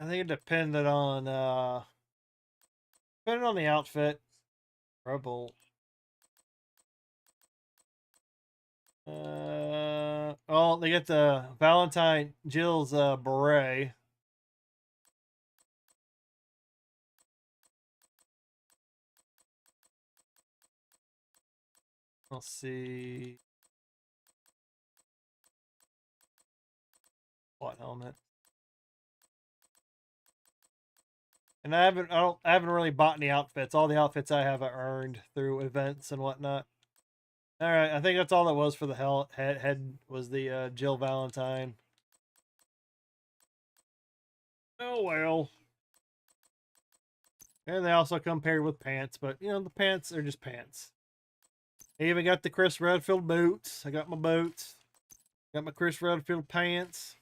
I think it depended on the outfit. Rebel. Oh, they get the Valentine Jill's beret. Let's see. What helmet? And I haven't really bought any outfits. All the outfits I have earned through events and whatnot. All right, I think that's all that was for the head was the Jill Valentine. Oh well. And they also come paired with pants, but you know the pants are just pants. I even got the Chris Redfield boots. I got my boots. Got my Chris Redfield pants.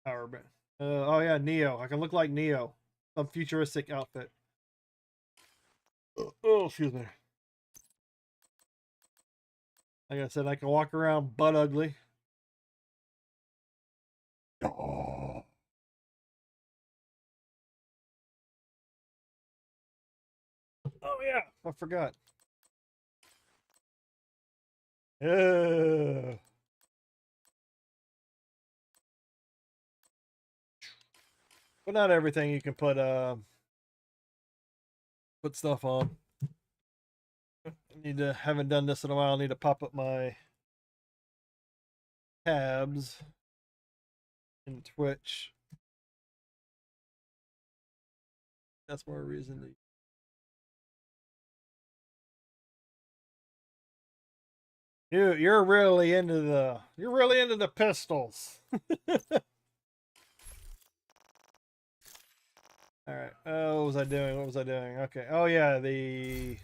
Power band. Oh yeah, Neo. I can look like Neo. Some futuristic outfit. Oh, excuse me. Like I said, I can walk around butt ugly. Oh. Oh yeah, I forgot. But not everything you can put stuff on. Haven't done this in a while. I need to pop up my tabs in Twitch. That's more reason to. You're really into the pistols. All right. Oh, what was I doing? Okay. Oh yeah, the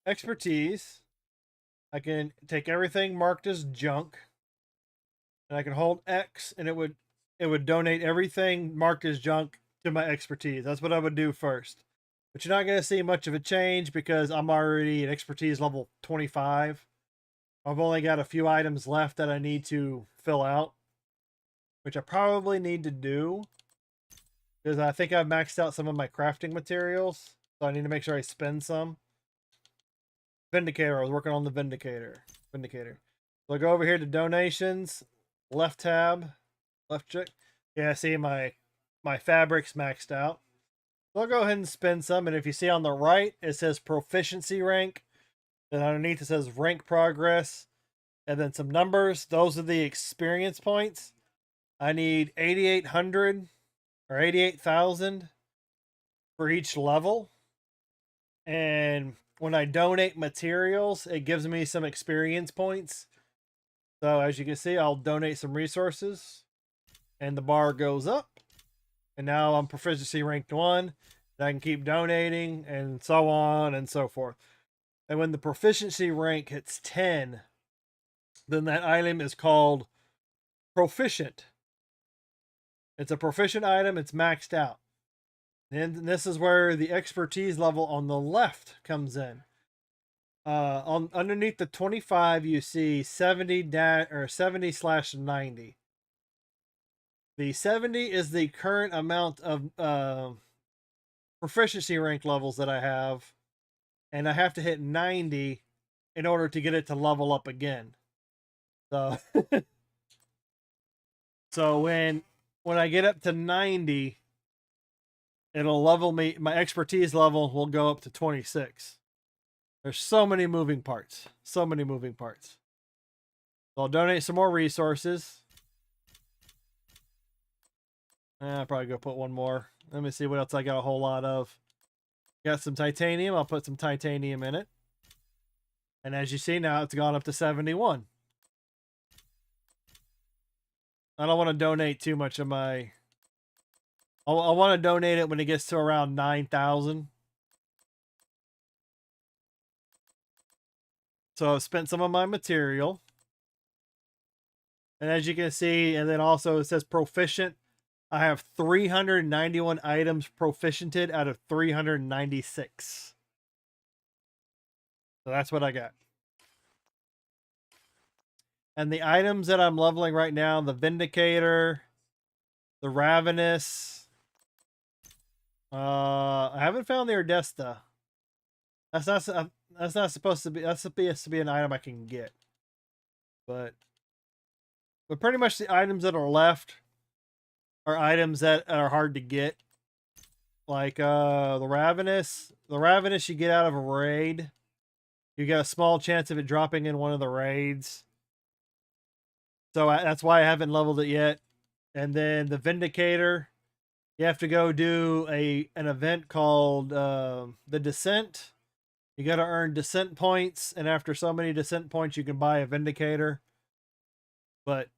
expertise. I can take everything marked as junk, and I can hold X, and it would donate everything marked as junk to my expertise. That's what I would do first. But you're not going to see much of a change because I'm already at expertise level 25. I've only got a few items left that I need to fill out, which I probably need to do because I think I've maxed out some of my crafting materials. So I need to make sure I spend some. Vindicator. I was working on the Vindicator. So I go over here to donations, left tab, left check. Yeah, see my fabric's maxed out. So I'll go ahead and spend some, and if you see on the right, it says proficiency rank. Then underneath it says rank progress, and then some numbers. Those are the experience points. I need 8,800 or 88,000 for each level. And when I donate materials, it gives me some experience points. So as you can see, I'll donate some resources and the bar goes up. And now I'm proficiency ranked 1. And I can keep donating and so on and so forth. And when the proficiency rank hits 10, then that item is called proficient. It's a proficient item. It's maxed out. And this is where the expertise level on the left comes in. On underneath the 25, you see 70/90. The 70 is the current amount of proficiency rank levels that I have, and I have to hit 90 in order to get it to level up again. So, so when I get up to 90, it'll level me. My expertise level will go up to 26. There's so many moving parts. So many moving parts. So I'll donate some more resources. I'll probably go put one more. Let me see what else I got a whole lot of. Got some titanium. I'll put some titanium in it. And as you see now, it's gone up to 71. I don't want to donate too much of my... I want to donate it when it gets to around 9,000. So I've spent some of my material. And as you can see, and then also it says proficient. I have 391 items proficiented out of 396. So that's what I got. And the items that I'm leveling right now, the Vindicator, the Ravenous. I haven't found the Ardesta. That's not supposed to be. That's supposed to be an item I can get. But pretty much the items that are left are items that are hard to get. Like the Ravenous. The Ravenous you get out of a raid. You get a small chance of it dropping in one of the raids. So that's why I haven't leveled it yet. And then the Vindicator, you have to go do an event called the Descent. You got to earn Descent points, and after so many Descent points, you can buy a Vindicator. But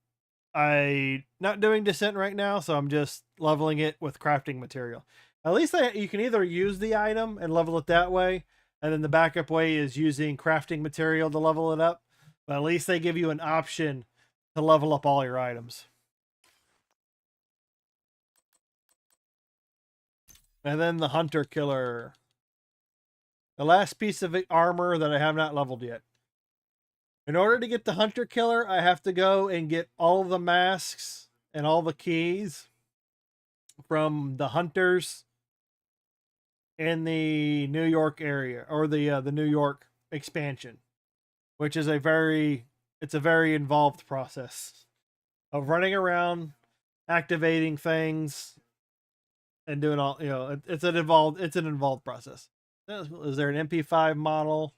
I'm not doing Descent right now, so I'm just leveling it with crafting material. At least you can either use the item and level it that way, and then the backup way is using crafting material to level it up. But at least they give you an option to level up all your items. And then the Hunter Killer. The last piece of armor that I have not leveled yet. In order to get the Hunter Killer, I have to go and get all of the masks and all the keys from the hunters in the New York area, or the New York expansion, which is a very involved process of running around, activating things, and doing all, it's an involved process. Is there an MP5 model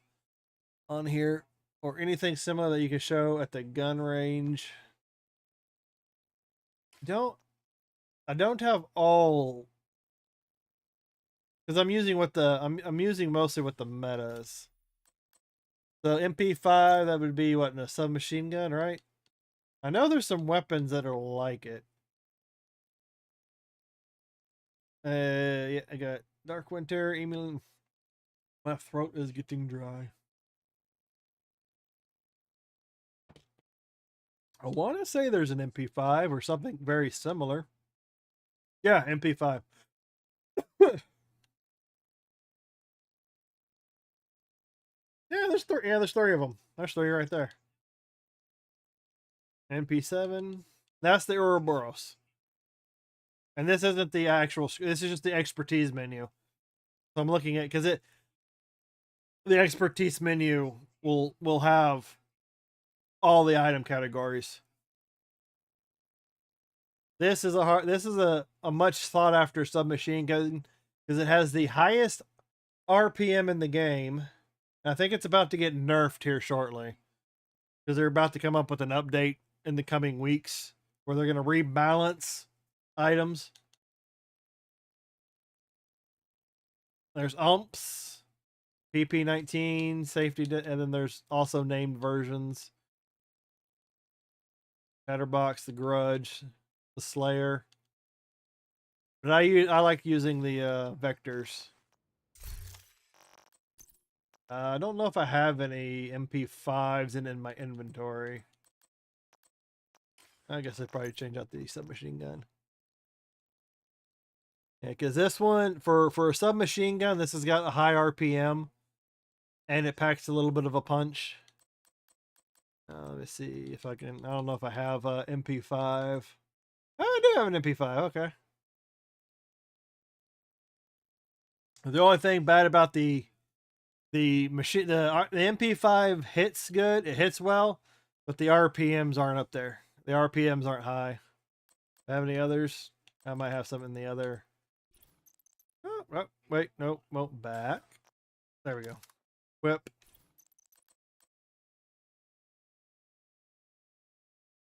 on here or anything similar that you can show at the gun range? I don't have all, because I'm using I'm using mostly what the metas. So MP5, that would be what, in a submachine gun, right? I know there's some weapons that are like it. Yeah, I got Dark Winter, Emil. My throat is getting dry. I want to say there's an MP5 or something very similar. Yeah, MP5. Yeah, there's three. Yeah, there's three of them. There's three right there. MP7. That's the Ouroboros. And this isn't the actual. This is just the expertise menu. So I'm looking at, because the expertise menu will have all the item categories. This is a much sought after submachine gun because it has the highest RPM in the game. And I think it's about to get nerfed here shortly, because they're about to come up with an update in the coming weeks where they're going to rebalance items. There's umps, PP-19, safety, and then there's also named versions. Chatterbox, the Grudge, the Slayer. But I like using the vectors. I don't know if I have any MP5s in my inventory. I guess I'd probably change out the submachine gun. Yeah, because this one, for a submachine gun, this has got a high RPM. And it packs a little bit of a punch. Let me see if I can... I don't know if I have MP5. Oh, I do have an MP5. Okay. The only thing bad about the machine, the MP5 hits good. It hits well, but the RPMs aren't up there. The RPMs aren't high. Do I have any others? I might have some in the other. Oh, wait, no, well, back. There we go. Whip.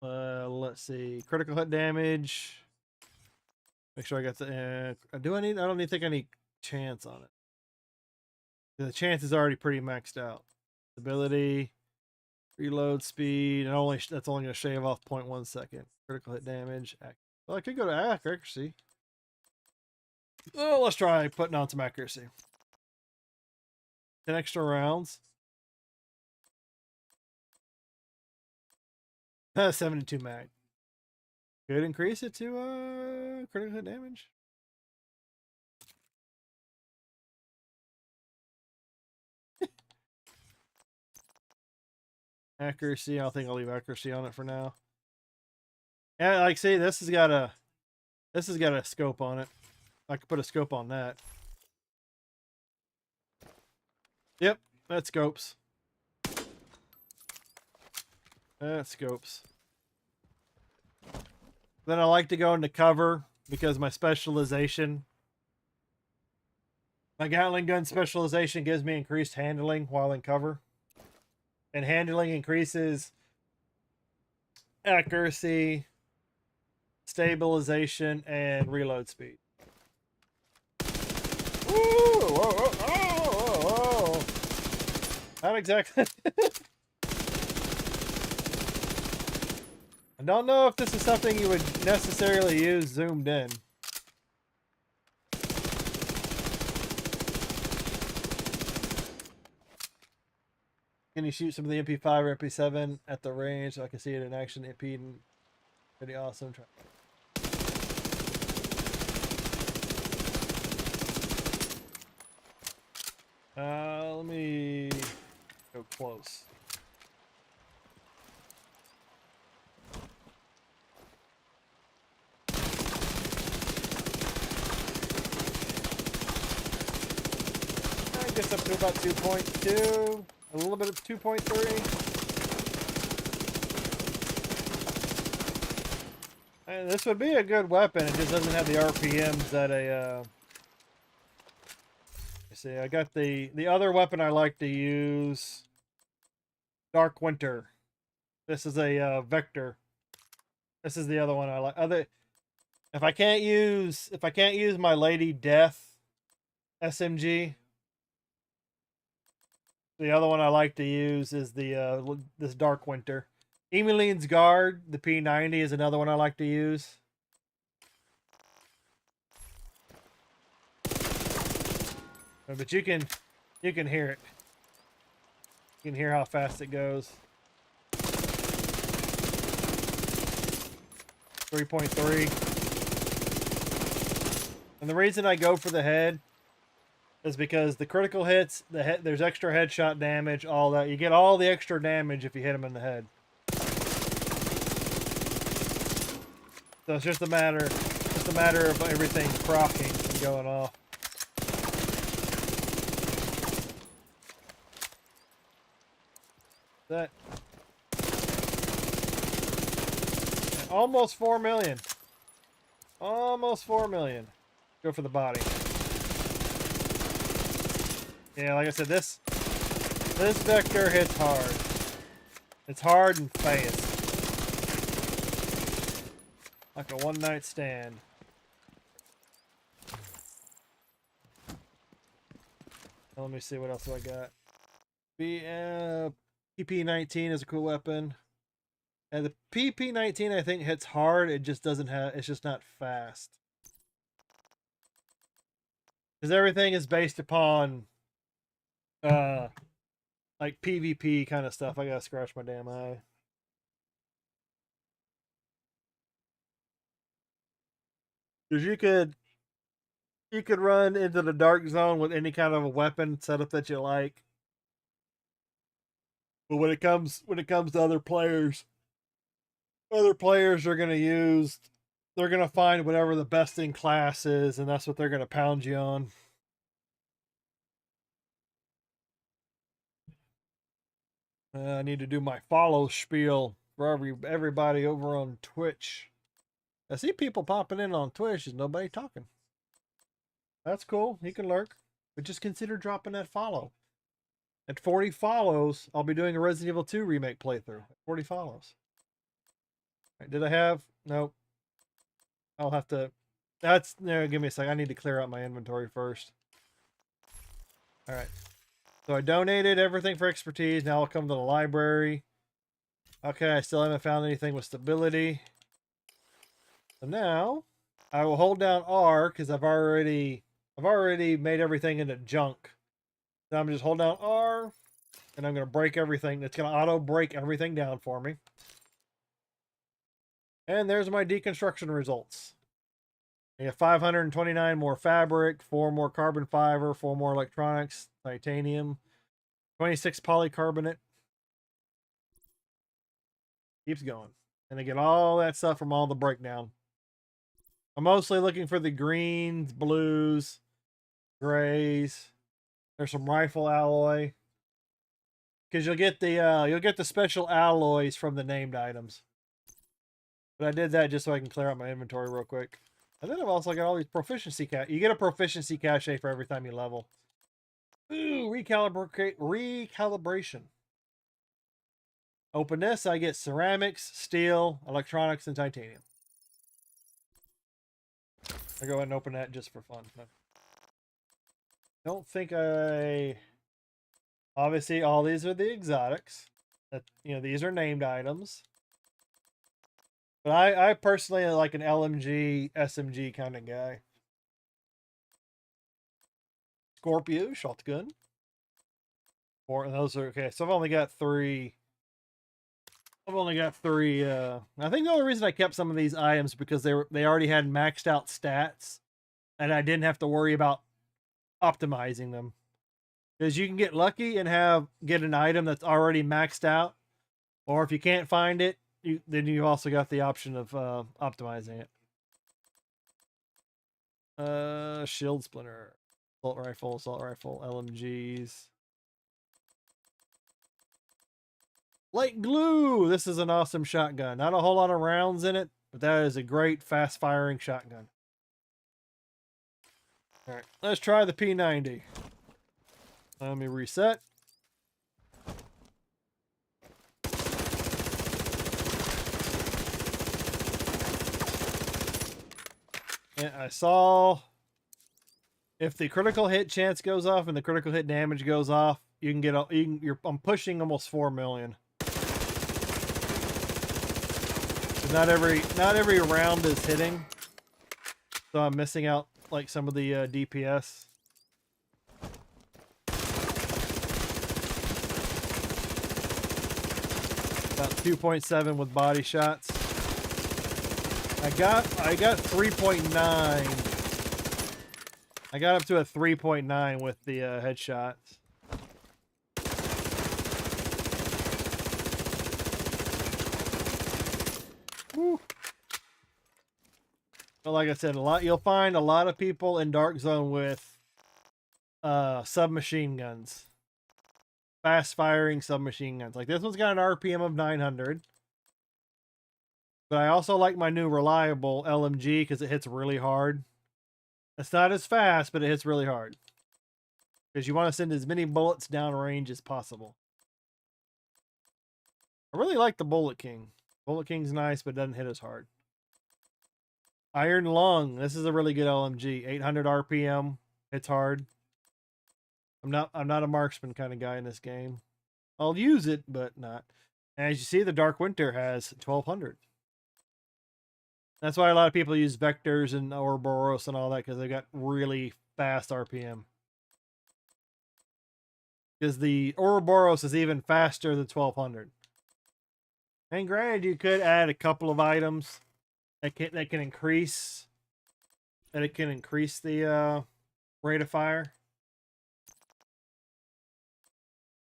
Let's see. Critical hit damage. Make sure I got the. I don't even think I need chance on it. The chance is already pretty maxed out. Ability, reload speed, and that's only going to shave off 0.1 second. Critical hit damage. Well, I could go to accuracy. Oh, let's try putting on some accuracy. 10 extra rounds. 72 mag. Could increase it to critical hit damage. Accuracy. I think I'll leave accuracy on it for now. Yeah, like see, this has got a scope on it. I could put a scope on that. Yep, that scopes. That scopes. Then I like to go into cover because my specialization, my Gatling gun specialization gives me increased handling while in cover. And handling increases accuracy, stabilization, and reload speed. Ooh, whoa, whoa, whoa, whoa, whoa. Not exactly. I don't know if this is something you would necessarily use zoomed in. Can you shoot some of the MP5 or MP7 at the range so I can see it in action? MP, pretty awesome. Let me go close. I guess up to about 2.2. A little bit of 2.3. This would be a good weapon. It just doesn't have the RPMs that a. See, I got the other weapon I like to use. Dark Winter. This is a Vector. This is the other one I like. If I can't use my Lady Death SMG. The other one I like to use is the this Dark Winter. Emmeline's Guard, the P90 is another one I like to use. But you can hear it. You can hear how fast it goes. 3.3. And the reason I go for the head is because the critical hits, there's extra headshot damage, all that. You get all the extra damage if you hit them in the head. So it's just a matter of everything proccing and going off. That almost 4 million. Almost 4 million. Go for the body. Yeah, like I said, this Vector hits hard. It's hard and fast. Like a one-night stand. Let me see what else I got. PP-19 is a cool weapon. And the PP-19 I think hits hard. It just doesn't have. It's just not fast. Because everything is based upon, like PvP kind of stuff. I gotta scratch my damn eye. Because you could run into the dark zone with any kind of a weapon setup that you like. But when it comes to other players are they're gonna find whatever the best in class is, and that's what they're gonna pound you on. I need to do my follow spiel for everybody over on Twitch. I see people popping in on Twitch. There's nobody talking. That's cool. You can lurk, but just consider dropping that follow. At 40 follows, I'll be doing a Resident Evil 2 remake playthrough. At 40 follows. Right, did I have? Nope. I'll have to. That's no. Give me a sec. I need to clear out my inventory first. All right. So I donated everything for expertise. Now I'll come to the library. Okay, I still haven't found anything with stability. So now I will hold down R because I've already made everything into junk. Now I'm just hold down R and I'm gonna break everything. It's gonna auto break everything down for me. And there's my deconstruction results. I have 529 more fabric, 4 more carbon fiber, 4 more electronics, titanium, 26 polycarbonate. Keeps going. And I get all that stuff from all the breakdown. I'm mostly looking for the greens, blues, grays. There's some rifle alloy. Because you'll get the special alloys from the named items. But I did that just so I can clear out my inventory real quick. And then I've also got all these proficiency you get a proficiency cache for every time you level. Ooh, recalibration. Open this, I get ceramics, steel, electronics, and titanium. I'll go ahead and open that just for fun. Don't think obviously all these are the exotics. That these are named items. But I personally like an LMG, SMG kind of guy. Scorpio, shotgun. 4, and those are okay. So I've only got 3. I think the only reason I kept some of these items because they already had maxed out stats, and I didn't have to worry about optimizing them. Because you can get lucky and get an item that's already maxed out, or if you can't find it, then you've also got the option of optimizing it. Shield splinter, assault rifle, LMGs. Light glue! This is an awesome shotgun. Not a whole lot of rounds in it, but that is a great fast-firing shotgun. Alright, let's try the P90. Let me reset. And I saw if the critical hit chance goes off and the critical hit damage goes off, you can get I'm pushing almost 4 million. Not every round is hitting, so I'm missing out like some of the DPS. About 2.7 with body shots. I got 3.9. I got up to a 3.9 with the headshots. Woo. But like I said, you'll find a lot of people in Dark Zone with submachine guns. Fast firing submachine guns. Like this one's got an RPM of 900. But I also like my new reliable LMG because it hits really hard. It's not as fast, but it hits really hard. Because you want to send as many bullets down range as possible. I really like the Bullet King. Bullet King's nice, but doesn't hit as hard. Iron Lung. This is a really good LMG. 800 RPM. Hits hard. I'm not a marksman kind of guy in this game. I'll use it, but not. As you see, the Dark Winter has 1200. That's why a lot of people use Vectors and Ouroboros and all that, because they got really fast RPM. Because the Ouroboros is even faster than 1200. And granted, you could add a couple of items that can increase the rate of fire.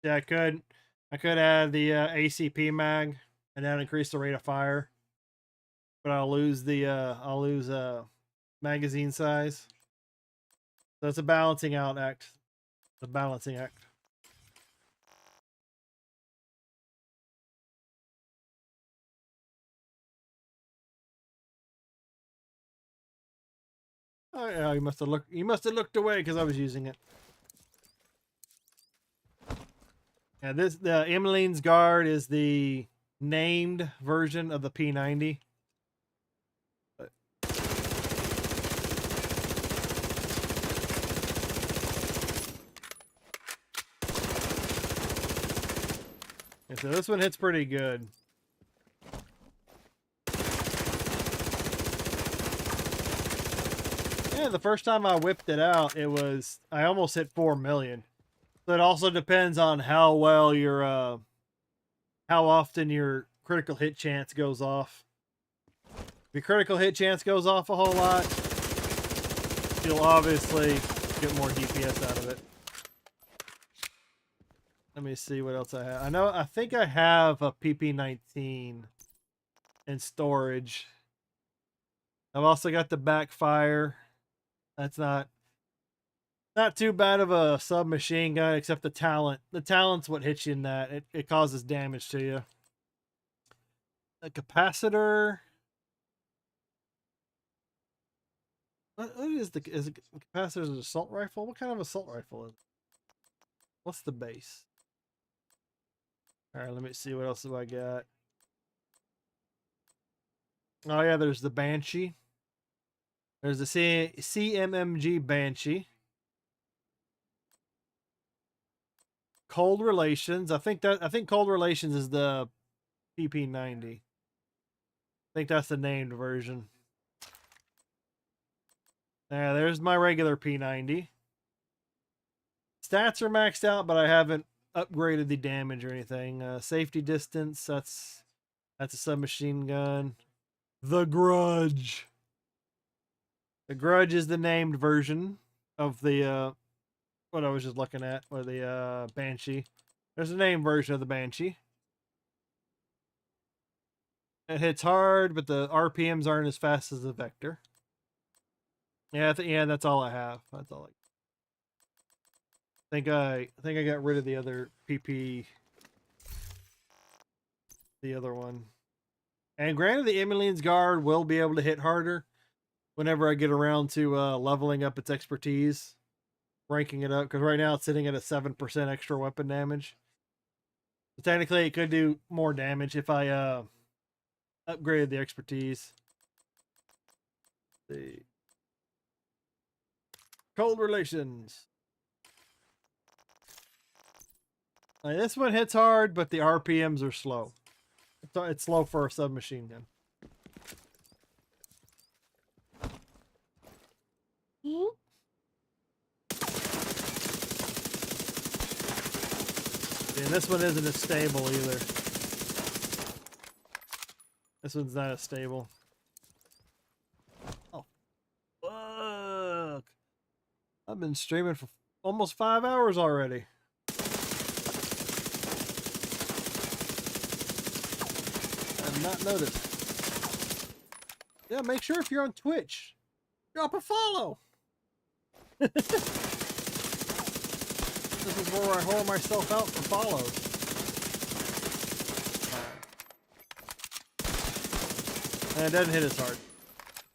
Yeah, I could add the ACP mag and that increase the rate of fire, but I'll lose magazine size. So it's a balancing out act. The balancing act. Oh yeah, you must have looked away because I was using it. Yeah, the Emmeline's Guard is the named version of the P90. Yeah, so this one hits pretty good. Yeah, the first time I whipped it out, I almost hit 4 million. So it also depends on how well how often your critical hit chance goes off. If your critical hit chance goes off a whole lot, you'll obviously get more DPS out of it. Let me see what else I have. I think I have a PP19 in storage. I've also got the backfire. That's not too bad of a submachine gun, except the talent. The talent's what hits you in that. It causes damage to you. A capacitor. What is the capacitor? An assault rifle? What kind of assault rifle is it? What's the base? All right, let me see what else have I got. Oh yeah, there's the Banshee. There's the CMMG Banshee. Cold Relations. I think Cold Relations is the PP90. I think that's the named version. Yeah, there's my regular P90. Stats are maxed out, but I haven't upgraded the damage or anything. Safety distance, that's a submachine gun. The Grudge. The Grudge is the named version of the what I was just looking at, or the Banshee. There's a named version of the Banshee. It hits hard, but the RPMs aren't as fast as the Vector. Yeah, yeah, that's all I have. That's all I think I got rid of the other PP, the other one. And granted, the Emmeline's Guard will be able to hit harder whenever I get around to leveling up its expertise, ranking it up, because right now it's sitting at a 7% extra weapon damage. So technically, it could do more damage if I upgraded the expertise. The Cold Relations. Now, this one hits hard, but the RPMs are slow. It's slow for a submachine gun. Yeah, this one isn't as stable either. This one's not as stable. Oh, fuck. I've been streaming for almost 5 hours already. I've not noticed. Yeah, make sure if you're on Twitch, drop a follow. This is where I whore myself out for follows. And it doesn't hit as hard.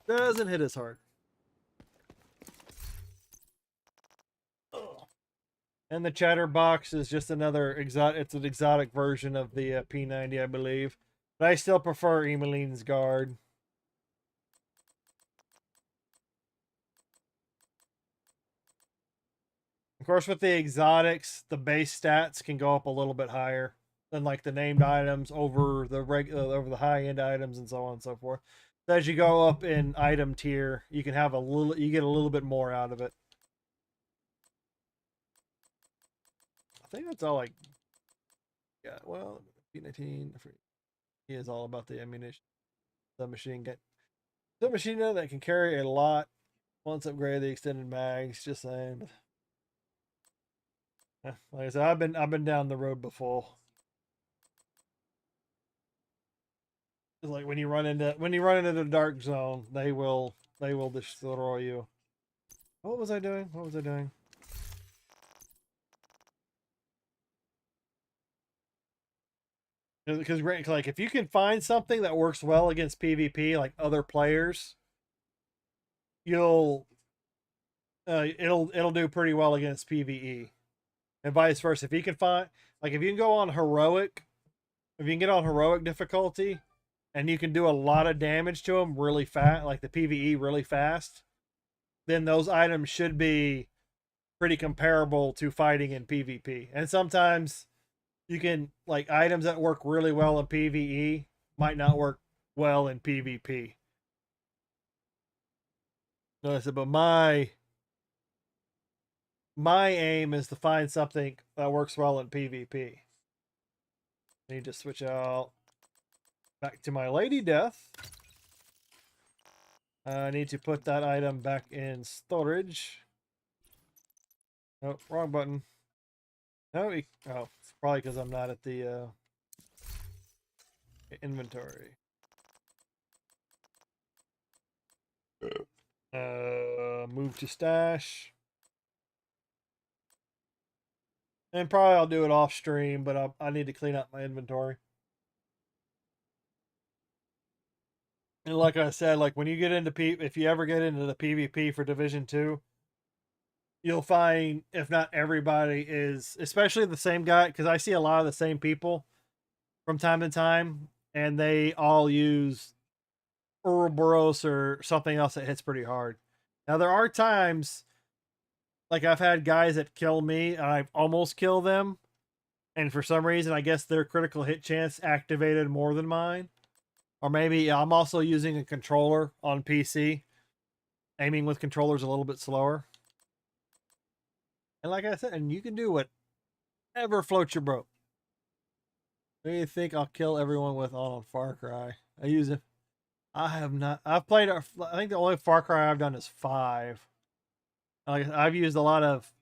Doesn't hit as hard. And the Chatterbox is just another exotic. It's an exotic version of the P90, I believe. But I still prefer Emmeline's Guard. course, with the exotics, the base stats can go up a little bit higher than like the named items over the over the high end items and so on and so forth. So as you go up in item tier, you can have you get a little bit more out of it. I think that's all I got. Well, P19 he is all about the ammunition, the machine gun, the machine gun that can carry a lot. Once upgrade the extended mags. Just saying. Like I said, I've been down the road before. It's like when you run into the dark zone, they will destroy you. What was I doing? What was I doing? Because like if you can find something that works well against PvP, like other players, it'll do pretty well against PvE, and vice versa. If you can find, like, if you can go on heroic, if you can get on heroic difficulty, and you can do a lot of damage to them really fast, like the PvE really fast, then those items should be pretty comparable to fighting in PvP. And sometimes you can, like, items that work really well in PvE might not work well in PvP. No, I said, but my aim is to find something that works well in PvP. I need to switch out back to my Lady Death. I need to put that item back in storage. Oh, wrong button. No, oh, it's probably because I'm not at the inventory. Move to stash. And probably I'll do it off stream, but I need to clean up my inventory. And like I said, like when you get into if you ever get into the PvP for Division 2, you'll find, if not everybody is, especially the same guy, because I see a lot of the same people from time to time, and they all use Ouroboros or something else that hits pretty hard. Now there are times, like I've had guys that kill me and I've almost killed them, and for some reason I guess their critical hit chance activated more than mine. Or maybe I'm also using a controller on PC. Aiming with controllers a little bit slower. And like I said, and you can do whatever floats your boat. What do you think I'll kill everyone with on Far Cry? I use it. I have not. I've played. I think the only Far Cry I've done is 5. Like I've used a lot of.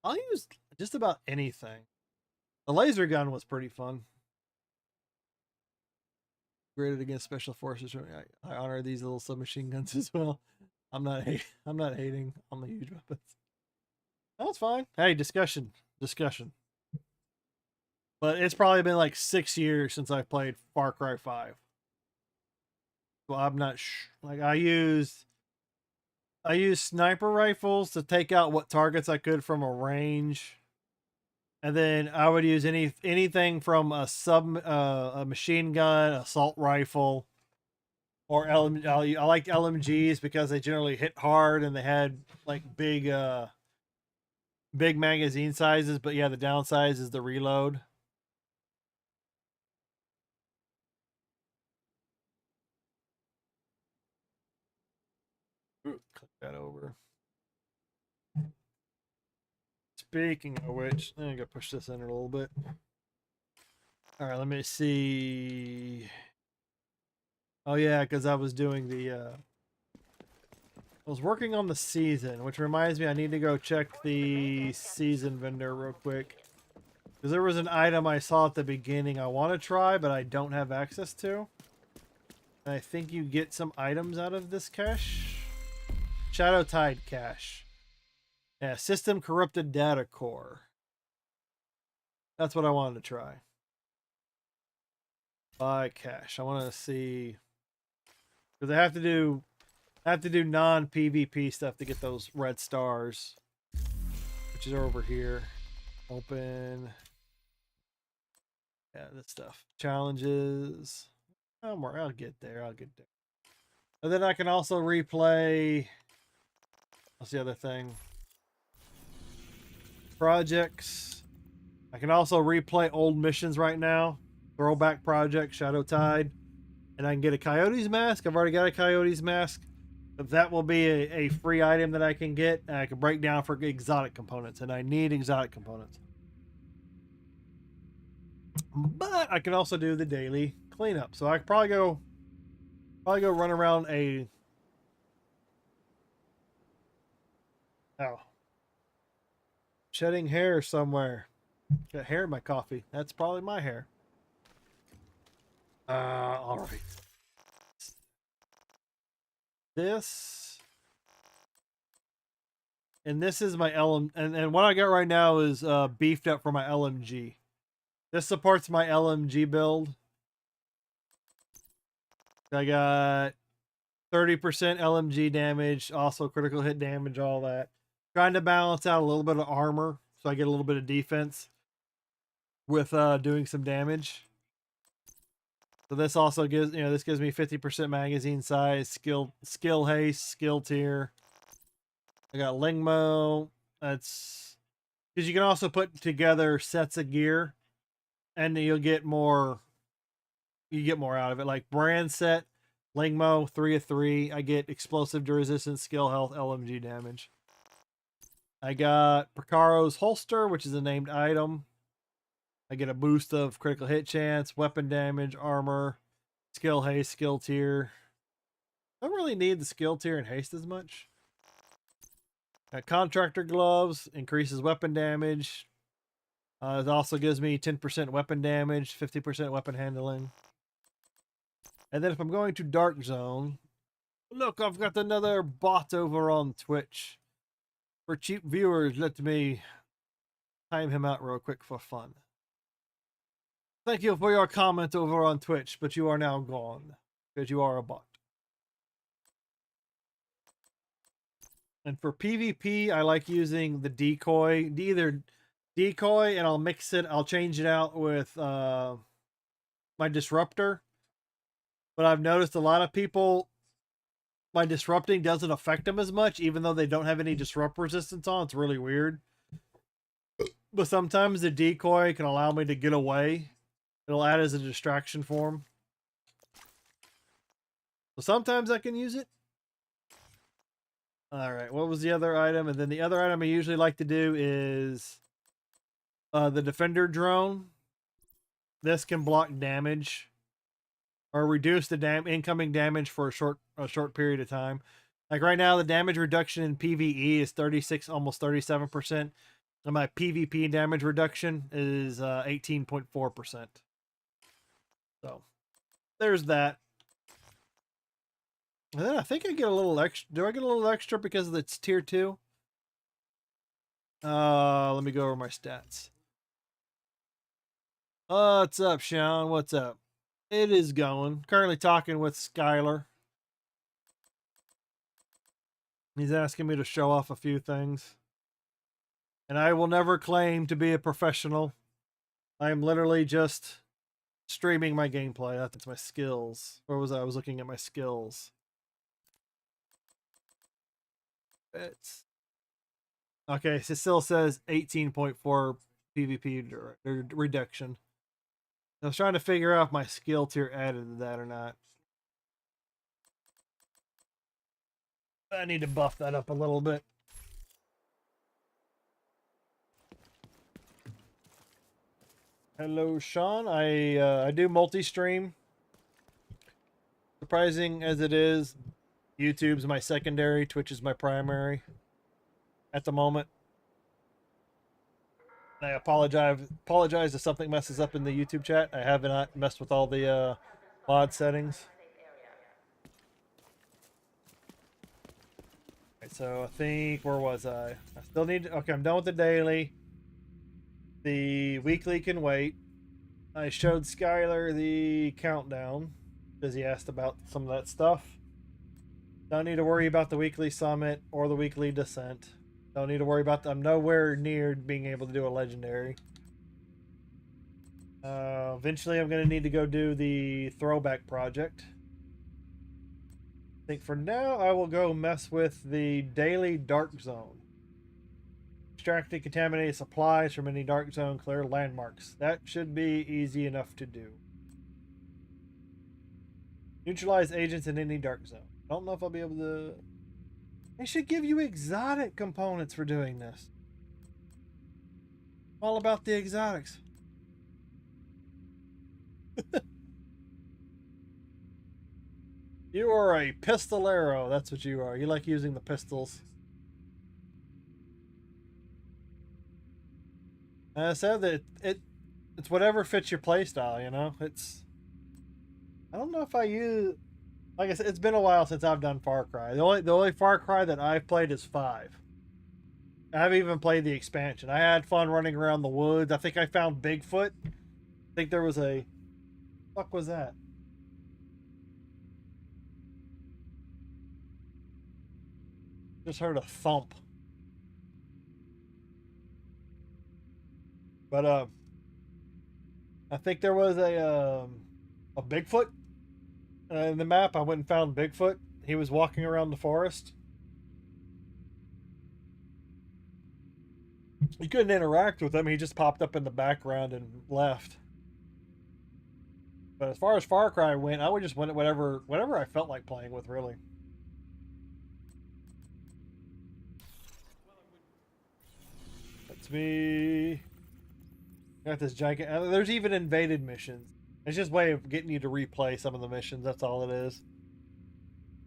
I'll use just about anything. The laser gun was pretty fun. Graded against special forces. I honor these little submachine guns as well. I'm not hating on the huge weapons. That's fine. Hey, discussion. But it's probably been like 6 years since I played Far Cry 5. Well, I'm not like I used sniper rifles to take out what targets I could from a range. And then I would use anything from a machine gun, assault rifle, or I like LMGs because they generally hit hard and they had like big magazine sizes. But yeah, the downside is the reload. Ooh, click that over. Speaking of which, I'm gonna push this in a little bit. All right, let me see. Oh yeah, because I was doing I was working on the season, which reminds me I need to go check the season vendor real quick. Because there was an item I saw at the beginning I want to try, but I don't have access to. And I think you get some items out of this cache. Shadow Tide cache. Yeah, System Corrupted Data Core. That's what I wanted to try. Buy cache. I want to see, because I have to do non-PvP stuff to get those red stars, which is over here. Open. Yeah, this stuff. Challenges. I'll get there. And then I can also replay. What's the other thing? projects. I can also replay old missions right now. Throwback project, Shadow Tide. And I can get a Coyote's mask. I've already got a Coyote's mask. But that will be a free item that I can get. And I can break down for exotic components. And I need exotic components. But I can also do the daily cleanup. So I could probably go run around a... Oh. Shedding hair somewhere. Got hair in my coffee. That's probably my hair. All right. This. And this is my LM. And what I got right now is beefed up for my LMG. This supports my LMG build. I got 30% LMG damage, also critical hit damage, all that. Trying to balance out a little bit of armor so I get a little bit of defense with doing some damage. So this also gives, this gives me 50% magazine size, skill haste, skill tier. I got Lingmo. That's because you can also put together sets of gear and you'll get more out of it. Like brand set, Lingmo, 3 of 3. I get explosive resistance, skill health, LMG damage. I got Precaro's holster, which is a named item. I get a boost of critical hit chance, weapon damage, armor, skill haste, skill tier. I don't really need the skill tier and haste as much. Got contractor gloves, increases weapon damage. It also gives me 10% weapon damage, 50% weapon handling. And then if I'm going to Dark Zone, look, I've got another bot over on Twitch. For cheap viewers, let me time him out real quick for fun. Thank you for your comment over on Twitch, but you are now gone because you are a bot. And for PvP, I like using the decoy, either decoy, and I'll change it out with my disruptor. But I've noticed a lot of people, my disrupting doesn't affect them as much, even though they don't have any disrupt resistance on. It's really weird. But sometimes the decoy can allow me to get away. It'll add as a distraction for them. So sometimes I can use it. All right, what was the other item? And then the other item I usually like to do is the Defender drone. This can block damage or reduce the incoming damage for a short period of time. Like right now, the damage reduction in PvE is 36, almost 37%. And my PvP damage reduction is 18.4%. So there's that. And then I think I get a little extra. Do I get a little extra because it's tier 2? Let me go over my stats. What's up, Sean? What's up? It is going. Currently talking with Skylar. He's asking me to show off a few things. And I will never claim to be a professional. I am literally just streaming my gameplay. That's my skills. Where was I? I was looking at my skills. It's okay. So it still says 18.4 PvP reduction. I was trying to figure out if my skill tier added to that or not. I need to buff that up a little bit. Hello, Sean. I do multi-stream. Surprising as it is, YouTube's my secondary, Twitch is my primary at the moment. I apologize if something messes up in the YouTube chat. I have not messed with all the mod settings. Right, so I think, where was I? I still need to, okay, I'm done with the daily. The weekly can wait. I showed Skylar the countdown because he asked about some of that stuff. Don't need to worry about the weekly summit or the weekly descent. Don't need to worry about I'm nowhere near being able to do a legendary. Eventually I'm going to need to go do the throwback project. I think for now I will go mess with the daily dark zone. Extracting contaminated supplies from any dark zone, clear landmarks. That should be easy enough to do. Neutralize agents in any dark zone. I don't know if I'll be able to... They should give you exotic components for doing this. All about the exotics. You are a pistolero. That's what you are. You like using the pistols. And I said that it's whatever fits your playstyle, you know? I don't know if I use... Like I said, it's been a while since I've done Far Cry. The only Far Cry that I've played is 5. I haven't even played the expansion. I had fun running around the woods. I think I found Bigfoot. I think there was a... What the fuck was that? Just heard a thump. But I think there was a Bigfoot in the map. I went and found Bigfoot. He was walking around the forest. You couldn't interact with him. He just popped up in the background and left. But as far as Far Cry went, I would just win it whatever I felt like playing with, really. That's me. Got this giant... There's even invaded missions. It's just a way of getting you to replay some of the missions. That's all it is.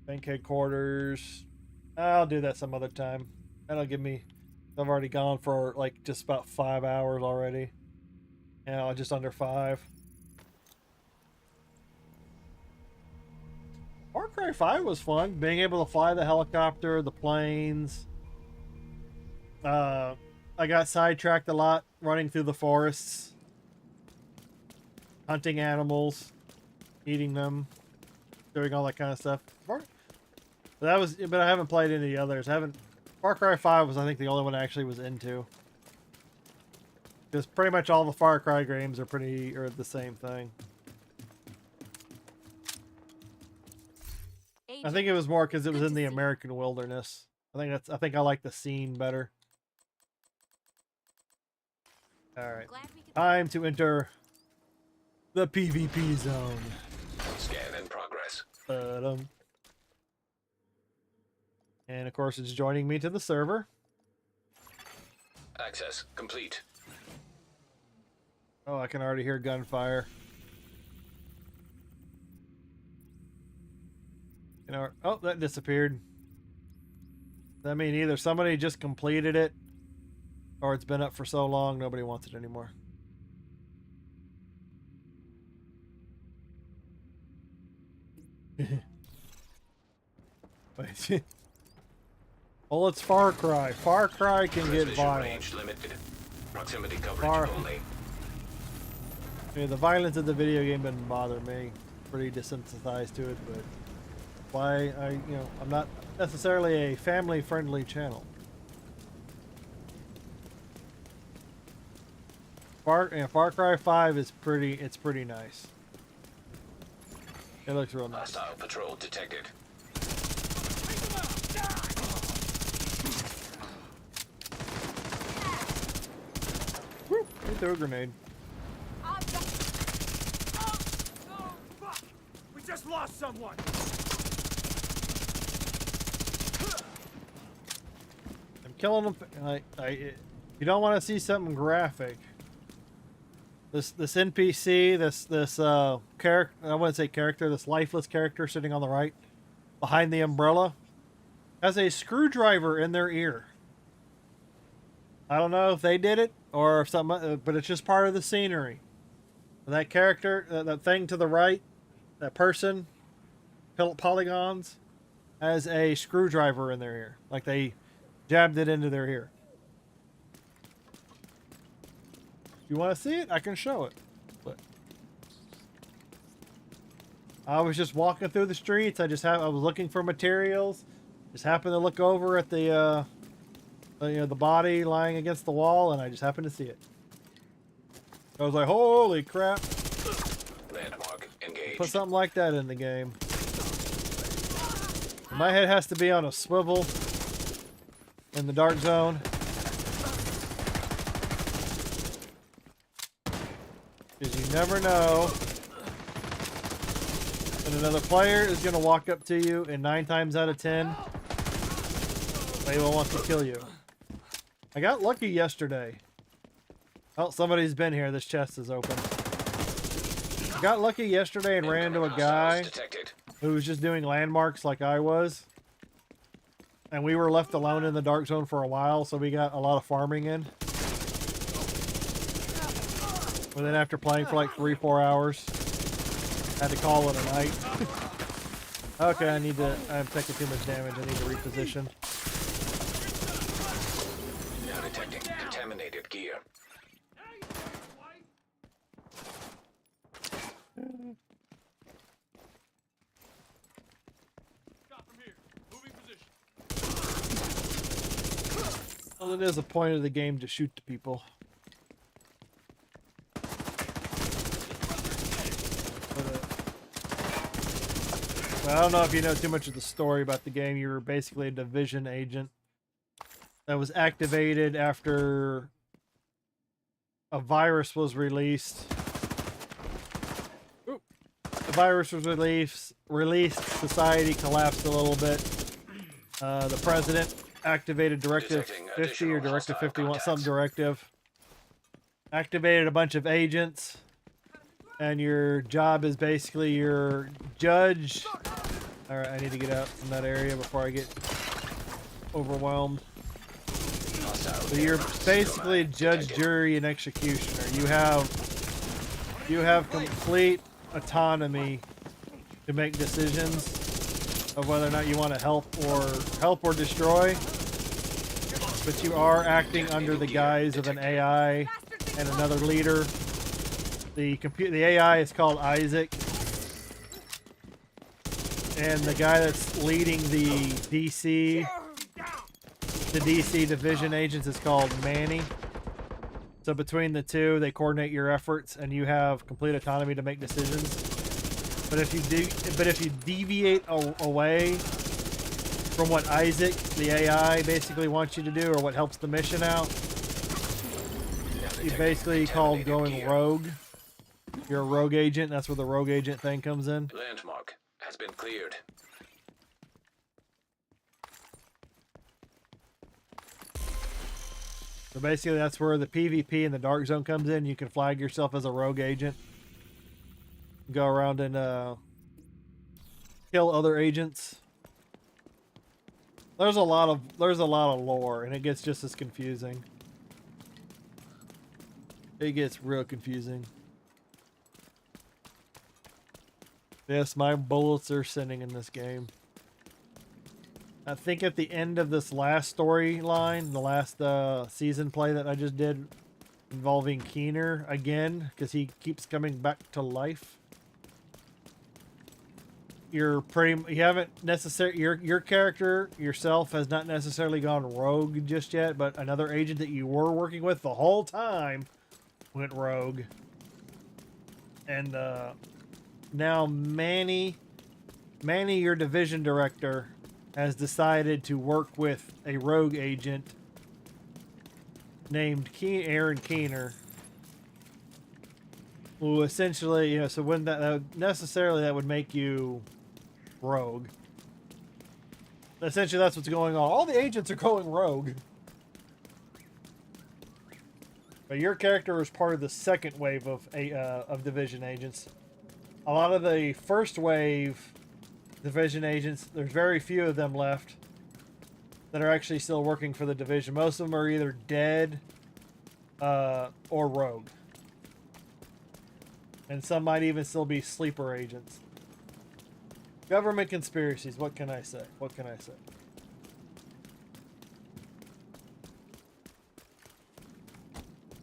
Bank headquarters. I'll do that some other time. That'll give me... I've already gone for like just about 5 hours already. Yeah, just under 5. Far Cry 5 was fun. Being able to fly the helicopter, the planes. I got sidetracked a lot running through the forests. Hunting animals. Eating them. Doing all that kind of stuff. But I haven't played any others. Far Cry 5 was, I think, the only one I actually was into. Because pretty much all the Far Cry games are the same thing. I think it was more because it was in the American wilderness. I think I like the scene better. Alright. Time to enter the PvP zone. Scan in progress. And of course it's joining me to the server. Access complete. Oh, I can already hear gunfire. Oh, that disappeared. I mean, either somebody just completed it, or it's been up for so long nobody wants it anymore. Wait. Well, it's Far Cry. Far Cry can get violent. Range limited. Proximity coverage only. Yeah, the violence of the video game doesn't bother me. Pretty desensitized to it, but I'm not necessarily a family-friendly channel. Far Cry 5 is pretty nice. It looks real nice. Hostile patrol detected. Woo! He threw a grenade. Oh, fuck! We just lost someone! I'm killing them. You don't want to see something graphic. This NPC, this character, I wouldn't say character, this lifeless character sitting on the right, behind the umbrella, has a screwdriver in their ear. I don't know if they did it or if something, but it's just part of the scenery. That character, that thing to the right, that person, polygons, has a screwdriver in their ear, like they jabbed it into their ear. You want to see it? I can show it. But I was just walking through the streets. I was looking for materials. Just happened to look over at the body lying against the wall, and I just happened to see it. I was like, "Holy crap!" Landmark engaged. Put something like that in the game. My head has to be on a swivel in the dark zone. Because you never know when another player is going to walk up to you, and 9 times out of 10, they will want to kill you. I got lucky yesterday. Oh, somebody's been here. This chest is open. I got lucky yesterday and ran into a guy who was just doing landmarks like I was. And we were left alone in the dark zone for a while, so we got a lot of farming in. But then after playing for like 3-4 hours, had to call it a night. Okay, I'm taking too much damage. I need to reposition. Now detecting contaminated gear. Well, it is a point of the game to shoot the people. Well, I don't know if you know too much of the story about the game. You're basically a division agent that was activated after a virus was released. Oop. The virus was released, society collapsed a little bit. The president activated Directive 50 or Directive 51, some directive. Activated a bunch of agents. And your job is basically your judge. Alright, I need to get out from that area before I get overwhelmed. So you're basically judge, jury, and executioner. You have complete autonomy to make decisions of whether or not you want to help or destroy. But you are acting under the guise of an AI and another leader. The AI is called Isaac, and the guy that's leading the DC division agents is called Manny. So between the two, they coordinate your efforts, and you have complete autonomy to make decisions. But if you deviate away from what Isaac, the AI, basically wants you to do, or what helps the mission out, you basically called going rogue. You're a rogue agent. That's where the rogue agent thing comes in. Landmark has been cleared. So basically that's where the PvP in the dark zone comes in. You can flag yourself as a rogue agent. Go around and kill other agents. There's a lot of lore, and it gets just as confusing. It gets real confusing. Yes, my bullets are sending in this game. I think at the end of this last storyline, the last season play that I just did involving Keener again, because he keeps coming back to life. Your character yourself has not necessarily gone rogue just yet, but another agent that you were working with the whole time went rogue. And now Manny, your division director, has decided to work with a rogue agent named Aaron Keener, who essentially, so when that would make you rogue. Essentially, that's what's going on. All the agents are going rogue. But your character is part of the second wave of division agents. A lot of the first wave division agents, there's very few of them left that are actually still working for the division. Most of them are either dead or rogue. And some might even still be sleeper agents. Government conspiracies, what can I say? What can I say?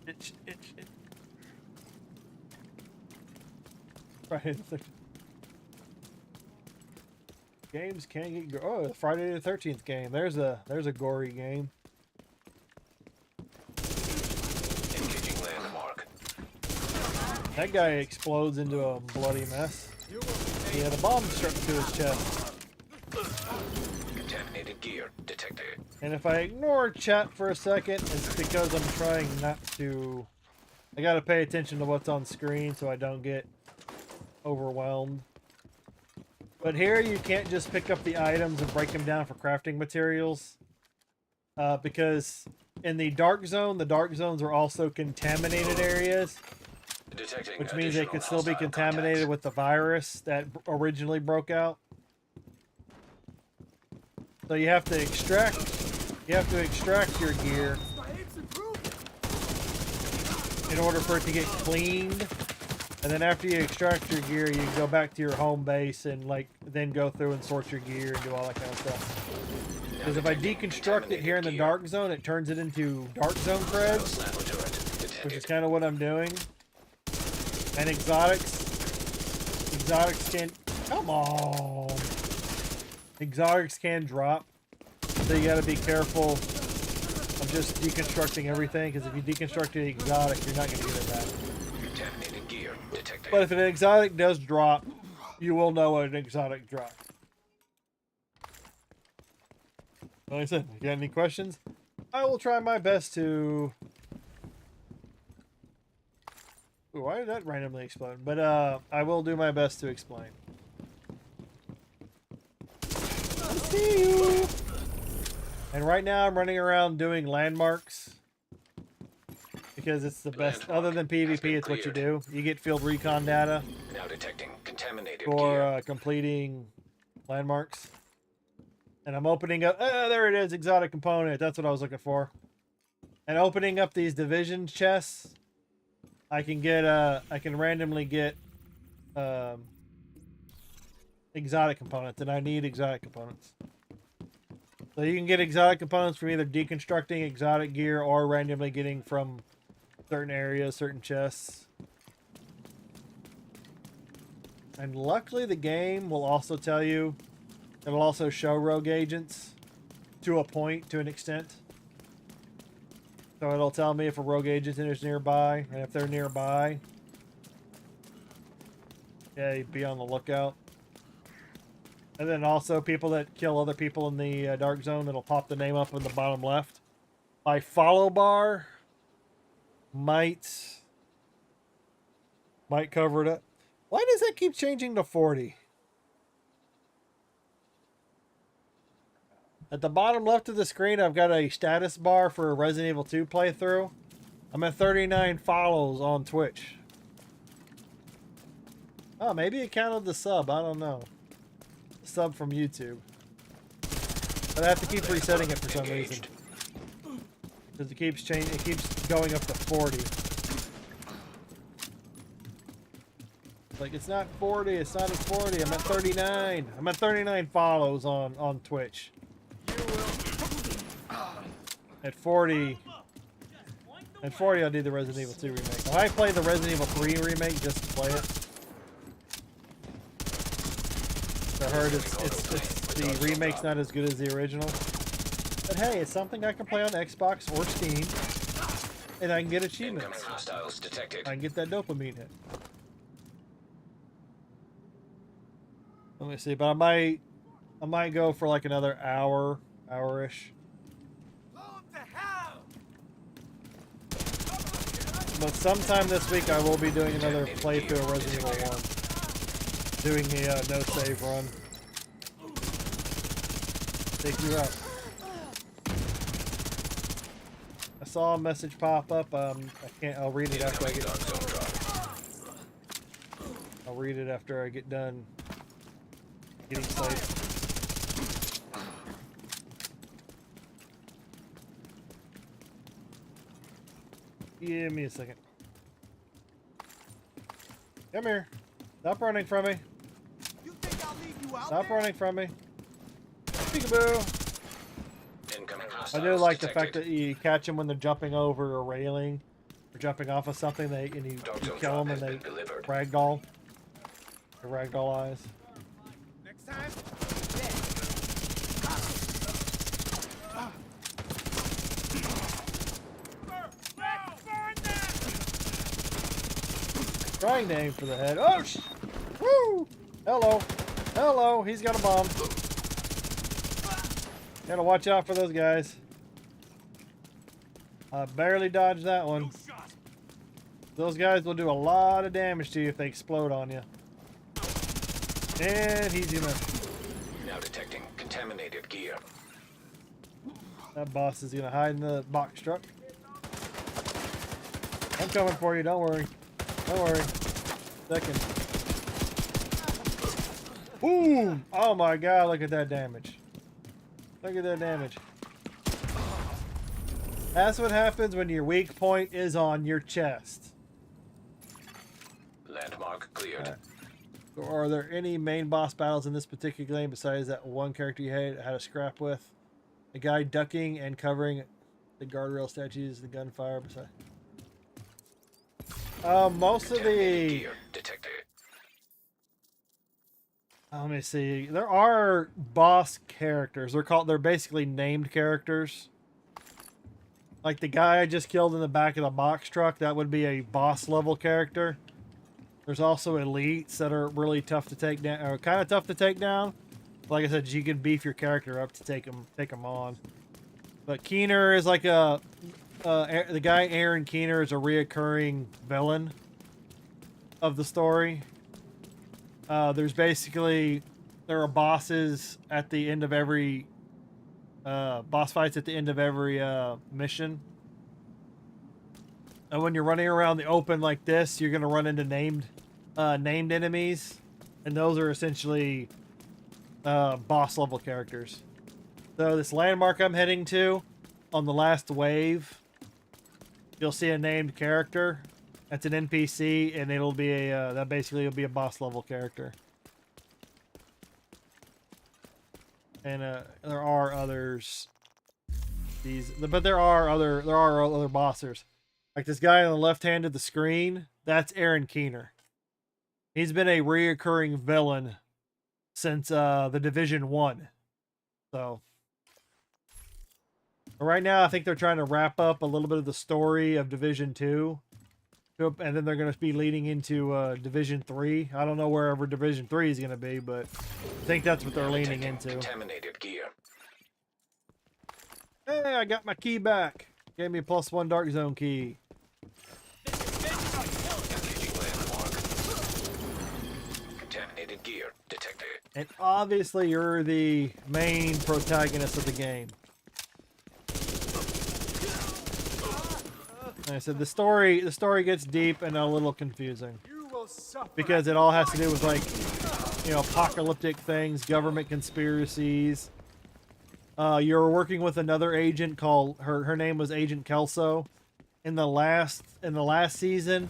Itch. Friday the 13th. Games can't get... Oh, Friday the 13th game. There's a gory game. Engaging landmark. That guy explodes into a bloody mess. He had a bomb strapped to his chest. Contaminated gear detected. And if I ignore chat for a second, it's because I'm trying not to I gotta pay attention to what's on screen so I don't get overwhelmed. But here you can't just pick up the items and break them down for crafting materials. Because in the dark zones are also contaminated areas. Detecting Which means they additional could still be hostile contaminated contacts. with the virus that originally broke out. So you have to extract your gear in order for it to get cleaned. And then after you extract your gear, you can go back to your home base and then go through and sort your gear and do all that kind of stuff. Because if I deconstruct it here in the dark zone, it turns it into dark zone creds, which is kind of what I'm doing. And exotics can, come on. Exotics can drop. So you gotta be careful of just deconstructing everything, because if you deconstruct an exotic, you're not gonna get it back. Contaminated gear detected. But if an exotic does drop, you will know an exotic dropped. Like I said, if you got any questions, I will try my best to... Ooh, why did that randomly explode? But I will do my best to explain. I see you! And right now I'm running around doing landmarks. Because it's the best. Other than PvP, it's what you do. You get field recon data Now detecting contaminated for gear. completing landmarks. And I'm opening up... there it is, exotic component. That's what I was looking for. And opening up these division chests, I can get I can randomly get exotic components, and I need exotic components. So you can get exotic components from either deconstructing exotic gear or randomly getting from certain areas, certain chests. And luckily the game will also tell you, it'll also show rogue agents to a point, to an extent. So it'll tell me if a rogue agent is nearby, and if they're nearby, yeah, be on the lookout. And then also people that kill other people in the dark zone, it'll pop the name up in the bottom left. My follow bar might cover it up. Why does that keep changing to 40? At the bottom left of the screen, I've got a status bar for a Resident Evil 2 playthrough. I'm at 39 follows on Twitch. Oh, maybe it counted the sub. I don't know. Sub from YouTube. But I have to keep resetting it for some reason. Because it keeps changing. It keeps going up to 40. Like, it's not 40. It's not at 40. I'm at 39. I'm at 39 follows on Twitch. At 40, I'll do the Resident Evil 2 remake. I might play the Resident Evil 3 remake just to play it. I heard the remake's not as good as the original. But hey, it's something I can play on Xbox or Steam, and I can get achievements. Incoming hostiles detected. I can get that dopamine hit. Let me see, but I might go for like another hour-ish. But sometime this week I will be doing another playthrough of Resident Evil 1. Doing the no save run. Take you out. I saw a message pop up. I'll read it after I get done. I'll read it after I get done getting saved. Give me a second. Come here. Stop running from me. You think I'll leave you out Stop there? running from me. Peekaboo. Incoming I hostiles do like the detected. fact that you catch them when they're jumping over a railing or jumping off of something. You kill them and they ragdoll. The ragdoll eyes. Next time? Trying to aim for the head. Oh, woo! Hello. Hello. He's got a bomb. Gotta watch out for those guys. I barely dodged that one. Those guys will do a lot of damage to you if they explode on you. And he's gonna... Now detecting contaminated gear. That boss is gonna hide in the box truck. I'm coming for you, don't worry. Don't worry. Second. Boom! Oh my god, look at that damage. Look at that damage. That's what happens when your weak point is on your chest. Landmark cleared. Right. Are there any main boss battles in this particular game besides that one character you had a scrap with? A guy ducking and covering the guardrail statues, the gunfire beside. Most of the... Gear detected. Let me see. There are boss characters. They're basically named characters. Like the guy I just killed in the back of the box truck, that would be a boss level character. There's also elites that are really tough to take down, or kind of tough to take down. Like I said, you can beef your character up to take them on. But Keener is like the guy Aaron Keener is a reoccurring villain of the story. There are bosses at the end of every boss fights at the end of every mission. And when you're running around the open like this, you're gonna run into named enemies, and those are essentially boss level characters. So this landmark I'm heading to, on the last wave, you'll see a named character. That's an NPC, and it'll be that basically will be a boss level character. And there are others. But there are other bosses. Like this guy on the left hand of the screen, that's Aaron Keener. He's been a reoccurring villain since the Division 1. So right now, I think they're trying to wrap up a little bit of the story of Division 2. And then they're going to be leading into Division 3. I don't know wherever Division 3 is going to be, but I think that's what they're leaning into. Contaminated gear. Hey, I got my key back. Gave me a +1 Dark Zone key. Engaging landmark. Contaminated gear detected. And obviously, you're the main protagonist of the game. Like I said, the story gets deep and a little confusing because it all has to do with, like, you know, apocalyptic things, government conspiracies. You're working with another agent called her name was Agent Kelso. In the last season,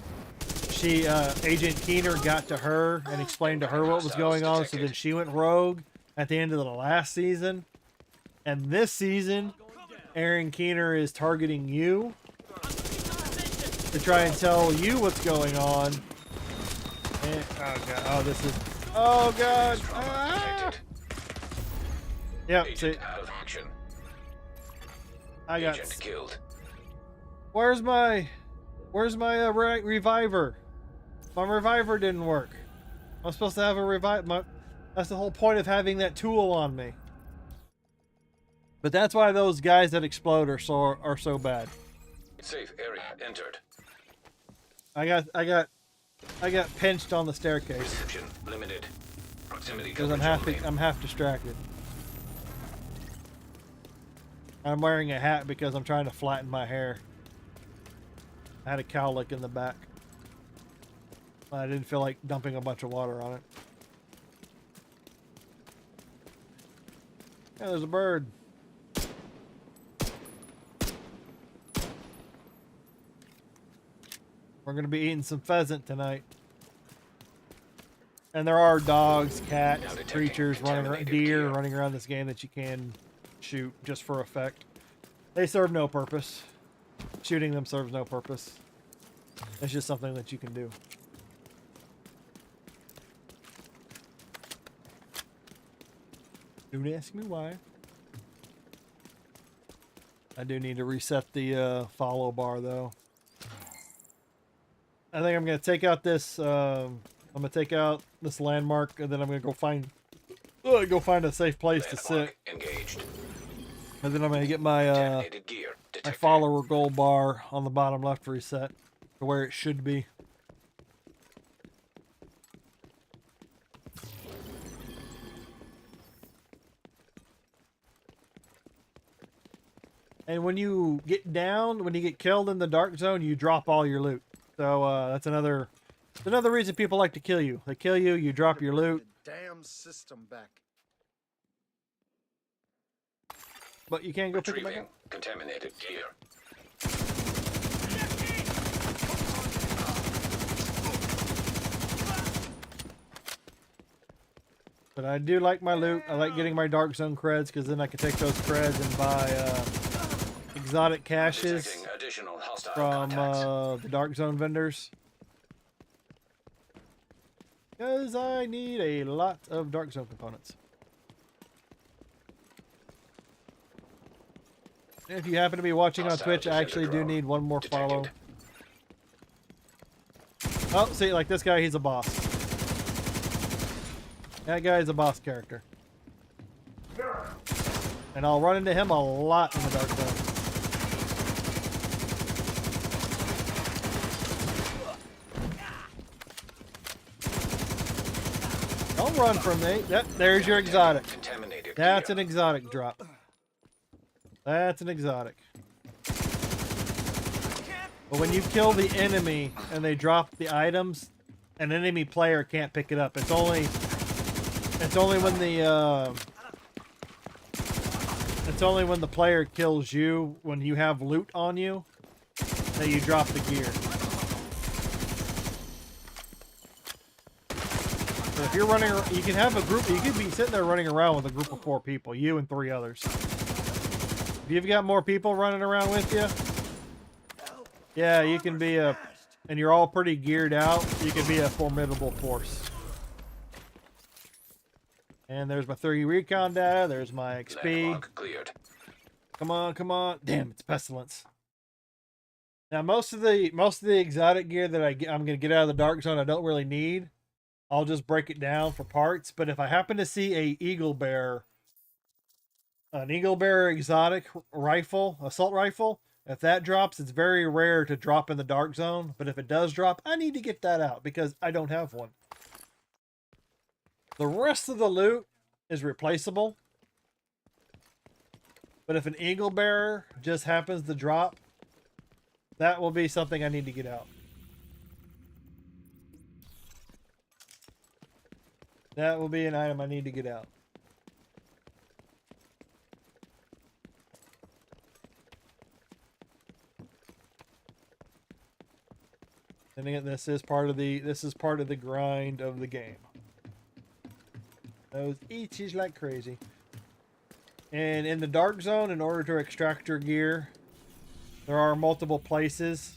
Agent Keener got to her and explained to her what was going on, so then she went rogue at the end of the last season. And this season, Aaron Keener is targeting you to try and tell you what's going on. And, oh god! Oh, this is. Oh god! Ah! Yeah. See, Out of action. I got. Agent killed. Where's my reviver? My reviver didn't work. I'm supposed to have a revive. That's the whole point of having that tool on me. But that's why those guys that explode are so bad. Safe area entered. I got pinched on the staircase Reception limited. Proximity because coverage I'm half distracted. I'm wearing a hat because I'm trying to flatten my hair. I had a cowlick in the back. I didn't feel like dumping a bunch of water on it. Yeah, there's a bird. We're going to be eating some pheasant tonight. And there are dogs, cats, creatures, deer running around this game that you can shoot just for effect. They serve no purpose. Shooting them serves no purpose. It's just something that you can do. Don't ask me why. I do need to reset the follow bar though. I think I'm gonna take out this. I'm gonna take out this landmark, and then I'm gonna go find a safe place to sit. Engaged. And then I'm gonna get my my follower gold bar on the bottom left reset. to where it should be. And when you get down, when you get killed in the dark zone, you drop all your loot. So that's another reason people like to kill you. They kill you, you drop your loot. The damn system back. But you can't go pick it back Retrieving up. contaminated gear. But I do like my loot. I like getting my dark zone creds because then I can take those creds and buy exotic caches Detecting additional hostile from contacts. the dark zone vendors. Because I need a lot of dark zone components. And if you happen to be watching on Hostile Twitch, I actually do drone need one more follow. detected. Oh, see, like this guy, he's a boss. That guy is a boss character. And I'll run into him a lot in the dark zone. Don't run from me. Yep, there's your exotic. Contaminated That's gear. an exotic drop. That's an exotic. But when you kill the enemy and they drop the items, an enemy player can't pick it up. It's only when the player kills you, when you have loot on you, that you drop the gear. So if you're running, you can have a group. You could be sitting there running around with a group of 4 people, you and 3 others. If you've got more people running around with you, yeah, you can be and you're all pretty geared out. You can be a formidable force. And there's my 30 recon data. There's my XP. Landmark cleared. Come on, come on. Damn, it's pestilence. Now most of the exotic gear that I'm gonna get out of the dark zone, I don't really need. I'll just break it down for parts. But if I happen to see an eagle bearer exotic rifle, assault rifle, if that drops, it's very rare to drop in the dark zone. But if it does drop, I need to get that out because I don't have one. The rest of the loot is replaceable. But if an eagle bearer just happens to drop, that will be something I need to get out. That will be an item I need to get out. And again, this is part of the grind of the game. Those itches like crazy. And in the dark zone, in order to extract your gear, there are multiple places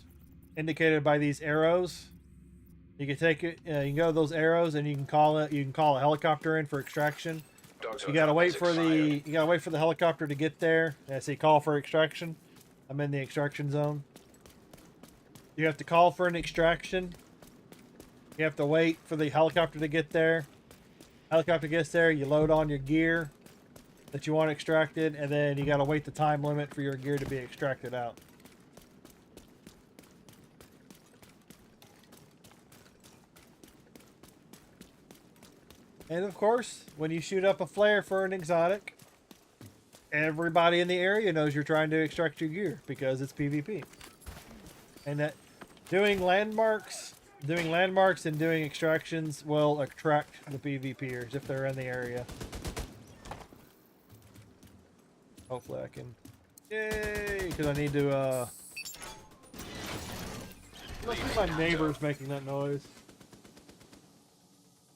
indicated by these arrows. You can take it. You can go to those arrows, and you can call it. You can call a helicopter in for extraction. You gotta wait for the helicopter to get there. I see call for extraction. I'm in the extraction zone. You have to call for an extraction. You have to wait for the helicopter to get there. Helicopter gets there, you load on your gear that you want extracted, and then you gotta wait the time limit for your gear to be extracted out. And of course, when you shoot up a flare for an exotic, everybody in the area knows you're trying to extract your gear because it's PvP. And that doing landmarks and doing extractions will attract the PvPers if they're in the area. Hopefully I can... Yay! Because I need to, Must be my neighbors making that noise.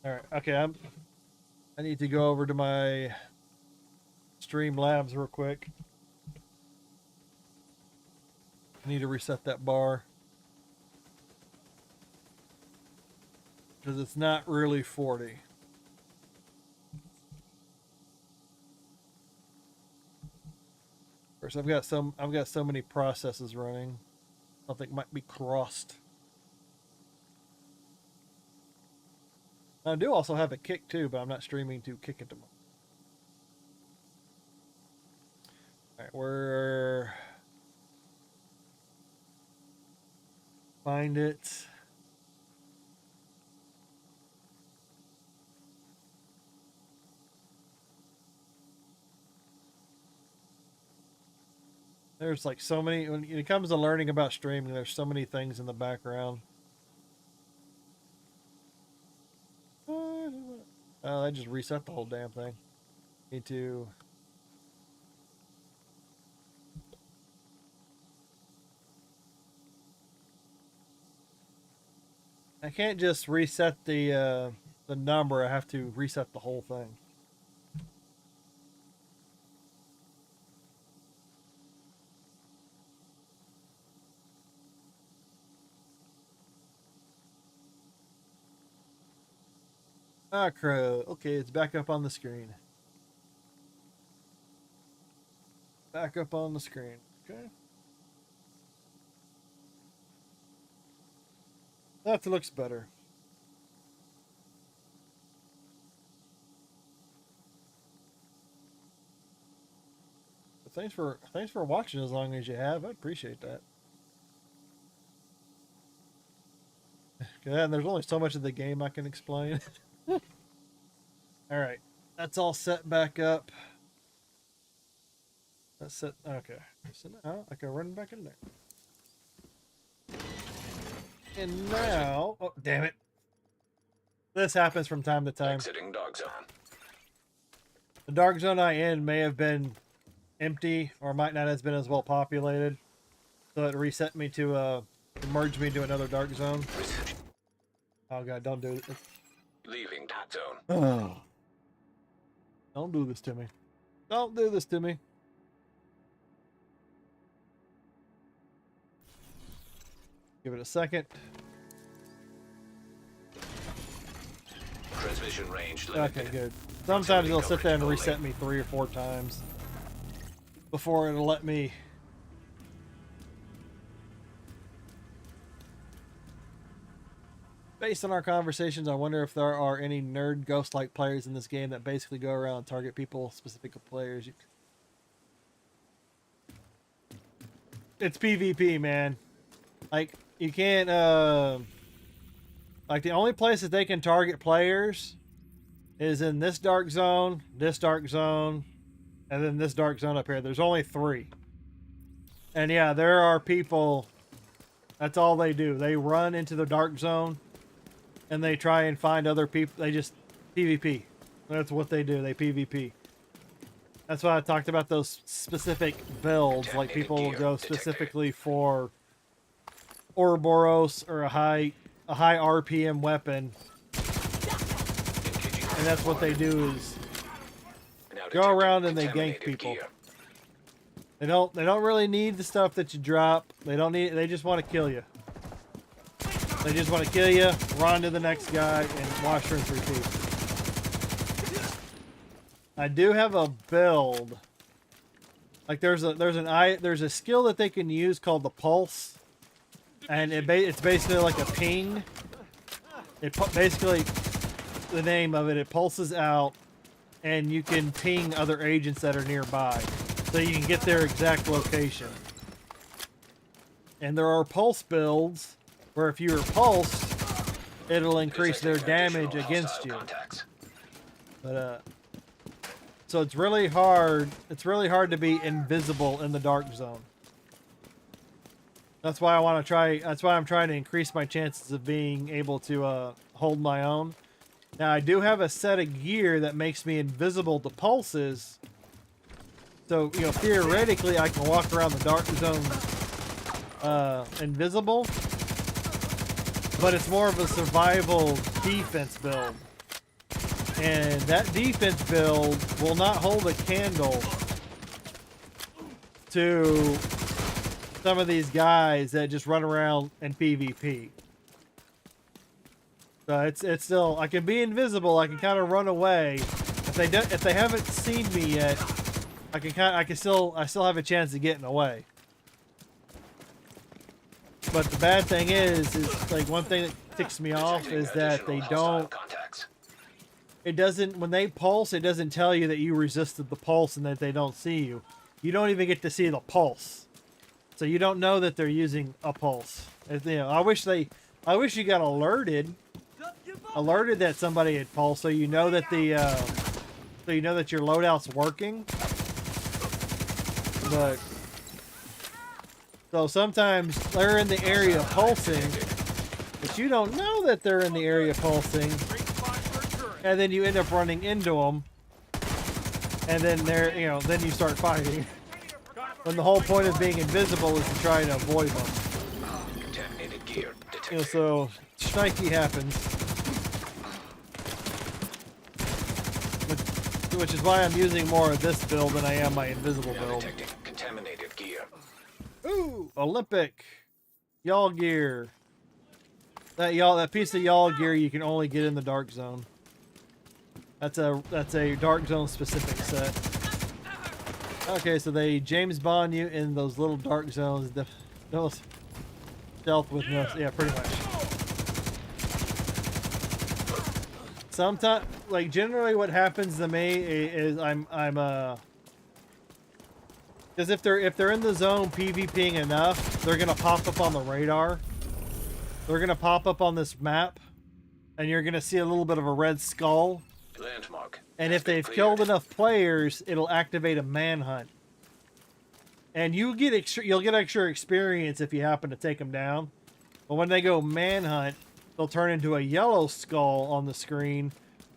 Alright, okay, I need to go over to my Streamlabs real quick. I need to reset that bar. Because it's not really 40. Of course, I've got so many processes running. Something might be crossed. I do also have a Kick too, but I'm not streaming to Kick at the moment. Alright, Find it. There's like so many, when it comes to learning about streaming, there's so many things in the background. Oh, I just reset the whole damn thing. Need to. I can't just reset the number. I have to reset the whole thing. Ah, crow. Okay, it's back up on the screen. Back up on the screen. Okay. That looks better. But thanks for watching as long as you have. I appreciate that. And there's only so much of the game I can explain. All right, that's all set back up. That's set. Okay, so now I can run back in there. And now, oh damn it! This happens from time to time. Exiting dark zone. The dark zone I in may have been empty, or might not have been as well populated, so it reset me to merge me to another dark zone. Oh god, don't do it. Leaving dark zone. Oh. Don't do this to me. Don't do this to me. Give it a second. Transmission range limited. Okay, good. Sometimes it'll sit there and reset me 3 or 4 times before it'll let me. Based on our conversations, I wonder if there are any nerd ghost-like players in this game that basically go around and target people, specific players. It's PvP, man. Like, you can't, like, the only place that they can target players is in this dark zone, and then this dark zone up here. There's only 3. And yeah, there are people, that's all they do. They run into the dark zone, and they try and find other people. They just PvP. That's what they do. They PvP. That's why I talked about those specific builds. Like, people will go specifically for Ouroboros or a high RPM weapon, and that's what they do is go around and they gank people. They don't really need the stuff that you drop. They don't need. They just want to kill you. They just want to kill you, run to the next guy, and wash, rinse, repeat. I do have a build. Like there's a skill that they can use called the pulse, and it's basically like a ping. Basically the name of it. It pulses out, and you can ping other agents that are nearby, so you can get their exact location. And there are pulse builds where if you repulse, it'll increase their damage against you. But so it's really hard. It's really hard to be invisible in the dark zone. That's why I want to try. That's why I'm trying to increase my chances of being able to hold my own. Now I do have a set of gear that makes me invisible to pulses. So theoretically, I can walk around the dark zone invisible. But it's more of a survival defense build. And that defense build will not hold a candle to some of these guys that just run around and PvP. So it's still, I can be invisible, I can kind of run away. If they haven't seen me yet, I still have a chance of getting away. But the bad thing is like one thing that ticks me off is that they don't. It doesn't, when they pulse, it doesn't tell you that you resisted the pulse and that they don't see you. You don't even get to see the pulse. So you don't know that they're using a pulse. You know, I wish you got alerted that somebody had pulsed, so you know that the so you know that your loadout's working. But so sometimes they're in the area pulsing, but you don't know that they're in the area pulsing, and then you end up running into them, and then then you start fighting. When the whole point of being invisible is to try to avoid them. Contaminated gear detected. You know, so strikey happens. Which is why I'm using more of this build than I am my invisible Now build. detecting contaminated gear. Ooh, Olympic y'all gear. That piece of y'all gear you can only get in the dark zone. That's a dark zone specific set. Okay, so they James Bond you in those little dark zones. Those stealth with no, yeah, pretty much. Sometimes, like generally, what happens to me is because if they're in the zone PvPing enough, they're gonna pop up on the radar. They're gonna pop up on this map, and you're gonna see a little bit of a red skull. Landmark. And has if been they've cleared. killed enough players, it'll activate a manhunt. And you'll get extra experience if you happen to take them down. But when they go manhunt, they'll turn into a yellow skull on the screen,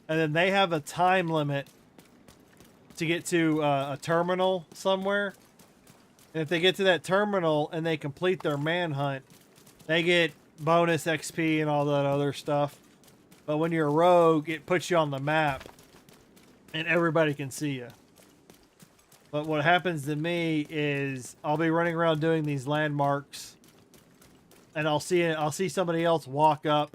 and then they have a time limit to get to a terminal somewhere. And if they get to that terminal and they complete their manhunt, they get bonus XP and all that other stuff. But when you're a rogue, it puts you on the map, and everybody can see you. But what happens to me is I'll be running around doing these landmarks, and I'll see somebody else walk up.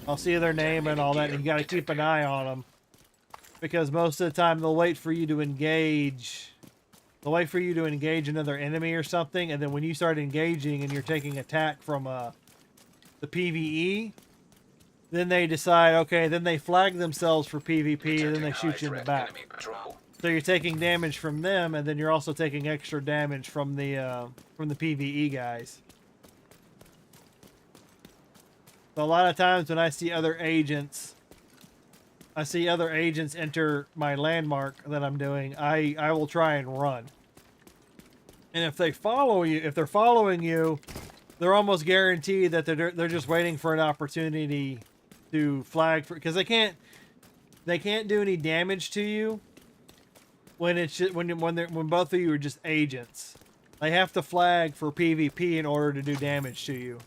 I'll see their name and all that, and you got to keep an eye on them, because most of the time they'll wait for you to engage. They'll wait for you to engage another enemy or something, and then when you start engaging and you're taking attack from the PvE, then they decide, okay, then they flag themselves for PvP, and then they shoot you in the back. Enemy patrol. So you're taking damage from them, and then you're also taking extra damage from the PvE guys. So a lot of times when I see other agents enter my landmark that I'm doing, I will try and run. And if they're following you, they're almost guaranteed that they're just waiting for an opportunity to flag for, because they can't do any damage to you when it's just, when both of you are just agents. They have to flag for PvP in order to do damage to you.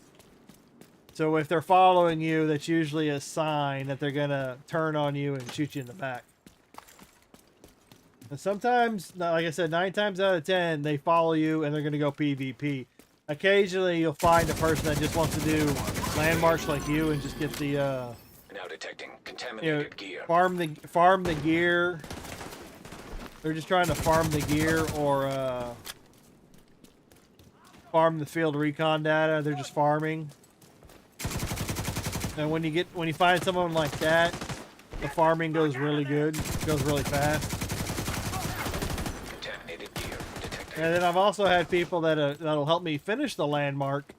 So if they're following you, that's usually a sign that they're gonna turn on you and shoot you in the back. And sometimes, like I said, 9 times out of 10, they follow you and they're gonna go PvP. Occasionally, you'll find a person that just wants to do landmarks like you and just get the Now detecting contaminated gear. farm the gear. They're just trying to farm the gear or farm the field recon data. They're just farming. And when you find someone like that, the farming goes really good, goes really fast. Contaminated gear detected. And then I've also had people that'll help me finish the landmark.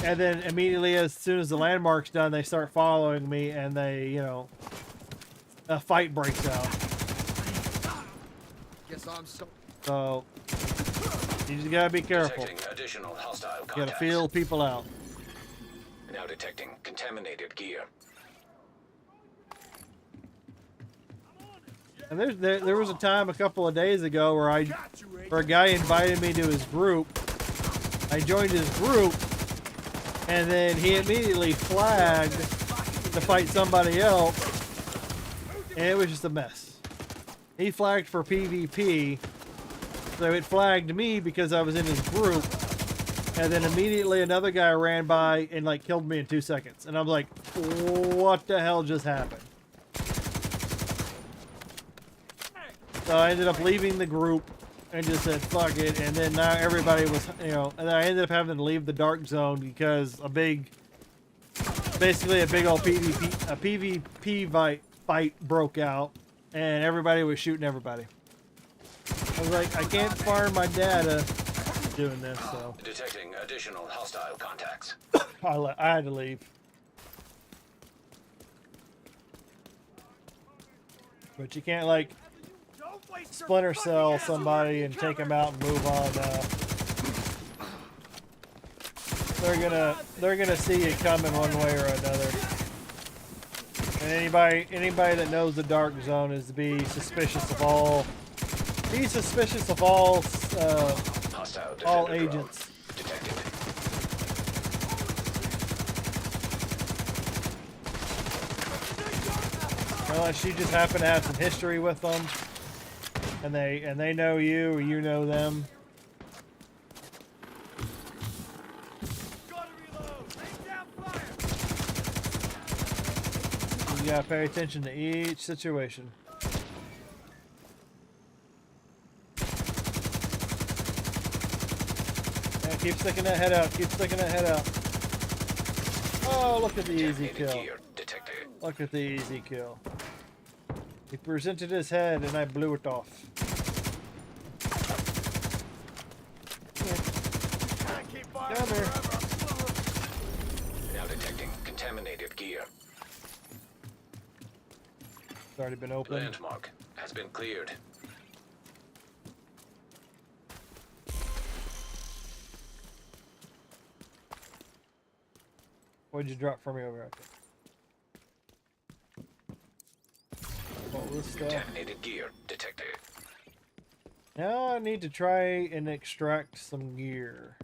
And then immediately, as soon as the landmark's done, they start following me, and a fight breaks out. Guess I'm so. So you just gotta be careful. Detecting additional hostile You gotta contacts. feel people out. Now detecting contaminated gear. And there was a time a couple of days ago where a guy invited me to his group. I joined his group, and then he immediately flagged to fight somebody else, and it was just a mess. He flagged for PvP, so it flagged me because I was in his group, and then immediately another guy ran by and like killed me in 2 seconds, and I'm like, what the hell just happened? So I ended up leaving the group and just said, fuck it. And then now everybody was, and then I ended up having to leave the dark zone because basically a big old PvP fight broke out, and everybody was shooting everybody. I was like, I can't farm my data doing this, so Detecting additional hostile contacts. I had to leave. But you can't like Don't waste your splinter fucking cell ammo. somebody and take Cover. them out and move on. They're gonna see you coming one way or another. And anybody that knows the dark zone is to be suspicious of all. Be suspicious of all Hostile all defender drone agents. detected. Unless you just happen to have some history with them, and they know you or you know them. Gotta reload. Lay down fire. You gotta pay attention to each situation. Yeah, keep sticking that head out. Keep sticking that head out. Oh, look at the easy Detonated kill. gear detected. Look at the easy kill. He presented his head and I blew it off. Can't keep firing Come here. forever. Now detecting contaminated gear. It's already been opened. Landmark has been cleared. What'd you drop for me over there? All this stuff. Contaminated gear detected. Now I need to try and extract some gear.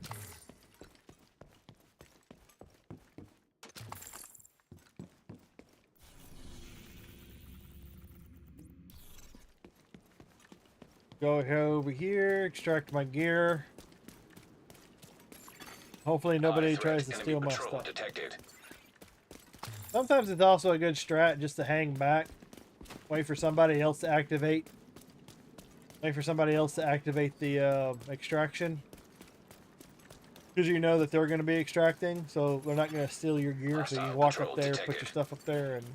Go over here, extract my gear. Hopefully nobody High threat tries to enemy steal my patrol stuff. detected. Sometimes it's also a good strat just to hang back, wait for somebody else to activate. Wait for somebody else to activate the extraction. Because you know that they're going to be extracting, so they're not going to steal your gear, so you Hostile walk patrol up there, put your detected. stuff up there, and...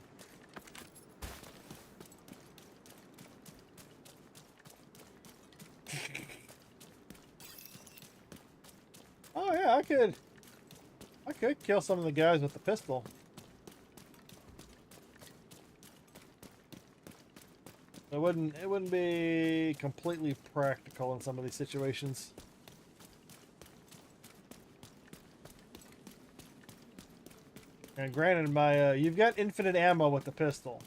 Oh yeah, I could kill some of the guys with the pistol. It wouldn't be completely practical in some of these situations. And granted, you've got infinite ammo with the pistol.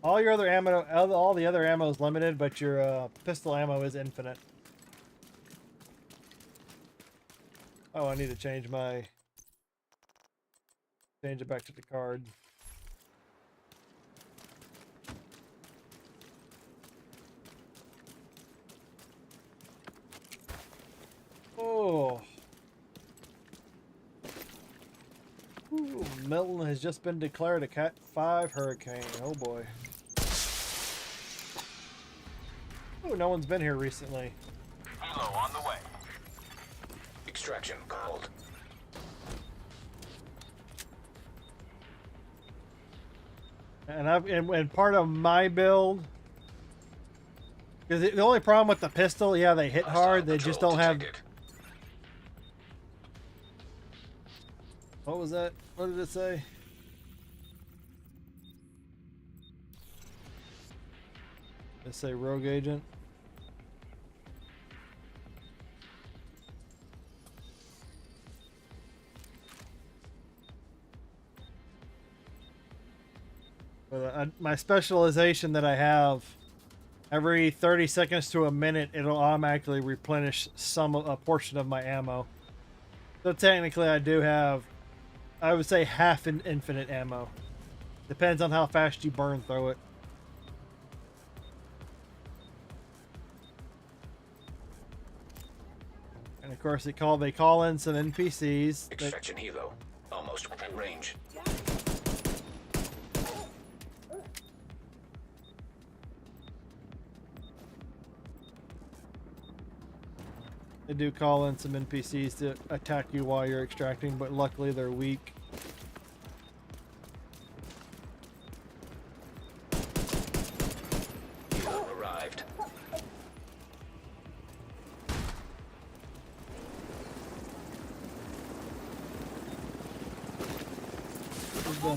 All your other ammo, all the other ammo is limited, but your pistol ammo is infinite. Oh, I need to change it back to the card. Oh. Ooh, Milton has just been declared a Cat 5 hurricane. Oh boy. Oh, no one's been here recently. Helo on the way. Extraction called. And part of my build, because the only problem with the pistol, yeah, they hit hard. They just don't have. What was that? What did it say? Did it say rogue agent? My specialization that I have, every 30 seconds to a minute, it'll automatically replenish a portion of my ammo. So technically, I do have, I would say, half infinite ammo. Depends on how fast you burn through it. And of course, they call in some NPCs. Extraction helo. Almost within range. They do call in some NPCs to attack you while you're extracting, but luckily they're weak. Helo arrived. I'm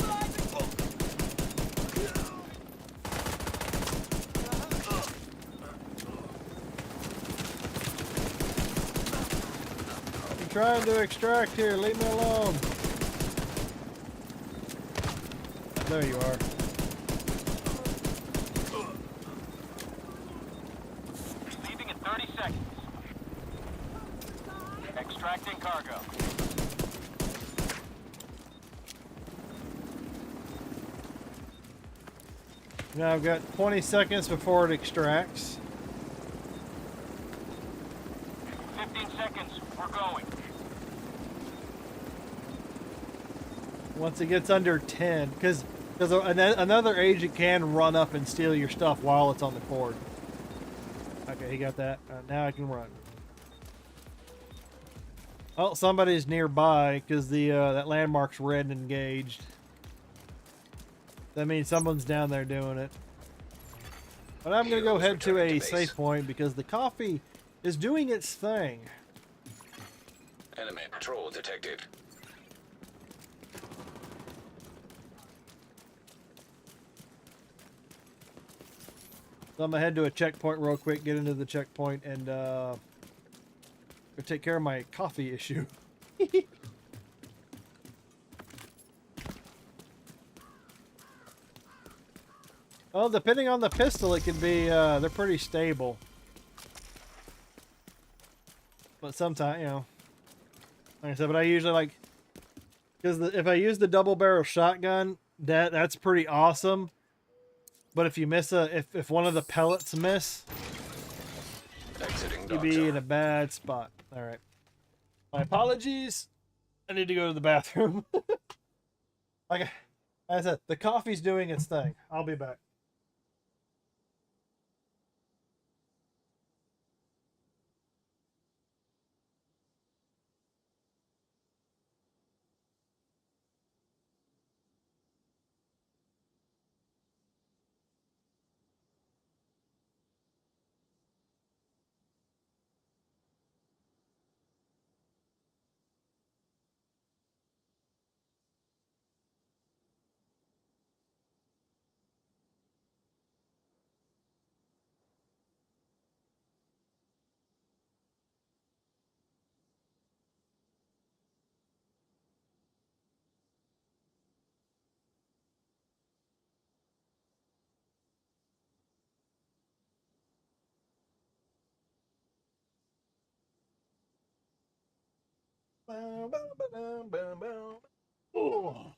trying to extract here. Leave me alone. There you are. Leaving in 30 seconds. Extracting cargo. Now I've got 20 seconds before it extracts. 15 seconds. We're going. Once it gets under 10, because another agent can run up and steal your stuff while it's on the cord. Okay, he got that. Now I can run. Oh, somebody's nearby because the that landmark's red and engaged. That means someone's down there doing it. But I'm gonna go head to a safe point because the coffee is doing its thing. Enemy patrol detected. So I'm gonna head to a checkpoint real quick, get into the checkpoint, and go take care of my coffee issue. Well, depending on the pistol, it can be, they're pretty stable. But sometimes, you know, like I said, but I usually like, because if I use the double barrel shotgun, that's pretty awesome. But if you miss if one of the pellets miss, you'd be in a bad spot. All right. My apologies. I need to go to the bathroom. Like I said, the coffee's doing its thing. I'll be back. Oh.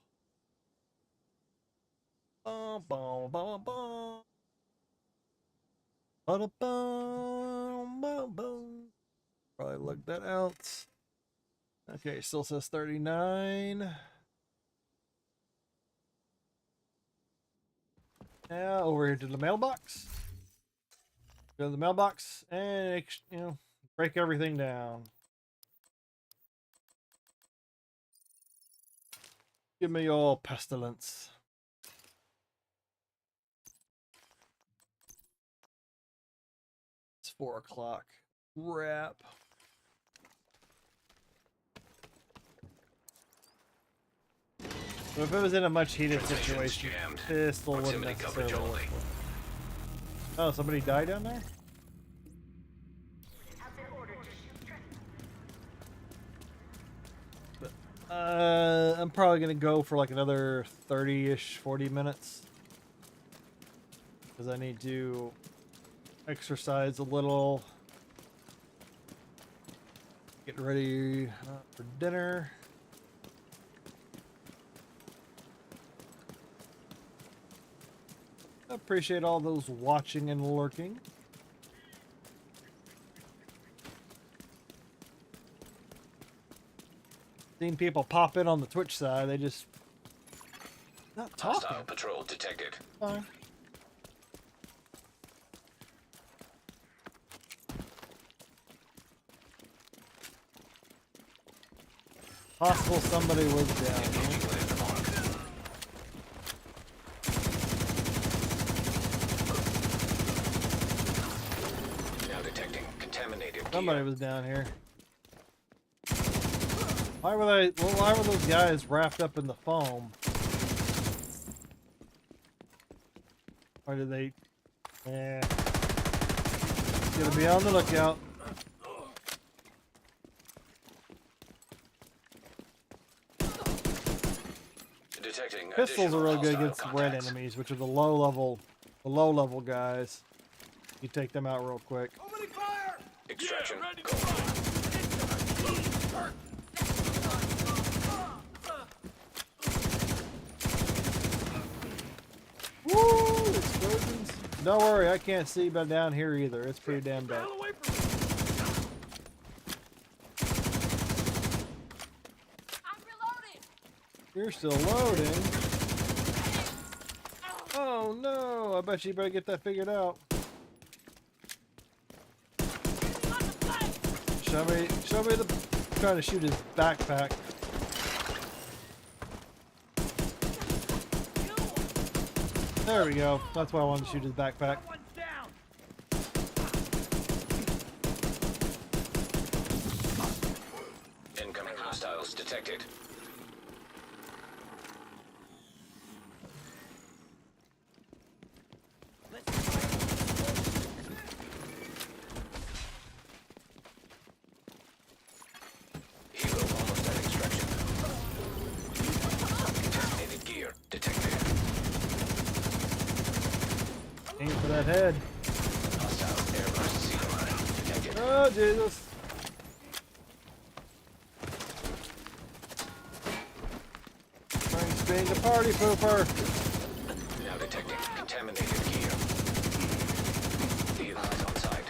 Probably lug that out. Okay, still says 39. Now over here to the mailbox. Go to the mailbox and, you know, break everything down. Give me your pestilence. It's 4 o'clock. Wrap. So if it was in a much heated situation, pistol wouldn't necessarily work. Oh, somebody died down there? I'm probably gonna go for like another 30-ish, 40 minutes. Because I need to exercise a little. Get ready for dinner. I appreciate all those watching and lurking. Seen people pop in on the Twitch side, they just not talking. Hostile patrol detected. Fine. Possible somebody was down here. Now detecting contaminated Somebody was down here. Why were those guys wrapped up in the foam? Or did they? Yeah. Gotta be on the lookout. Detecting Pistols are real good hostile against red contacts. enemies, which are the low level guys. You take them out real quick. Opening fire! Extraction. Yeah, ready Go. to fire. Woo! Explosions. Don't worry, I can't see but down here either. It's pretty damn Get the dark. hell away from me. I'm reloading. You're still loading. Oh no! I bet you better get that figured out. Show me the. I'm trying to shoot his backpack. There we go. That's why I wanted to shoot his backpack. That one's down. Incoming hostiles detected. Helo almost at extraction. Contaminated gear detected. Aim for that head. Hostile airburst seal line detected. Oh Jesus! Trying to being a party pooper. Now detecting contaminated gear. Helo is on site.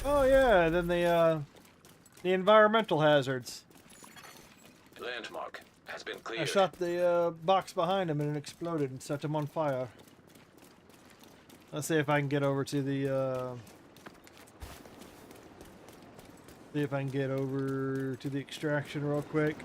Oh yeah, then the environmental hazards. Landmark has been I cleared. shot the box behind him and it exploded and set him on fire. Let's see if I can get over to the see if I can get over to the extraction real quick.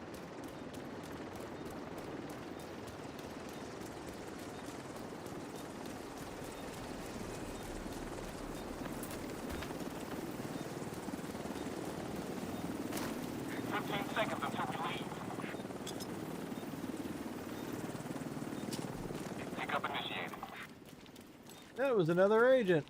That was another agent.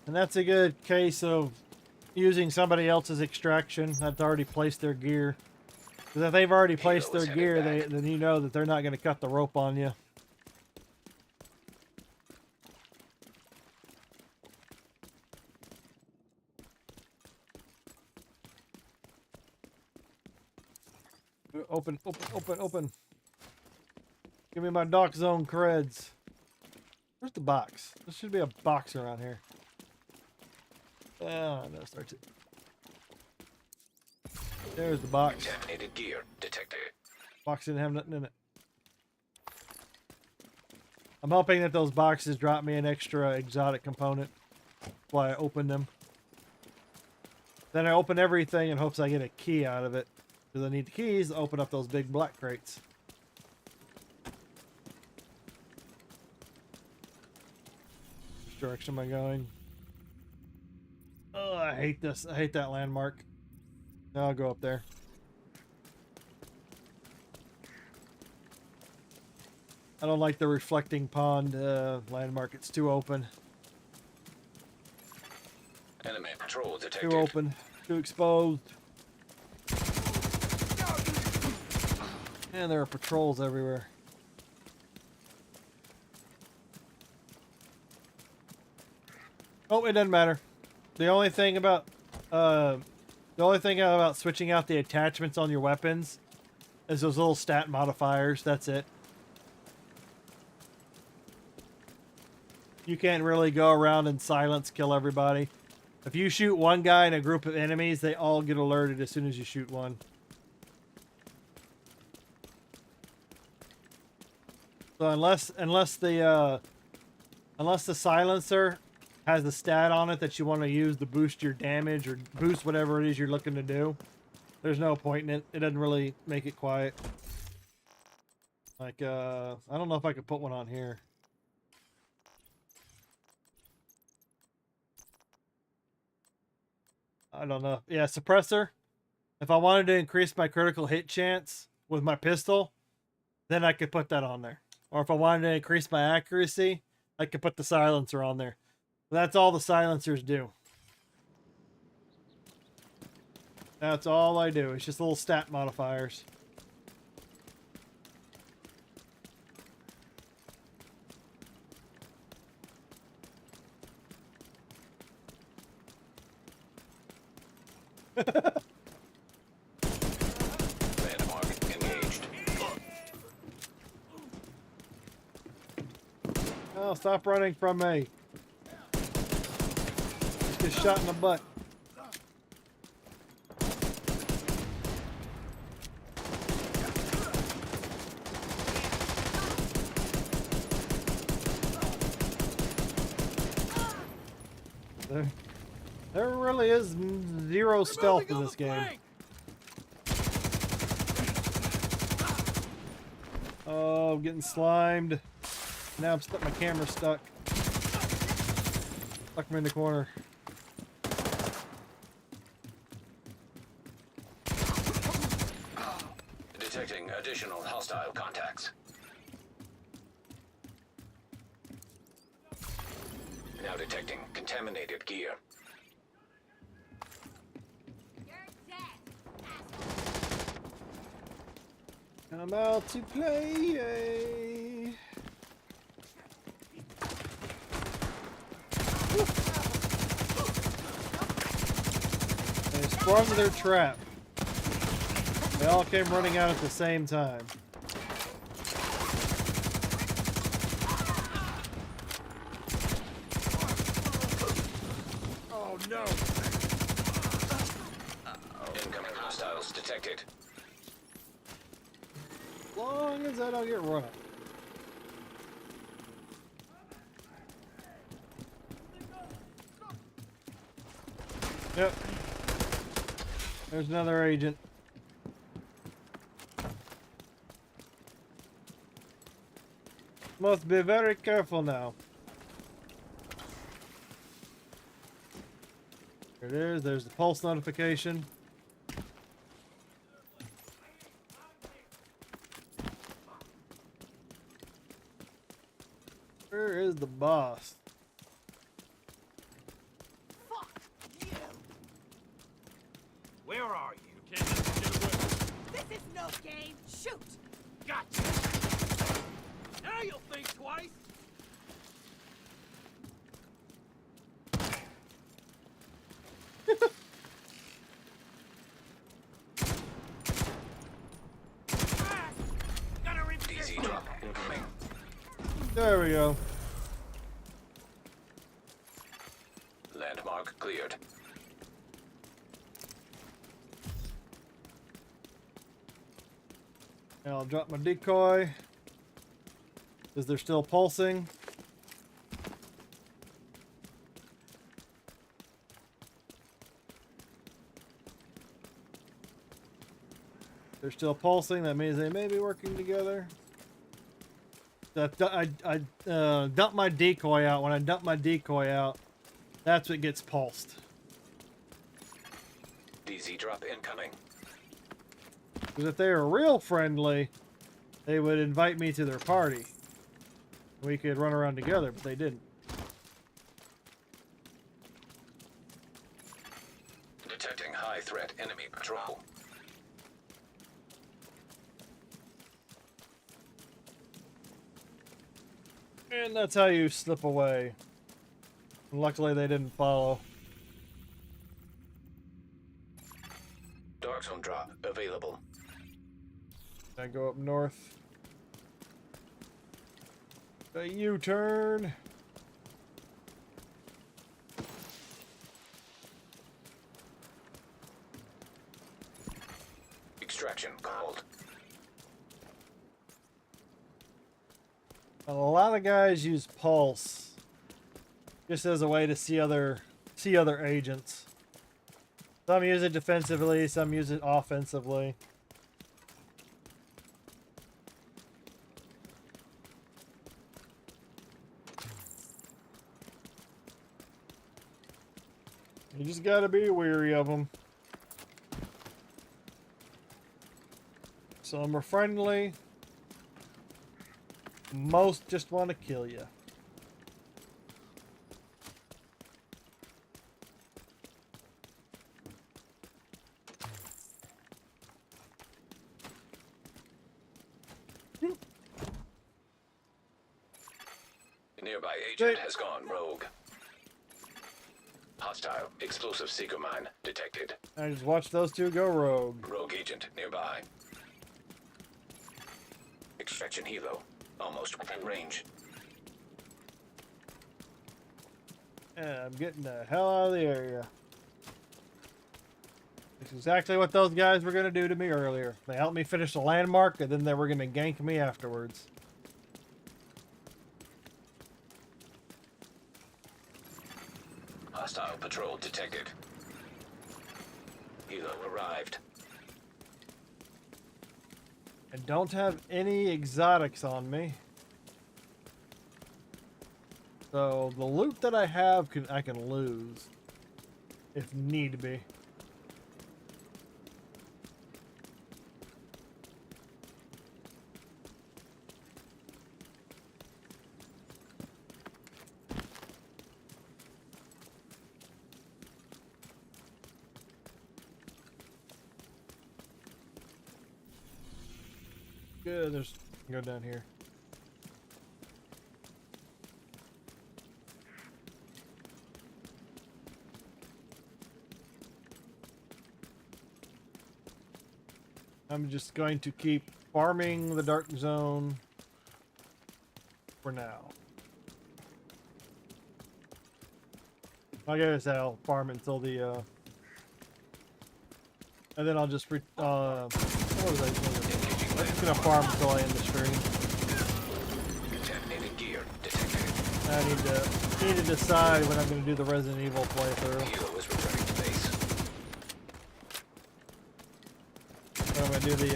And that's a good case of using somebody else's extraction that's already placed their gear. Because if they've already placed their gear, then you know that they're not going to cut the rope on you. Open, open, open, open. Give me my dock zone creds. Where's the box? There should be a box around here. Oh, no, it starts it. There's the box. Contaminated gear detected. Box didn't have nothing in it. I'm hoping that those boxes drop me an extra exotic component while I open them. Then I open everything in hopes I get a key out of it. Because I need the keys to open up those big black crates. Which direction am I going? Oh, I hate this. I hate that landmark. Now I'll go up there. I don't like the reflecting pond landmark. It's too open. Enemy patrol detected. Too open. Too exposed. And there are patrols everywhere. Oh, it doesn't matter. The only thing about switching out the attachments on your weapons is those little stat modifiers. That's it. You can't really go around and silence kill everybody. If you shoot one guy in a group of enemies, they all get alerted as soon as you shoot one. So unless the silencer has the stat on it that you want to use to boost your damage or boost whatever it is you're looking to do, There's no point in it. It doesn't really make it quiet. Like, I don't know if I could put one on here. I don't know. Yeah, suppressor. If I wanted to increase my critical hit chance with my pistol, then I could put that on there. Or if I wanted to increase my accuracy, I could put the silencer on there. That's all the silencers do. That's all I do. It's just little stat modifiers. Landmark engaged. Oh, stop running from me. Just get shot in the butt. There really is zero stealth in this game. Oh, I'm getting slimed. Now I'm stuck. My camera's stuck. Stuck me in the corner. Detecting additional hostile contacts. Now detecting contaminated gear. I'm out to play. They sprung their trap. They all came running out at the same time. Oh no! Incoming hostiles detected. As long as I don't get run. Yep. There's another agent. Must be very careful now. There it is. There's the pulse notification. Where is the boss? Fuck you! Where are you? Can't let me get away. This is no game. Shoot! Gotcha! Now you'll think twice! Ah! Gotta DZ drop incoming. There we go. Landmark cleared. And I'll drop my decoy. Because they're still pulsing. They're still pulsing. That means they may be working together. I dump my decoy out. When I dump my decoy out, that's what gets pulsed. DZ drop incoming. Because if they were real friendly, they would invite me to their party. We could run around together, but they didn't. Detecting high threat enemy patrol. And that's how you slip away. Luckily, they didn't follow. Dark zone drop available. I go up north. A U-turn. Extraction called. A lot of guys use pulse just as a way to see other agents. Some use it defensively, some use it offensively. You just gotta be wary of them. Some are friendly. Most just want to kill you. A nearby agent has gone rogue. Hostile explosive seeker mine detected. I just watched those two go rogue. Rogue agent nearby. Extraction helo almost within range. Yeah, I'm getting the hell out of the area. It's exactly what those guys were going to do to me earlier. They helped me finish the landmark, and then they were going to gank me afterwards. Hostile patrol detected. Helo arrived. I don't have any exotics on me. So the loot that I have, I can lose. If need be. Good, there's go down here. I'm just going to keep farming the dark zone for now. I guess I'll farm it until the and then I'll just what was I? I'm just gonna farm until I end the stream. Contaminated gear detected. I need to decide when I'm gonna do the Resident Evil playthrough. Helo is returning to base. When I'm gonna do the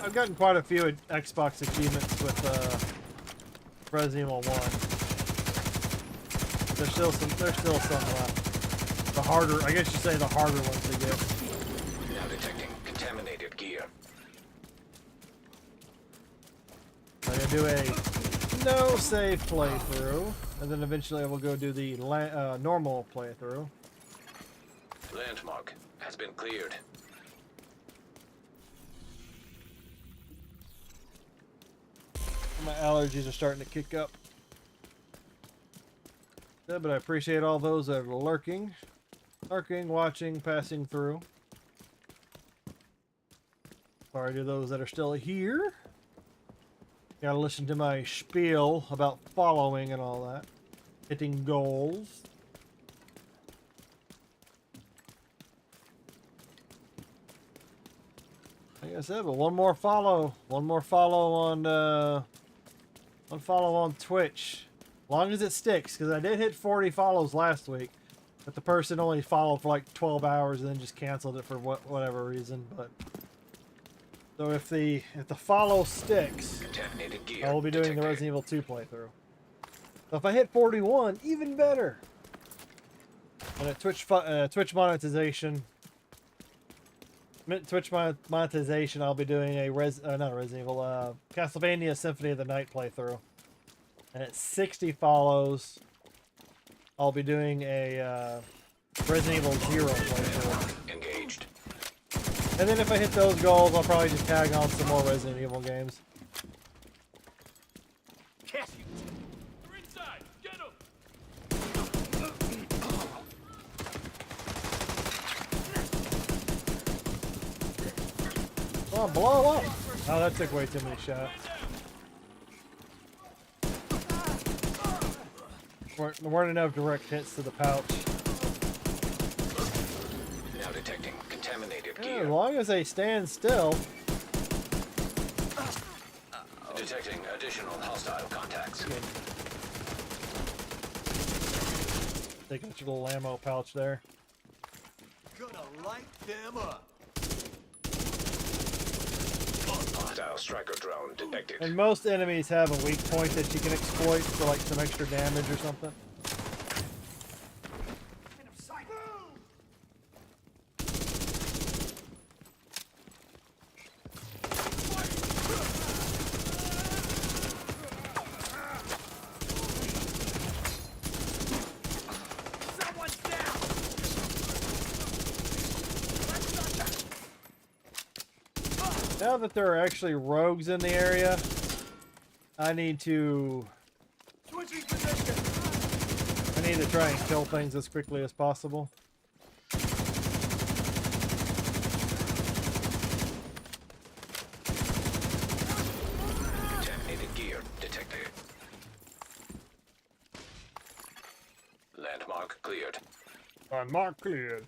I've gotten quite a few Xbox achievements with Resident Evil 1. There's still some left. The harder, I guess you say the harder ones to get. Now detecting contaminated gear. I'm gonna do a no save playthrough, and then eventually I will go do the normal playthrough. Landmark has been cleared. My allergies are starting to kick up. Yeah, but I appreciate all those that are lurking, watching, passing through. Sorry to those that are still here. Gotta listen to my spiel about following and all that. Hitting goals. Like I said, but one more follow on Twitch. As long as it sticks, because I did hit 40 follows last week, but the person only followed for like 12 hours and then just canceled it for whatever reason. But so if the follow sticks, I will be doing the Resident Evil 2 playthrough. So if I hit 41, even better. And at Twitch monetization, I'll be doing a not a Resident Evil, Castlevania Symphony of the Night playthrough. And at 60 follows, I'll be doing a Resident Evil 0 playthrough. Engaged. And then if I hit those goals, I'll probably just tag on some more Resident Evil games. Cash you. They're inside. Get them. Oh, blow up! Oh, that took way too many shots. There weren't enough direct hits to the pouch. Now detecting contaminated Yeah, gear. as long as they stand still. Detecting additional hostile contacts. Take out your little ammo pouch there. Gonna light them up. Hostile striker drone detected. And most enemies have a weak point that you can exploit for like some extra damage or something. Someone's down. Now that there are actually rogues in the area, I need to Switching position. try and kill things as quickly as possible. Contaminated gear detected. Landmark cleared. Mark cleared.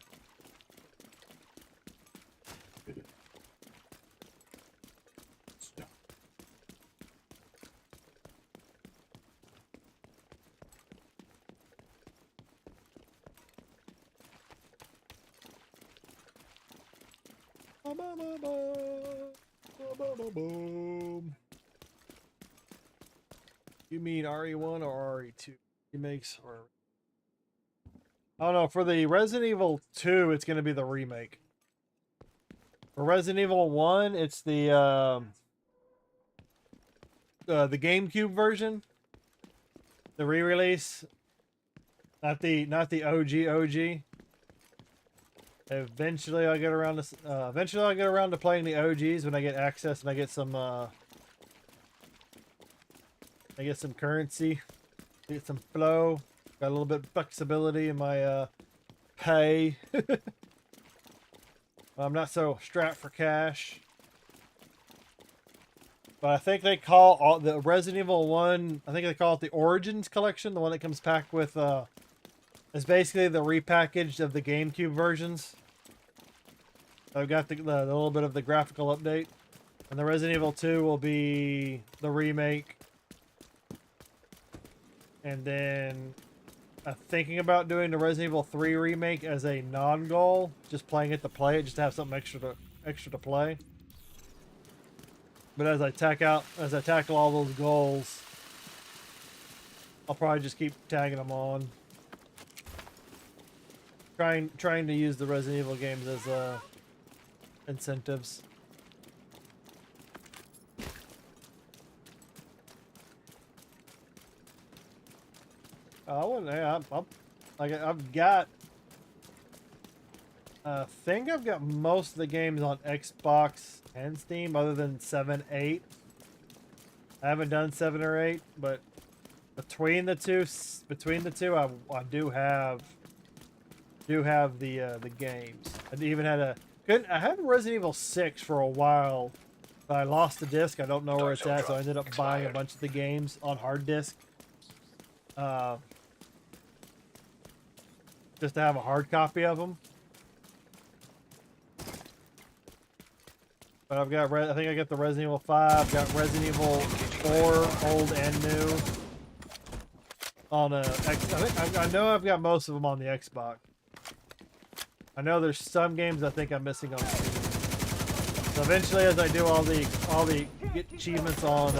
You mean RE1 or RE2? Remakes or I don't know. For the Resident Evil 2, it's going to be the remake. For Resident Evil 1, it's the GameCube version, the re-release, not the OG. Eventually, I'll get around to playing the OGs when I get access and I get some currency, get some flow. Got a little bit of flexibility in my pay. I'm not so strapped for cash. But I think they call all the Resident Evil 1, I think they call it the Origins Collection, the one that comes packed with it's basically the repackaged of the GameCube versions. I've got the little bit of the graphical update. And the Resident Evil 2 will be the remake. And then I'm thinking about doing the Resident Evil 3 remake as a non-goal, just playing it to play it, just to have something extra to play. But as I tackle all those goals, I'll probably just keep tagging them on. Trying to use the Resident Evil games as incentives. I wouldn't. Yeah, I've got. I think I've got most of the games on Xbox and Steam, other than 7, 8. I haven't done 7 or 8, but between the two, I do have the games. I even had I had Resident Evil 6 for a while, but I lost the disc. I don't know where it's at, so I ended up buying a bunch of the games on hard disk. Just to have a hard copy of them. But I've got, I think I got the Resident Evil 5, got Resident Evil 4, old and new. On I know I've got most of them on the Xbox. I know there's some games I think I'm missing on Steam. So eventually, as I do all the achievements on,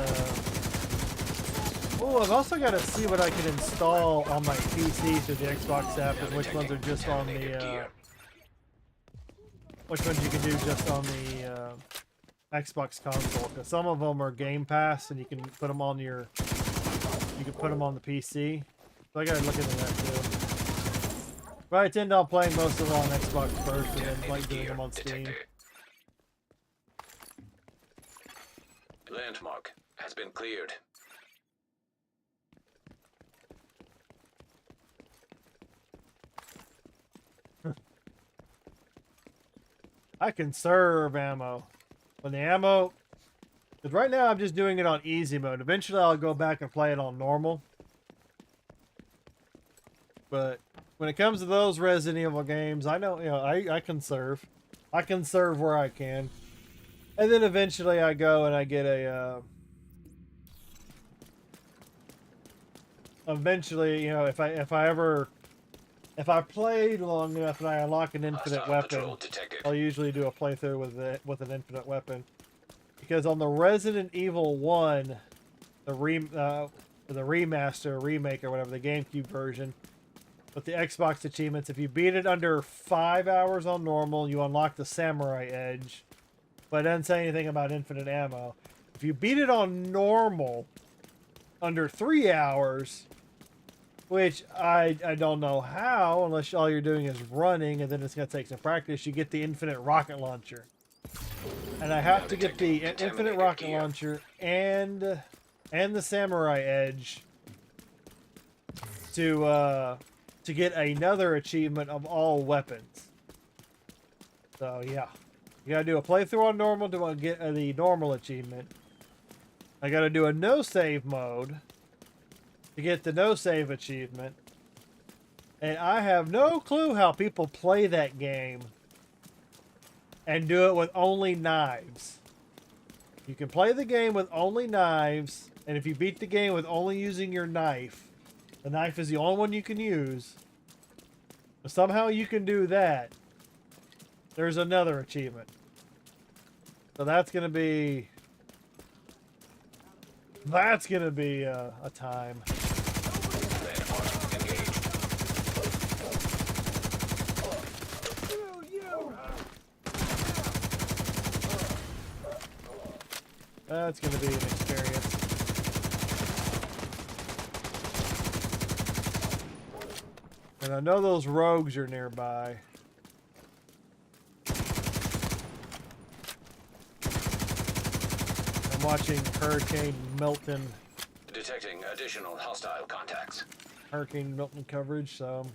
oh, I've also got to see what I can install on my PC through the Xbox app, and which ones are just on the, which ones you can do just on the Xbox console. Because some of them are Game Pass, and you can put them on the PC. So I gotta look into that too. But I tend on playing most of them on Xbox first, and then like doing them on Steam. Landmark has been cleared. I conserve ammo. When the ammo, because right now I'm just doing it on easy mode. Eventually I'll go back and play it on normal. But when it comes to those Resident Evil games, I know, I conserve. I conserve where I can. And then eventually I go and I get a, eventually, if I ever if I played long enough and I unlock an infinite Hostile weapon, patrol detected. I'll usually do a playthrough with an infinite weapon. Because on the Resident Evil 1, the remaster, remake, or whatever, the GameCube version, with the Xbox achievements, if you beat it under 5 hours on normal, you unlock the Samurai Edge. But it doesn't say anything about infinite ammo. If you beat it on normal, under 3 hours, which I don't know how, unless all you're doing is running, and then it's going to take some practice, you get the infinite rocket launcher. And I have to get the infinite rocket launcher and the Samurai Edge to get another achievement of all weapons. So yeah, you gotta do a playthrough on normal to get the normal achievement. I gotta do a no save mode to get the no save achievement. And I have no clue how people play that game and do it with only knives. You can play the game with only knives, and if you beat the game with only using your knife, the knife is the only one you can use. But somehow you can do that. There's another achievement. So that's gonna be a time. That's going to be an experience. And I know those rogues are nearby. I'm watching Hurricane Milton. Detecting additional hostile contacts. Hurricane Milton coverage, so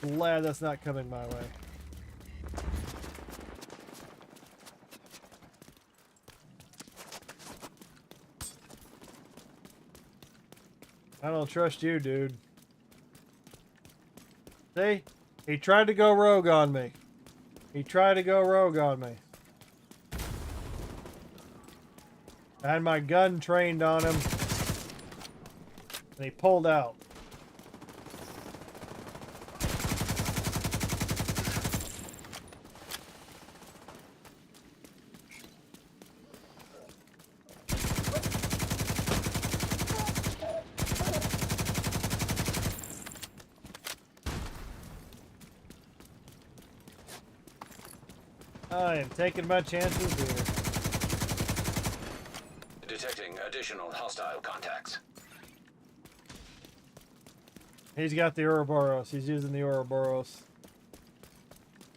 I'm glad that's not coming my way. I don't trust you, dude. See? He tried to go rogue on me. He tried to go rogue on me. I had my gun trained on him. And he pulled out. I am taking my chances here. Detecting additional hostile contacts. He's got the Ouroboros. He's using the Ouroboros.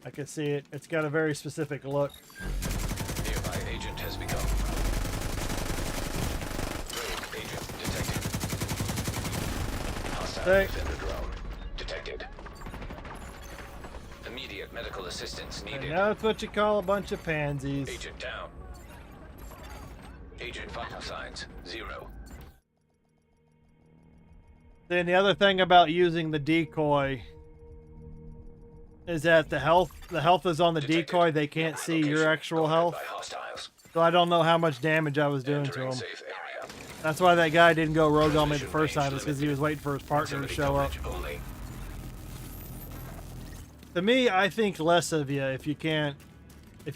I can see it. It's got a very specific look. Nearby agent has become. Rogue agent detected. Hostile defender drone detected. Immediate medical assistance needed. And now it's what you call a bunch of pansies. Agent down. Agent vital signs 0. Then the other thing about using the decoy is that the health is on the decoy. They can't see your actual health. So I don't know how much damage I was doing to him. That's why that guy didn't go rogue on me the first time, is because he was waiting for his partner to show up. To me, I think less of you if you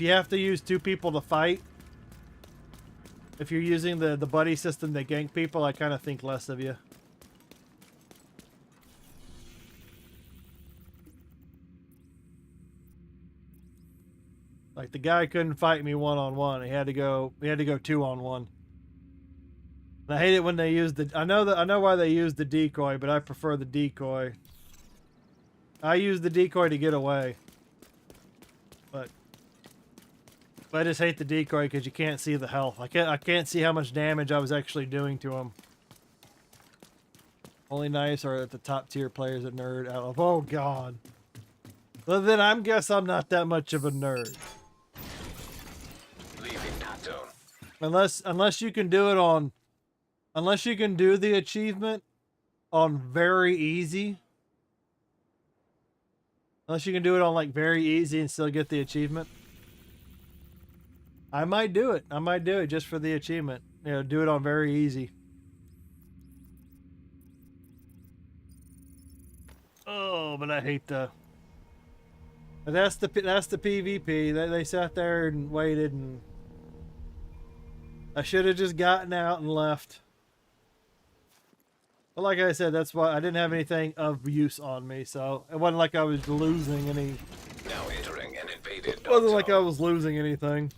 have to use 2 people to fight. If you're using the buddy system to gank people, I kind of think less of you. Like the guy couldn't fight me 1-on-1. He had to go 2-on-1. And I hate it when they use the. I know why they use the decoy, but I prefer the decoy. I use the decoy to get away. But I just hate the decoy because you can't see the health. I can't see how much damage I was actually doing to him. Only nice are at the top tier players at nerd out of. Oh god. Well then I guess I'm not that much of a nerd. Leaving zone. Unless you can do it on. Unless you can do the achievement on very easy. Unless you can do it on like very easy and still get the achievement. I might do it. I might do it just for the achievement. You know, do it on very easy. Oh. Oh, but I hate the. But that's the PvP. They sat there and waited, and I should have just gotten out and left. But like I said, that's why I didn't have anything of use on me, so it wasn't like I was losing any. Now entering an invaded It wasn't dark like I zone. was losing anything.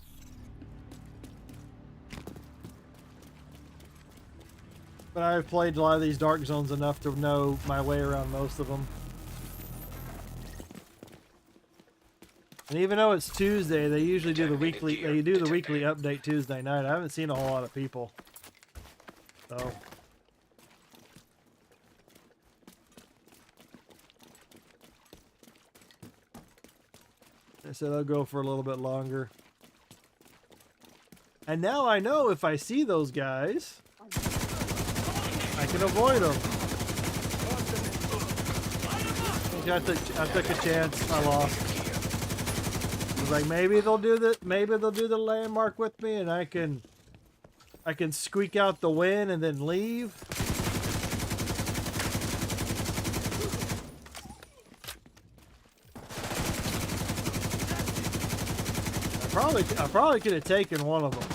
But I've played a lot of these dark zones enough to know my way around most of them. And even though it's Tuesday, they usually do the weekly. They do the weekly update Tuesday night. I haven't seen a whole lot of people. So. They said they'll go for a little bit longer. And now I know if I see those guys, I can avoid them. I took a chance. I lost. I was like, maybe they'll do the landmark with me, and I can squeak out the win and then leave. I probably could have taken one of them.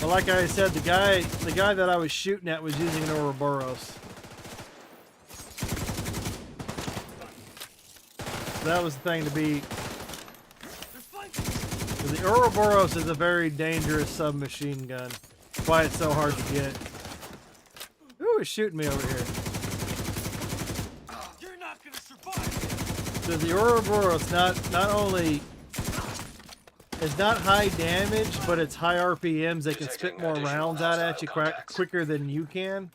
But like I said, the guy that I was shooting at was using an Ouroboros. That was the thing to beat. The Ouroboros is a very dangerous submachine gun. That's why it's so hard to get. Who is shooting me over here? You're not gonna survive. So the Ouroboros not only it's not high damage, but it's high RPMs. They can spit more rounds out at you quicker than you can.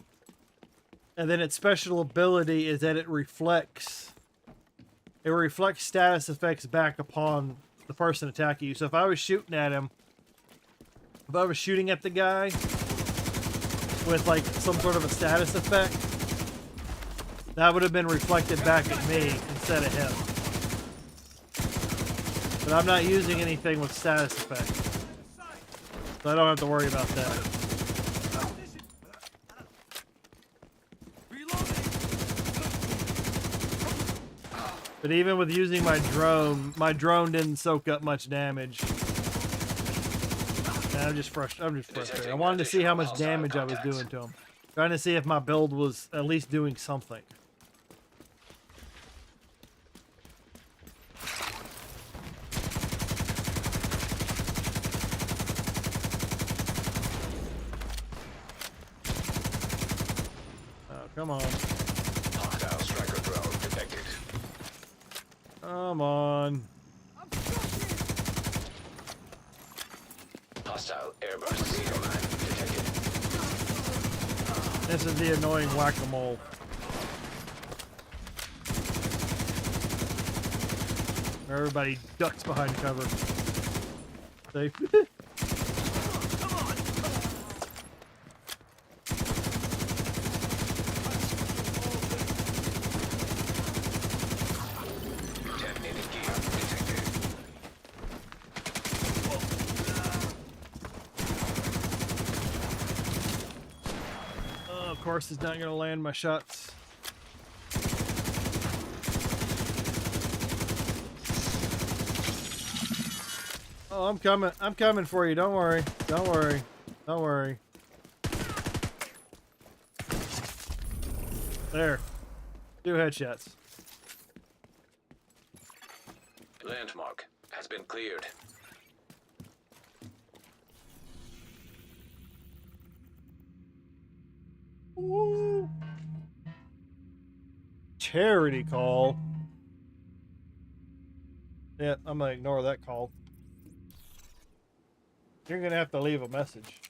And then its special ability is that it reflects status effects back upon the person attacking you. So if I was shooting at him, if I was shooting at the guy with like some sort of a status effect, that would have been reflected back at me instead of him. But I'm not using anything with status effect, so I don't have to worry about that. But even with using my drone didn't soak up much damage. And I'm just frustrated. I wanted to see how much damage I was doing to him. Trying to see if my build was at least doing something. Come on. Hostile striker drone detected. Come on. Hostile airburst seeker mine detected. This is the annoying whack-a-mole. Everybody ducks behind cover. Safe. Of course, it's not going to land my shots. Oh, I'm coming. I'm coming for you. Don't worry. Don't worry. Don't worry. There. 2 headshots. Landmark has been cleared. Woo. Charity call. Yeah, I'm gonna ignore that call. You're gonna have to leave a message.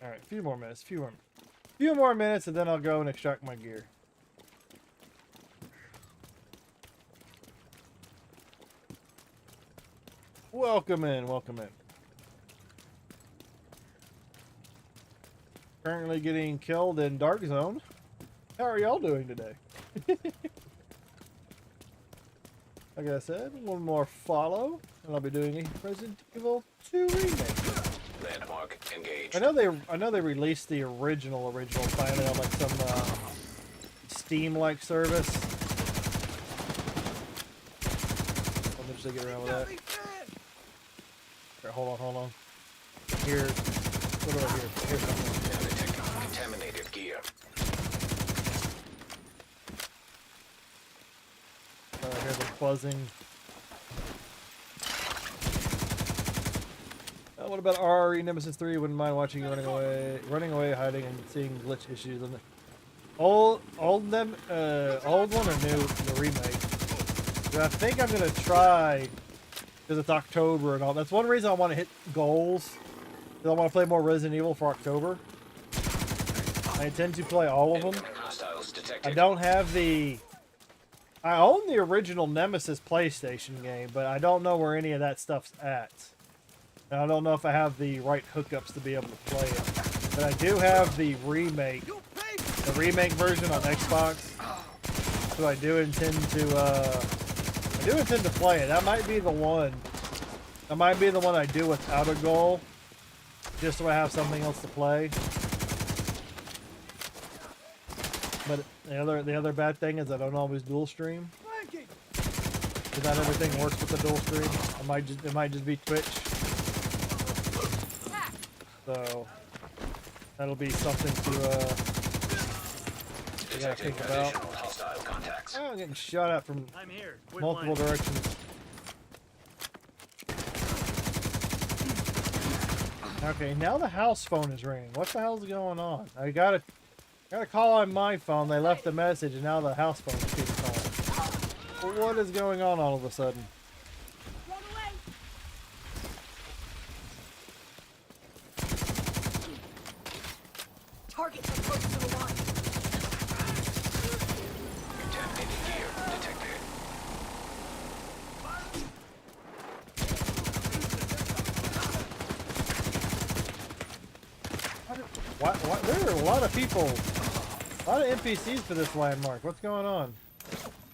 All right, a few more minutes. Few more minutes, and then I'll go and extract my gear. Welcome in. Welcome in. Currently getting killed in Dark Zone. How are y'all doing today? Like I said, one more follow, and I'll be doing a Resident Evil 2 remake. Landmark engaged. I know they released the original finally on like some Steam-like service. Let me just get around with that. Here, hold on. Here, what do I hear? Here's something. Now detecting contaminated gear. I hear the buzzing. What about RE Nemesis 3? Wouldn't mind watching you running away, hiding, and seeing glitch issues on the old one or new, the remake. But I think I'm gonna try because it's October and all. That's one reason I want to hit goals. Because I want to play more Resident Evil for October. I intend to play all of them. Hostiles detected. I don't have the. I own the original Nemesis PlayStation game, but I don't know where any of that stuff's at. And I don't know if I have the right hookups to be able to play it. But I do have the remake version on Xbox. So I do intend to play it. That might be the one. That might be the one I do without a goal. Just so I have something else to play. But the other bad thing is I don't always dual stream. Because not everything works with the dual stream. It might just be Twitch. So that'll be something to you gotta think about. Oh, I'm getting shot at from multiple directions. Okay, now the house phone is ringing. What the hell's going on? I gotta call on my phone. They left a message, and now the house phone keeps calling. Well, what is going on all of a sudden? Target close to the line. Contaminated gear detected. What? There are a lot of people, a lot of NPCs for this landmark. What's going on?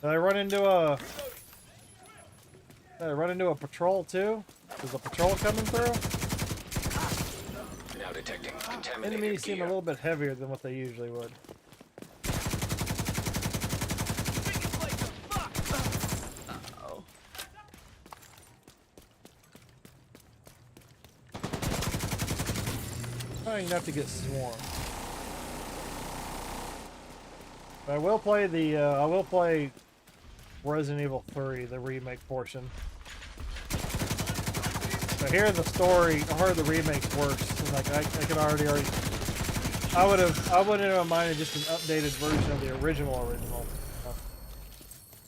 Did I run into a patrol too? Is a patrol coming through? Now detecting contaminated Enemies seem a gear. little bit heavier than what they usually would. Trying not to get swarmed. But I will play Resident Evil 3, the remake portion. I hear the story, I heard the remake works, and like I could already I wouldn't have minded just an updated version of the original.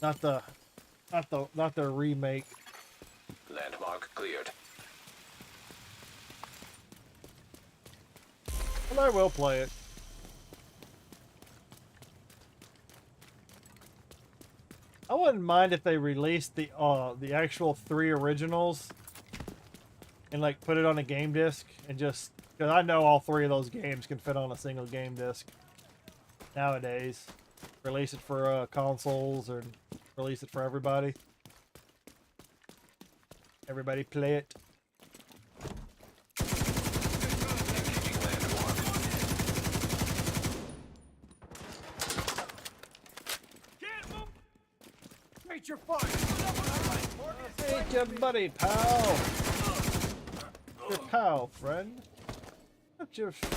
Not the remake. Landmark cleared. But I will play it. I wouldn't mind if they released the actual 3 originals and like put it on a game disc and just because I know all 3 of those games can fit on a single game disc nowadays. Release it for consoles or release it for everybody. Everybody play it. Your fire. Hey, your buddy, pal. Your pal, friend. Not your friend.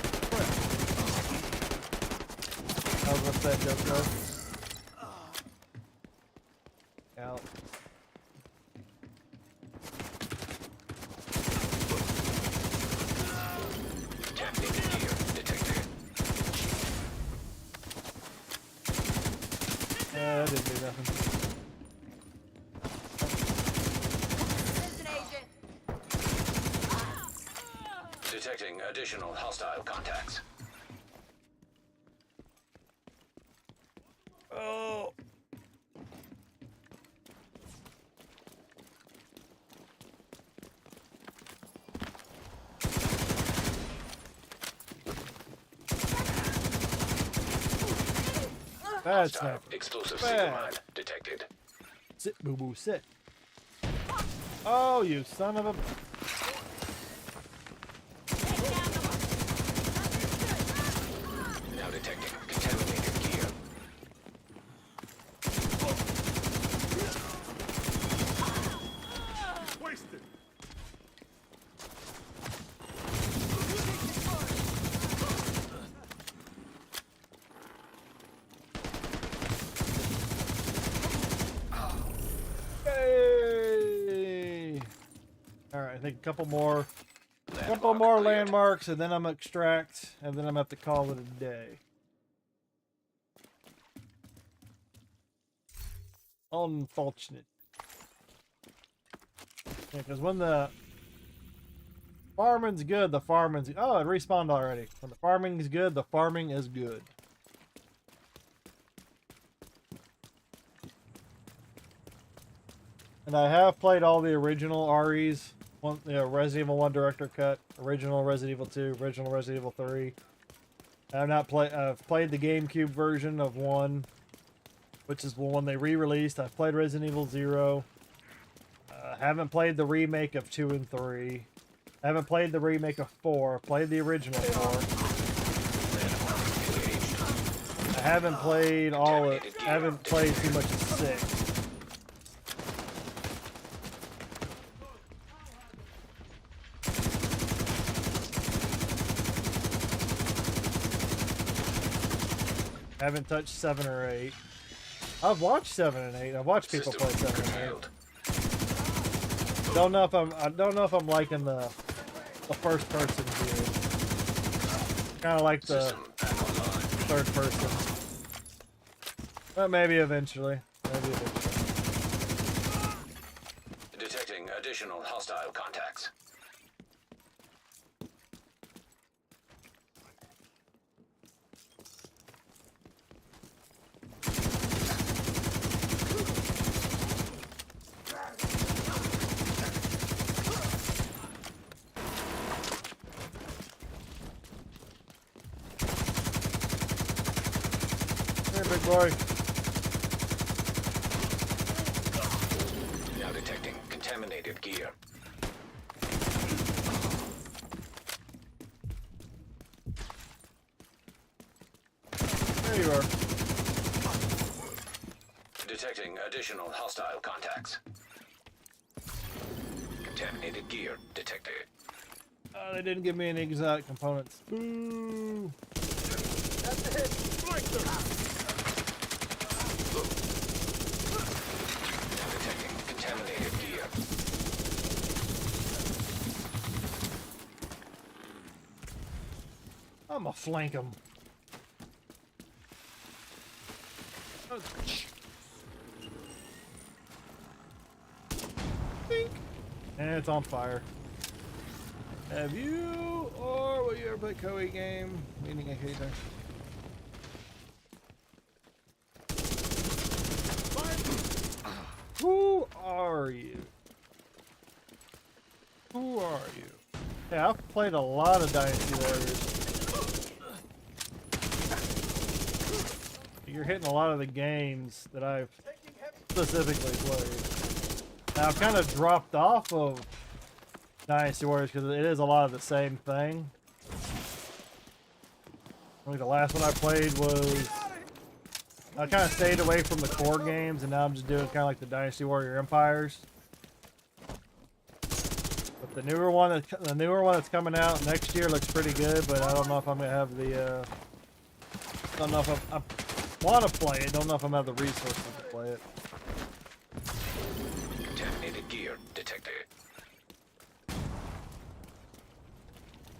How's that joke go? Out. Contaminated gear detected. That didn't do nothing. Detecting additional hostile contacts. Oh. Bad Hostile sniper. explosive Bad. single mine detected. Sit, boo boo, sit. Oh, you son of a. think a couple more Cleared. landmarks, and then I'm gonna extract, and then I'm gonna have to call it a day. Unfortunate. Yeah, because when the farming's good, the farming's... Oh, it respawned already. When the farming's good, the farming is good. And I have played all the original REs. Resident Evil 1 Director Cut, original Resident Evil 2, original Resident Evil 3. I've played the GameCube version of 1, which is the one they re-released. I've played Resident Evil 0. Haven't played the remake of 2 and 3. Haven't played the remake of 4. Played the original 4. I haven't played all of... I haven't played too much of 6. Haven't touched 7 or 8. I've watched 7 and 8. I've watched people play 7 and 8. I don't know if I'm liking the first person view. Kind of like the third person. But maybe eventually. Detecting additional hostile contacts. Big boy. Now detecting contaminated gear. There you are. Detecting additional hostile contacts. Contaminated gear detected. They didn't give me any exotic components. Boo! That's the hit. Strike them. Now detecting contaminated gear. I'ma flank him. And it's on fire. Have you or will you ever play Koei game? Meaning a hater. Who are you? Who are you? Yeah, I've played a lot of Dynasty Warriors. You're hitting a lot of the games that I've specifically played. Now, I've kind of dropped off of Dynasty Warriors because it is a lot of the same thing. I think the last one I played was... I kind of stayed away from the core games, and now I'm just doing kind of like the Dynasty Warrior Empires. But the newer one that's coming out next year looks pretty good, but I don't know if I'm gonna have the. Don't know if I want to play it. Don't know if I'm gonna have the resources to play it. Contaminated gear detected.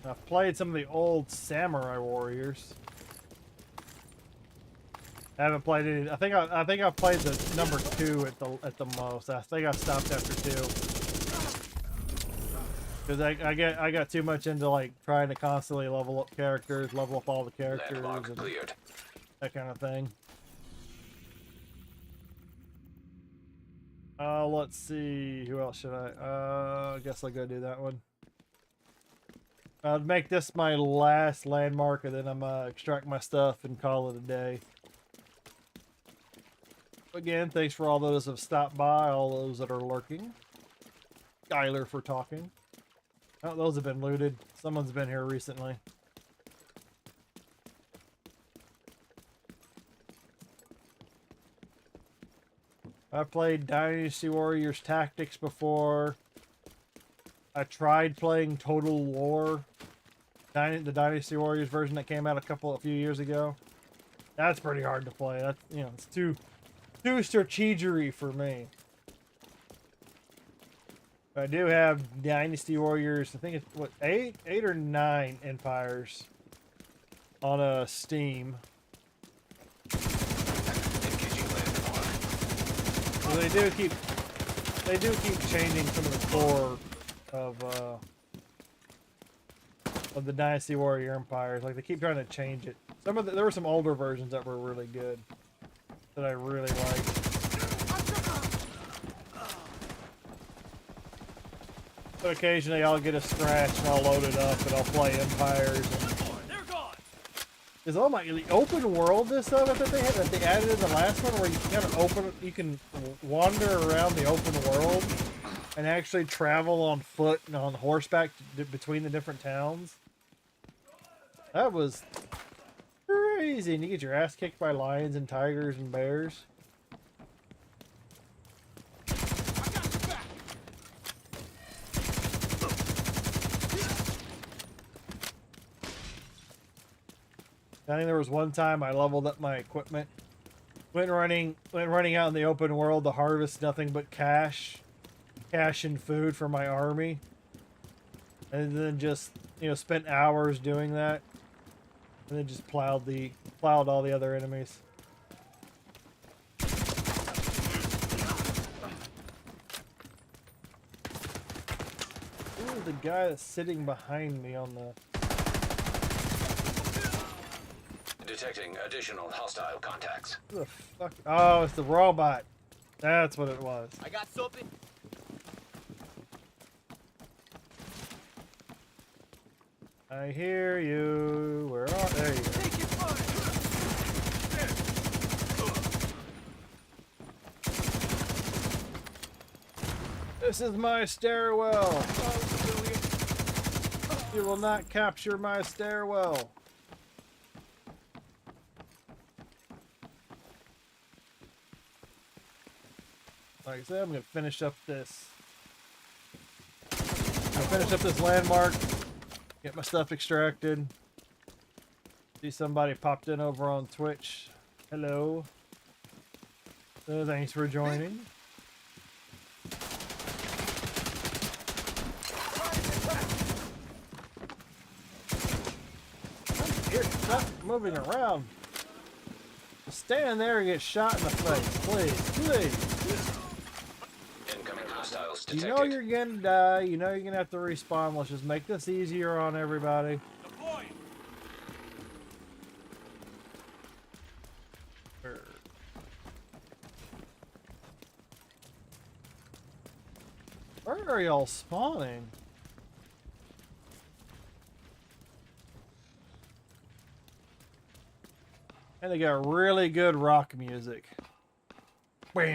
I've played some of the old Samurai Warriors. I haven't played any. I think I've played the number 2 at the most. I think I stopped after 2 because I got too much into like trying to constantly level up characters, level up all the characters, Landmark and cleared. that kind of thing. Let's see. Who else should I? I guess I'll go do that one. I'll make this my last landmark, and then I'm gonna extract my stuff and call it a day. Again, thanks for all those that have stopped by, all those that are lurking. Skyler for talking. Oh, those have been looted. Someone's been here recently. I've played Dynasty Warriors Tactics before. I tried playing Total War. The Dynasty Warriors version that came out a few years ago. That's pretty hard to play. That's, you know, it's too strategery for me. I do have Dynasty Warriors. I think it's what eight or nine empires on Steam. So they do keep changing some of the core of the Dynasty Warrior empires. Like they keep trying to change it. There were some older versions that were really good that I really liked. But occasionally I'll get a scratch and I'll load it up and I'll play empires. They're gone. Is oh my the open world this of it that they added in the last one where you can wander around the open world and actually travel on foot and on horseback between the different towns. That was crazy, and you get your ass kicked by lions and tigers and bears. I think there was one time I leveled up my equipment, went running out in the open world to harvest nothing but cash and food for my army, and then just spent hours doing that, and then just plowed all the other enemies. Ooh, the guy that's sitting behind me on the. Detecting additional hostile contacts. Who the fuck? Oh, it's the robot. That's what it was. I got something. I hear you. Where are there you go. Take your fire. This is my stairwell. You will not capture my stairwell. Like I said, I'm gonna finish up this. Landmark. Get my stuff extracted. See somebody popped in over on Twitch. Hello. Thanks for joining. Here, stop moving around. Stand there and get shot in the face, please. Incoming hostiles You detected. know you're gonna die. You know you're gonna have to respawn. Let's just make this easier on everybody. Deploy. Where are y'all spawning? And they got really good rock music. Oh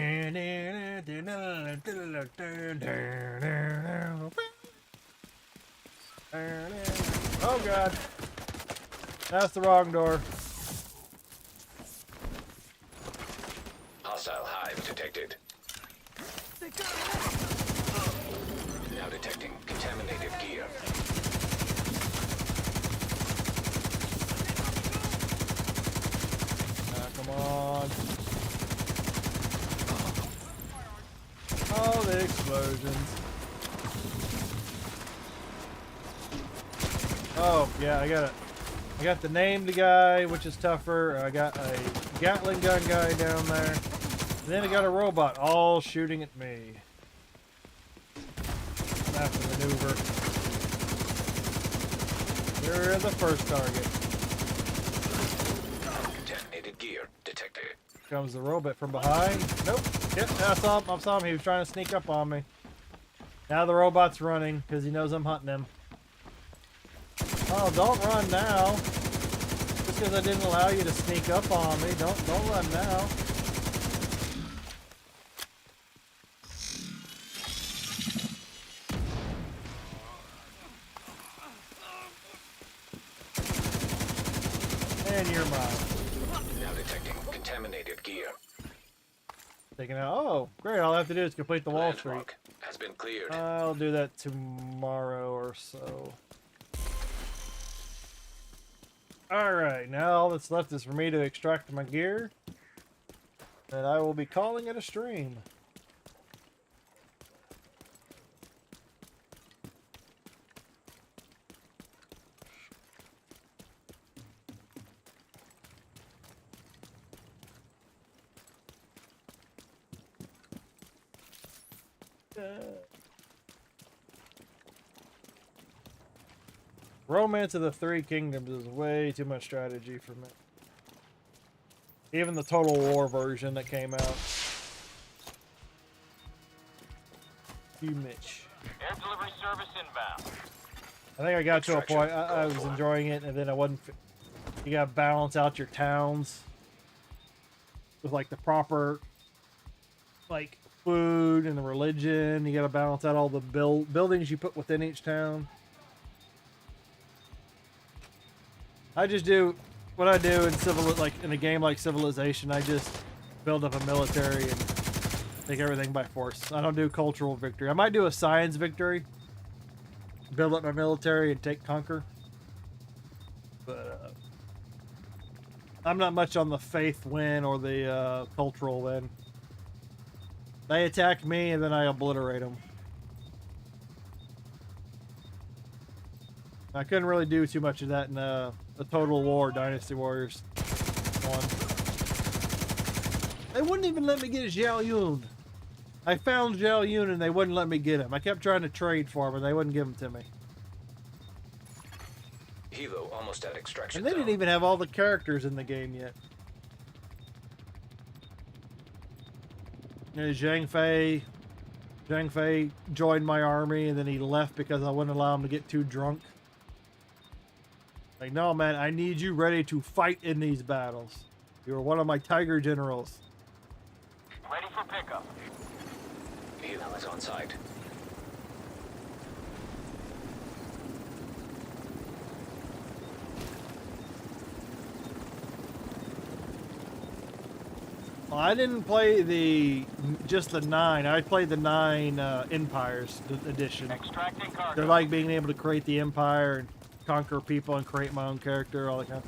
god. That's the wrong door. Hostile hive detected. Now detecting contaminated gear. Come on. Oh, the explosions. Oh, yeah, I got the named guy, which is tougher. I got a Gatling gun guy down there. And then I got a robot all shooting at me. I'm have to maneuver. You're the first target. Contaminated gear detected. Comes the robot from behind. Nope. Yep, I saw him. He was trying to sneak up on me. Now the robot's running because he knows I'm hunting him. Oh, don't run now. Just because I didn't allow you to sneak up on me. Don't run now. And you're mine. Now detecting contaminated gear. Taking out. Oh, great. All I have to do is complete the wall streak. Landmark has been cleared. I'll do that tomorrow or so. Alright, now all that's left is for me to extract my gear. And I will be calling it a stream. Romance of the Three Kingdoms is way too much strategy for me. Even the Total War version that came out. Too much. Air delivery service inbound. I think I got to a point, I was enjoying it, and then I wasn't. You gotta balance out your towns with like the proper, like, food and the religion. You gotta balance out all the buildings you put within each town. I just do what I do in in a game like Civilization. I just build up a military and take everything by force. I don't do cultural victory. I might do a science victory, build up my military and conquer. But I'm not much on the faith win or the cultural win. They attack me and then I obliterate them. I couldn't really do too much of that in the Total War Dynasty Warriors 1. They wouldn't even let me get Zhao Yun. I found Zhao Yun and they wouldn't let me get him. I kept trying to trade for him and they wouldn't give him to me. Hilo almost at extraction. And they didn't even have all the characters in the game yet. You know, Zhang Fei joined my army and then he left because I wouldn't allow him to get too drunk. Like, no, man, I need you ready to fight in these battles. You're one of my tiger generals. Ready for pickup. Hilo is on site. Well, I didn't play just the 9. I played the 9 Empires edition. Extracting cargo. They're like being able to create the empire and conquer people and create my own character, all that kind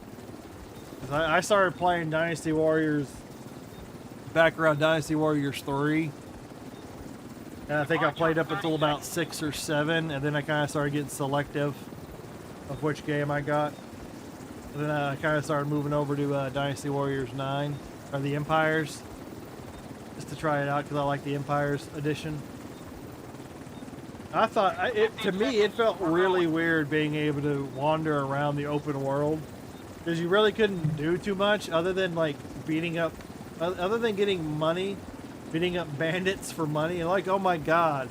of. I started playing Dynasty Warriors back around Dynasty Warriors 3. And I think I played up until about 6 or 7, and then I kind of started getting selective of which game I got. And then I kind of started moving over to Dynasty Warriors 9, or the Empires, just to try it out because I like the Empires edition. I thought, to me, it felt really weird being able to wander around the open world because you really couldn't do too much other than like other than getting money, beating up bandits for money. And like, oh my God,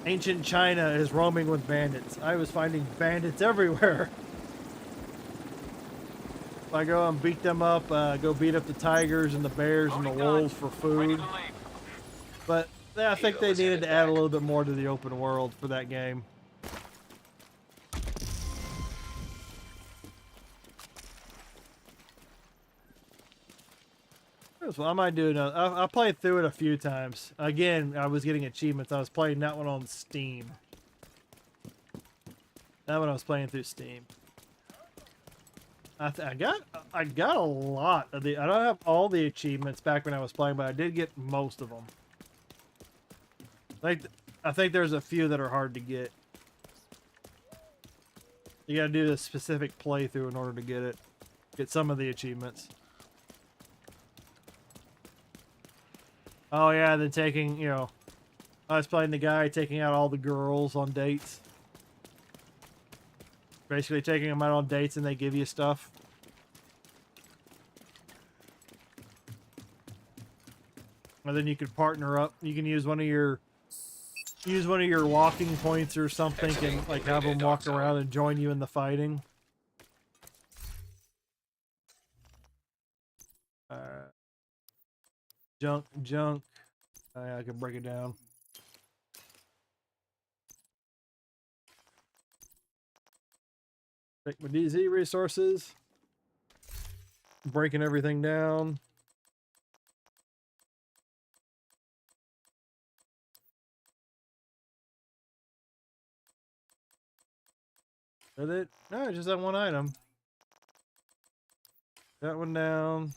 ancient China is roaming with bandits. I was finding bandits everywhere. I go and beat them up, go beat up the tigers and the bears and the wolves for food. But yeah, I think they needed to add a little bit more to the open world for that game. So I might do another. I played through it a few times. Again, I was getting achievements. I was playing that one on Steam. That one I was playing through Steam. I got a lot of I don't have all the achievements back when I was playing, but I did get most of them. Like, I think there's a few that are hard to get. You gotta do the specific playthrough in order to get some of the achievements. Oh yeah, then taking, I was playing the guy taking out all the girls on dates. Basically taking them out on dates and they give you stuff. And then you could partner up. You can use one of your walking points or something and like have them walk around and join you in the fighting. Junk. I can break it down. Take my DZ resources. Breaking everything down. Is that it? No, just that one item. That one down.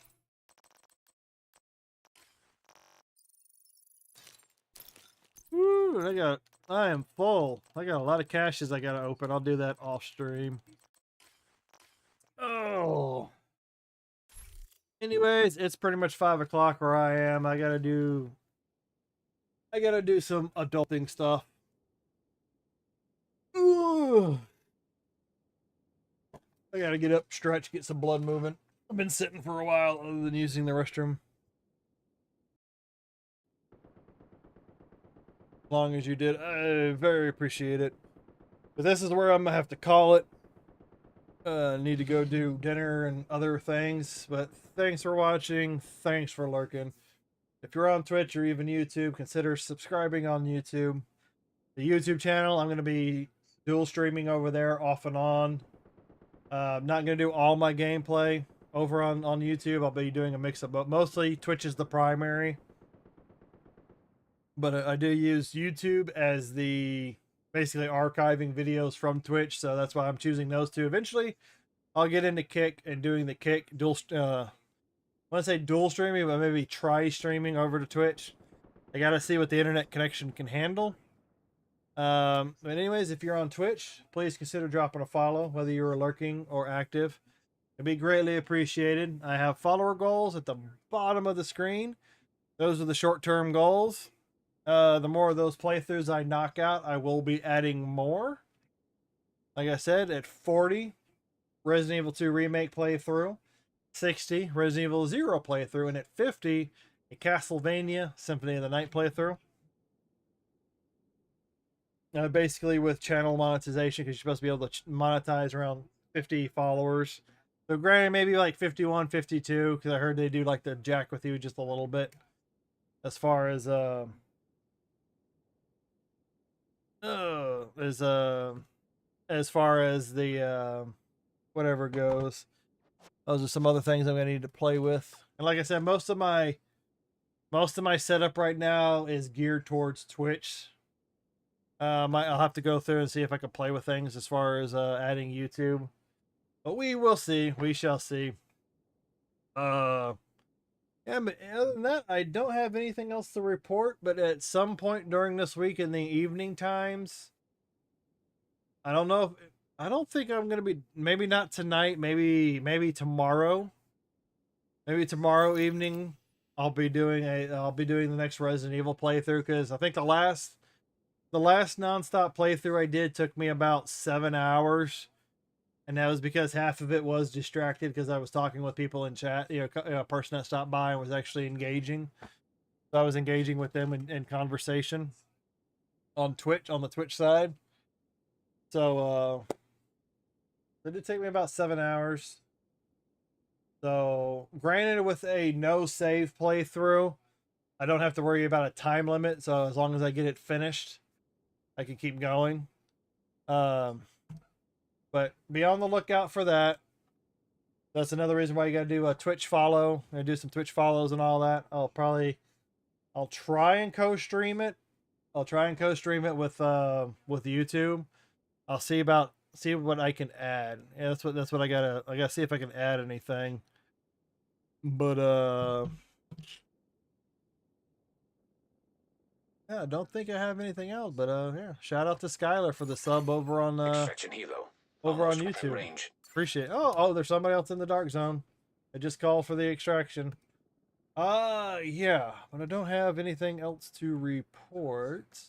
Woo! I am full. I got a lot of caches I gotta open. I'll do that off stream. Oh. Anyways, it's pretty much 5 o'clock where I am. I I gotta do some adulting stuff. Ugh. I gotta get up, stretch, get some blood moving. I've been sitting for a while other than using the restroom. As long as you did, I very appreciate it. But this is where I'm gonna have to call it. Need to go do dinner and other things. But thanks for watching. Thanks for lurking. If you're on Twitch or even YouTube, consider subscribing on YouTube. The YouTube channel, I'm going to be dual streaming over there off and on. I'm not going to do all my gameplay over on YouTube. I'll be doing a mix of both. Mostly Twitch is the primary. But I do use YouTube as the basically archiving videos from Twitch. So that's why I'm choosing those two. Eventually, I'll get into Kick and doing the Kick dual I want to say dual streaming, but maybe try streaming over to Twitch. I gotta see what the internet connection can handle. But anyways, if you're on Twitch, please consider dropping a follow, whether you're lurking or active. It'd be greatly appreciated. I have follower goals at the bottom of the screen. Those are the short-term goals. The more of those playthroughs I knock out, I will be adding more. Like I said, at 40, Resident Evil 2 Remake playthrough. 60, Resident Evil 0 playthrough, and at 50, a Castlevania Symphony of the Night playthrough. Basically with channel monetization, because you're supposed to be able to monetize around 50 followers. So granted, maybe like 51, 52, because I heard they do like the jack with you just a little bit. As far as the whatever goes. Those are some other things I'm gonna need to play with. And like I said, most of my setup right now is geared towards Twitch. I'll have to go through and see if I can play with things as far as adding YouTube. But we will see. We shall see. Yeah, but other than that, I don't have anything else to report. But at some point during this week in the evening times, I don't know if I don't think I'm gonna be. Maybe not tonight. Maybe tomorrow. Maybe tomorrow evening. I'll be doing the next Resident Evil playthrough, because I think the last nonstop playthrough I did took me about 7 hours, and that was because half of it was distracted because I was talking with people in chat. A person that stopped by and was actually engaging. So I was engaging with them in conversation on Twitch, on the Twitch side. So it did take me about 7 hours. So granted, with a no save playthrough, I don't have to worry about a time limit. So as long as I get it finished, I can keep going. But be on the lookout for that. That's another reason why you got to do a Twitch follow. I do some Twitch follows and all that. I'll try and co-stream it. I'll try and co-stream it with YouTube. I'll see what I can add. Yeah, that's what I gotta see if I can add anything. But yeah, I don't think I have anything else. But yeah, shout out to Skylar for the sub over on Extraction helo. over on Almost within YouTube. range. Appreciate it. Oh, there's somebody else in the dark zone. I just called for the extraction. Yeah, but I don't have anything else to report.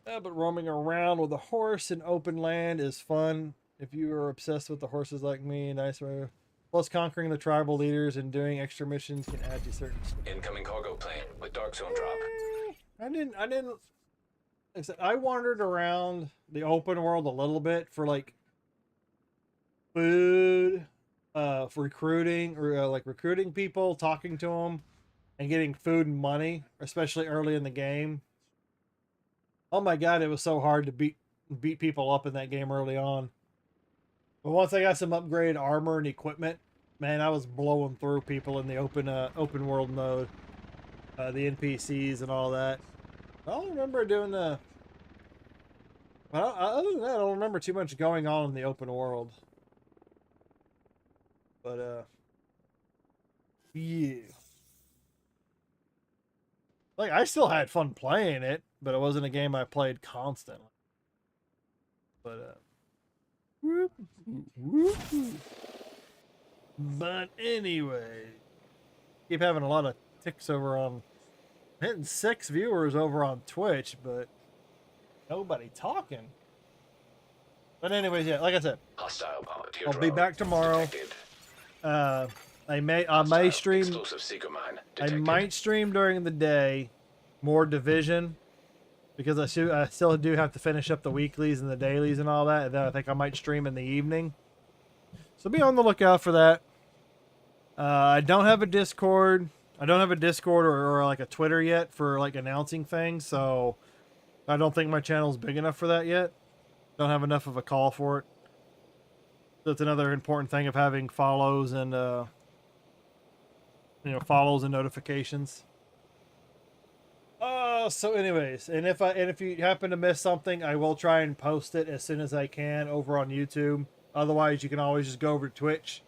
But roaming around with a horse in open land is fun. If you are obsessed with the horses like me, nice way. Plus, conquering the tribal leaders and doing extra missions can add to certain stuff. Incoming cargo plane with dark zone drop. I didn't. I wandered around the open world a little bit for like food, for recruiting, or like recruiting people, talking to them, and getting food and money, especially early in the game. Oh my god, it was so hard to beat people up in that game early on. But once I got some upgraded armor and equipment, man, I was blowing through people in the open world mode. The NPCs and all that. I don't remember doing the... Well, other than that, I don't remember too much going on in the open world. But, yeah. Like, I still had fun playing it, but it wasn't a game I played constantly. But, but anyway, keep having a lot of ticks over on hitting 6 viewers over on Twitch, but nobody talking. But anyways, yeah, like I said, Hostile volunteer I'll be drone back tomorrow. detected. I may Hostile stream. explosive seeker mine I detected. might stream during the day, more Division, because I still do have to finish up the weeklies and the dailies and all that. And then I think I might stream in the evening. So be on the lookout for that. I don't have a Discord. I don't have a Discord or like a Twitter yet for like announcing things. So I don't think my channel's big enough for that yet. Don't have enough of a call for it. That's another important thing of having follows and follows and notifications. So anyways, and if you happen to miss something, I will try and post it as soon as I can over on YouTube. Otherwise, you can always just go over to Twitch.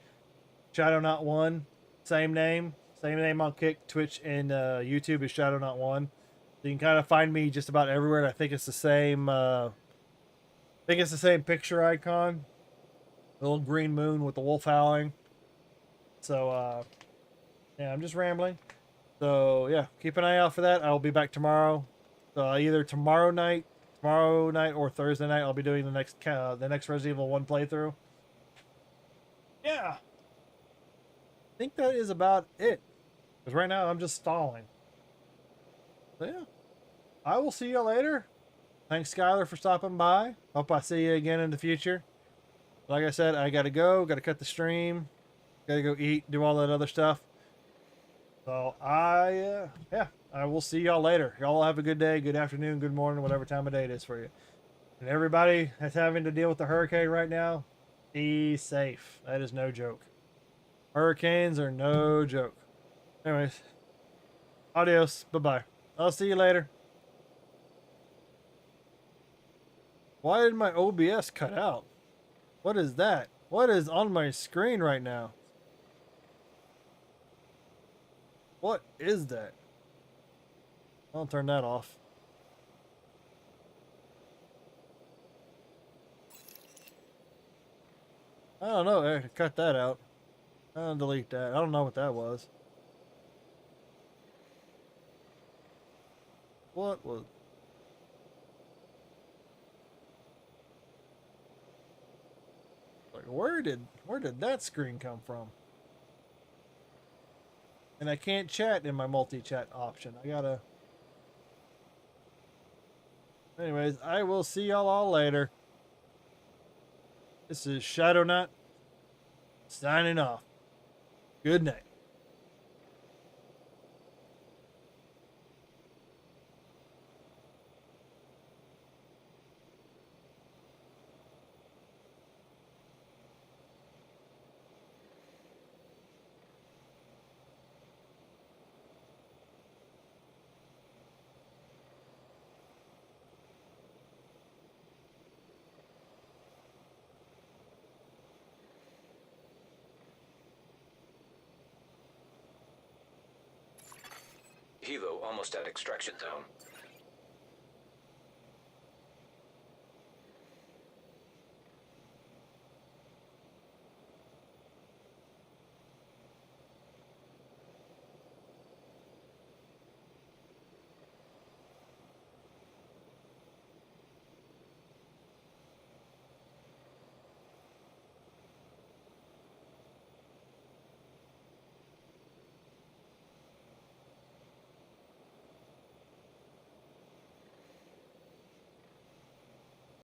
Shadow Not One, same name on Kick, Twitch, and YouTube is Shadow Not One. So you can kind of find me just about everywhere. And I think it's the same. Picture icon, the little green moon with the wolf howling. So yeah, I'm just rambling. So yeah, keep an eye out for that. I'll be back tomorrow. So either tomorrow night or Thursday night, I'll be doing the next Resident Evil 1 playthrough. Yeah, I think that is about it. Because right now I'm just stalling. So yeah, I will see you later. Thanks, Skylar, for stopping by. Hope I see you again in the future. Like I said, I gotta go. Gotta cut the stream. Gotta go eat. Do all that other stuff. So I will see y'all later. Y'all have a good day, good afternoon, good morning, whatever time of day it is for you. And everybody that's having to deal with the hurricane right now, be safe. That is no joke. Hurricanes are no joke. Anyways, adios. Bye-bye. I'll see you later. Why did my OBS cut out? What is that? What is on my screen right now? What is that? I'll turn that off. I don't know. I could cut that out. I'll delete that. I don't know what that was. What was... Like, where did that screen come from? And I can't chat in my multi-chat option. I gotta... Anyways, I will see y'all all later. This is Shadow Nut signing off. Good night. Hilo almost at extraction zone.